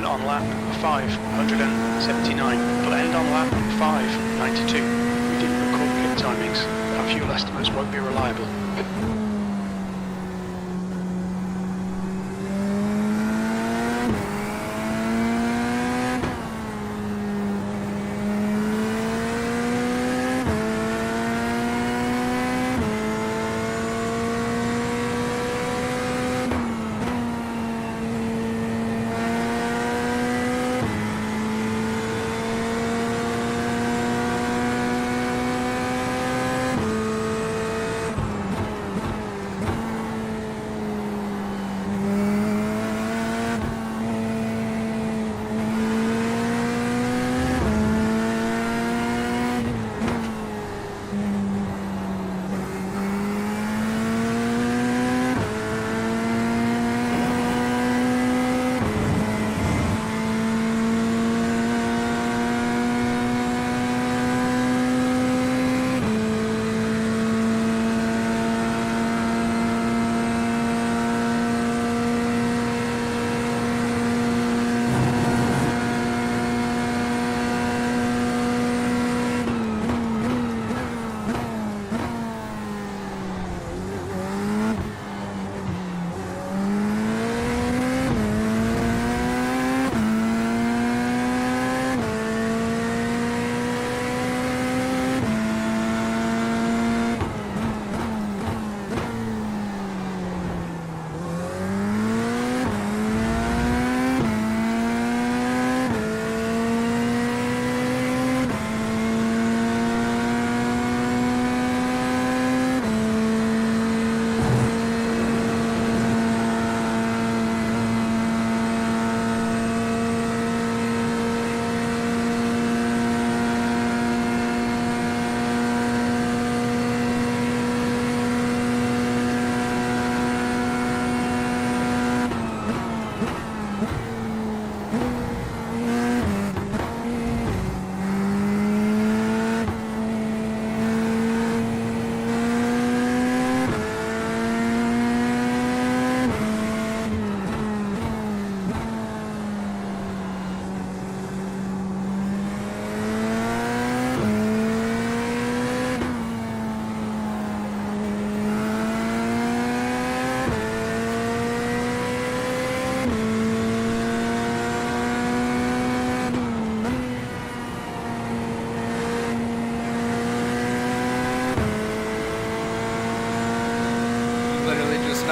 On lap 579, will end on lap 592. We didn't record pit timings. Our fuel estimates won't be reliable.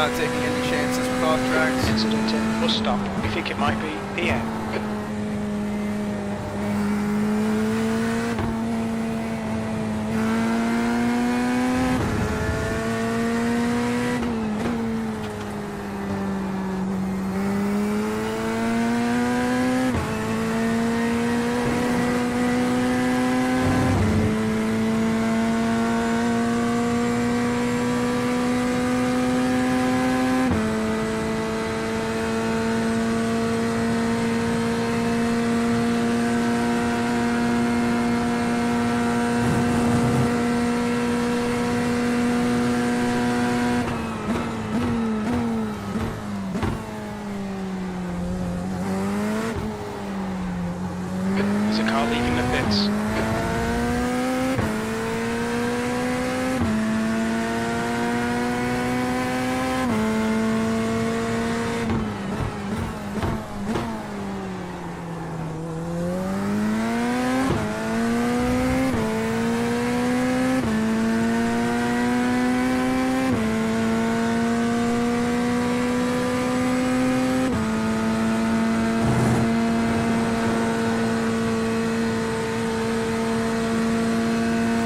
not taking any chances with off tracks. Incident in bus stop. We think it might be here. There's a car leaving the pits.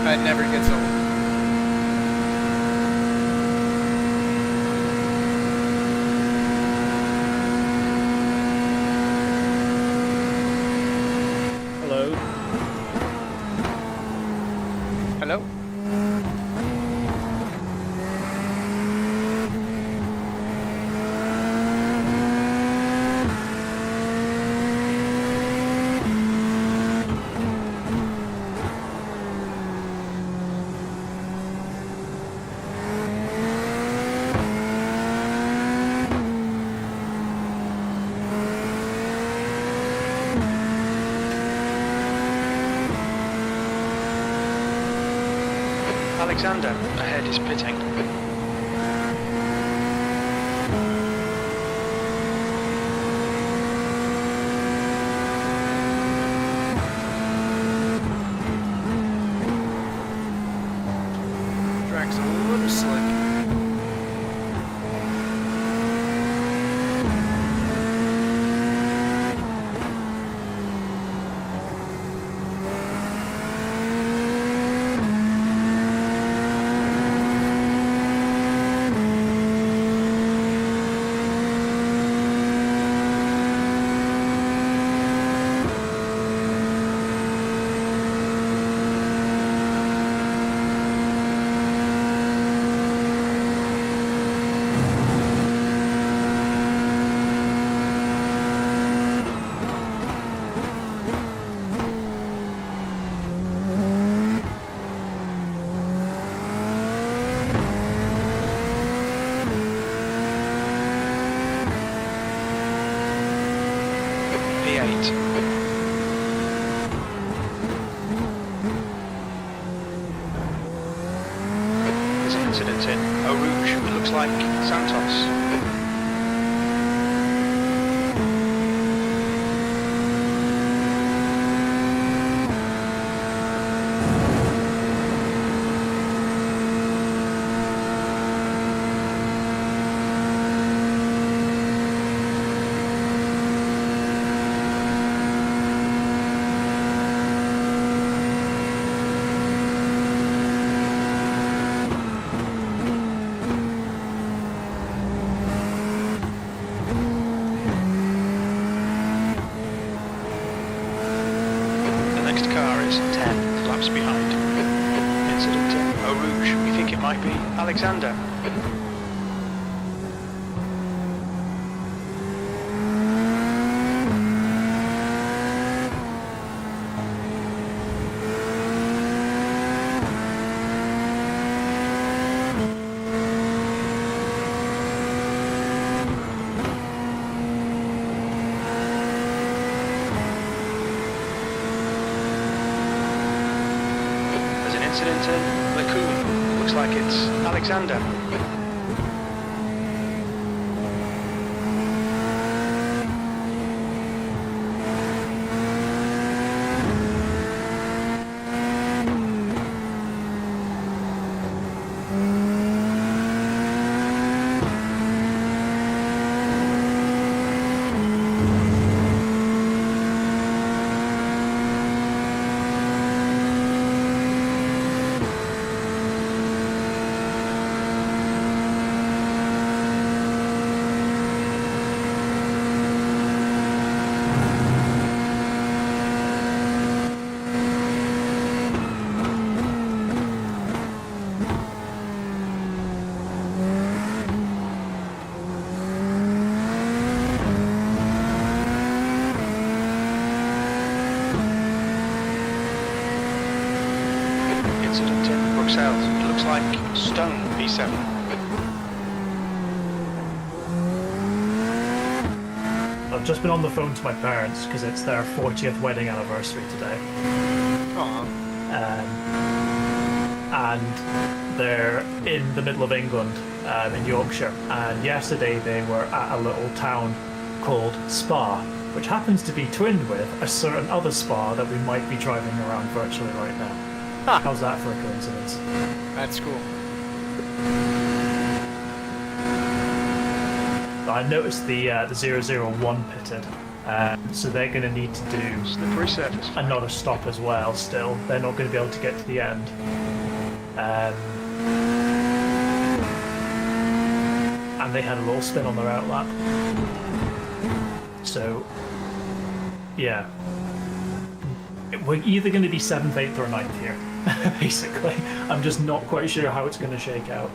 It never gets old. Hello. Hello? Alexander, ahead is pitting. Track's a little slick. P8. There's an incident in Eau Rouge. It looks like Santos. Is 10 laps behind. Incident in Eau Rouge. We think it might be Alexander. Incident in Lacoon. Looks like it's Alexander. cells. It looks like stone P7. I've just been on the phone to my parents because it's their 40th wedding anniversary today. Aw. And they're in the middle of England, in Yorkshire. And yesterday they were at a little town called Spa, which happens to be twinned with a certain other Spa that we might be driving around virtually right now. Huh. How's that for a coincidence? That's cool. I noticed the 001 pitted, so they're going to need to do Slippery surface. another stop as well. Still, they're not going to be able to get to the end. And they had a little spin on their outlap. So, yeah, we're either going to be 7th, 8th, or 9th here. Basically, I'm just not quite sure how it's going to shake out.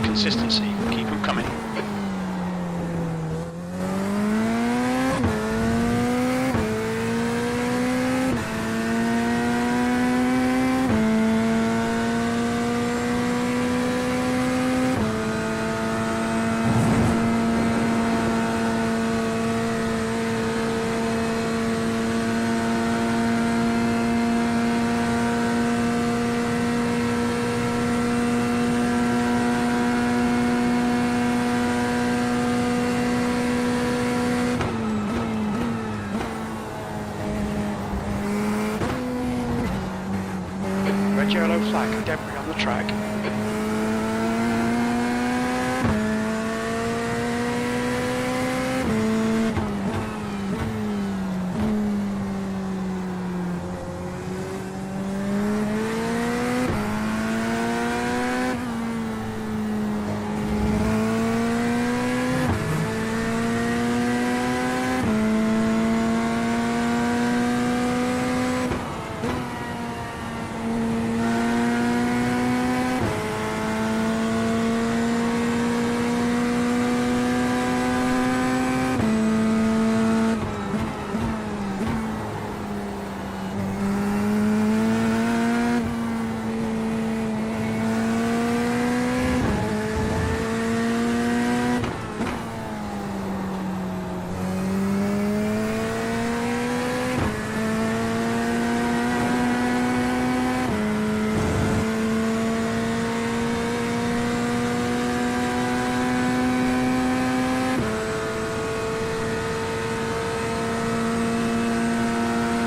Consistency. Keep them coming. Red yellow flag, debris on the track.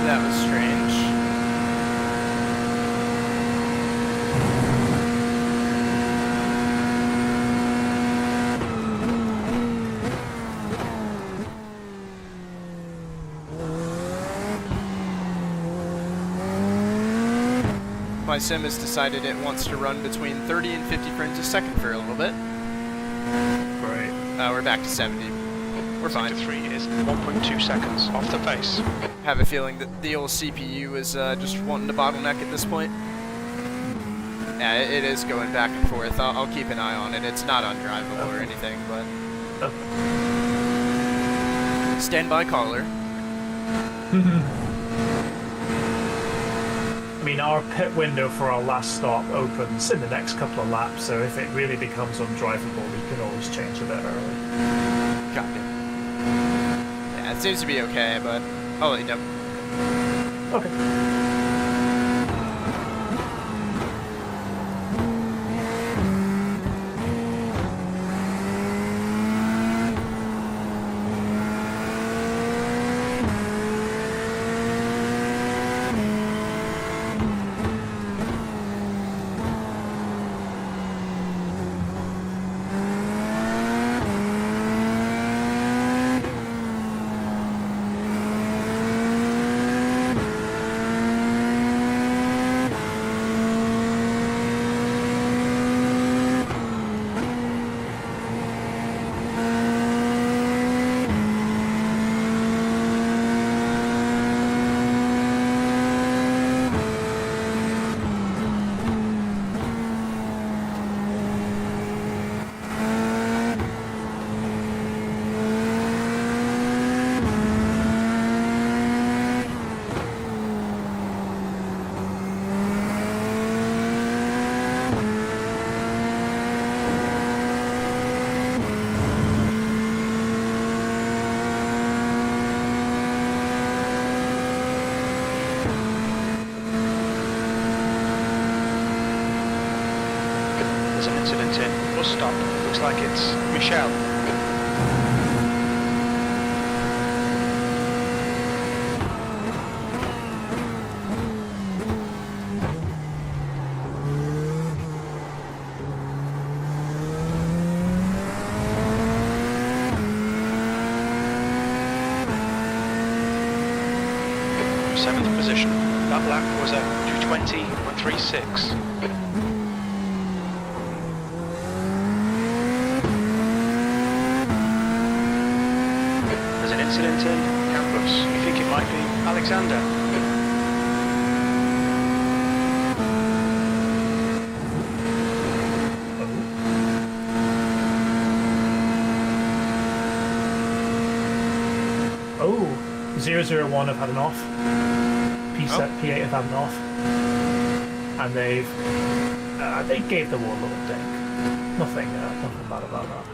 That was strange. My sim has decided it wants to run between 30 and 50 frames a second for a little bit. Great. We're back to 70. We're fine. Sector 3 is 1.2 seconds off the pace. Have a feeling that the old CPU is just wanting to bottleneck at this point. Yeah, it is going back and forth. I'll keep an eye on it. It's not undrivable or anything, but... Stand by caller. mean, our pit window for our last stop opens in the next couple of laps, so if it really becomes undrivable, we can always change a bit early. Got it. Yeah, it seems to be okay, but I'll let you know. Okay. Bus stop. Looks like it's Michelle. Seventh position. That lap was a 2:20.36. Incident in campus. You think it might be Alexander? Oh, 001 have had an off. P8 have had an off. And they gave the wall a little dink. Nothing bad about that.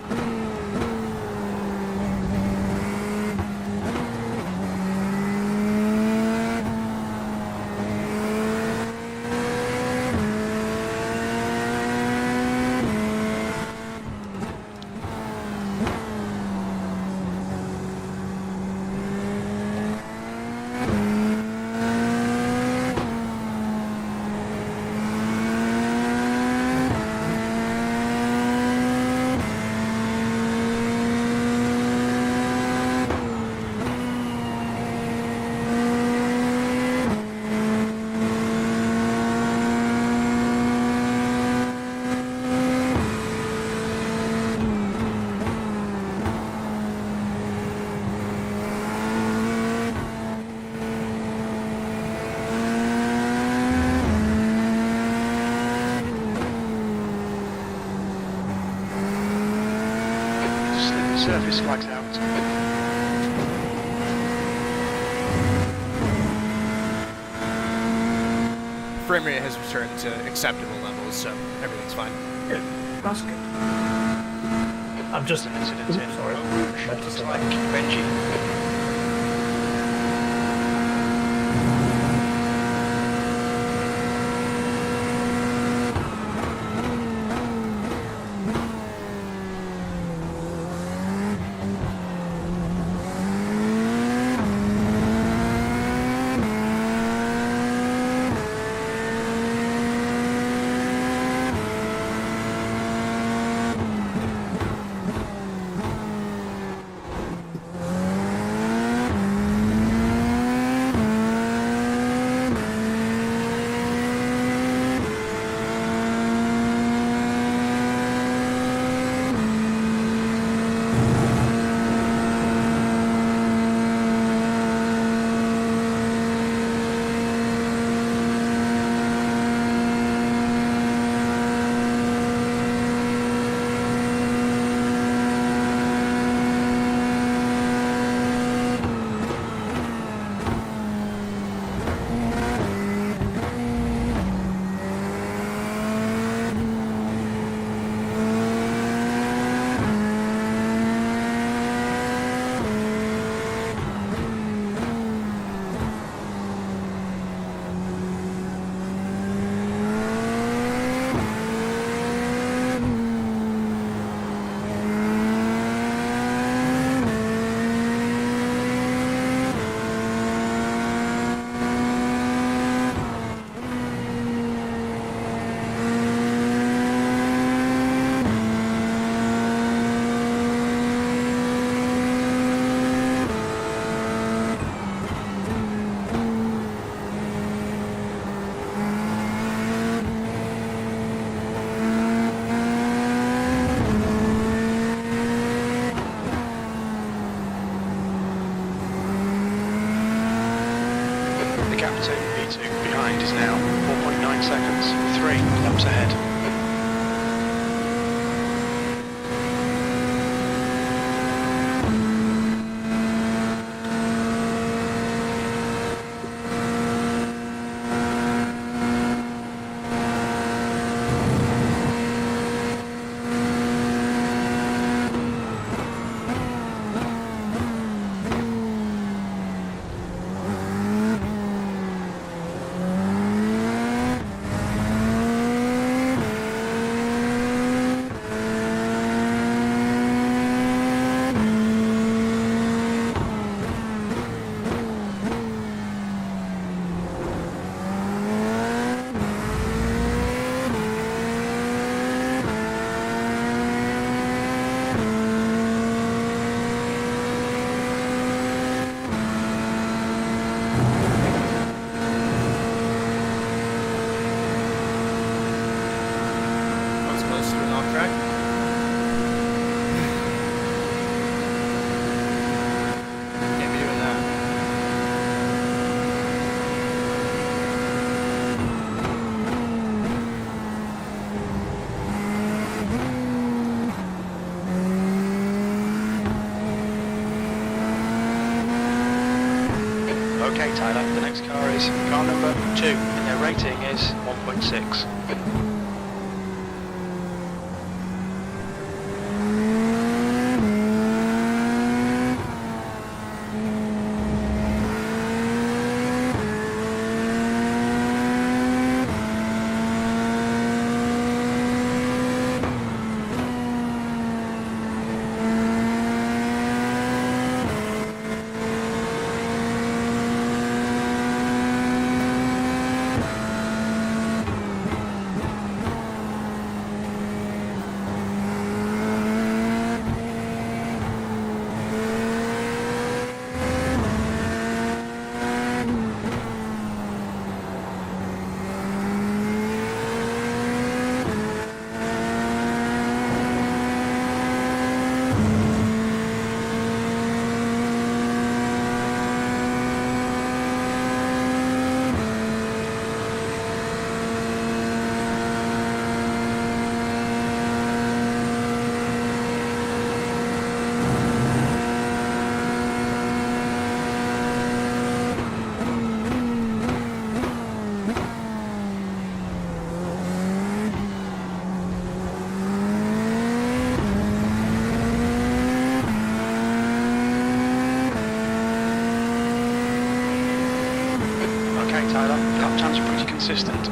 Surface flags out. Frame rate has returned to acceptable levels, so everything's fine. Good. That's good. I'm just an incident in. Sorry. Looks like Benji. V2. V2 behind is now 4.9 seconds. 3 laps ahead. Okay, Tyler, the next car is car number 2, and their rating is 1.6. Tyler, lap times are pretty consistent.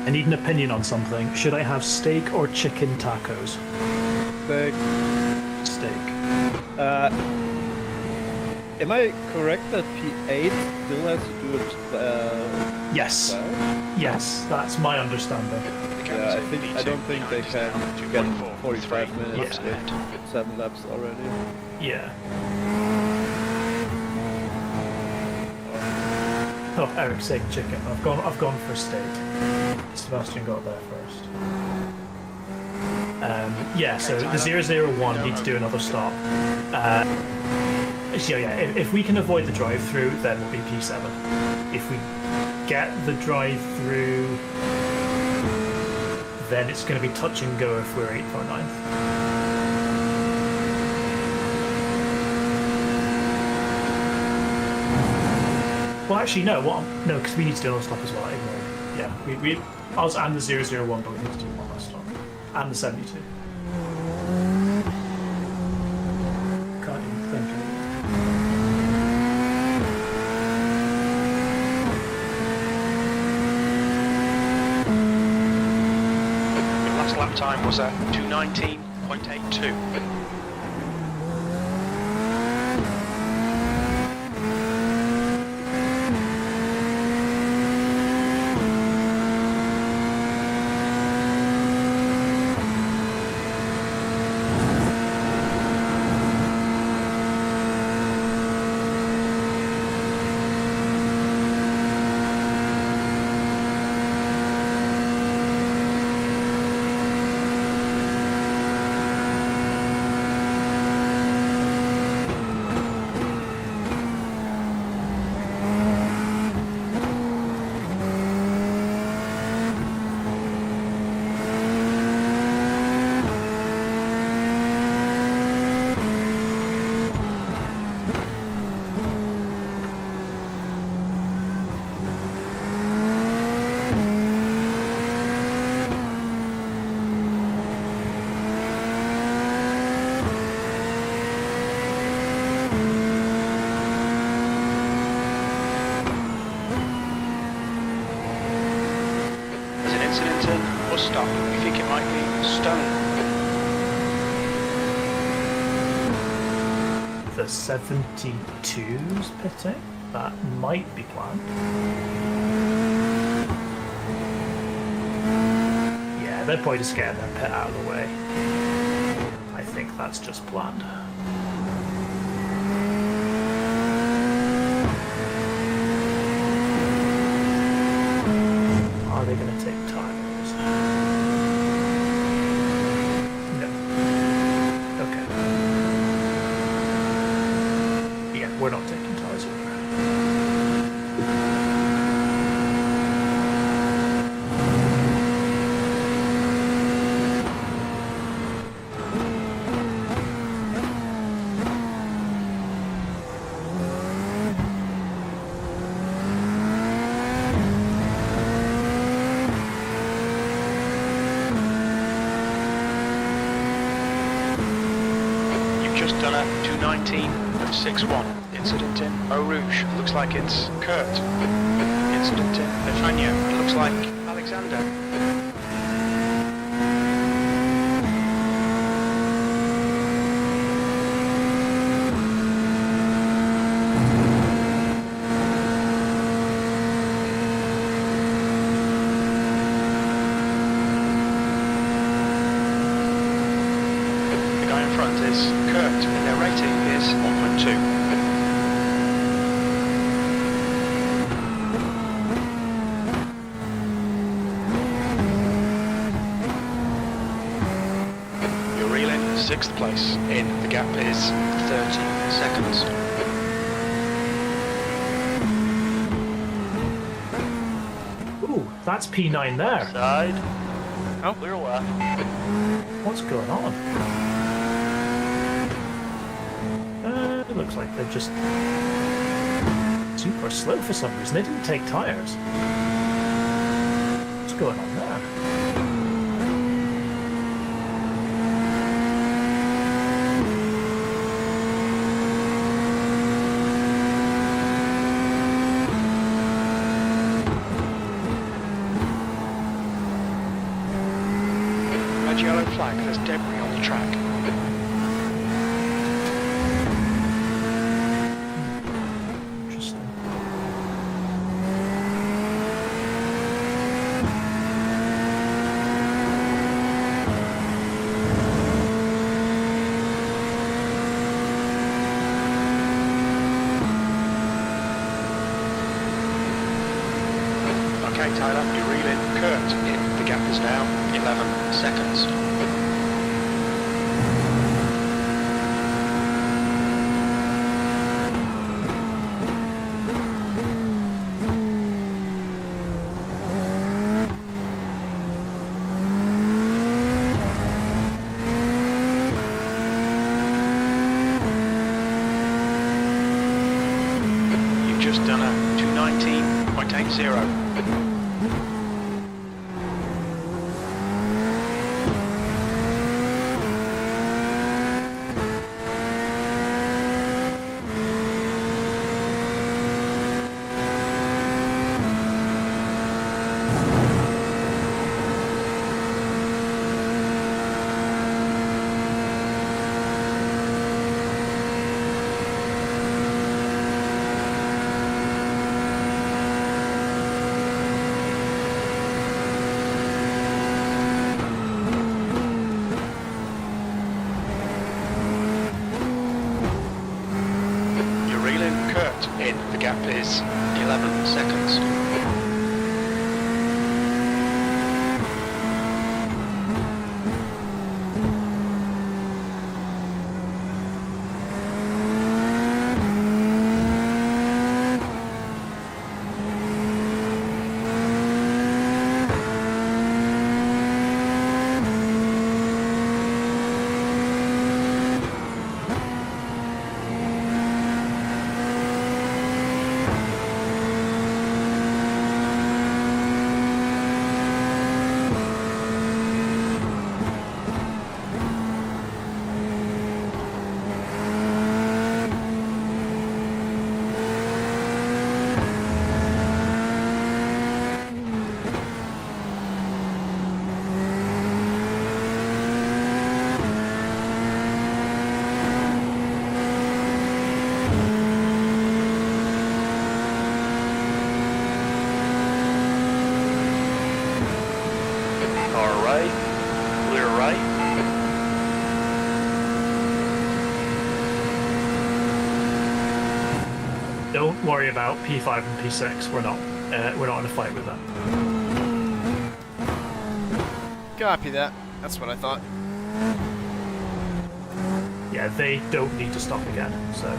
I need an opinion on something. Should I have steak or chicken tacos? Steak. Steak. Am I correct that P8 still has to do it? Yes. Yes, that's my understanding. Yeah, I don't think they can get 45 minutes with 7 laps already. Yeah. Oh, Eric's saying chicken. I've gone for steak. Sebastian got there first. Yeah, so the 001 needs to do another stop. So yeah, if we can avoid the drive-through, then we'll be P7. If we get the drive-through, then it's going to be touch and go if we're 8th or 9th. Well, actually, no. No, because we need to do another stop as well. Ignore it. Yeah, we us and the 001, but we need to do one last stop, and the 72. Can't even think of it. Your last lap time was at 2:19.82. Or stop. We think it might be stone. The 72's pitting. That might be planned. Yeah, they're probably just getting their pit out of the way. I think that's just planned. Are they going to take tires? No. Okay. Yeah, we're not taking tires either. Just done a 2:19.61. Incident in Eau Rouge. Looks like it's Kurt. Incident in Lefania. It looks like Alexander. The guy in front is Kurt, and their rating is 1.2. You're reeling 6th place in. The gap is 30 seconds. Ooh, that's P9 there. Side. Oh. Clear left. What's going on? It looks like they're just super slow for some reason. They didn't take tires. What's going on there? Red yellow flag, there's debris on the track. Interesting. Okay, Tyler, you're reeling Kurt in. The gap is now 11 seconds. You've just done a 19.80. The gap is 11 seconds. Don't worry about P5 and P6. We're not in a fight with them. Copy that. That's what I thought. Yeah, they don't need to stop again, so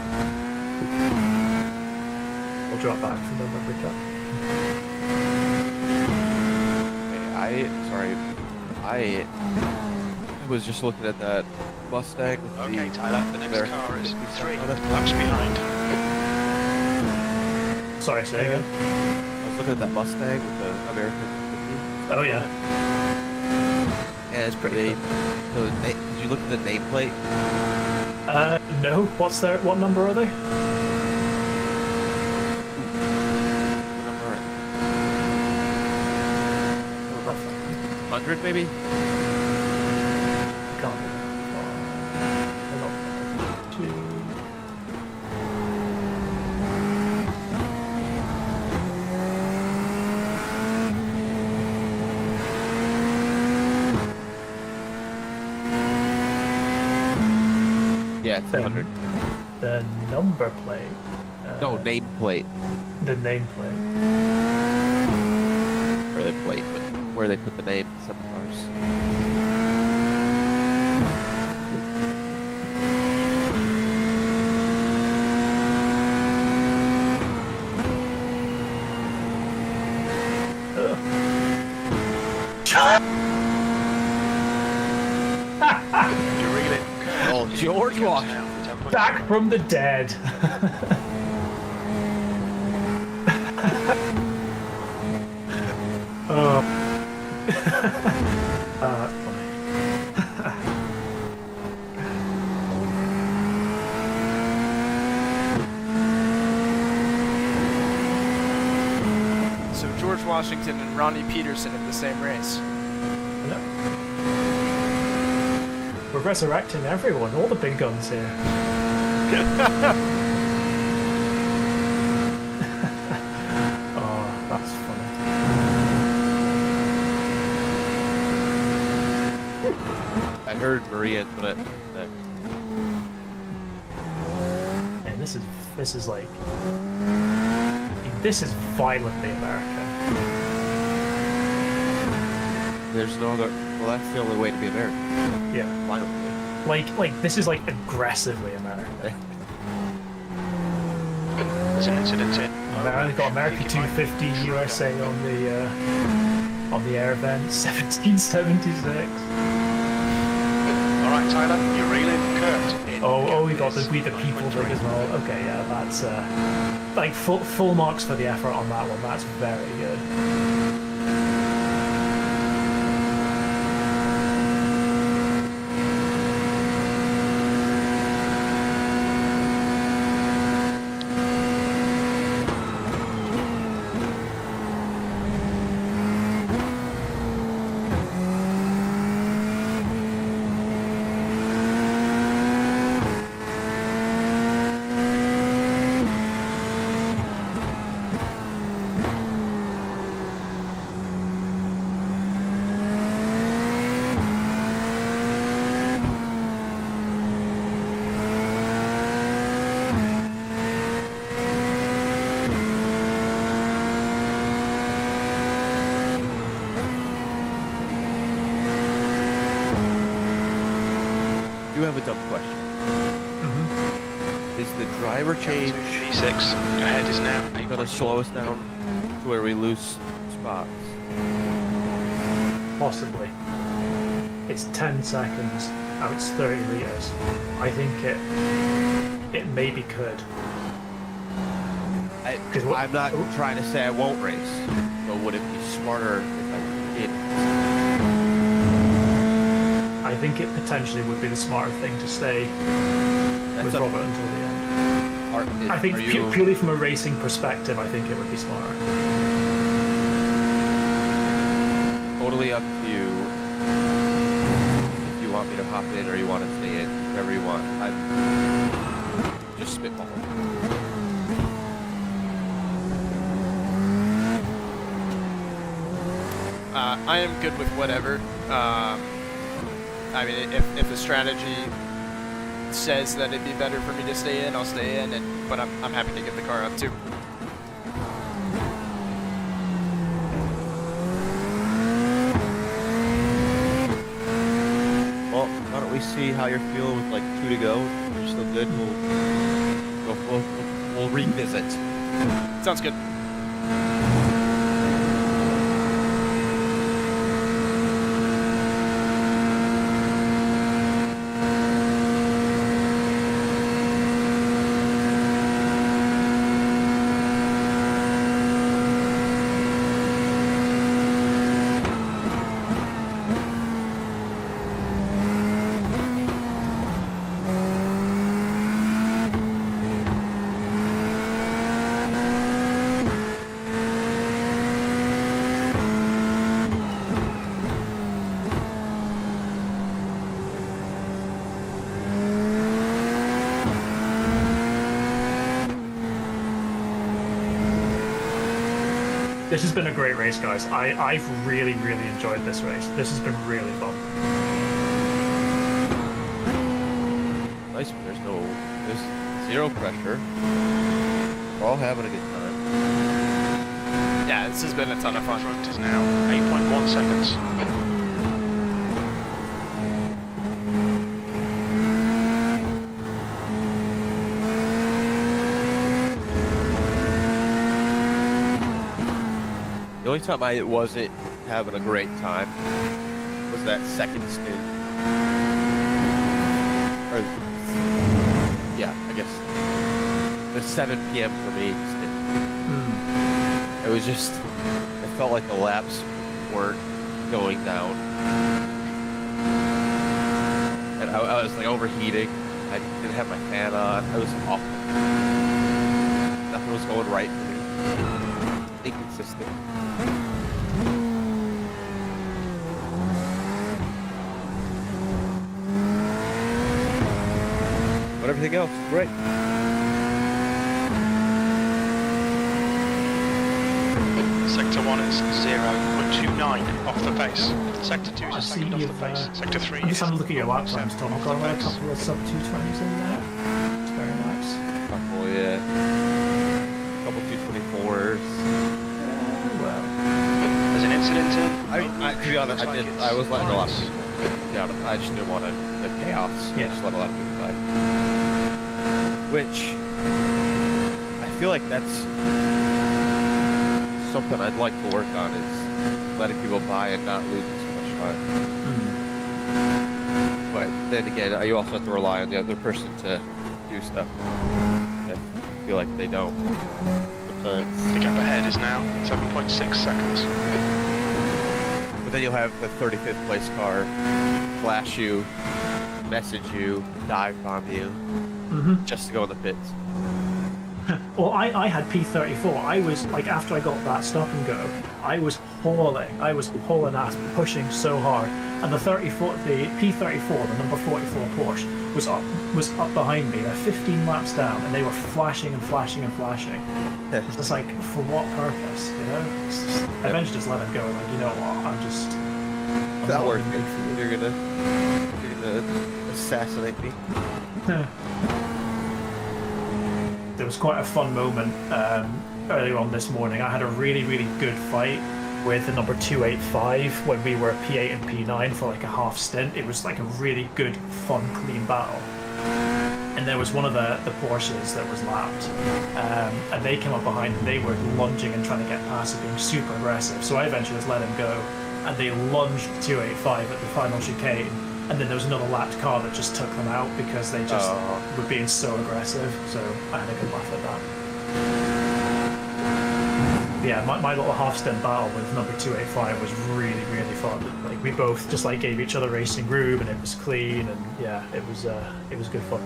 we'll drop back from the number cut. I was just looking at that Mustang. With okay, Tyler, the next American car is 3 laps behind. Sorry, say again. I was looking at that Mustang with the American 50. Oh yeah. And it's pretty. Did you look at the nameplate? No. What number are they? What number are they? 100 maybe? Can't. Yeah, it's 100. The number plate. No, nameplate. The nameplate. Or the plate, but where they put the name in some cars. You're really Oh, George Washington. Back from the dead. Oh. That's funny. So George Washington and Ronnie Peterson in the same race. We're resurrecting everyone, all the big guns here. Oh, that's funny. I heard Maria put it. And this is like, this is violently American. There's no other. Well, that's the only way to be American. Yeah. Violently. Like this is like aggressively American. There's an incident in. I've got America 250 USA on the air event 1776. Alright, Tyler, you're reeling. Kurt Oh, we got the people thing as well. Okay, yeah, that's like full marks for the effort on that one. That's very good. I do have a dumb question. Is the driver change G6 ahead is now going to slow us down to where we lose spots? Possibly. It's 10 seconds. Now it's 30 litres. I think it maybe could. I'm not trying to say I won't race, but would it be smarter if I did? I think it potentially would be the smarter thing to stay with Robert until the end. I think purely from a racing perspective, I think it would be smarter. Totally up to you. If you want me to hop in or you want to stay in, whatever you want. I'm just spitballing. I am good with whatever. I mean, if the strategy says that it'd be better for me to stay in, I'll stay in. But I'm happy to get the car up too. Well, why don't we see how you're feeling with like 2 to go? If you're still good, we'll revisit. Sounds good. This has been a great race, guys. I've really, really enjoyed this race. This has been really fun. Nice. There's zero pressure. We're all having a good time. Yeah, this has been a ton of fun. Front is now 8.1 seconds. The only time I wasn't having a great time was that second stint. Or, yeah, I guess the 7 p.m. for me stint. It was just, it felt like the laps weren't going down. And I was like overheating. I didn't have my fan on. I was awful. Nothing was going right for me. Inconsistent. But everything else is great. Sector 1 is 0.29 off the pace. Sector 2 is a second off the pace. Sector 3 I'm is just having a look at your lap times, Tom. I've got off the a pace. couple of sub-220s in there. It's very nice. Oh yeah. A couple 224s. Well. There's an incident in. To be honest, I was letting a lot of people down. I just didn't want the chaos. Yeah. I just let a lot of people by. Which I feel like that's something I'd like to work on, is letting people by and not losing so much time. But then again, you also have to rely on the other person to do stuff. I feel like they don't. The gap ahead is now 7.6 seconds. But then you'll have the 35th place car flash you, message you, dive bomb you, just to go in the pits. Well, I had P34. I was, like, after I got that stop and go, I was hauling ass, pushing so hard. And the P34, the number 44 Porsche, was up behind me. They're 15 laps down, and they were flashing and flashing and flashing. It's just like, for what purpose, you know? I eventually just let him go. Like, you know what? I'm not worth it. You're gonna assassinate me. There was quite a fun moment earlier on this morning. I had a really, really good fight with the number 285 when we were P8 and P9 for like a half stint. It was like a really good, fun, clean battle. And there was one of the Porsches that was lapped, and they came up behind and they were lunging and trying to get past it, being super aggressive. So I eventually just let him go, and they lunged 285 at the final chicane. And then there was another lapped car that just took them out because they just were being so aggressive. So I had a good laugh at that. But yeah, my little half-stint battle with number 285 was really, really fun. Like, we both just like gave each other racing room, and it was clean, and yeah, it was good fun.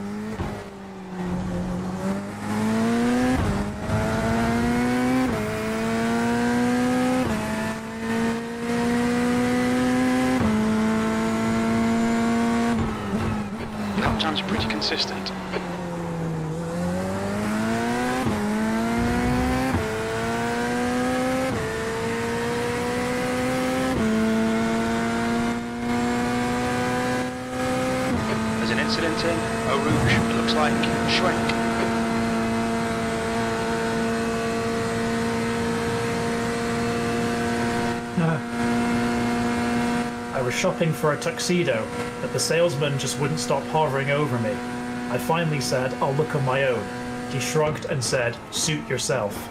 Time's pretty consistent. There's an incident in Eau Rouge, it looks like Schwenk. I was shopping for a tuxedo, but the salesman just wouldn't stop hovering over me. I finally said, I'll look on my own. He shrugged and said, suit yourself.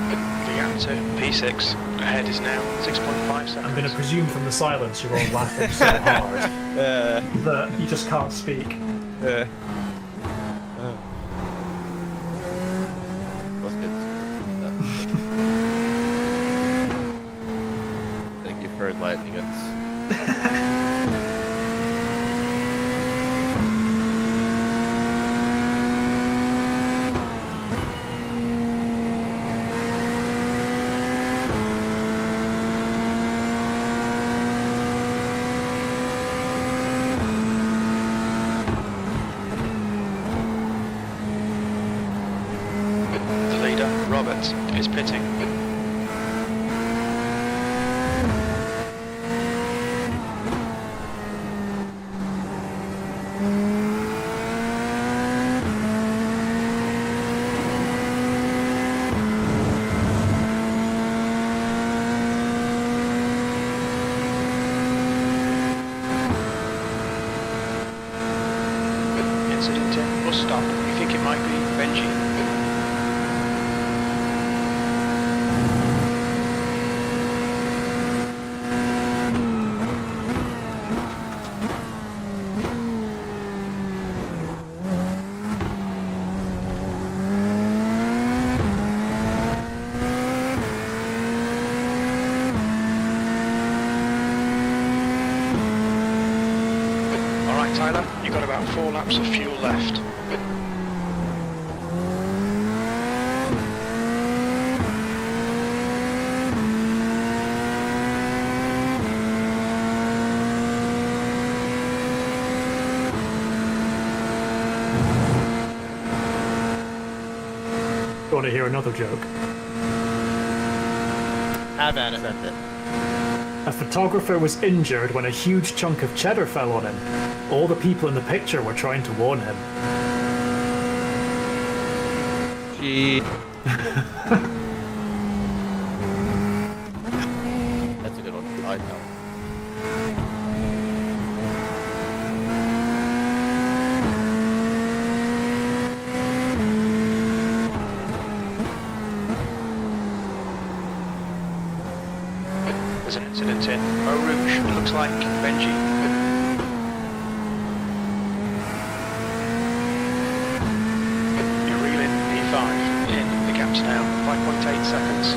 The gap to P6 ahead is now 6.5 seconds. I'm going to presume from the silence you're all laughing so hard that you just can't speak. Thank you for enlightening us. The leader, Robert, is pitting. Incident in bus stop. You think it might be Benji? Alright Tyler, you've got about 4 laps of fuel left. You want to hear another joke? Have at it. A photographer was injured when a huge chunk of cheddar fell on him. All the people in the picture were trying to warn him. Gee. That's a good one. I like that one. There's an incident in Eau Rouge. It looks like Benji. You're reeling E5 in. The gap's now 5.8 seconds.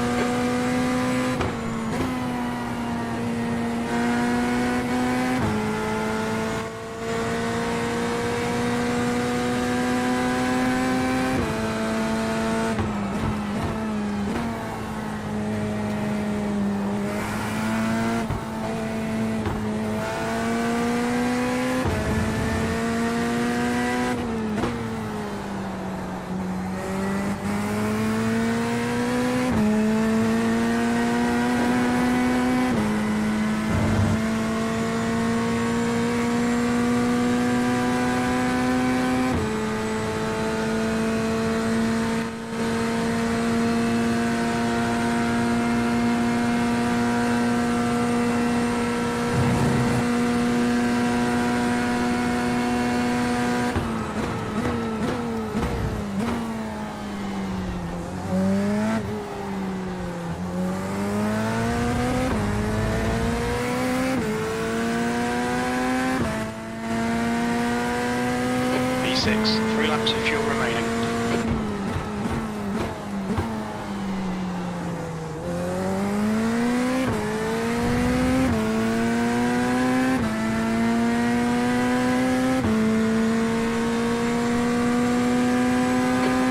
E6, 3 laps of fuel remaining.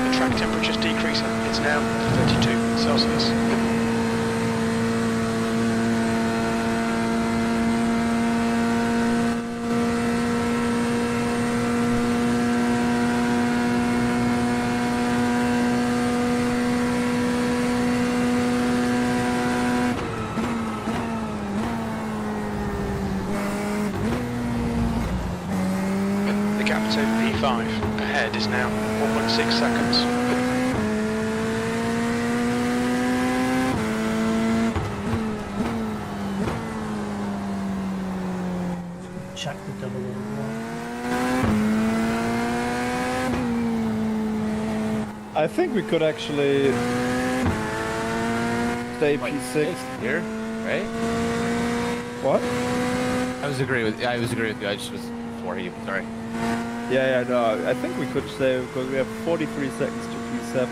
The track temperature's decreasing. It's now 32 Celsius. The gap to P5 ahead is now 1.6 seconds. Check the double overall. I think we could actually stay P6 here, right? What? I was agreeing with you. I just was before you. Sorry. Yeah, no, I think we could stay because we have 43 seconds to P7.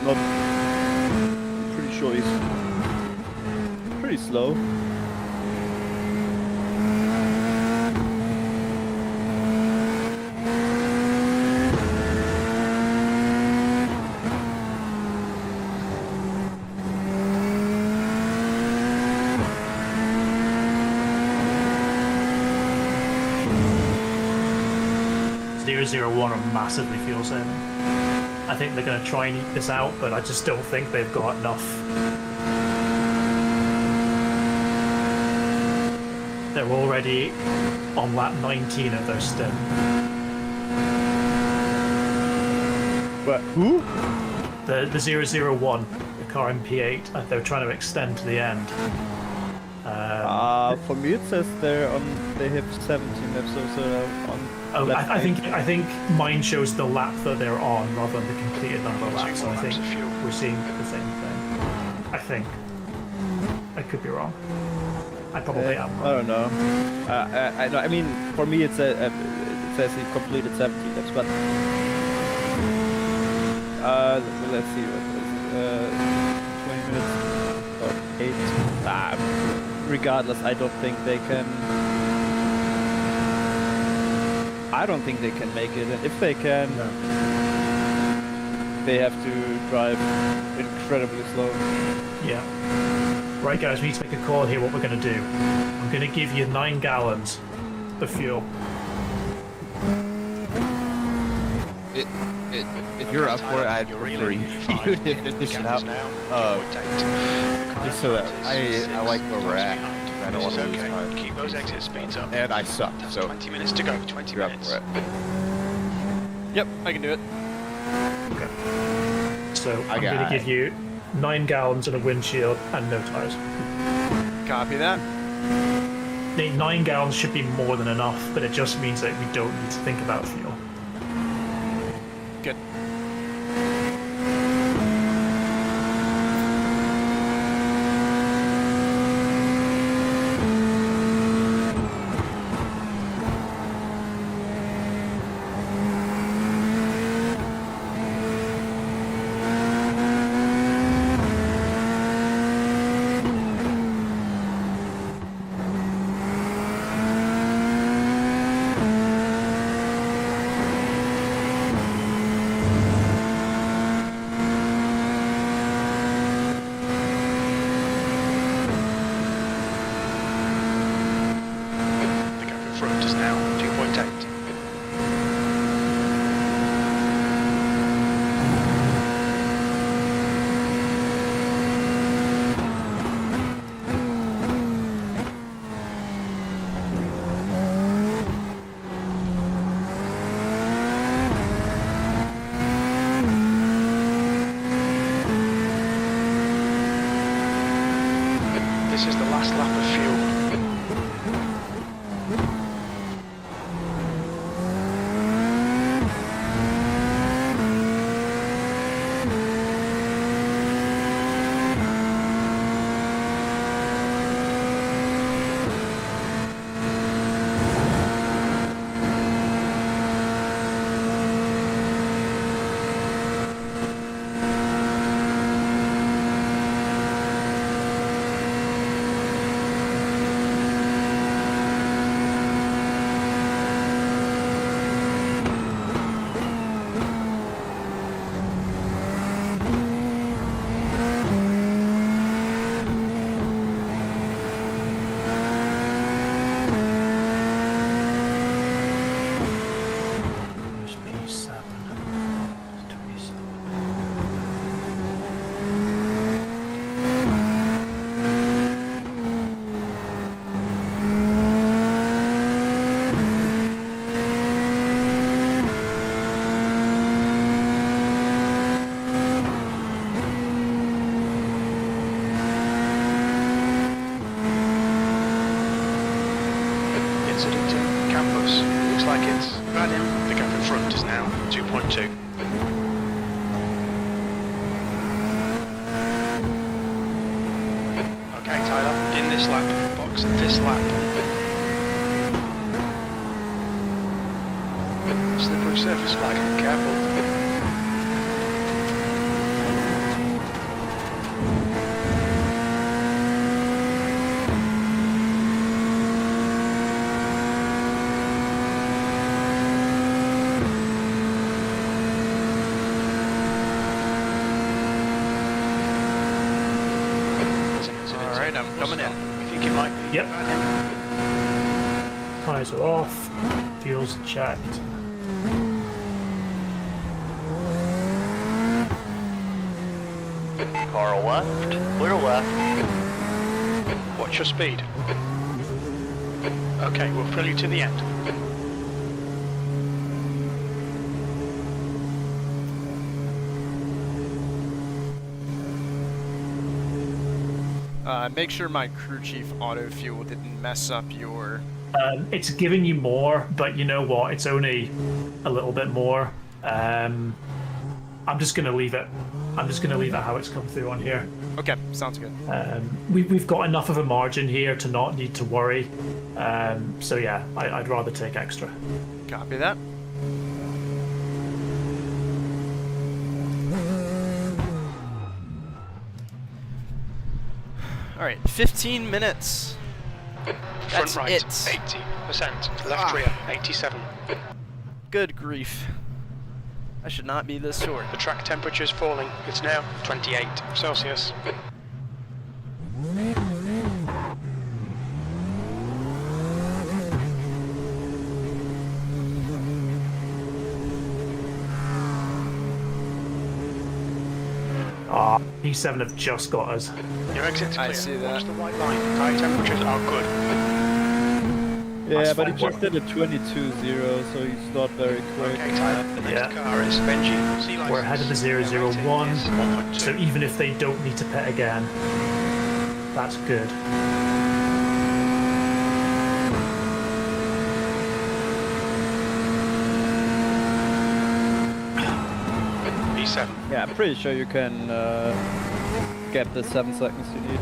Not pretty sure he's pretty slow. .001 are massively fuel saving. I think they're going to try and eat this out, but I just don't think they've got enough. They're already on lap 19 of their stint. But who? The 001, the car in P8, they're trying to extend to the end. For me it says they have 17 laps, so on. Oh, I think mine shows the lap that they're on rather than the completed number of laps. So I think we're seeing the same thing. I think. I could be wrong. I probably am wrong. I don't know. I mean, for me it says he completed 17 laps, but let's see what is 20 minutes or 8. Regardless, I don't think they can. I don't think they can make it, and if they can, they have to drive incredibly slow. Yeah. Right, guys, we need to make a call here. What we're going to do? I'm going to give you 9 gallons of fuel. If you're up for it, I'd prefer you to finish it out. Just so that I like where we're at. I don't want to lose time. Keep those exit speeds up. And I suck, so 20 minutes to go. 20 you're minutes. up for it. Yep, I can do it. Okay. So I I'm going to give you 9 gallons and a windshield and no tires. Copy that. The 9 gallons should be more than enough, but it just means that we don't need to think about fuel. Good. incident in campus. Looks like it's bad him. The gap in front is now 2.2. Okay, Tyler, in this lap, box this lap. Slippery surface flag, careful. Alright, I'm coming in. I think it might be. Yep. bad him. Tyres are off. Fuel's checked. Car left, clear left. Watch your speed. Okay, we'll fill you to the end. Make sure my crew chief auto fuel didn't mess up your... It's giving you more, but you know what? It's only a little bit more. I'm just going to leave it. I'm just going to leave it how it's come through on here. Okay, sounds good. We've got enough of a margin here to not need to worry. So yeah, I'd rather take extra. Copy that. Alright, 15 minutes. That's Front right, it. 80%. Left rear, 87. Good grief. I should not be this short. The track temperature is falling. It's now 28 Celsius. P7 have just got us. Your exit's clear. I see that. Watch the white line. Tire temperatures are good. Yeah, That's but he fine. just did a 22.0, so he's not very quick. Okay, Tyler. The next Yeah. car is Benji. C We're ahead of the 001, Is 1.2. so even if they don't need to pit again, that's good. B7. Yeah, I'm pretty sure you can get the 7 seconds you need.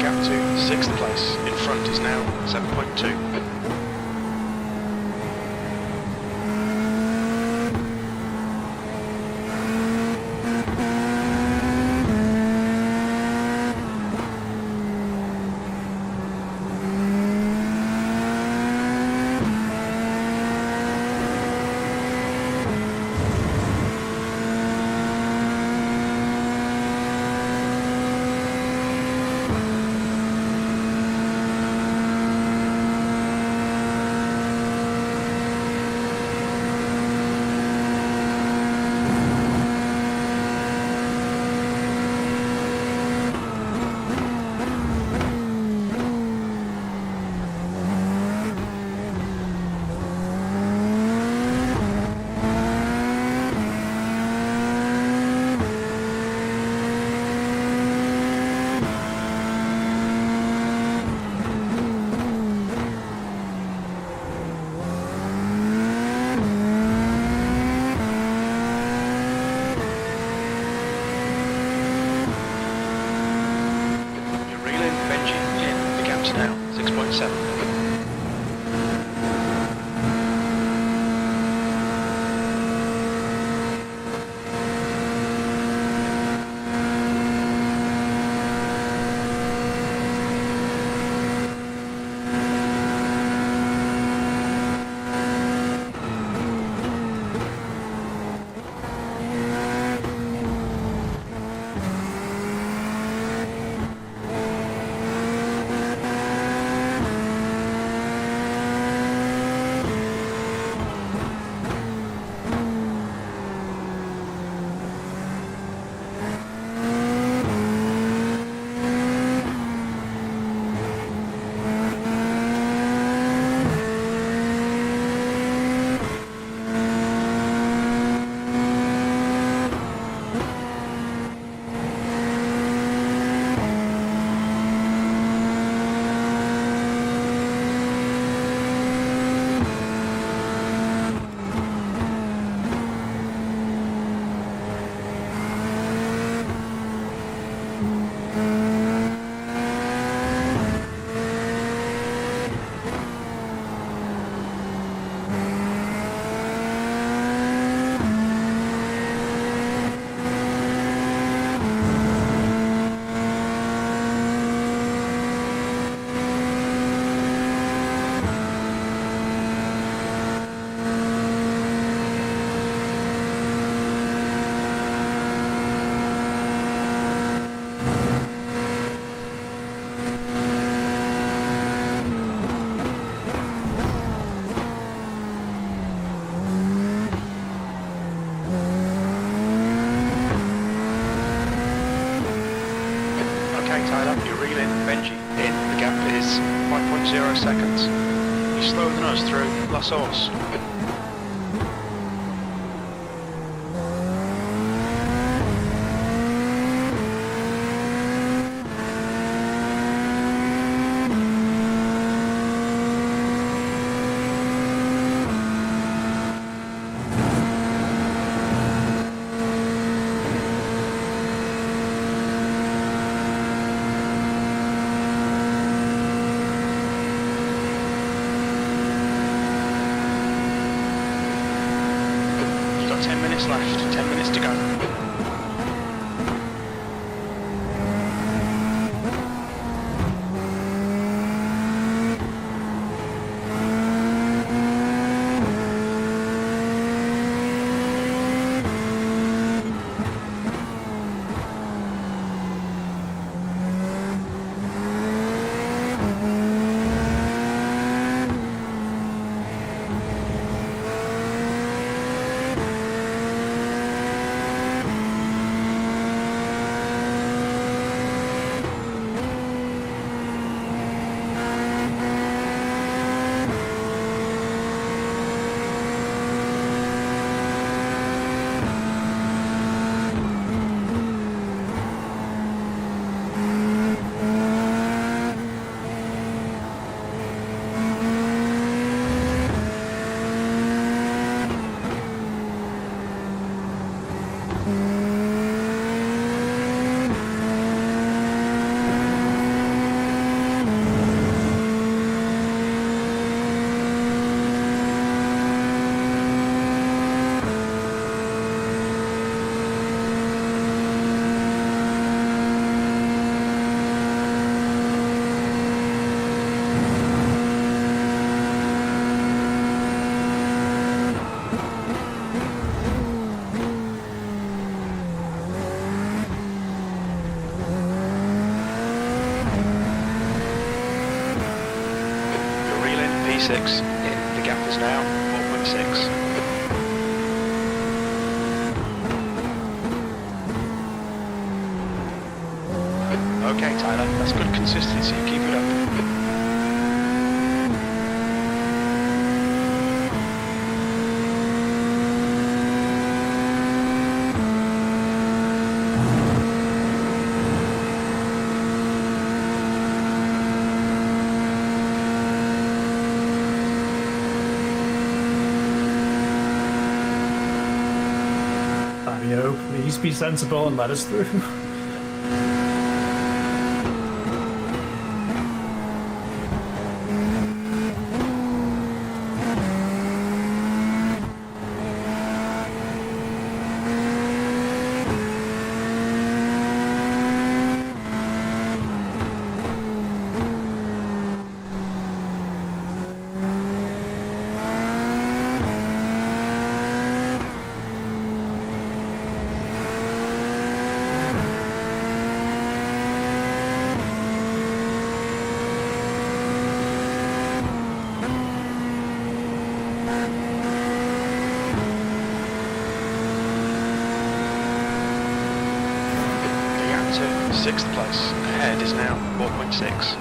Gap to 6th place. In front is now 7.2. You're reeling Benji in. The gap's now 6.7. Okay, Tyler, you're reeling. Benji in. The gap is 5.0 seconds. You're slower than us through La Source. You've got 10 minutes left, 10 minutes to go. P6 in. The gap is now 4.6. Okay, Tyler, that's good consistency. Keep it up. Please be sensible and let us through. Sixth place. Ahead is now 4.6.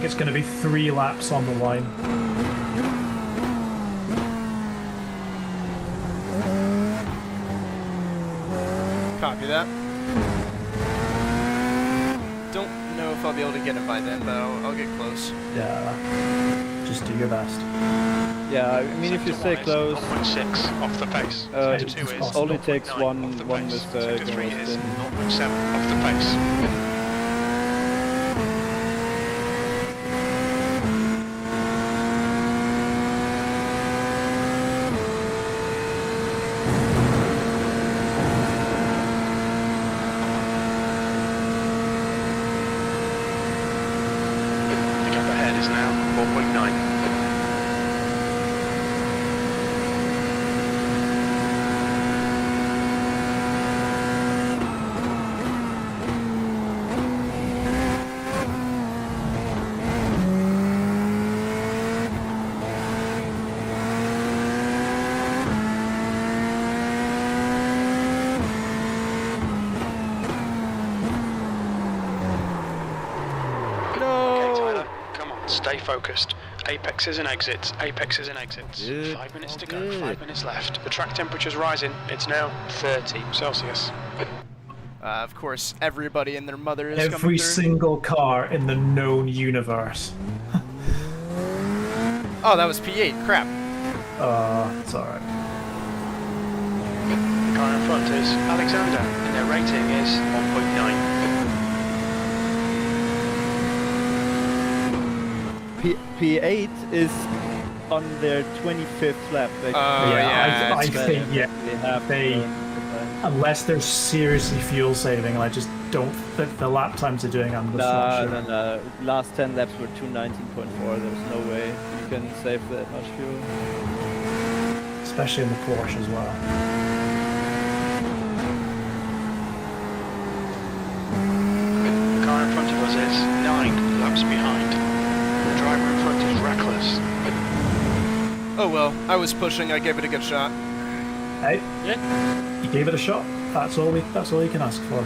It's going to be 3 laps on the line. Copy that. Don't know if I'll be able to get it by then, but I'll get close. Yeah, just do your best. Yeah, I mean, if you stay close, 0.6 off the pace. Sector 2 is only takes 0.9 one off the one pace. mistake. Sector 3 is 0.7 off the pace. is now 4.9. Stay focused. Apexes and exits. Apexes and exits. Good. 5 minutes to go. Good. 5 minutes left. The track temperature's rising. It's now 30 Celsius. Of course, everybody and their mother is coming Every through. single car in the known universe. Oh, that was P8. Crap. It's alright. The car in front is Alexander, and their rating is 1.9. P8 is on their 25th lap. I think they unless they're seriously fuel saving, I just don't think the lap times they're doing. I'm just not sure. No. Last 10 laps were 2:19.4. There's no way you can save that much fuel. Especially in the Porsche as well. The car in front of us is 9 laps behind. The driver in front is reckless. Oh well, I was pushing. I gave it a good shot. Hey, you gave it a shot. That's all you can ask for.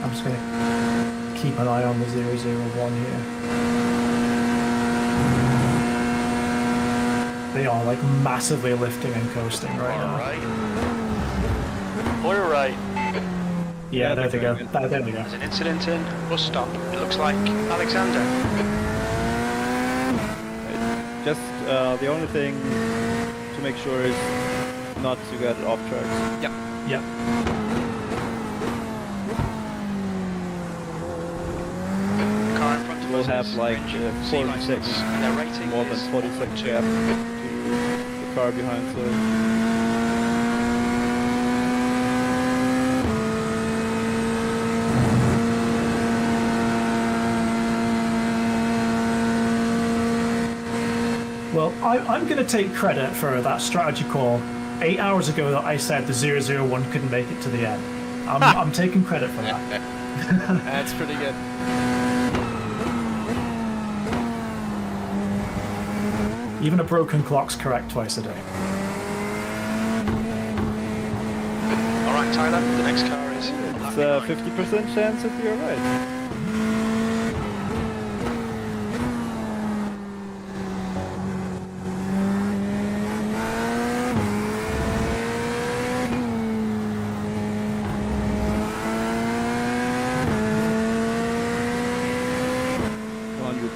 I'm just gonna keep an eye on the 001 here. They are like massively lifting and coasting right now. Clear right. Yeah, there they go. There they go. There's an incident in bus stop. It looks like Alexander. Just the only thing to make sure is not to get off tracks. Yep. Yep. The car in front of We'll us have is like French 40 license, seconds, and their rating more than is 40 seconds gap to the car behind. So. Well, I'm going to take credit for that strategy call 8 hours ago that I said the 001 couldn't make it to the end. I'm taking credit for that. That's pretty good. Even a broken clock's correct twice a day. Alright, Tyler, the next car is... It's a 50% chance that you're right.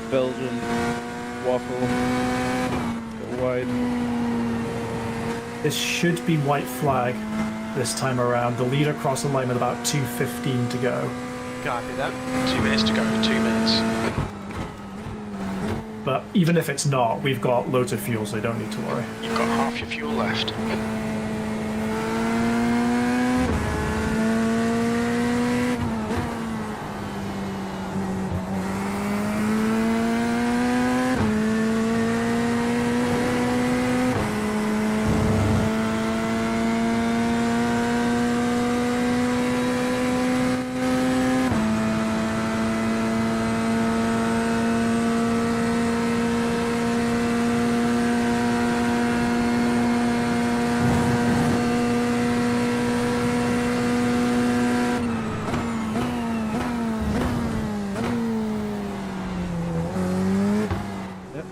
Belgian waffle. Go wide. This should be white flag this time around. The leader crossed the line with about 2:15 to go. Copy that. 2 minutes to go, 2 minutes. But even if it's not, we've got loads of fuel, so you don't need to worry. You've got half your fuel left.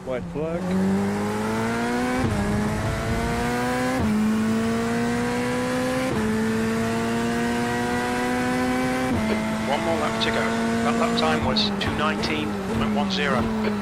White flag. One more lap to go. That lap time was 2:19.10.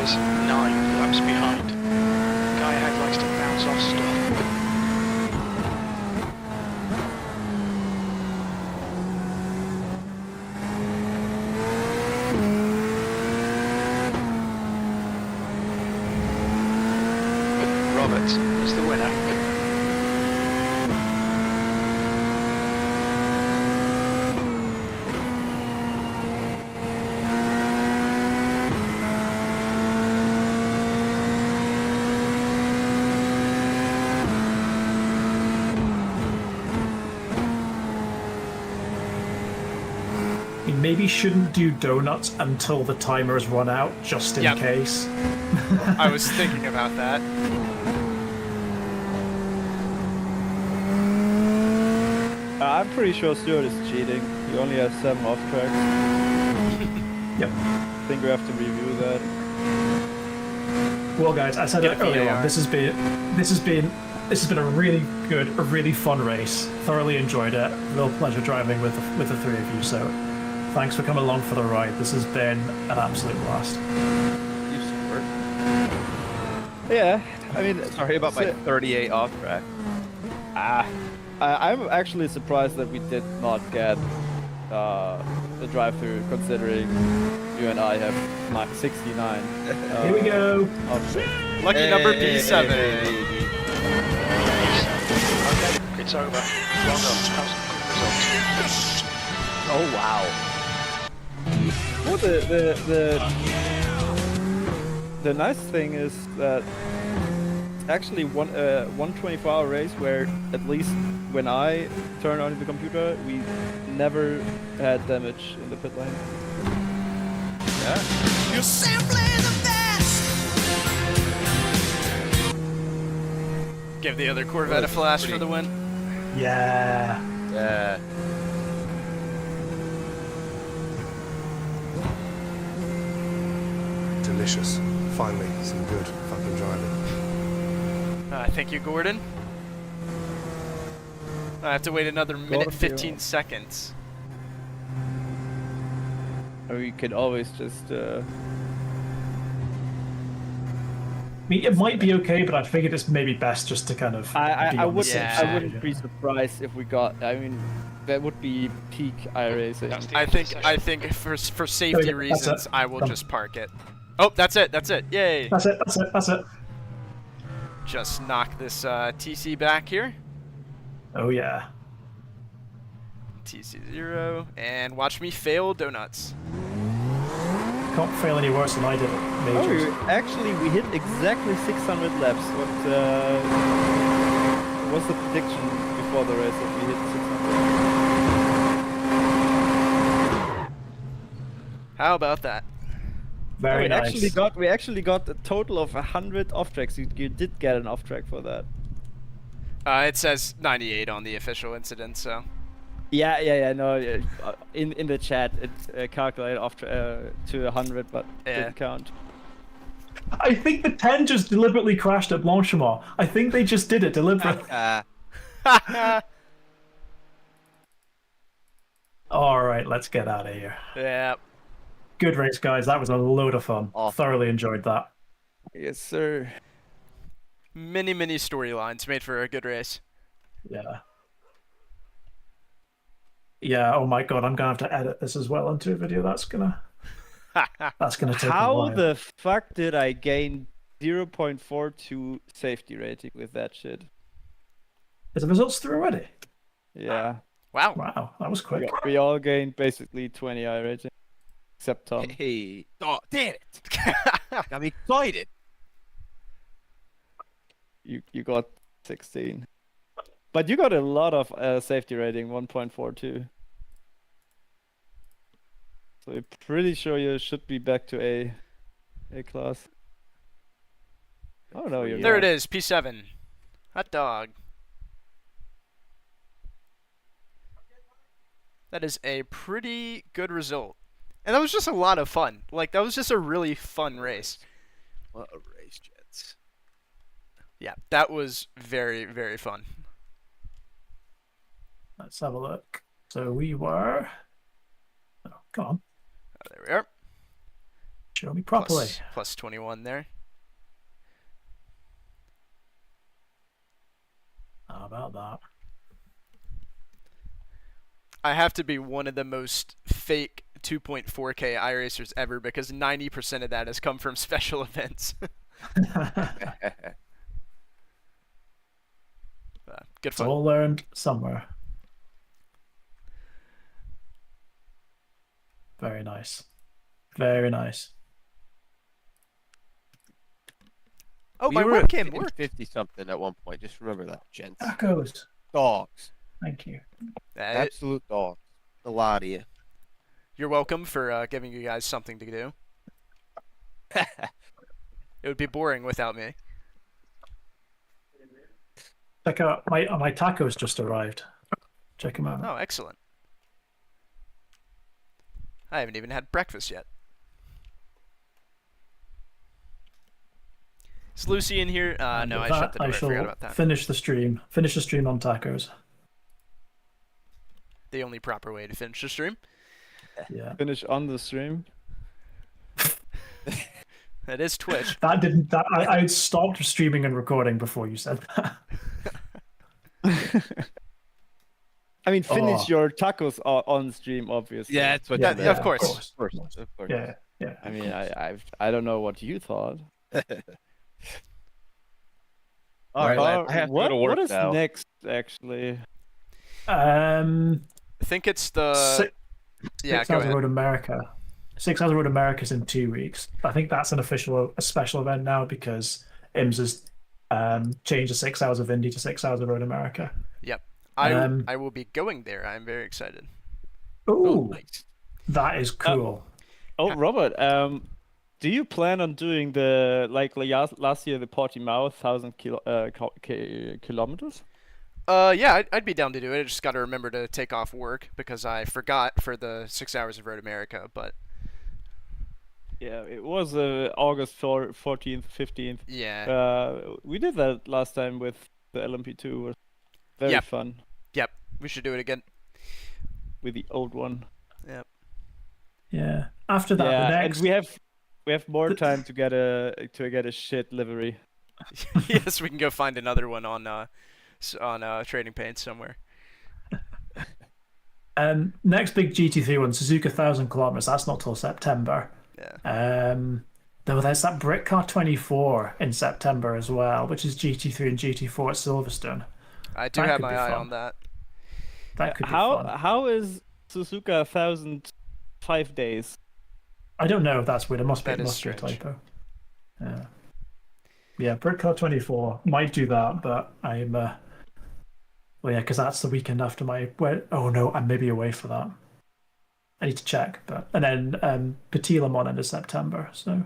guy's 9 laps behind. The guy ahead likes to bounce off stuff. Robert is the winner. We maybe shouldn't do donuts until the timer has run out, just in case. I was thinking about that. I'm pretty sure Stuart is cheating. He only has 7 off tracks. Yep. I think we have to review that. Well, guys, I said it earlier on. This has been a really good, a really fun race. Thoroughly enjoyed it. Real pleasure driving with the three of you. So, thanks for coming along for the ride. This has been an absolute blast. Yeah, I mean, sorry about my 38 off track. I'm actually surprised that we did not get the drive-through, considering you and I have 69. Here we go. Lucky number P7. Okay, it's over. Well done. How's the result? Oh wow. Well, the nice thing is that it's actually one 24-hour race where, at least when I turn on the computer, we never had damage in the pit lane. Yeah. You're simply the best. Give the other Corvette a flash for the win. Yeah. Yeah. Delicious. Finally, some good fucking driving. Thank you, Gordon. I have to wait another minute 15 seconds. Or we could always just. I mean, it might be okay, but I figured it's maybe best just to kind of. I wouldn't be surprised if we got. I mean, that would be peak iRacing. I think for safety reasons, I will just park it. Oh, that's it. That's it. Yay. That's it. Just knock this TC back here. Oh yeah. TC0, and watch me fail donuts. Can't fail any worse than I did at majors. Actually, we hit exactly 600 laps. What was the prediction before the race that we hit 600? How about that? Very nice. We actually got a total of 100 off tracks. You did get an off track for that. It says 98 on the official incident, so. Yeah. No, in the chat it's calculated off to 100, but didn't count. I think the 10 just deliberately crashed at Blanchimont. I think they just did it deliberately. All right, let's get out of here. Yeah. Good race, guys. That was a load of fun. Awesome. Thoroughly enjoyed that. Yes, sir. Many storylines made for a good race. Yeah. Yeah. Oh my god, I'm gonna have to edit this as well into a video. That's gonna take a while. How the fuck did I gain 0.42 safety rating with that shit? Is the results through already? Yeah. Wow. Wow, that was quick. We all gained basically 20 I rating, except Tom. Hey, oh, damn it! Got me excited. You got 16, but you got a lot of safety rating, 1.42. So I'm pretty sure you should be back to A class. Oh no, you're there. not. It is, P7. Hot dog. That is a pretty good result, and that was just a lot of fun. Like, that was just a really fun race. What a race, Jets. Yeah, that was very fun. Let's have a look. So we were. Oh, come on. Oh, there we are. Show me properly. Plus 21 there. How about that? I have to be one of the most fake 2.4K iRacers ever because 90% of that has come from special events. Good fun. It's all learned somewhere. Very nice. Very nice. Oh, we my were webcam at worked. 50 something at one point. Just remember that, gents. Tacos. Dogs. Thank you. Absolute dogs. A lot of you. You're welcome for giving you guys something to do. It would be boring without me. Check out my tacos just arrived. Check them out. Oh, excellent. I haven't even had breakfast yet. Is Lucy in here? No, I shut the door. I forgot about that. Finish the stream. Finish the stream on tacos. The only proper way to finish the stream. Yeah. Finish on the stream. That is Twitch. I stopped streaming and recording before you said that. I mean, finish your tacos on stream, obviously. Yeah, that's what. Yeah, of course. Of course. Yeah. I mean, I don't know what you thought. All right, I have to go to work what is now. next, actually? I think it's the 6 Hours Road America. 6 Hours Road America is in 2 weeks. I think that's a special event now because IMS has changed the 6 Hours of Indy to 6 Hours of Road America. Yep. I will be going there. I'm very excited. Ooh, nice. That is cool. Robert, do you plan on doing the last year the Portimao 1,000 kilometers? Yeah, I'd be down to do it. I just got to remember to take off work because I forgot for the 6 Hours of Road America. But yeah, it was August 14th, 15th. Yeah. We did that last time with the LMP2. It was very fun. Yep, we should do it again. With the old one. Yep. Yeah. After that, the next... and we have more time to get a shit livery. Yes, we can go find another one on Trading Paints somewhere. Next big GT3 one, Suzuka 1,000 kilometers. That's not till September. Yeah. Though there's that Brit Car 24 in September as well, which is GT3 and GT4 at Silverstone. I do have my eye on that. That could be fun. How is Suzuka 1,000 5 days? I don't know if that's weird. It must be a typo. Yeah, Brit Car 24 might do that, but I'm well, yeah, because that's the weekend after my oh no, I'm maybe away for that. I need to check, and then Petit Le Mans end of September. So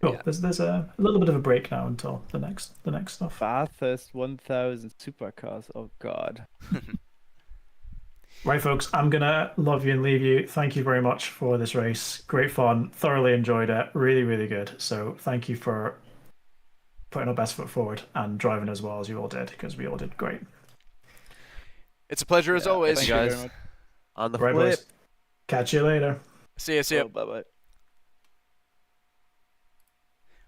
cool. Yeah. There's a little bit of a break now until the next stuff. Bathurst 1,000 supercars. Oh god. Right, folks, I'm gonna love you and leave you. Thank you very much for this race. Great fun. Thoroughly enjoyed it. Really, really good. So thank you for putting our best foot forward and driving as well as you all did, because we all did great. It's a pleasure as always. Thank you guys. On the flip. Boys. Catch you later. See ya. Bye-bye.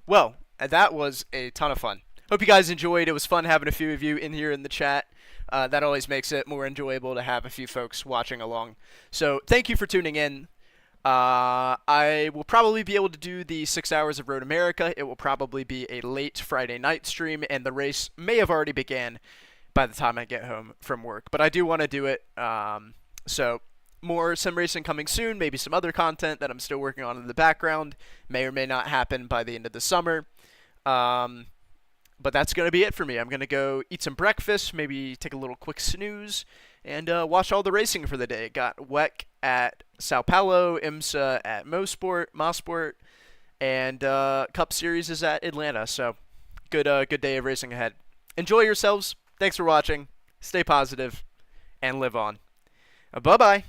Well, that was a ton of fun. Hope you guys enjoyed. It was fun having a few of you in here in the chat. That always makes it more enjoyable to have a few folks watching along. So thank you for tuning in. I will probably be able to do the 6 Hours of Road America. It will probably be a late Friday night stream, and the race may have already began by the time I get home from work. But I do want to do it. So more sim racing coming soon, maybe some other content that I'm still working on in the background. May or may not happen by the end of the summer. But that's going to be it for me. I'm going to go eat some breakfast, maybe take a little quick snooze, and watch all the racing for the day. Got WEC at Sao Paulo, IMSA at Mosport, and Cup Series is at Atlanta. So good day of racing ahead. Enjoy yourselves. Thanks for watching. Stay positive, and live on. Bye-bye.